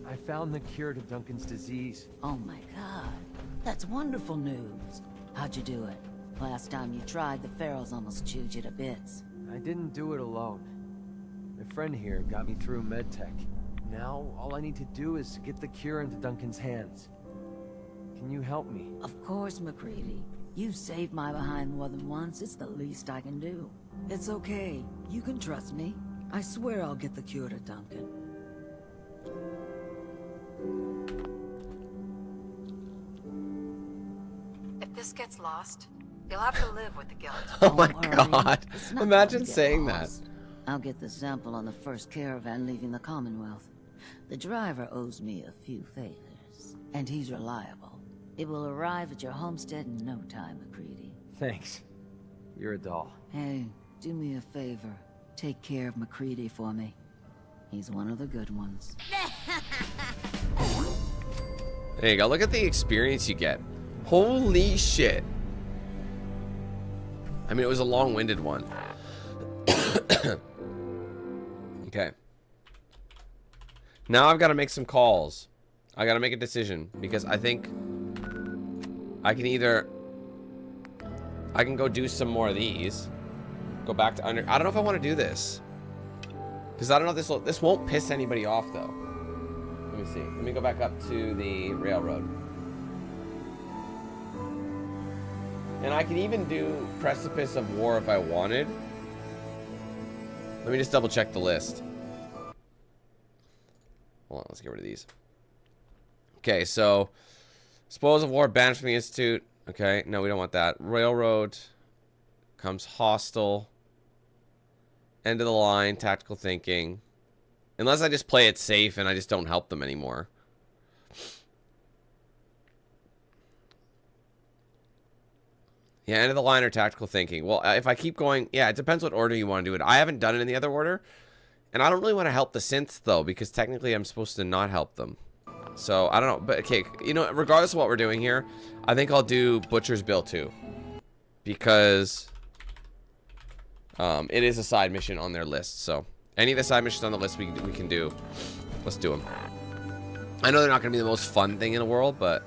I found the cure to Duncan's disease. Oh my god. That's wonderful news. How'd you do it? Last time you tried, the Pharaohs almost chewed you to bits. I didn't do it alone. My friend here got me through medtech. Now, all I need to do is get the cure into Duncan's hands. Can you help me? Of course, McCready. You've saved my behind more than once. It's the least I can do. It's okay. You can trust me. I swear I'll get the cure to Duncan. If this gets lost, you'll have to live with the guilt. Oh my Don't worry. god. It's not Imagine going to get saying that. lost. I'll get the sample on the first caravan leaving the Commonwealth. The driver owes me a few favors, and he's reliable. It will arrive at your homestead in no time, McCready. Thanks. You're a doll. Hey, do me a favor. Take care of McCready for me. He's one of the good ones. There you go. Look at the experience you get. Holy shit. I mean, it was a long-winded one. Okay. Now I've got to make some calls. I gotta make a decision because I think I can either go do some more of these, go back to under. I don't know if I want to do this because I don't know if this won't piss anybody off though. Let me see. Let me go back up to the railroad, and I can even do Precipice of War if I wanted. Let me just double check the list. Hold on, let's get rid of these. Okay, so Spoils of War, banished from the Institute. Okay, no, we don't want that. Railroad comes Hostile. End of the line, Tactical Thinking. Unless I just play it safe and I just don't help them anymore. Yeah, End of the line or Tactical Thinking. Well, if I keep going, yeah, it depends what order you want to do it. I haven't done it in the other order. And I don't really want to help the synths, though, because technically I'm supposed to not help them. So, I don't know. But, okay, you know, regardless of what we're doing here, I think I'll do Butcher's Bill, too. Because it is a side mission on their list. So, any of the side missions on the list we can do. Let's do them. I know they're not going to be the most fun thing in the world, but...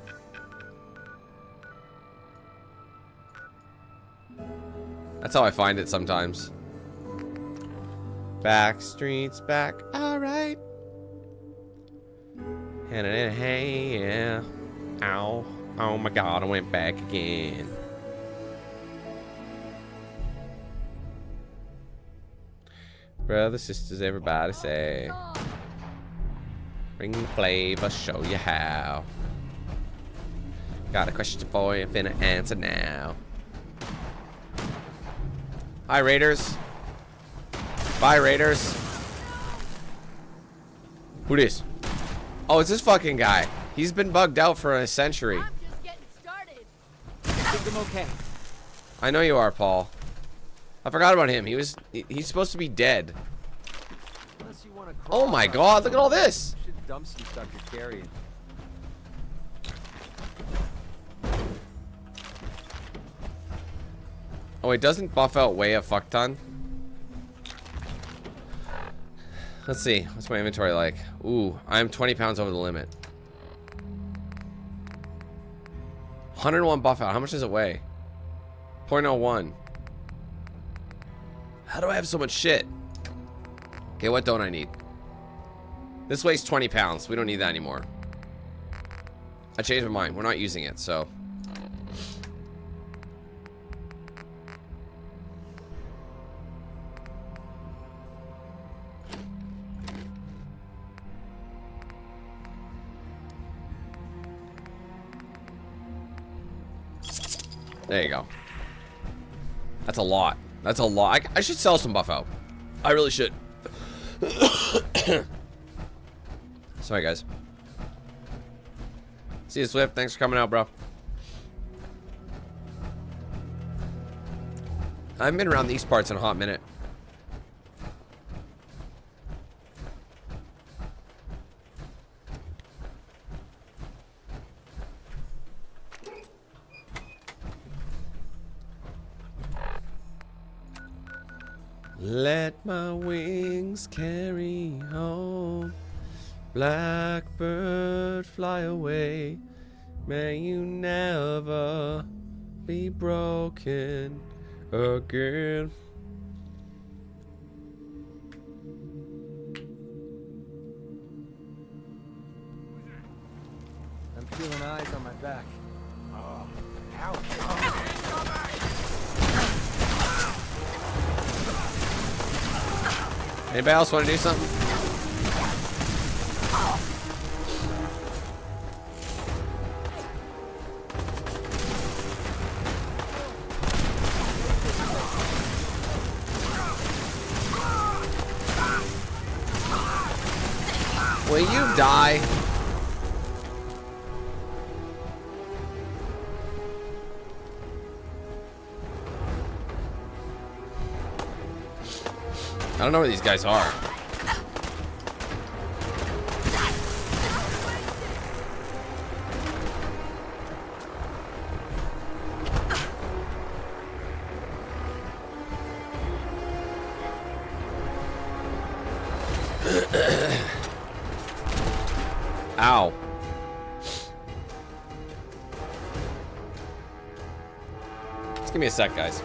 that's how I find it sometimes. Back streets back, alright. Hey, yeah. Ow. Oh my god, I went back again. Brothers, sisters, everybody say. Bring the flavor, show you how. Got a question for you, finna answer now. Hi, Raiders. Bye, Raiders. Who this? Oh, it's this fucking guy. He's been bugged out for a century. I'm just getting started. I think I'm okay. I know you are, Paul. I forgot about him. He's supposed to be dead. Oh my god, look at all this. You should dump some stuff you're carrying. Oh, it doesn't buff out weigh a fuck ton. Let's see. What's my inventory like? Ooh, I'm 20 pounds over the limit. 101 buff out. How much does it weigh? 0.01. How do I have so much shit? Okay, what don't I need? This weighs 20 pounds. We don't need that anymore. I changed my mind. We're not using it, so... there you go. That's a lot. That's a lot. I should sell some buff out. I really should. Sorry, guys. See you, Swift. Thanks for coming out, bro. I haven't been around these parts in a hot minute. Let my wings carry home. Blackbird, fly away. May you never be broken again. I'm feeling eyes on my back. Oh, ouch. Anybody else want to do something? Will you die? I don't know where these guys are. Ow. give me a sec, guys.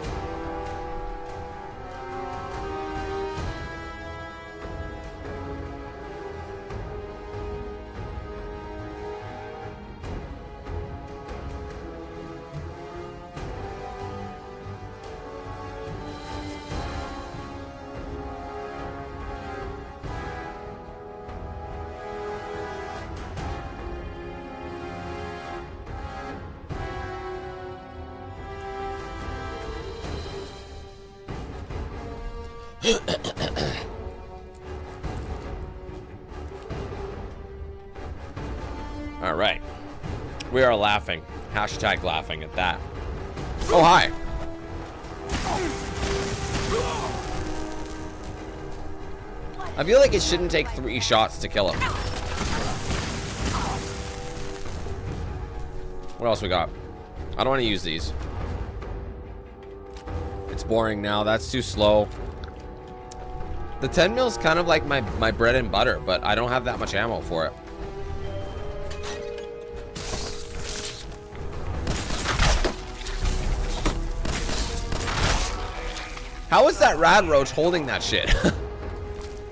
All right. We are laughing. Hashtag laughing at that. Oh, hi. I feel like it shouldn't take 3 shots to kill him. What else we got? I don't want to use these. It's boring now. That's too slow. The 10 mil is kind of like my bread and butter, but I don't have that much ammo for it. How is that rad roach holding that shit?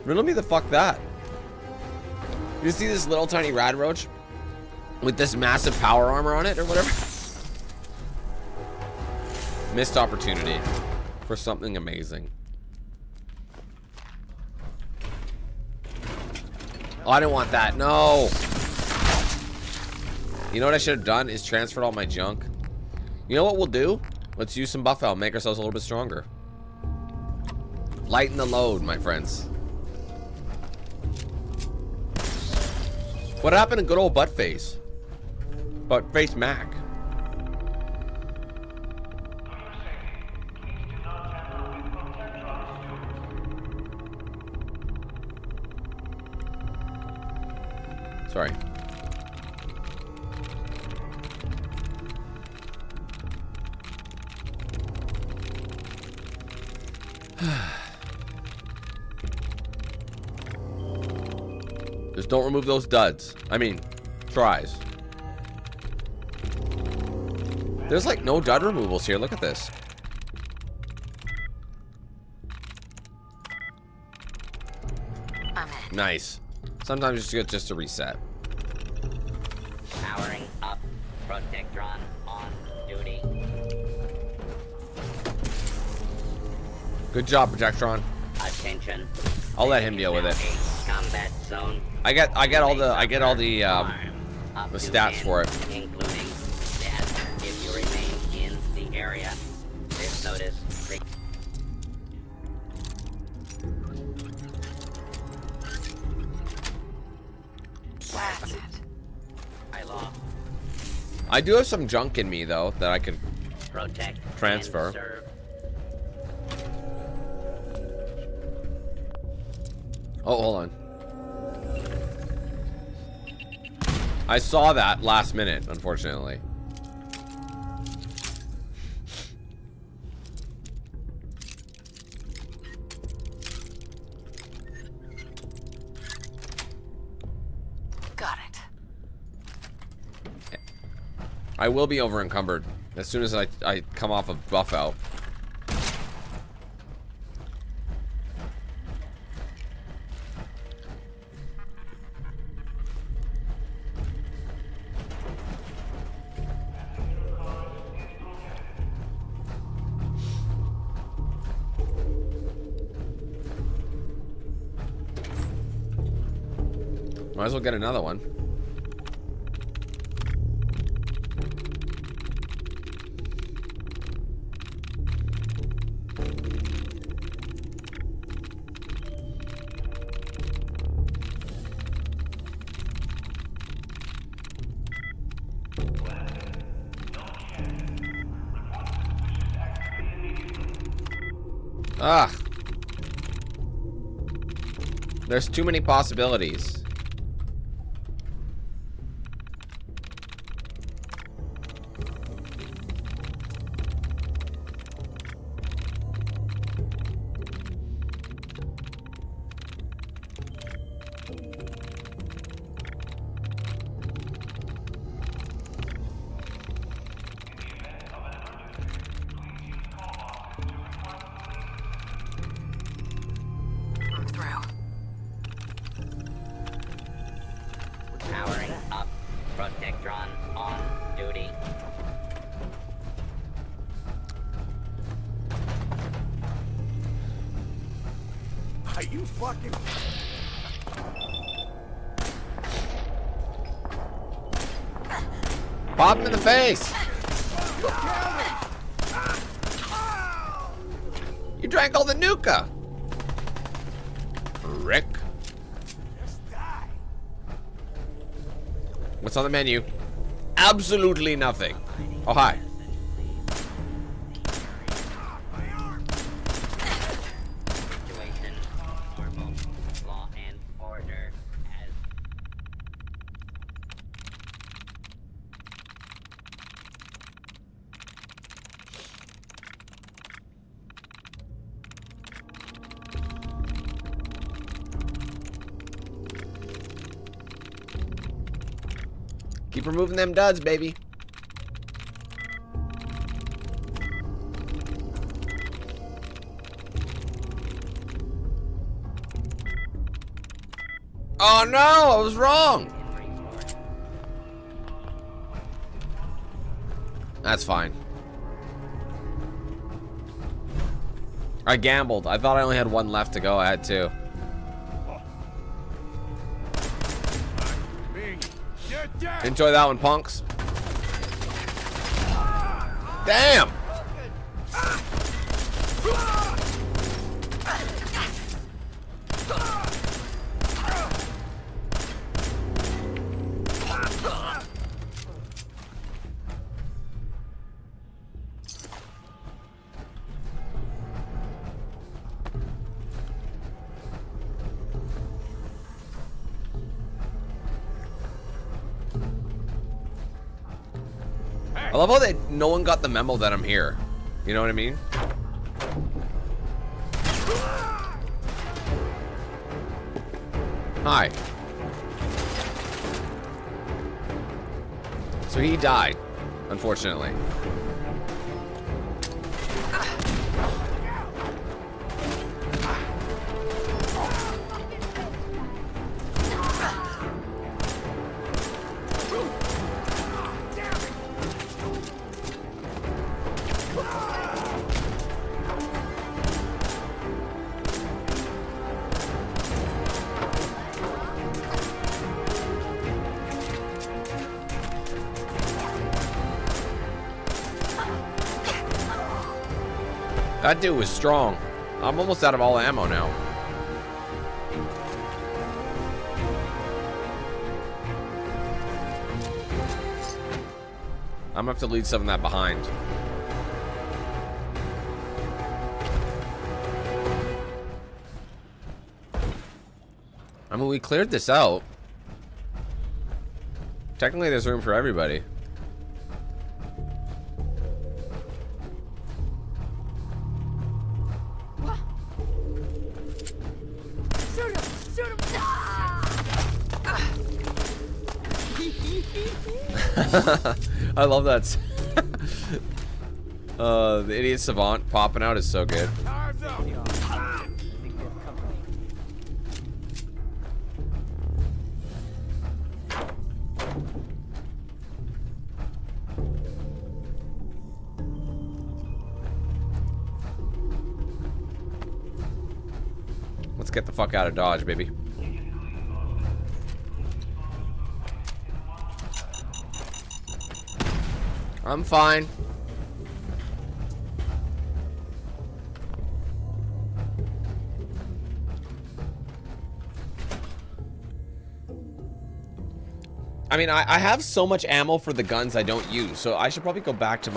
Riddle me the fuck that. You see this little tiny rad roach with this massive power armor on it or whatever? Missed opportunity for something amazing. Oh, I didn't want that. No. You know what I should have done is transferred all my junk. You know what we'll do? Let's use some buff out, make ourselves a little bit stronger. Lighten the load, my friends. What happened to good old Buttface? Buttface Mac. Sorry. Just don't remove those duds. I mean, tries. There's like no dud removals here. Look at this. Nice. Sometimes it's good just to reset. Powering up. Protectron on duty. Good job, Protectron. Attention. I'll let him deal with it. Combat zone. I get all the stats for it. Including death if you remain in the area. This notice. That's it. I lost. I do have some junk in me though that I could Protect transfer. Oh, hold on. I saw that last minute, unfortunately. Got it. I will be over encumbered as soon as I come off of buff out. Might as well get another one. Ah. There's too many possibilities. Electron on duty. Are you fucking... Pop him in the face! You drank all the Nuka! Rick. What's on the menu? Absolutely nothing. Oh, hi. Situation normal. Law and order as... Keep removing them duds, baby. Oh no, I was wrong. That's fine. I gambled. I thought I only had one left to go. I had two. Enjoy that one, punks. Damn! I love how that no one got the memo that I'm here. You know what I mean? Hi. So he died, unfortunately. That dude was strong. I'm almost out of all ammo now. I'm gonna have to leave some of that behind. I mean, we cleared this out. Technically, there's room for everybody. I love that. The idiot savant popping out is so good. Let's get the fuck out of Dodge, baby. I'm fine. I mean, I have so much ammo for the guns I don't use, so I should probably go back to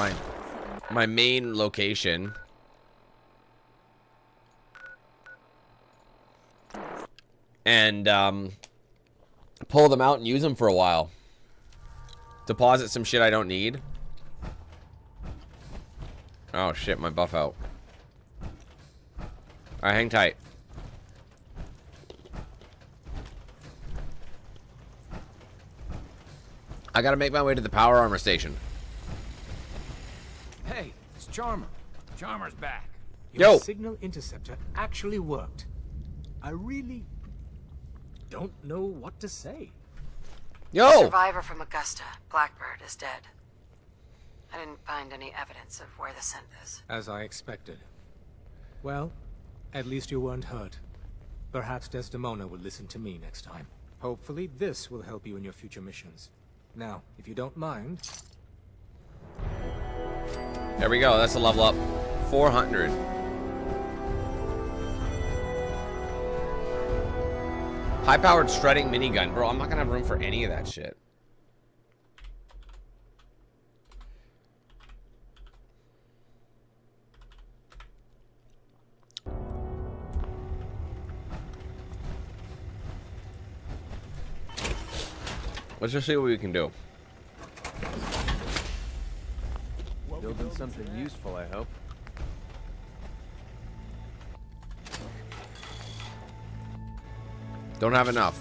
my main location. And pull them out and use them for a while. Deposit some shit I don't need. Oh shit, my buff out. Alright, hang tight. I gotta make my way to the power armor station. Hey, it's Charmer. Charmer's back. Yo. Your signal interceptor actually worked. I really don't know what to say. Yo! The survivor from Augusta, Blackbird, is dead. I didn't find any evidence of where the synth is. As I expected. Well, at least you weren't hurt. Perhaps Desdemona will listen to me next time. Hopefully this will help you in your future missions. Now, if you don't mind... There we go. That's a level up. 400. High-powered shredding minigun. Bro, I'm not going to have room for any of that shit. Let's just see what we can do. Building something useful, I hope. Don't have enough.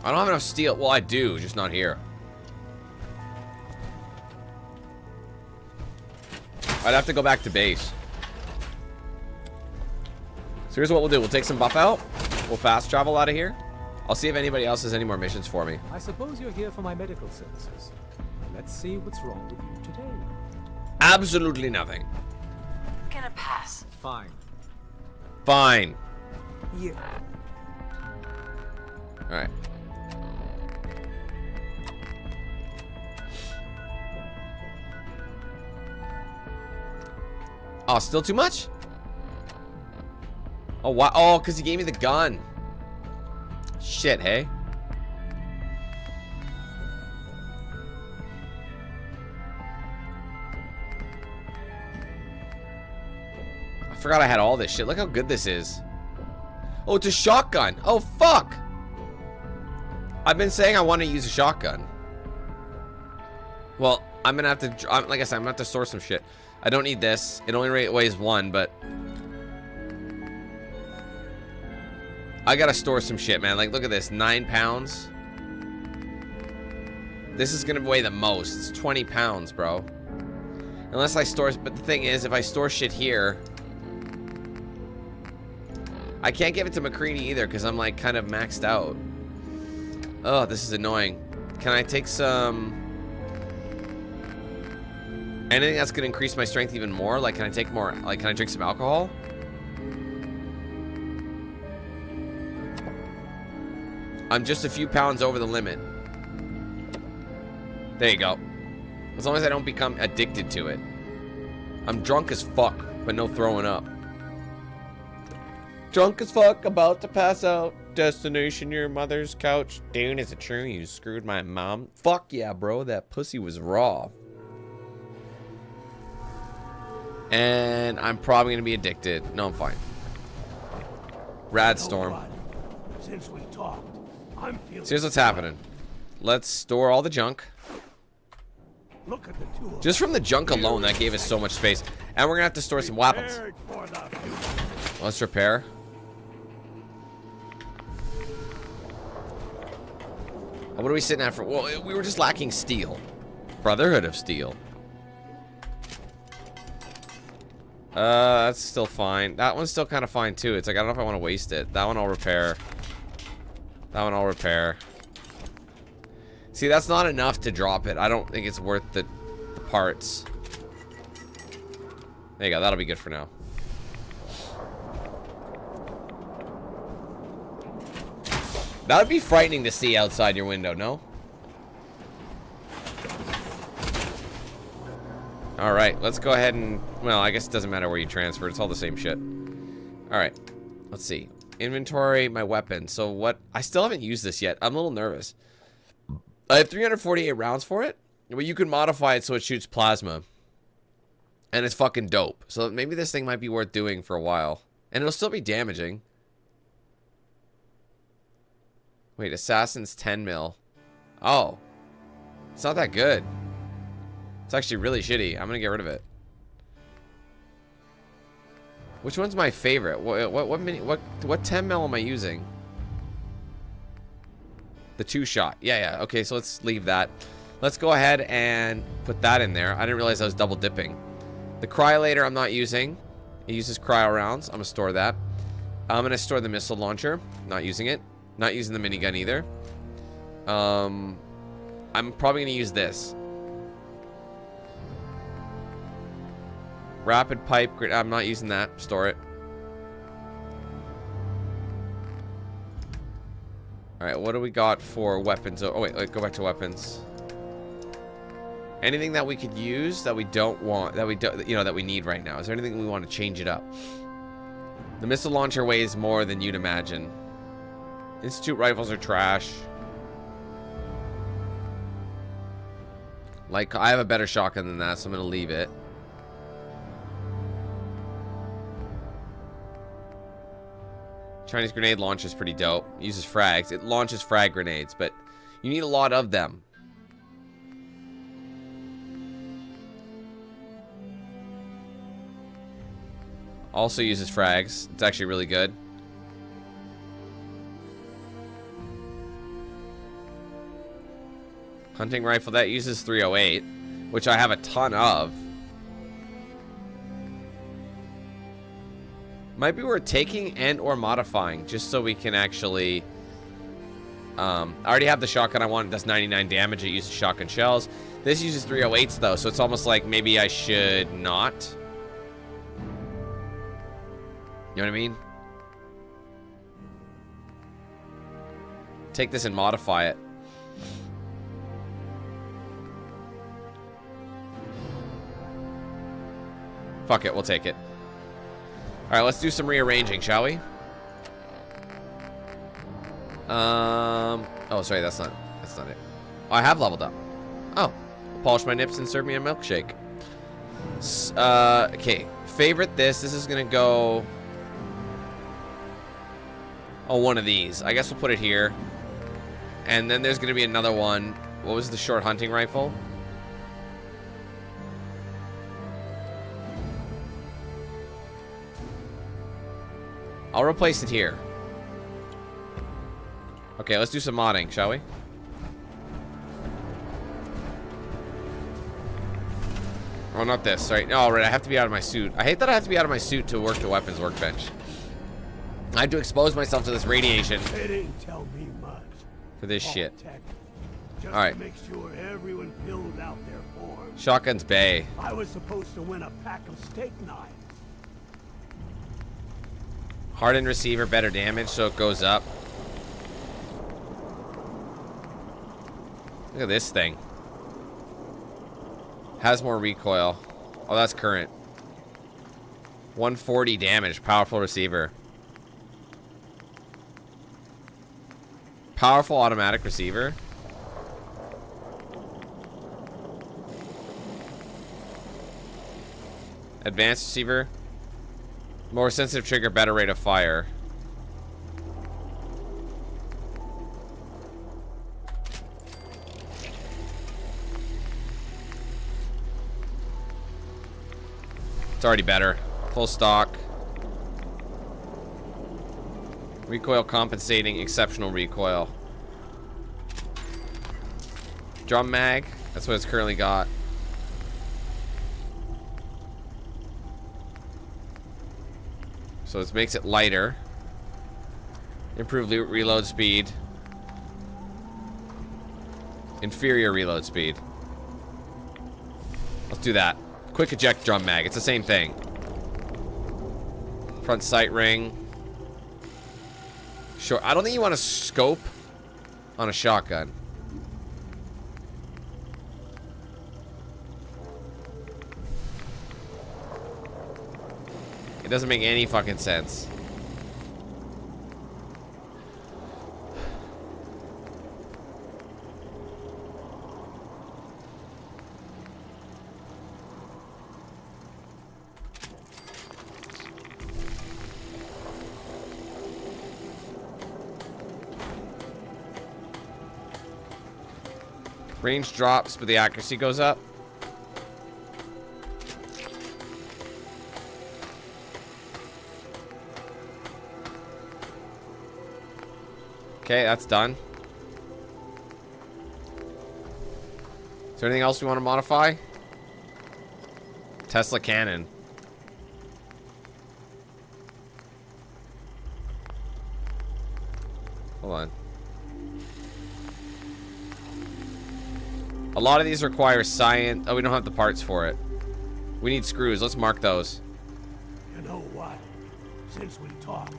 I don't have enough steel. Well, I do, just not here. I'd have to go back to base. So here's what we'll do. We'll take some buff out. We'll fast travel out of here. I'll see if anybody else has any more missions for me. I suppose you're here for my medical services. Let's see what's wrong with you today. Absolutely nothing. Gonna pass. Fine. Fine. Yeah. Alright. Oh, still too much? Oh, wow. Oh, because he gave me the gun. Shit, hey? I forgot I had all this shit. Look how good this is. Oh, it's a shotgun. Oh, fuck. I've been saying I want to use a shotgun. Well, I'm going to have to... like I said, I'm going to have to store some shit. I don't need this. It only weighs 1, but... I gotta store some shit, man. Like, look at this. 9 pounds. This is gonna weigh the most. It's 20 pounds, bro. Unless I store... But the thing is, if I store shit here... I can't give it to McCready either, because I'm, like, kind of maxed out. Oh, this is annoying. Can I take some... anything that's gonna increase my strength even more? Like, can I take more... like, can I drink some alcohol? I'm just a few pounds over the limit. There you go. As long as I don't become addicted to it. I'm drunk as fuck, but no throwing up. Drunk as fuck, about to pass out. Destination your mother's couch. Dude, is it true you screwed my mom? Fuck yeah, bro. That pussy was raw. And I'm probably gonna be addicted. No, I'm fine. Rad storm. Since we talked, I'm feeling... So here's what's happening. Let's store all the junk. Look at the tool. Just from the junk alone, that gave us so much space. And we're gonna have to store some weapons. Let's repair. What are we sitting at for? Well, we were just lacking steel. Brotherhood of Steel. That's still fine. That one's still kind of fine too. It's like, I don't know if I want to waste it. That one I'll repair. That one I'll repair. See, that's not enough to drop it. I don't think it's worth the parts. There you go. That'll be good for now. That would be frightening to see outside your window, no? Alright, let's go ahead and... well, I guess it doesn't matter where you transfer. It's all the same shit. Alright, let's see. Inventory, my weapon. So what... I still haven't used this yet. I'm a little nervous. I have 348 rounds for it. But you can modify it so it shoots plasma. And it's fucking dope. So maybe this thing might be worth doing for a while. And it'll still be damaging. Wait, Assassin's 10 mil. Oh. It's not that good. It's actually really shitty. I'm gonna get rid of it. Which one's my favorite? What 10 mil am I using? The 2-shot. Yeah. Okay, so let's leave that. Let's go ahead and put that in there. I didn't realize I was double dipping. The cryolator I'm not using. It uses cryo rounds. I'm gonna store that. I'm gonna store the missile launcher. Not using it. Not using the minigun either. I'm probably going to use this. Rapid pipe. I'm not using that. Store it. Alright, what do we got for weapons? Oh, wait, go back to weapons. Anything that we could use that we don't want, that we don't, you know, that we need right now? Is there anything we want to change it up? The missile launcher weighs more than you'd imagine. Institute rifles are trash. Like, I have a better shotgun than that, so I'm going to leave it. Chinese grenade launcher is pretty dope. It uses frags. It launches frag grenades, but you need a lot of them. Also uses frags. It's actually really good. Hunting rifle, that uses 308, which I have a ton of. Might be worth taking and or modifying just so we can actually... I already have the shotgun I want. It does 99 damage. It uses shotgun shells. This uses 308s though, so it's almost like maybe I should not. You know what I mean? Take this and modify it. Fuck it, we'll take it. Alright, let's do some rearranging, shall we? Oh, sorry, that's not it. Oh, I have leveled up. Oh. Polish my nips and serve me a milkshake. Okay. Favorite this. This is gonna go... Oh, one of these. I guess we'll put it here. And then there's gonna be another one. What was the short hunting rifle? I'll replace it here. Okay, let's do some modding, shall we? Oh, not this. Right. No, right. I have to be out of my suit. I hate that I have to be out of my suit to work the weapons workbench. I have to expose myself to this radiation. They didn't tell me much. For this shit. Just Alright. to make sure everyone filled out their forms. Shotgun's bay. I was supposed to win a pack of steak knives. Hardened receiver, better damage, so it goes up. Look at this thing. Has more recoil. Oh, that's current. 140 damage, powerful receiver. Powerful automatic receiver. Advanced receiver. More sensitive trigger, better rate of fire. It's already better. Full stock. Recoil compensating, exceptional recoil. Drum mag, that's what it's currently got. So this makes it lighter. Improved reload speed. Inferior reload speed. Let's do that. Quick eject drum mag. It's the same thing. Front sight ring. Sure. I don't think you want to scope on a shotgun. It doesn't make any fucking sense. Range drops, but the accuracy goes up. Okay, that's done. Is there anything else we want to modify? Tesla cannon. Hold on. A lot of these require science. Oh, we don't have the parts for it. We need screws. Let's mark those. You know what? Since we talked,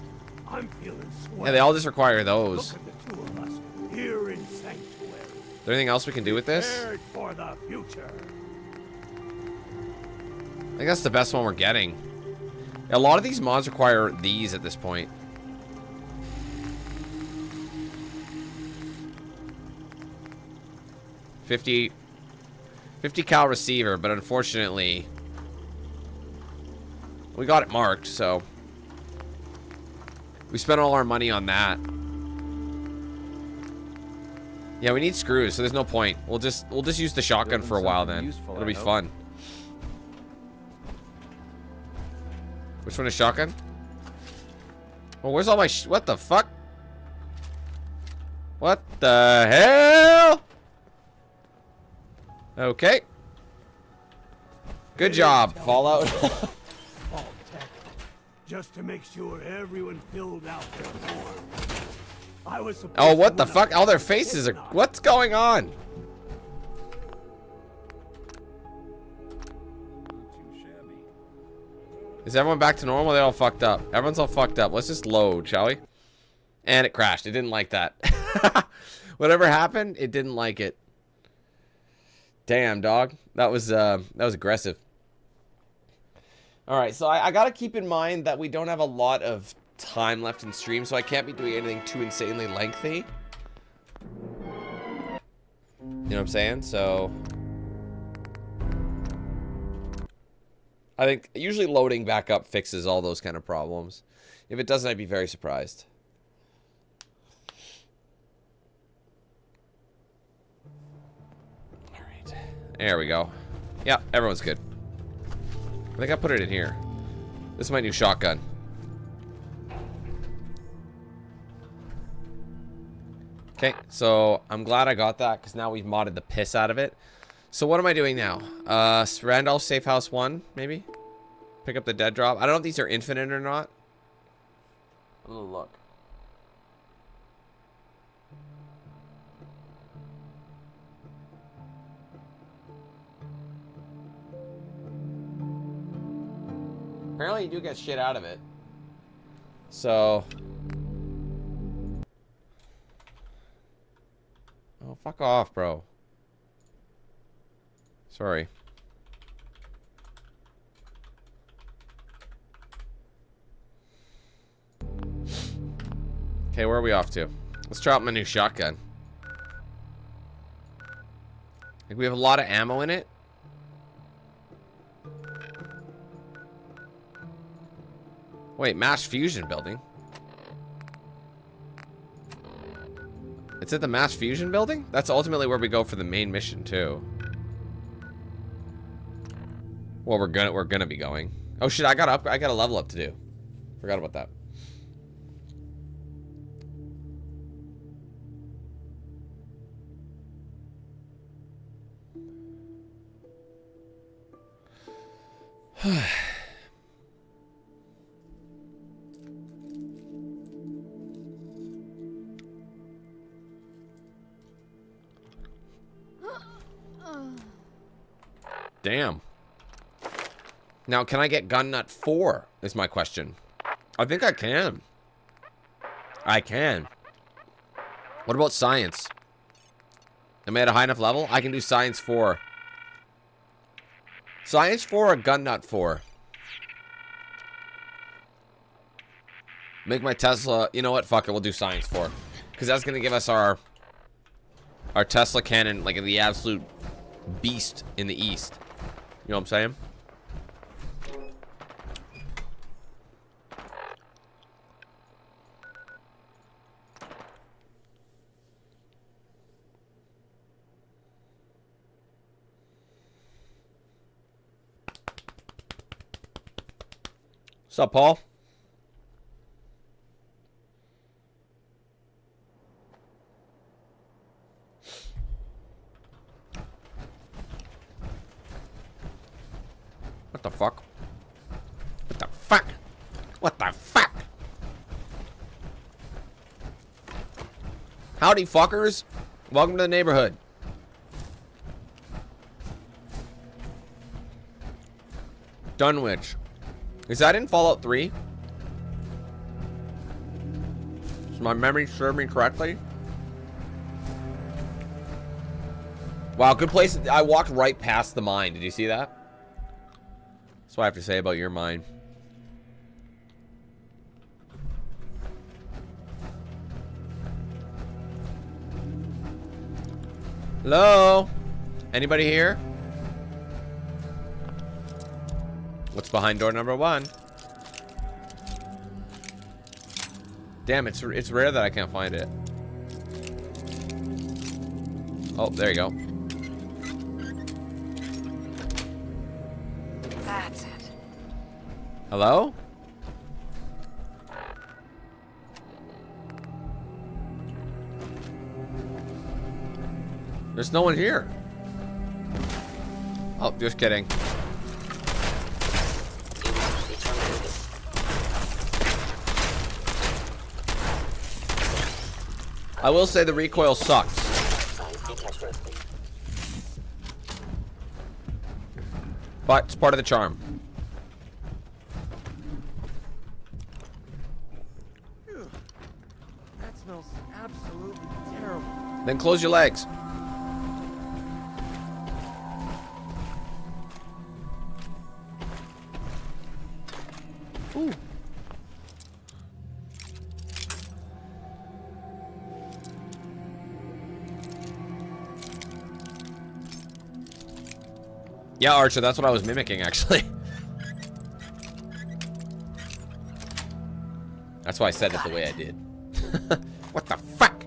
I'm feeling swell. Yeah, they all just require those. Look at the two of us here in Sanctuary. Is there anything else we can do with this? Prepared for the future. I think that's the best one we're getting. A lot of these mods require these at this point. $50 cal receiver, but unfortunately we got it marked, so we spent all our money on that. Yeah, we need screws, so there's no point. We'll just use the shotgun for a while then. It'll be fun. Which one is shotgun? Well, where's all my what the fuck? What the hell? Okay. Good job, Fallout. All tech, just to make sure everyone filled out their form. I was supposed Oh, what the to fuck? All their faces are... What's going on? Is everyone back to normal? They all fucked up. Everyone's all fucked up. Let's just load, shall we? And it crashed. It didn't like that. Whatever happened, it didn't like it. Damn, dog. That was aggressive. All right, so I gotta keep in mind that we don't have a lot of time left in stream, so I can't be doing anything too insanely lengthy. You know what I'm saying? So I think usually loading back up fixes all those kind of problems. If it doesn't, I'd be very surprised. All right, there we go. Yeah, everyone's good. I think I put it in here. This is my new shotgun. Okay, so I'm glad I got that because now we've modded the piss out of it. So what am I doing now? Randolph Safe House 1, maybe? Pick up the dead drop. I don't know if these are infinite or not. A little look. Apparently you do get shit out of it. So... Oh, fuck off, bro. Sorry. Okay, where are we off to? Let's try out my new shotgun. I think we have a lot of ammo in it. Wait, mass fusion building? It's at the mass fusion building? That's ultimately where we go for the main mission too. Well, we're gonna be going. Oh shit, I got a level up to do. Forgot about that. Damn. Now, can I get gun nut 4? Is my question. I think I can. I can. What about science? Am I at a high enough level? I can do science 4. Science 4 or gun nut 4? Make my Tesla... You know what? Fuck it. We'll do science 4. Because that's going to give us our Tesla cannon, like the absolute beast in the east. You know what I'm saying? What's up, Paul? What the fuck? What the fuck? What the fuck? Howdy, fuckers. Welcome to the neighborhood. Dunwich. Is that in Fallout 3? Does my memory serve me correctly? Wow, good place. I walked right past the mine. Did you see that? That's what I have to say about your mine. Hello? Anybody here? What's behind door number 1? Damn, it's rare that I can't find it. Oh, there you go. That's it. Hello? There's no one here. Oh, just kidding. I will say the recoil sucks. But it's part of the charm. That smells absolutely terrible. Then close your legs. Ooh. Yeah, Archer, that's what I was mimicking, actually. That's why I said it the way I did. What the fuck?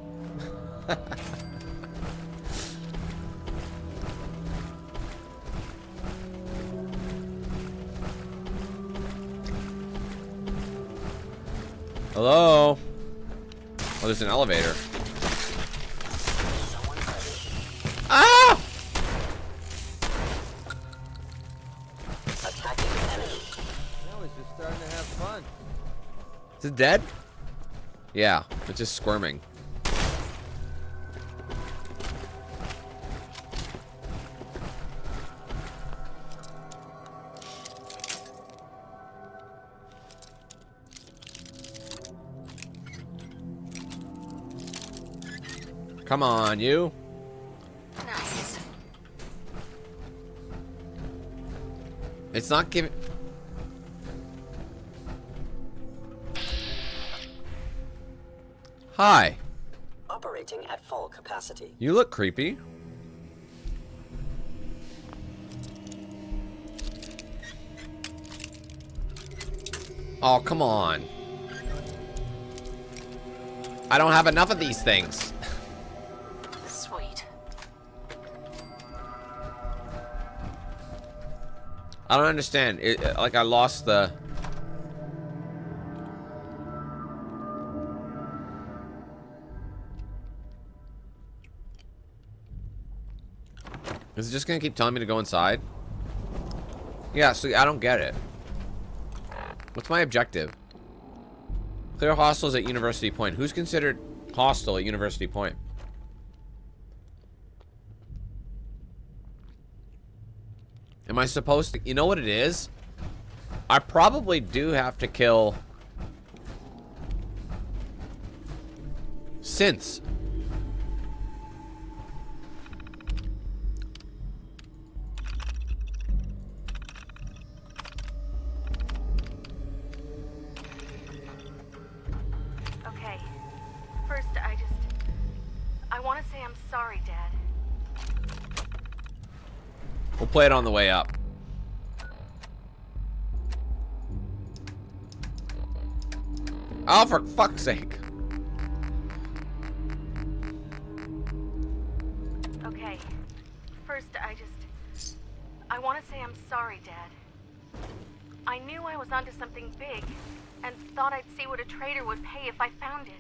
Hello? Oh, there's an elevator. Ah! Now it's just starting to have fun. Is it dead? Yeah, it's just squirming. Come on, you. Nice. It's not giving... Hi. Operating at full capacity. You look creepy. Oh, come on. I don't have enough of these things. Sweet. I don't understand. Like, I lost the... Is it just gonna keep telling me to go inside? Yeah, so I don't get it. What's my objective? Clear hostiles at University Point. Who's considered hostile at University Point? Am I supposed to... You know what it is? I probably do have to kill... synths. Okay. First, I want to say I'm sorry, Dad. We'll play it on the way up. Oh, for fuck's sake. Okay. First, I want to say I'm sorry, Dad. I knew I was onto something big, and thought I'd see what a traitor would pay if I found it.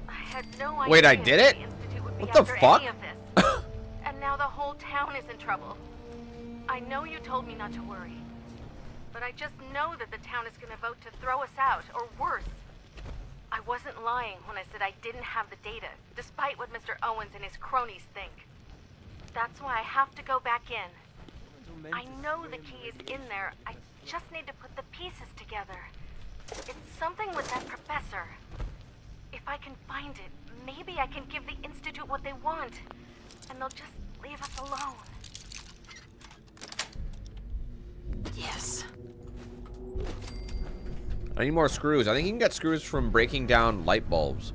I had no idea. Wait, I did it? The Institute would be What the after fuck? any of this. And now the whole town is in trouble. I know you told me not to worry, but I just know that the town is going to vote to throw us out, or worse. I wasn't lying when I said I didn't have the data, despite what Mr. Owens and his cronies think. That's why I have to go back in. I know the key is in there. I just need to put the pieces together. It's something with that professor. If I can find it, maybe I can give the Institute what they want, and they'll just leave us alone. Yes. I need more screws. I think you can get screws from breaking down light bulbs.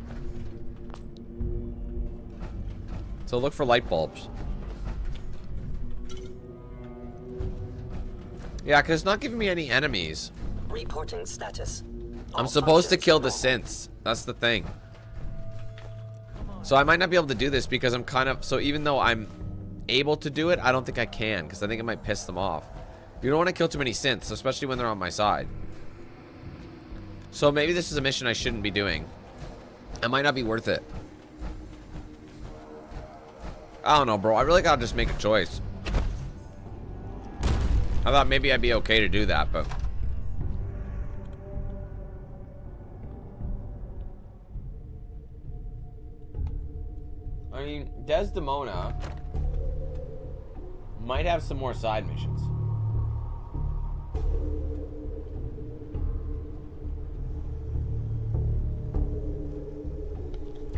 So look for light bulbs. Yeah, because it's not giving me any enemies. Reporting status. I'm supposed to kill the synths. That's the thing. So I might not be able to do this because I'm kind of... So even though I'm able to do it, I don't think I can, because I think it might piss them off. You don't want to kill too many synths, especially when they're on my side. So maybe this is a mission I shouldn't be doing. It might not be worth it. I don't know, bro. I really gotta just make a choice. I thought maybe I'd be okay to do that, but... I mean, Desdemona might have some more side missions.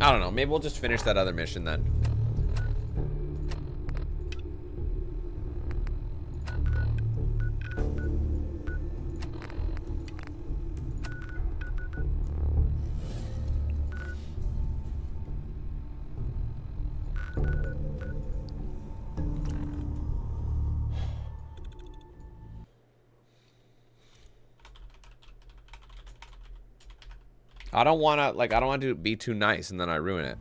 I don't know. Maybe we'll just finish that other mission then. I don't want to, like, I don't want to be too nice and then I ruin it.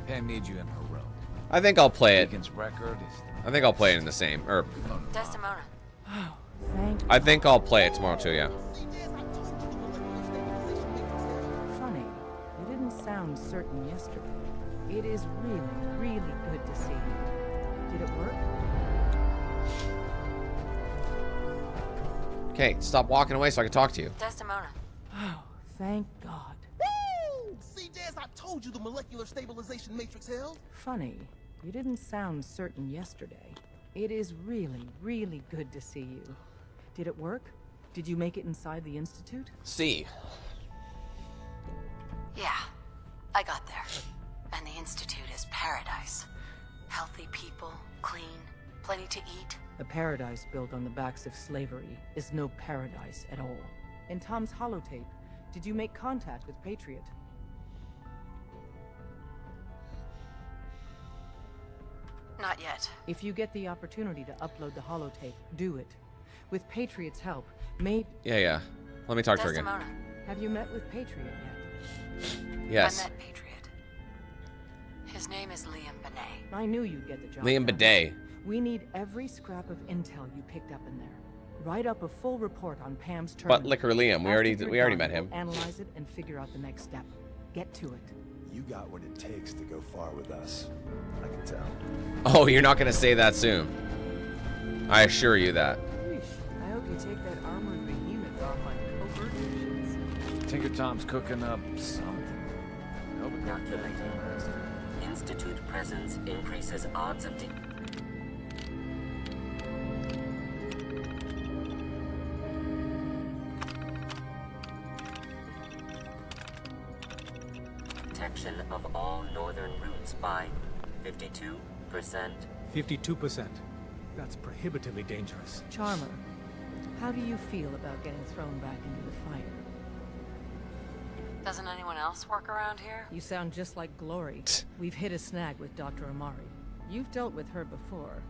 Pam needs you in her room. I think I'll play it. Deacon's record is... I think I'll play it in the same, or... Desdemona. I think I'll play it tomorrow too, yeah. Funny, you didn't sound certain yesterday. It is really, really good to see you. Did it work? Okay, stop walking away so I can talk to you. Desdemona. Oh, thank God. Woo! See, Des, I told you the molecular stabilization matrix held. Funny, you didn't sound certain yesterday. It is really, really good to see you. Did it work? Did you make it inside the Institute? See. Yeah, I got there. And the Institute is paradise. Healthy people, clean, plenty to eat. A paradise built on the backs of slavery is no paradise at all. In Tom's holotape, did you make contact with Patriot? Not yet. If you get the opportunity to upload the holotape, do it. With Patriot's help, maybe... Yeah. Let me talk to her again. Have you met with Patriot yet? Yes. I met Patriot. His name is Liam Benet. I knew you'd get the job. Liam Bidet. We need every scrap of intel you picked up in there. Write up a full report on Pam's turn. But Liquor Liam, we already met him. Analyze it and figure out the next step. Get to it. You got what it takes to go far with us. I can tell. Oh, you're not gonna say that soon. I assure you that. I hope you take that armored behemoth off on covert missions. Tinker Tom's cooking up something. Calculating. Institute presence increases odds of detection of all northern routes by 52%. 52%. That's prohibitively dangerous. Charmer, how do you feel about getting thrown back into the fire? Doesn't anyone else work around here? You sound just like Glory. We've hit a snag with Dr. Amari. You've dealt with her before,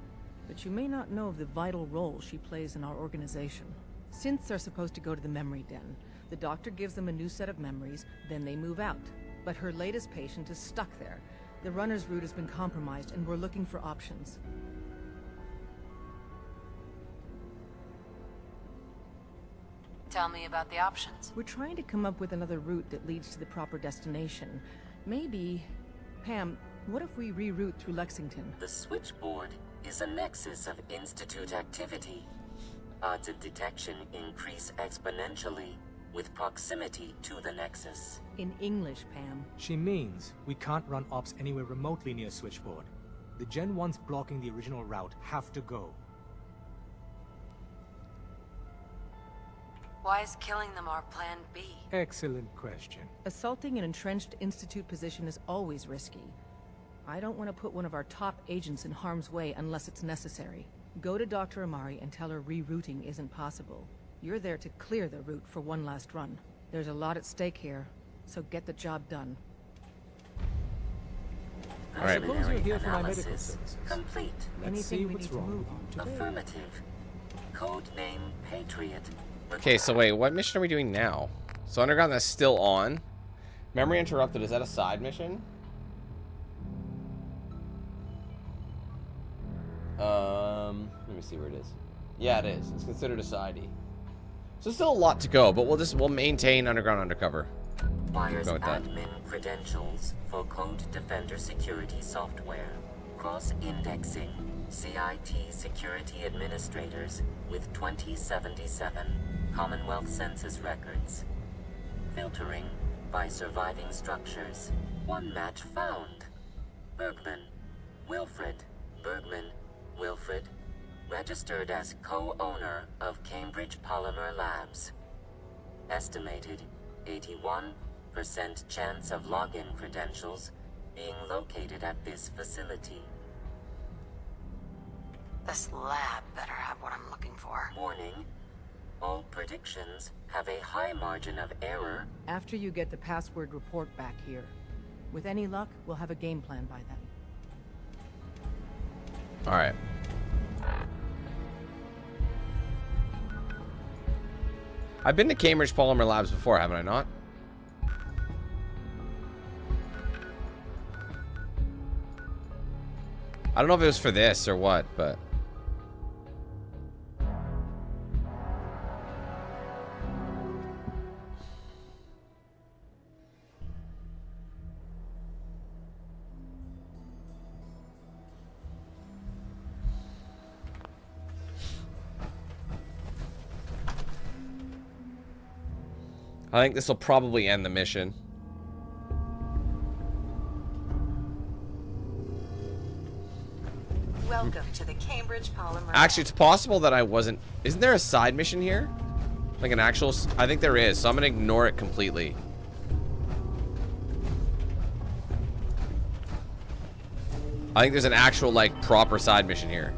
but you may not know of the vital role she plays in our organization. Synths are supposed to go to the memory den. The doctor gives them a new set of memories, then they move out. But her latest patient is stuck there. The runner's route has been compromised, and we're looking for options. Tell me about the options. We're trying to come up with another route that leads to the proper destination. Maybe... Pam, what if we reroute through Lexington? The switchboard is a nexus of Institute activity. Odds of detection increase exponentially with proximity to the Nexus. In English, Pam. She means we can't run ops anywhere remotely near Switchboard. The Gen 1s blocking the original route have to go. Why is killing them our plan B? Excellent question. Assaulting an entrenched Institute position is always risky. I don't want to put one of our top agents in harm's way unless it's necessary. Go to Dr. Amari and tell her rerouting isn't possible. You're there to clear the route for one last run. There's a lot at stake here, so get the job done. All right. Suppose you're here for my medical Analysis services. complete. Let's see what's wrong today. Affirmative. Codename Patriot. Okay, so wait, what mission are we doing now? So Underground, that's still on. Memory interrupted, is that a side mission? Let me see where it is. Yeah, it is. It's considered a sidey. So still a lot to go, but we'll maintain Underground Undercover. Requires Go with that. admin credentials for Code Defender security software. Cross-indexing CIT security administrators with 2077 Commonwealth Census records. Filtering by surviving structures. One match found. Bergman. Wilfred. Bergman. Wilfred. Registered as co-owner of Cambridge Polymer Labs. Estimated 81% chance of login credentials being located at this facility. This lab better have what I'm looking for. Warning. All predictions have a high margin of error. After you get the password report back here. With any luck, we'll have a game plan by then. Alright. I've been to Cambridge Polymer Labs before, haven't I not? I don't know if it was for this or what, but... I think this will probably end the mission. Welcome to the Cambridge Polymer. Actually, it's possible that I wasn't... Isn't there a side mission here? Like an actual... I think there is, so I'm gonna ignore it completely. I think there's an actual, like, proper side mission here.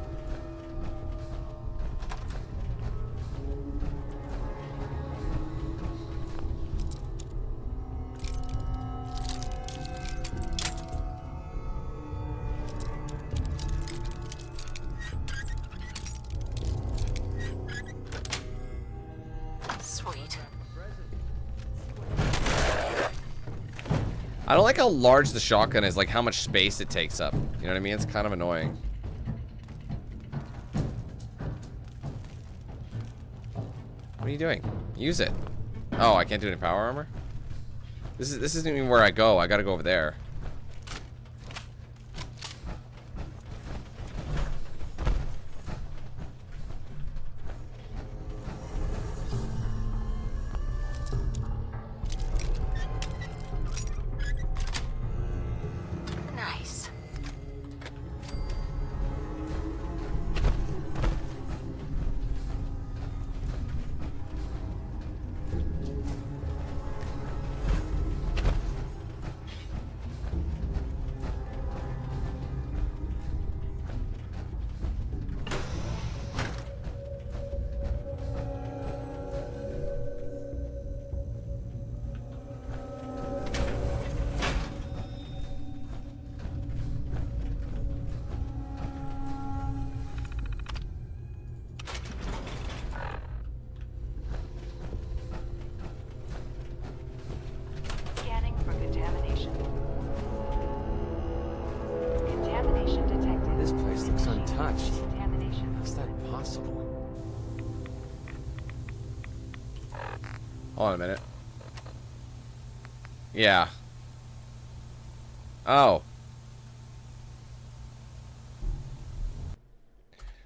I don't like how large the shotgun is, like how much space it takes up. You know what I mean? It's kind of annoying. What are you doing? Use it. Oh, I can't do any power armor? This isn't even where I go. I gotta go over there. Nice. Scanning for contamination. Contamination detected. This place looks untouched. Contamination. How's that possible? Hold on a minute. Yeah. Oh.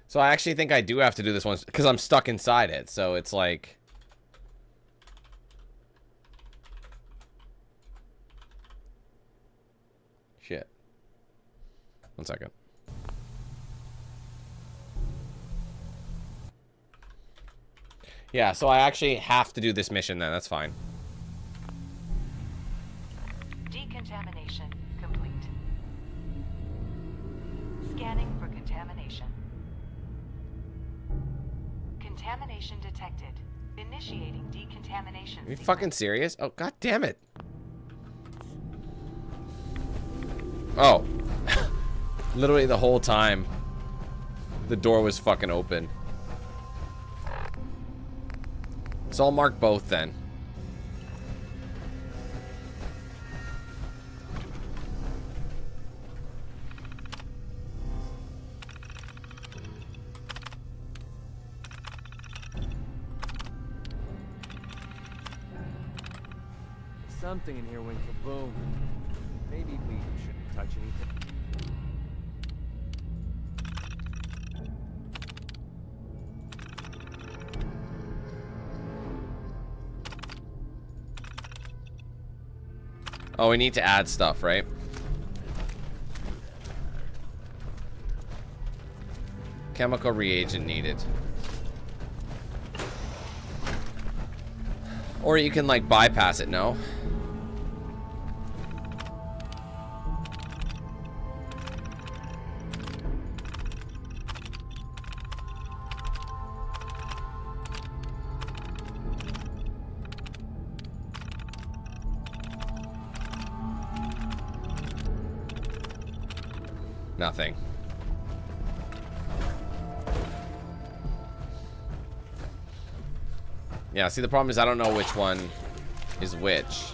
So I actually think I do have to do this one because I'm stuck inside it. So it's like... 1 second. Yeah, so I actually have to do this mission then. That's fine. Decontamination complete. Scanning for contamination. Contamination detected. Initiating decontamination. Are you fucking serious? Oh, god damn it. Oh. Literally the whole time the door was fucking open. So I'll mark both then. Something in here went kaboom. Maybe we shouldn't touch anything. Oh, we need to add stuff, right? Chemical reagent needed. Or you can, like, bypass it, no? Nothing. Yeah, see, the problem is I don't know which one is which.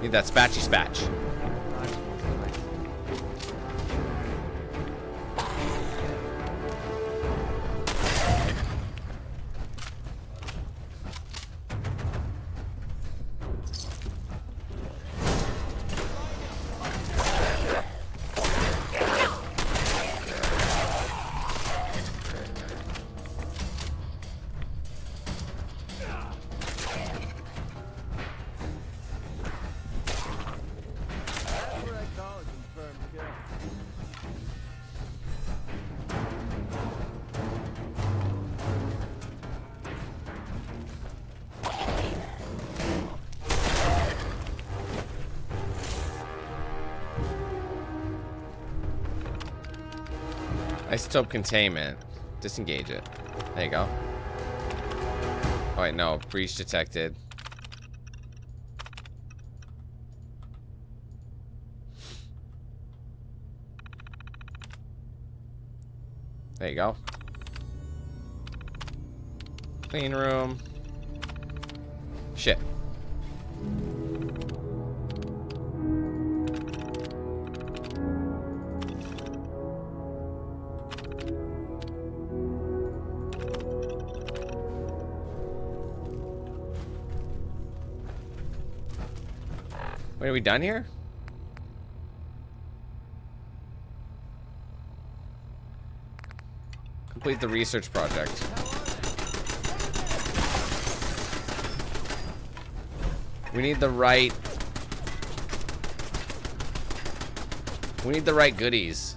Need that spatchy spatch. Isotope containment. Disengage it. There you go. Oh wait, no. Breach detected. There you go. Clean room. Shit. Wait, are we done here? Complete the research project. We need the right... We need the right goodies.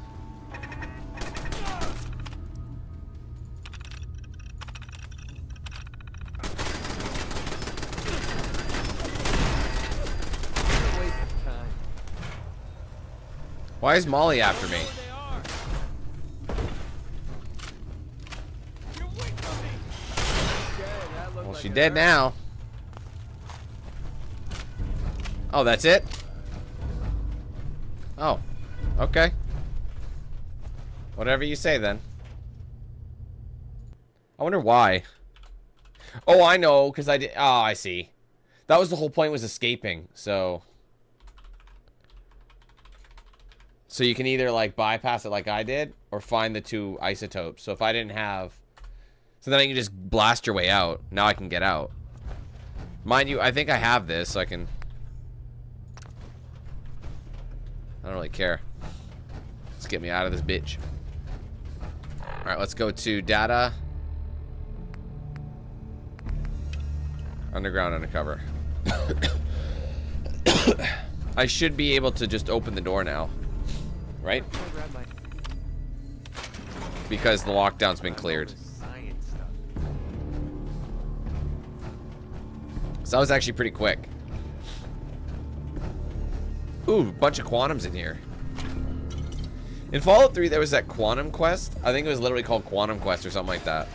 Why is Molly after me? Well, she dead now. Oh, that's it? Oh, okay. Whatever you say then. I wonder why. Oh, I know, because I did. Oh, I see. That was the whole point, was escaping, so... So you can either, like, bypass it like I did, or find the two isotopes. So if I didn't have... So then I can just blast your way out. Now I can get out. Mind you, I think I have this, so I can... I don't really care. Let's get me out of this bitch. Alright, let's go to data. Underground, undercover. I should be able to just open the door now. Right? Because the lockdown's been cleared. So that was actually pretty quick. Ooh, bunch of quantums in here. In Fallout 3, there was that quantum quest. I think it was literally called Quantum Quest or something like that.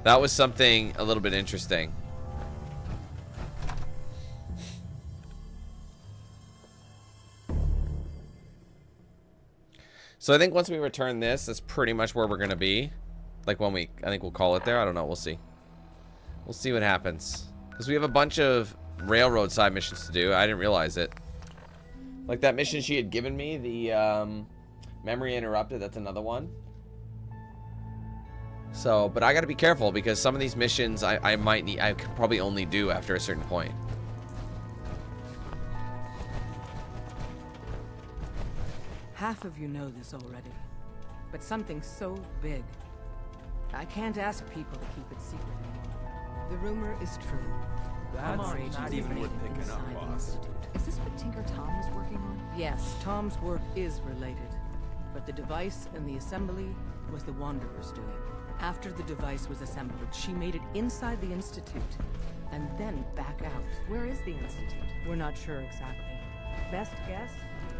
That was something a little bit interesting. So I think once we return this, that's pretty much where we're going to be. Like when we, I think we'll call it there. I don't know. We'll see. We'll see what happens. Because we have a bunch of railroad side missions to do. I didn't realize it. Like that mission she had given me, the memory interrupted. That's another one. So, but I got to be careful because some of these missions I might need, I could probably only do after a certain point. Half of you know this already, but something so big, I can't ask people to keep it secret anymore. The rumor is true. That's not even worth picking up, boss. Is this what Tinker Tom was working on? Yes, Tom's work is related, but the device and the assembly was the Wanderer's doing. After the device was assembled, she made it inside the Institute, and then back out. Where is the Institute? We're not sure exactly. Best guess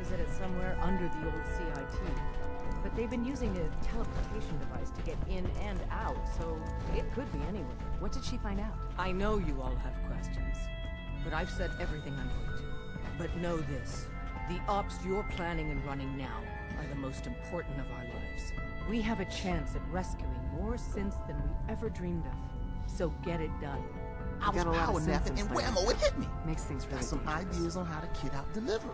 is that it's somewhere under the old CIT. But they've been using a teleportation device to get in and out, so it could be anywhere. What did she find out? I know you all have questions, but I've said everything I'm going to. But know this, the ops you're planning and running now are the most important of our lives. We have a chance at rescuing more synths than we ever dreamed of. So get it done. I was power napping and whammo, it hit me. Makes things really Got some ideas on how to kit out delivery.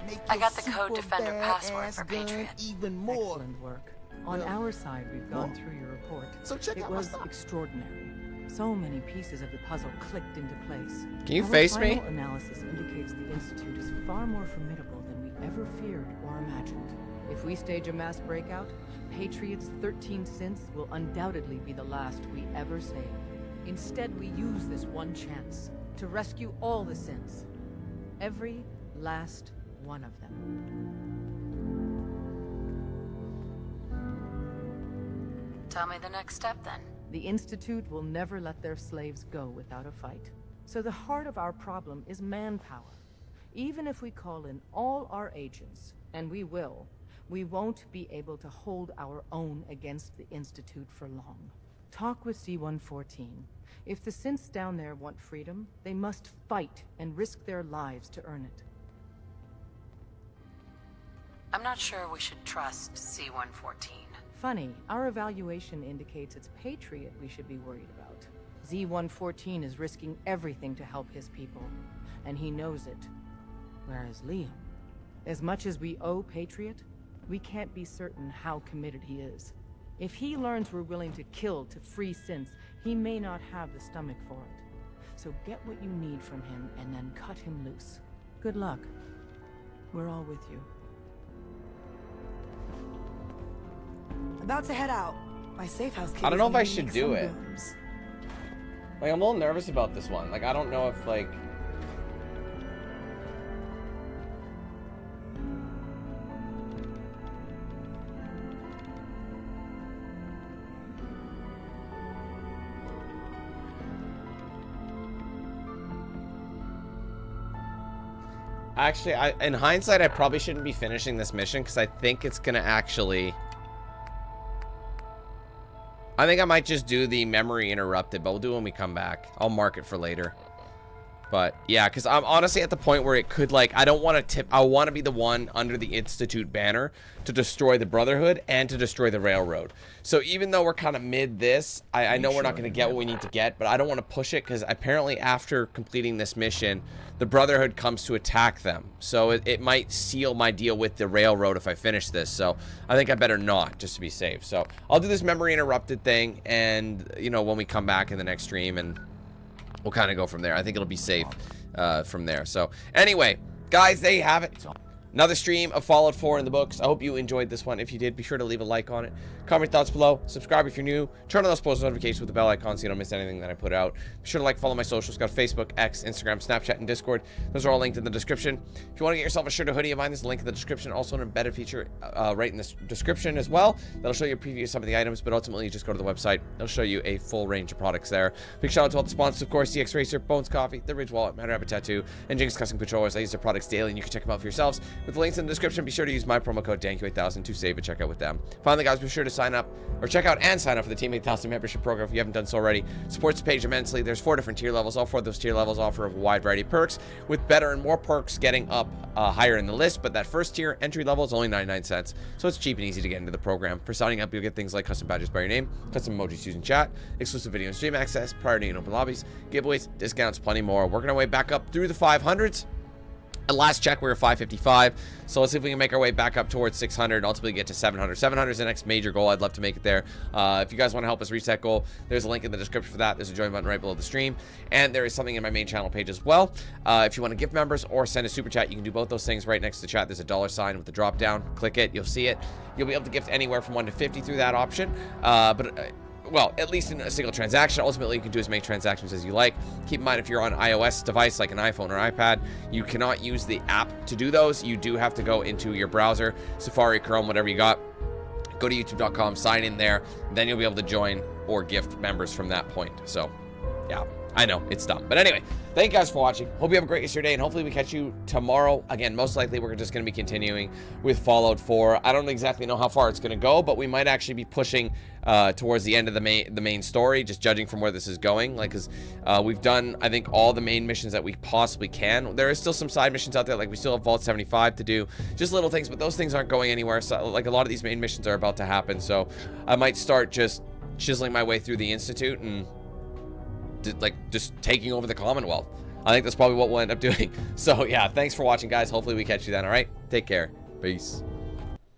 Make I got the your code super defender password badass for gun Patriot. even more. Excellent work. On our side, we've gone through your report. So check it out my was stuff. extraordinary. So many pieces of the puzzle clicked into place. Can you Our face me? final analysis indicates the Institute is far more formidable than we ever feared or imagined. If we stage a mass breakout, Patriot's 13 synths will undoubtedly be the last we ever save. Instead, we use this one chance to rescue all the synths. Every last one of them. Tell me the next step then. The Institute will never let their slaves go without a fight. So the heart of our problem is manpower. Even if we call in all our agents, and we will, we won't be able to hold our own against the Institute for long. Talk with C-114. If the synths down there want freedom, they must fight and risk their lives to earn it. I'm not sure we should trust C-114. Funny, our evaluation indicates it's Patriot we should be worried about. Z-114 is risking everything to help his people, and he knows it. Whereas Liam, as much as we owe Patriot, we can't be certain how committed he is. If he learns we're willing to kill to free synths, he may not have the stomach for it. So get what you need from him and then cut him loose. Good luck. We're all with you. About to head out. My safe house kid I don't know if I is should gonna do make it. some rooms. Like, I'm a little nervous about this one. Like, I don't know if, like... Actually, in hindsight, I probably shouldn't be finishing this mission because I think it's going to actually... I think I might just do the memory interrupted, but we'll do it when we come back. I'll mark it for later. But yeah, because I'm honestly at the point where it could, like, I don't want to tip. I want to be the one under the Institute banner to destroy the Brotherhood and to destroy the Railroad. So even though we're kind of mid this, I know we're not going to get what we need to get, but I don't want to push it because apparently after completing this mission, the Brotherhood comes to attack them. So it might seal my deal with the Railroad if I finish this. So I think I better not, just to be safe. So I'll do this memory interrupted thing, and you know, when we come back in the next stream, and we'll kind of go from there. I think it'll be safe from there. So anyway, guys, there you have it. Another stream of Fallout 4 in the books. I hope you enjoyed this one. If you did, be sure to leave a like on it. Comment your thoughts below. Subscribe if you're new. Turn on those post notifications with the bell icon so you don't miss anything that I put out. Be sure to like, follow my socials. Got Facebook, X, Instagram, Snapchat, and Discord. Those are all linked in the description. If you want to get yourself a shirt or hoodie of mine, there's a link in the description. Also an embedded feature right in the description as well. That'll show you a preview of some of the items, but ultimately you just go to the website. It'll show you a full range of products there. Big shout out to all the sponsors, of course, DXRacer, Bones Coffee, The Ridge Wallet, Matter Rabbit Tattoo, and Jinx Custom Controllers. I use their products daily, and you can check them out for yourselves. With the links in the description, be sure to use my promo code DANQ8000 to save a checkout with them. Finally, guys, be sure to sign up, or check out and sign up for the Team 8000 membership program if you haven't done so already. Supports the page immensely. There's 4 different tier levels. All 4 of those tier levels offer a wide variety of perks, with better and more perks getting up higher in the list. But that first tier entry level is only 99 cents, so it's cheap and easy to get into the program. For signing up, you'll get things like custom badges by your name, custom emojis used in chat, exclusive video and stream access, priority in open lobbies, giveaways, discounts, plenty more. Working our way back up through the 500s. At last check, we were 555, so let's see if we can make our way back up towards 600 and ultimately get to 700. 700 is the next major goal. I'd love to make it there. If you guys want to help us reach that goal, there's a link in the description for that. There's a join button right below the stream, and there is something in my main channel page as well. If you want to gift members or send a super chat, you can do both those things right next to the chat. There's a $ with the drop down. Click it, you'll see it. You'll be able to gift anywhere from 1 to 50 through that option, well, at least in a single transaction. Ultimately, you can do as many transactions as you like. Keep in mind, if you're on an iOS device like an iPhone or iPad, you cannot use the app to do those. You do have to go into your browser, Safari, Chrome, whatever you got. Go to youtube.com, sign in there, then you'll be able to join or gift members from that point. So, yeah, I know, it's dumb. But anyway, thank you guys for watching. Hope you have a great rest of your day, and hopefully we catch you tomorrow. Again, most likely we're just going to be continuing with Fallout 4. I don't exactly know how far it's going to go, but we might actually be pushing towards the end of the main story, just judging from where this is going. Like, because we've done, I think, all the main missions that we possibly can. There is still some side missions out there, like we still have Vault 75 to do, just little things, but those things aren't going anywhere. So, like, a lot of these main missions are about to happen, so I might start just chiseling my way through the Institute and just taking over the Commonwealth. I think that's probably what we'll end up doing. So yeah, thanks for watching, guys. Hopefully we catch you then. All right, take care. Peace.